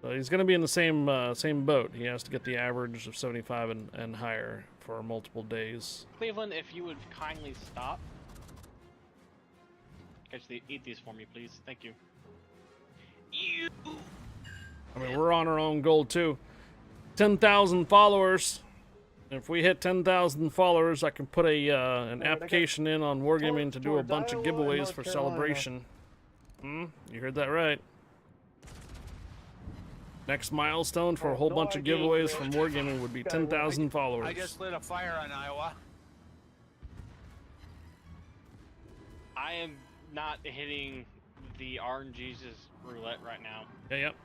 So he's gonna be in the same boat. He has to get the average of 75 and higher for multiple days. Cleveland, if you would kindly stop. Eat these for me, please. Thank you. I mean, we're on our own goal too. 10,000 followers. If we hit 10,000 followers, I can put an application in on Wargaming to do a bunch of giveaways for Celebration. You heard that right. Next milestone for a whole bunch of giveaways from Wargaming would be 10,000 followers. I just lit a fire on Iowa. I am not hitting the RNG's roulette right now. Yeah, yep.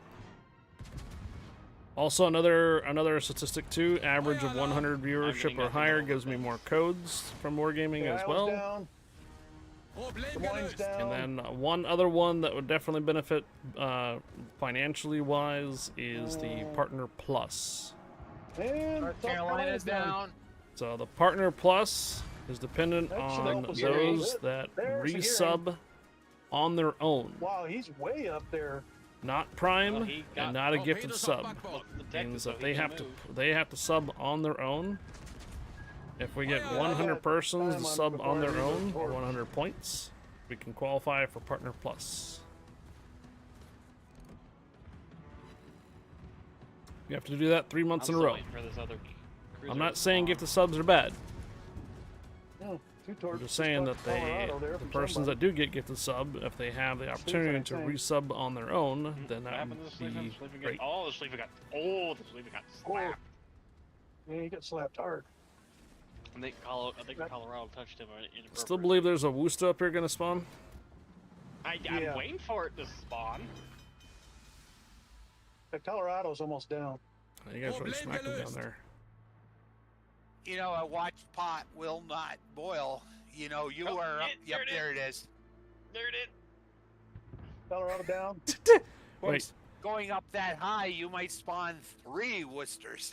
Also, another statistic too. Average of 100 viewership or higher gives me more codes from Wargaming as well. And then one other one that would definitely benefit financially wise is the Partner Plus. North Carolina's down. So the Partner Plus is dependent on those that resub on their own. Wow, he's way up there. Not Prime and not a gifted sub. Means that they have to sub on their own. If we get 100 persons to sub on their own, or 100 points, we can qualify for Partner Plus. You have to do that 3 months in a row. I'm not saying gifted subs are bad. No, I'm just saying that the persons that do get gifted sub, if they have the opportunity to resub on their own, then that would be great. Oh, the sleeper got slapped. Yeah, he got slapped hard. I think Colorado touched him. Still believe there's a Woosta up here gonna spawn? I'm waiting for it to spawn. The Colorado's almost down. You guys really smacked him down there. You know, a watched pot will not boil. You know, you are up. Yep, there it is. There it is. Colorado down. Wait. Going up that high, you might spawn 3 Worcesters.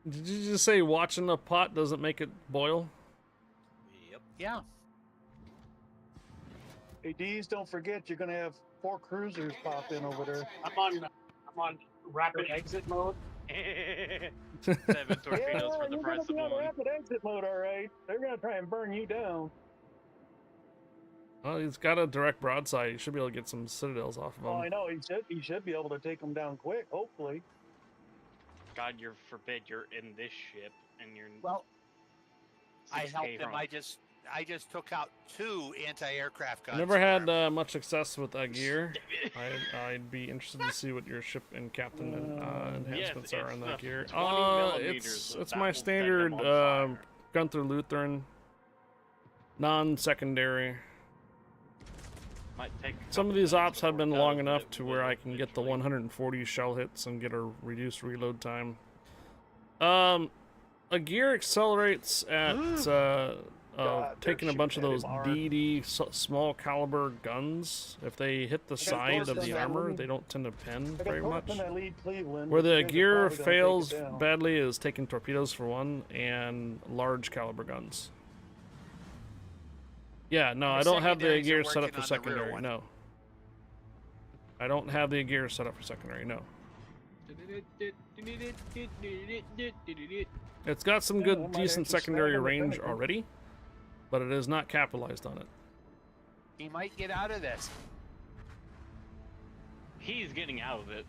Did you just say watching a pot doesn't make it boil? Yep. Yeah. Hey, D's, don't forget you're gonna have 4 cruisers pop in over there. I'm on rapid exit mode. 7 torpedoes for the price of on one. rapid exit mode, all right. They're gonna try and burn you down. Well, he's got a direct broadside. He should be able to get some citadels off of him. Oh, I know. He should be able to take them down quick. Hopefully. God, you're forbid you're in this ship and you're. Well, I helped him. from. I just took out 2 anti-aircraft guns. Never had much success with gear. I'd be interested to see what your ship and captain enhancements are on that gear. It's my standard Gunther Lutheran, non-secondary. Some of these ops have been long enough to where I can get the 140 shell hits and get a reduced reload time. A gear accelerates at taking a bunch of those DD small caliber guns. If they hit the side of the armor, they don't tend to pen very much. Where the gear fails badly is taking torpedoes for one and large caliber guns. Yeah, no, I don't have the gear set up for secondary, no. I don't have the gear set up for secondary, no. It's got some good, decent secondary range already, but it is not capitalized on it. He might get out of this. He's getting out of it.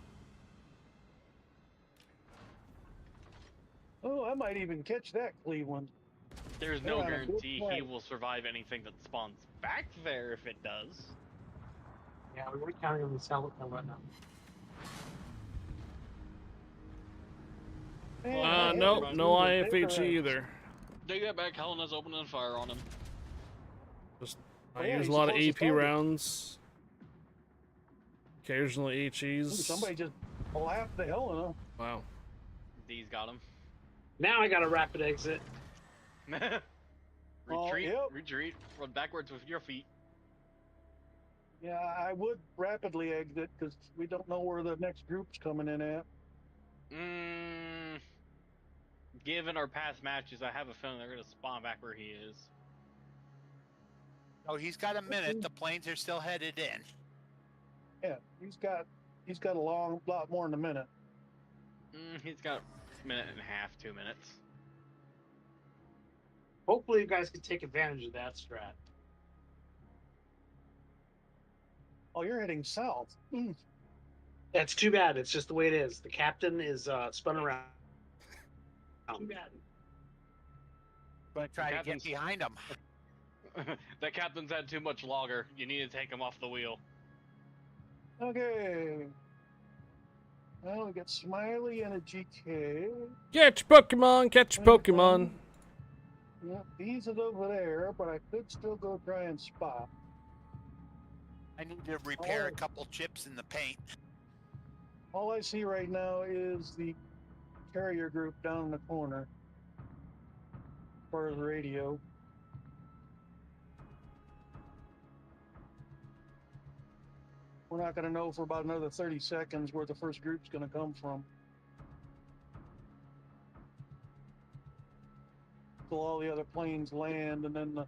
Oh, I might even catch that, Cleveland. There's no guarantee he will survive anything that spawns back there if it does. Yeah, we're counting on the cell right now. No IFHE either. They get back, Helena's opening fire on him. I use a lot of AP rounds. Occasionally HEs. Somebody just laughed the Helena. Wow. D's got him. Now I got a rapid exit. Retreat, retreat, run backwards with your feet. Yeah, I would rapidly exit because we don't know where the next group's coming in at. Given our past matches, I have a feeling they're going to spawn back where he is. Oh, he's got a minute. The planes are still headed in. Yeah, he's got a lot more than a minute. He's got a minute and a half, 2 minutes. Hopefully, you guys can take advantage of that strat. Oh, you're heading south. That's too bad. It's just the way it is. The captain is spun around. Too bad. Going to try to get behind him. The captain's had too much longer. You need to take him off the wheel. Okay. Well, we got Smiley and a GK. Catch Pokemon, catch Pokemon. Yeah, he's over there, but I could still go try and spot. I need to repair a couple chips in the paint. All I see right now is the carrier group down in the corner. As far as the radio. We're not going to know for about another 30 seconds where the first group's going to come from. So all the other planes land, and then the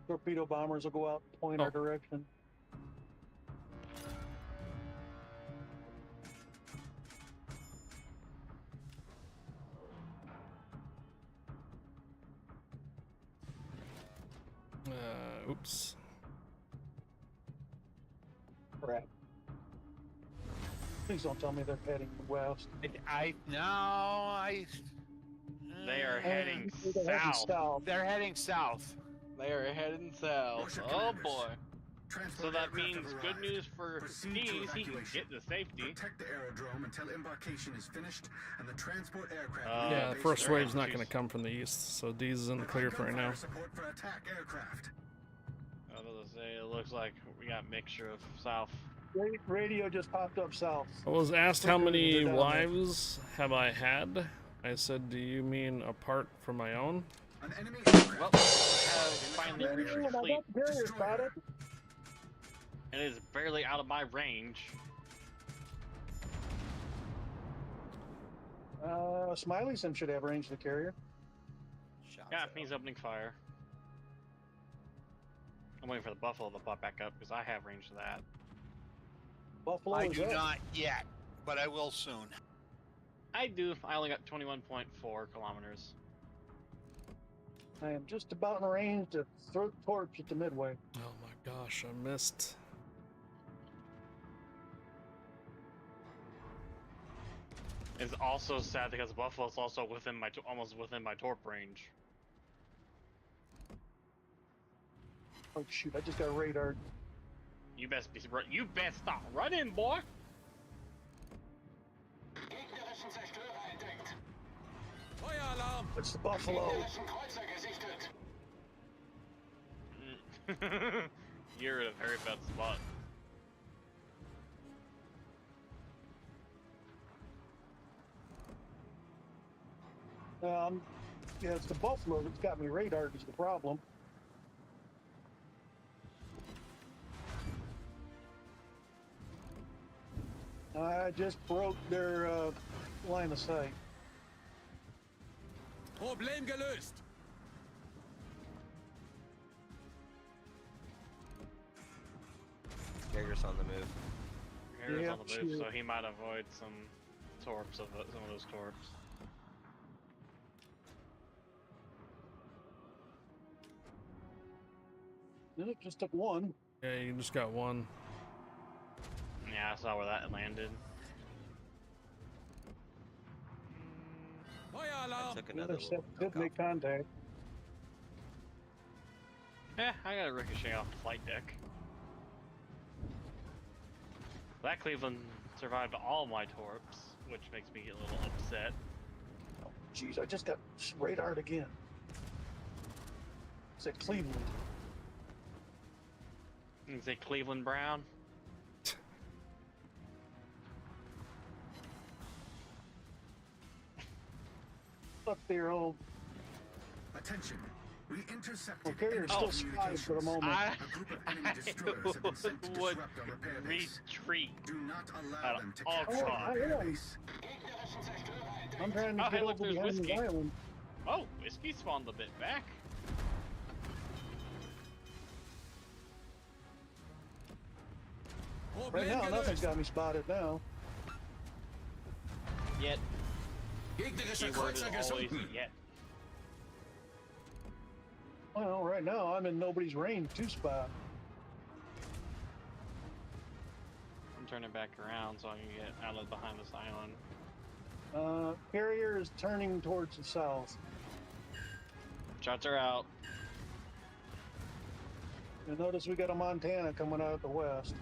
torpedo bombers will go out and point our direction. Oops. Crap. Please don't tell me they're heading west. They are heading south. They're heading south. They are heading south. Oh boy. So that means good news for Dees, he can get to safety. Protect the aerodrome until embarkation is finished and the transport aircraft. Yeah, the first wave's not going to come from the east, so D's is in the clear for right now. Support for attack aircraft. I was gonna say, it looks like we got a mixture of south. Radio just popped up south. I was asked how many wives have I had. I said, do you mean apart from my own? An enemy well, we have finally reached the fleet. It is barely out of my range. Smiley Sim should have range to the carrier. Yeah, he's opening fire. I'm waiting for the Buffalo to pop back up because I have range to that. Buffalo I do not yet, but I will soon. I do. I only got 21.4 kilometers. I am just about in range to throw the torch at the midway. Oh my gosh, I missed. It's also sad because Buffalo's also within my almost within my torp range. Oh shoot! I just got radar. You best stop running, boy. It's the Buffalo. You're in a very bad spot. Yeah, it's the Buffalo that's got me radar is the problem. I just broke their line of sight. Problem gelöst. Carrier's on the move. Carrier's on the move, so he might avoid some torps of some of those torps. It just took one. Yeah, you just got one. Yeah, I saw where that landed. I took another little Did make contact. Yeah, I got a ricochet off the flight deck. That Cleveland survived all my torps, which makes me a little upset. Oh, jeez, I just got radared again. It's at Cleveland. You say Cleveland Brown? Up there, old. Attention. We intercepted carrier's still spotted for the moment. I a group of enemy destroyers have been sent to would disrupt our repair base. retreat Do not allow at them to all capture our costs. repair base. I'm trying to Oh, get hey, look, over there's behind whiskey. this island. Oh, whiskey spawned a bit back. Right now, nothing's got me spotted now. Yet. Gegnerischer Keyword is Kreuzer always gesunken. yet. Well, right now, I'm in nobody's range to spot. I'm turning back around so I can get out of behind this island. Carrier is turning towards the south. Shots are out. And notice we got a Montana coming out the west.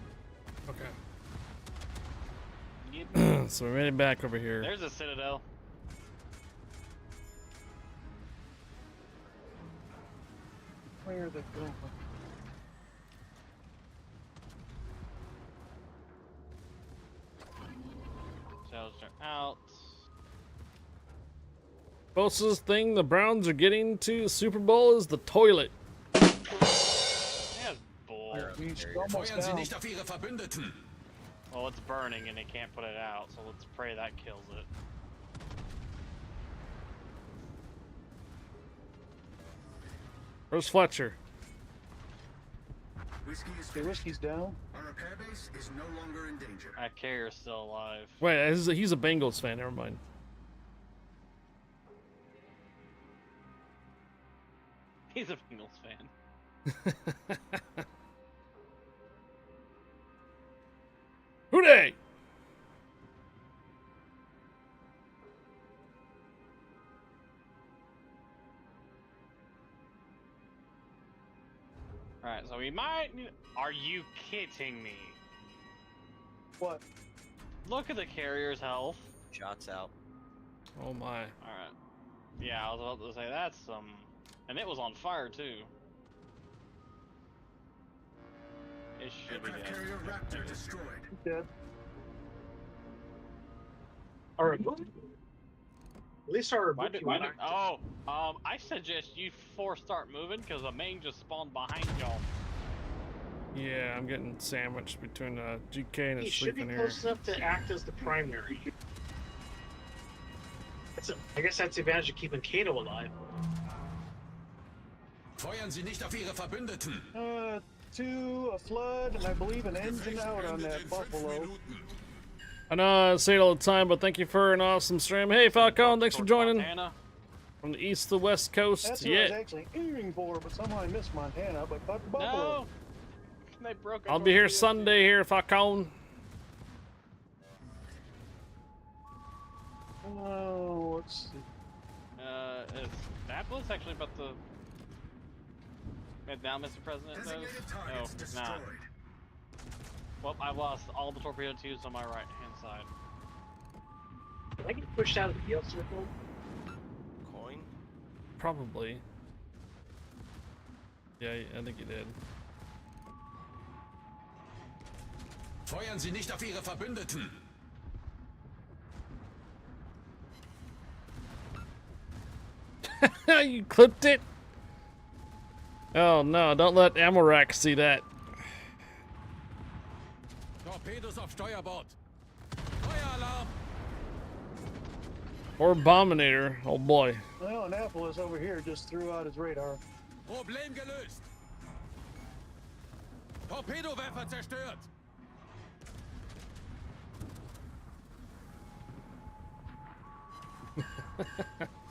Okay. Yep. So we made it back over here. There's a citadel. Where are they going? Shells are out. Closest thing the Browns are getting to Super Bowl is the toilet. Yeah, bull. Feuern Sie nicht auf Ihre Verbündeten. Well, it's burning and they can't put it out, so let's pray that kills it. Where's Fletcher? Whiskey's down. Our repair base is no longer in danger. That carrier's still alive. Wait, he's a Bengals fan. Never mind. He's a Bengals fan. Hooday! Alright, so we might need... Are you kidding me? What? Look at the carrier's health. Shots out. Oh my. Alright. Yeah, I was about to say that's some... And it was on fire too. It should be dead. Carrier Raptor destroyed. Dead. Alright. At least our I suggest you start moving because a main just spawned behind y'all. Yeah, I'm getting sandwiched between a GK and a he should be sleeping here. close enough to act as the primary. I guess that's the advantage of keeping Kato alive. Feuern Sie nicht auf Ihre Verbündeten. A flood, and I believe an engine out on that Buffalo. I know I say it all the time, but thank you for an awesome stream. Hey, Falcon, thanks for joining. Montana. From the east to the west coast. That's what I was actually aiming for, but somehow I missed Montana, but Buffalo. No! They broke I'll be here Sunday here, Falcon. Oh, let's see. Is Annapolis actually about to... Now, Mr. President, knows? No, it's not. Well, I lost all the torpedo tubes on my right-hand side. Did I get pushed out of the field circle? Coin? Probably. Yeah, I think you did. Feuern Sie nicht auf Ihre Verbündeten. You clipped it? Oh no, don't let Amorak see that. Torpedos auf Steuerbord. Feueralarm. Or Abominator. Oh boy. Well, Annapolis over here just threw out his radar. Problem gelöst. Torpedowerfer zerstört.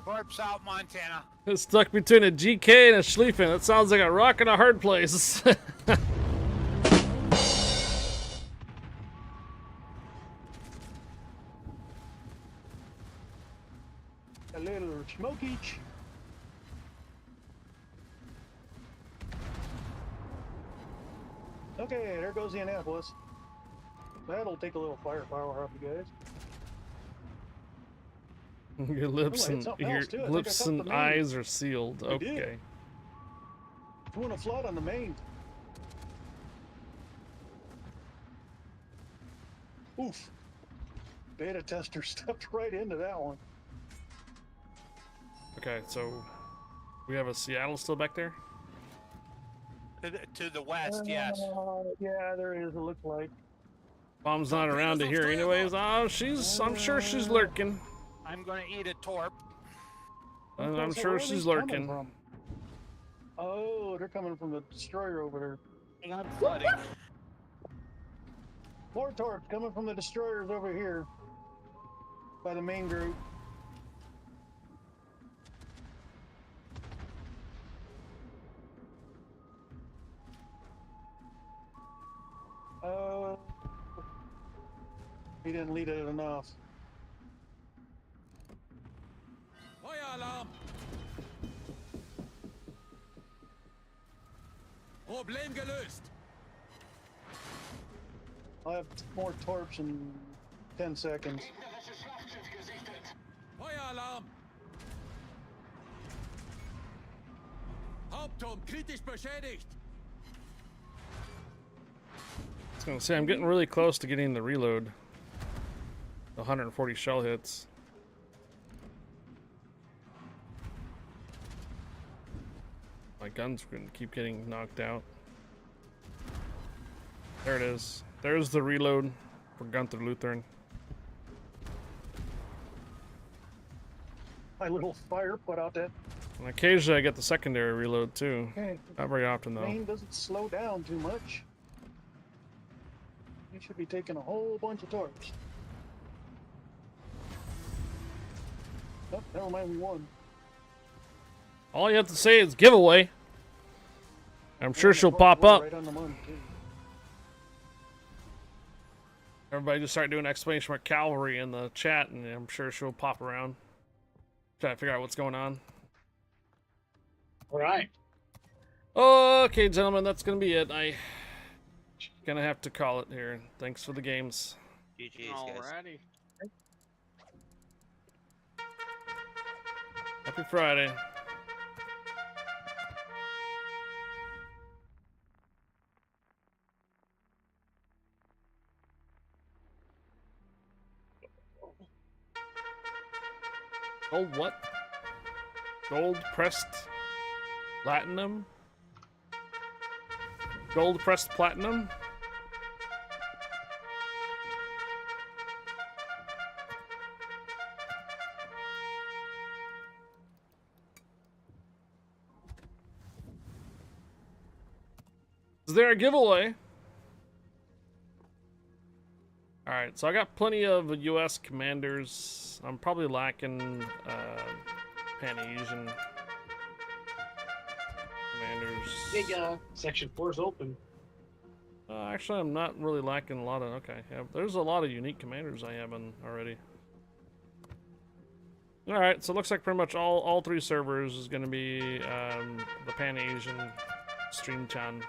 Corpse out, Montana. It's stuck between a GK and a Schlieffen. That sounds like a rock in a hard place. A little smoke each. Okay, there goes the Annapolis. That'll take a little firepower off you guys. Your lips Oh, and something your else, too. I think I lips cut and the main. eyes are sealed. We did. Okay. Doing a flood on the main. Oof. Beta tester stepped right into that one. Okay, so We have a Seattle still back there? To the west, yes. Yeah, there is, it looks like. Mom's not around to hear anyways. Oh, I'm sure she's lurking. I'm gonna eat a torp. I'm So sure where are she's they coming lurking. from? Oh, they're coming from the destroyer over there. Hang on, flooding. More torps coming from the destroyers over here. By the main group. He didn't lead it enough. Feueralarm! Problem gelöst! I'll have more torps in 10 seconds. Feueralarm! Hauptturm kritisch beschädigt! I was gonna say, I'm getting really close to getting the reload. 140 shell hits. My gun's gonna keep getting knocked out. There it is. There's the reload for Gunther Lutheran. My little fire put out that. And occasionally I get the secondary reload too. Okay. Not very often though. Main doesn't slow down too much. You should be taking a whole bunch of torps. Oh, never mind, we won. All you have to say is giveaway. I'm sure she'll pop up. Right on the money, too. Everybody just start doing exclamation mark cavalry in the chat, and I'm sure she'll pop around. Try to figure out what's going on. All right. Okay, gentlemen, that's gonna be it. I gonna have to call it here. Thanks for the games. GG's, guys. Alrighty. Happy Friday. Gold what? Gold pressed platinum? Gold pressed platinum? Is there a giveaway? Alright, so I got plenty of US commanders. I'm probably lacking Pan-Asian commanders. Yeah, Section 4 is open. Actually, I'm not really lacking a lot of... Okay, yeah, there's a lot of unique commanders I have in already. Alright, so it looks like pretty much all three servers is going to be the Pan-Asian Stream Chan.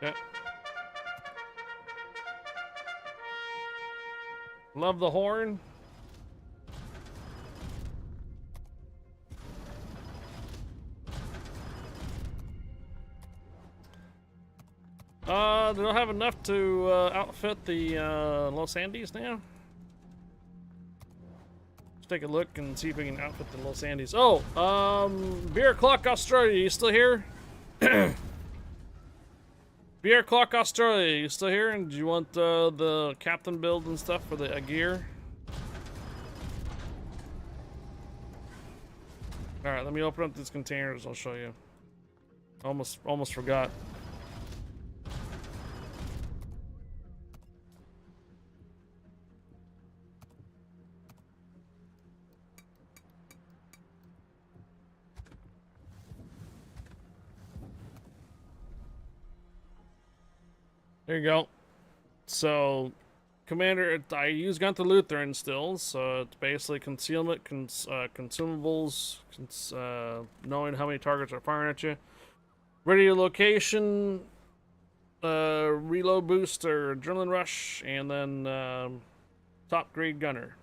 Yeah. Love the horn. They don't have enough to outfit the Los Andes now. Let's take a look and see if we can outfit the Los Andes. Oh, Beer Clock Australia, you still here? Beer Clock Australia, you still here? And do you want the captain build and stuff for the gear? Alright, let me open up these containers, I'll show you. Almost forgot. There you go. So, Commander, I use Gunther Lutheran still, so it's basically concealment, consumables, knowing how many targets are firing at you. Radio location, reload boost or adrenaline rush, and then top grade gunner.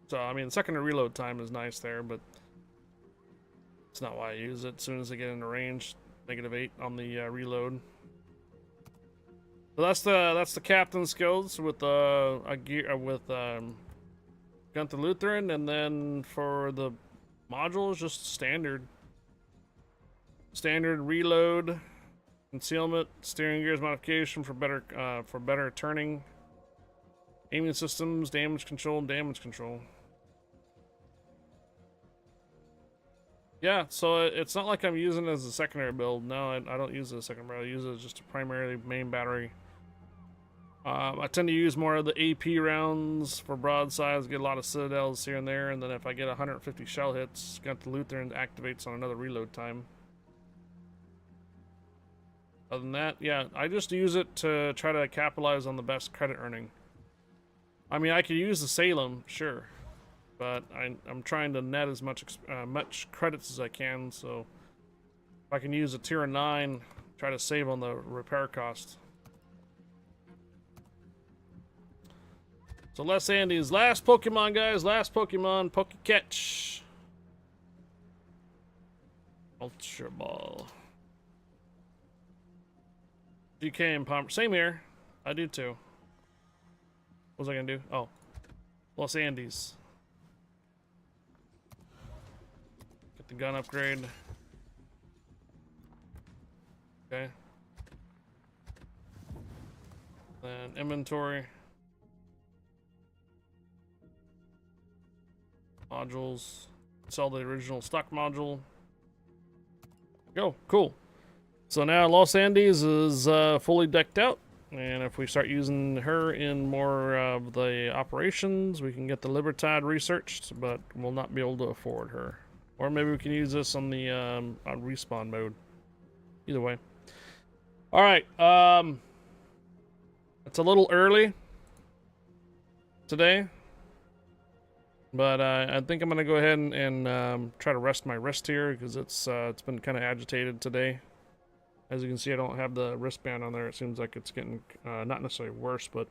So, I mean, secondary reload time is nice there, but it's not why I use it. As soon as I get into range, -8 on the reload. So that's the captain skills with a gear with Gunther Lutheran, and then for the modules, just standard. Standard reload, concealment, steering gears modification for better turning, aiming systems, damage control, damage control. Yeah, so it's not like I'm using it as a secondary build. No, I don't use it as a secondary. I use it as just a primarily main battery. I tend to use more of the AP rounds for broadsides, get a lot of citadels here and there, and then if I get 150 shell hits, got the Lutheran activates on another reload time. Other than that, yeah, I just use it to try to capitalize on the best credit earning. I mean, I could use the Salem, sure, but I'm trying to net as much credits as I can, so if I can use a tier 9, try to save on the repair cost. So Les Andy's last Pokemon, guys. Last Pokemon. Pokecatch. Ultra Ball. GK and Pomp. Same here. I do too. What was I gonna do? Oh. Los Andes. Get the gun upgrade. Okay. Then inventory. Modules. Sell the original stock module. Go. Cool. So now Los Andes is fully decked out. And if we start using her in more of the operations, we can get the Libertad researched, but we'll not be able to afford her. Or maybe we can use this on the on respawn mode. Either way. Alright. It's a little early today. But I think I'm gonna go ahead and try to rest my wrist here because it's been kind of agitated today. As you can see, I don't have the wristband on there. It seems like it's getting not necessarily worse, but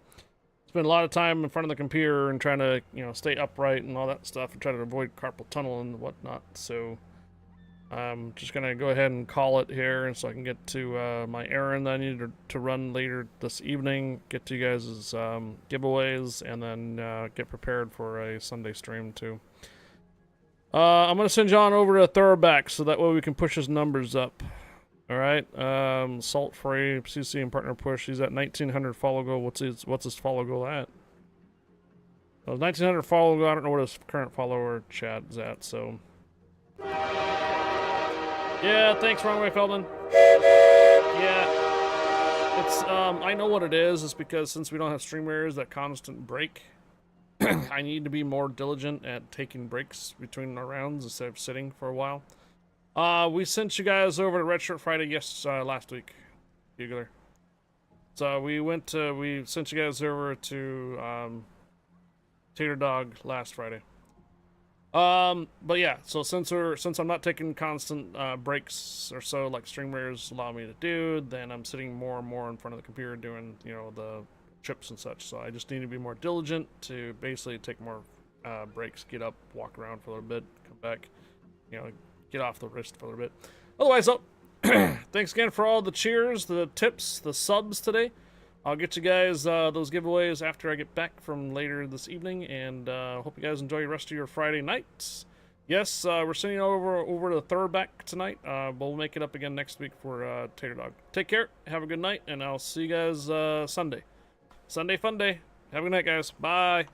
spend a lot of time in front of the computer and trying to stay upright and all that stuff and try to avoid carpal tunnel and whatnot. So I'm just gonna go ahead and call it here, and so I can get to my errand that I need to run later this evening. Get to you guys' giveaways, and then get prepared for a Sunday stream too. I'm gonna send John over to Thoroughback so that way we can push his numbers up. All right, Salt Free CC and partner push. He's at 1900 follow goal. What's his follow goal at? Well, 1900 follow goal. I don't know what his current follower chat is at. So. Yeah, thanks, Wrong Way Feldman. Yeah, it's I know what it is. It's because since we don't have streamers that constant break, I need to be more diligent at taking breaks between our rounds instead of sitting for a while. We sent you guys over to Red Shirt Friday last week, Bugler. So we sent you guys over to Tater Dog last Friday. But yeah, so since I'm not taking constant breaks or so like streamers allow me to do, then I'm sitting more and more in front of the computer doing the trips and such. So I just need to be more diligent to basically take more breaks, get up, walk around for a little bit, come back, get off the wrist for a little bit. Otherwise, thanks again for all the cheers, the tips, the subs today. I'll get you guys those giveaways after I get back from later this evening, and hope you guys enjoy the rest of your Friday nights. Yes, we're sending over to Thoroughback tonight. We'll make it up again next week for Tater Dog. Take care, have a good night, and I'll see you guys Sunday. Sunday fun day. Have a good night, guys. Bye.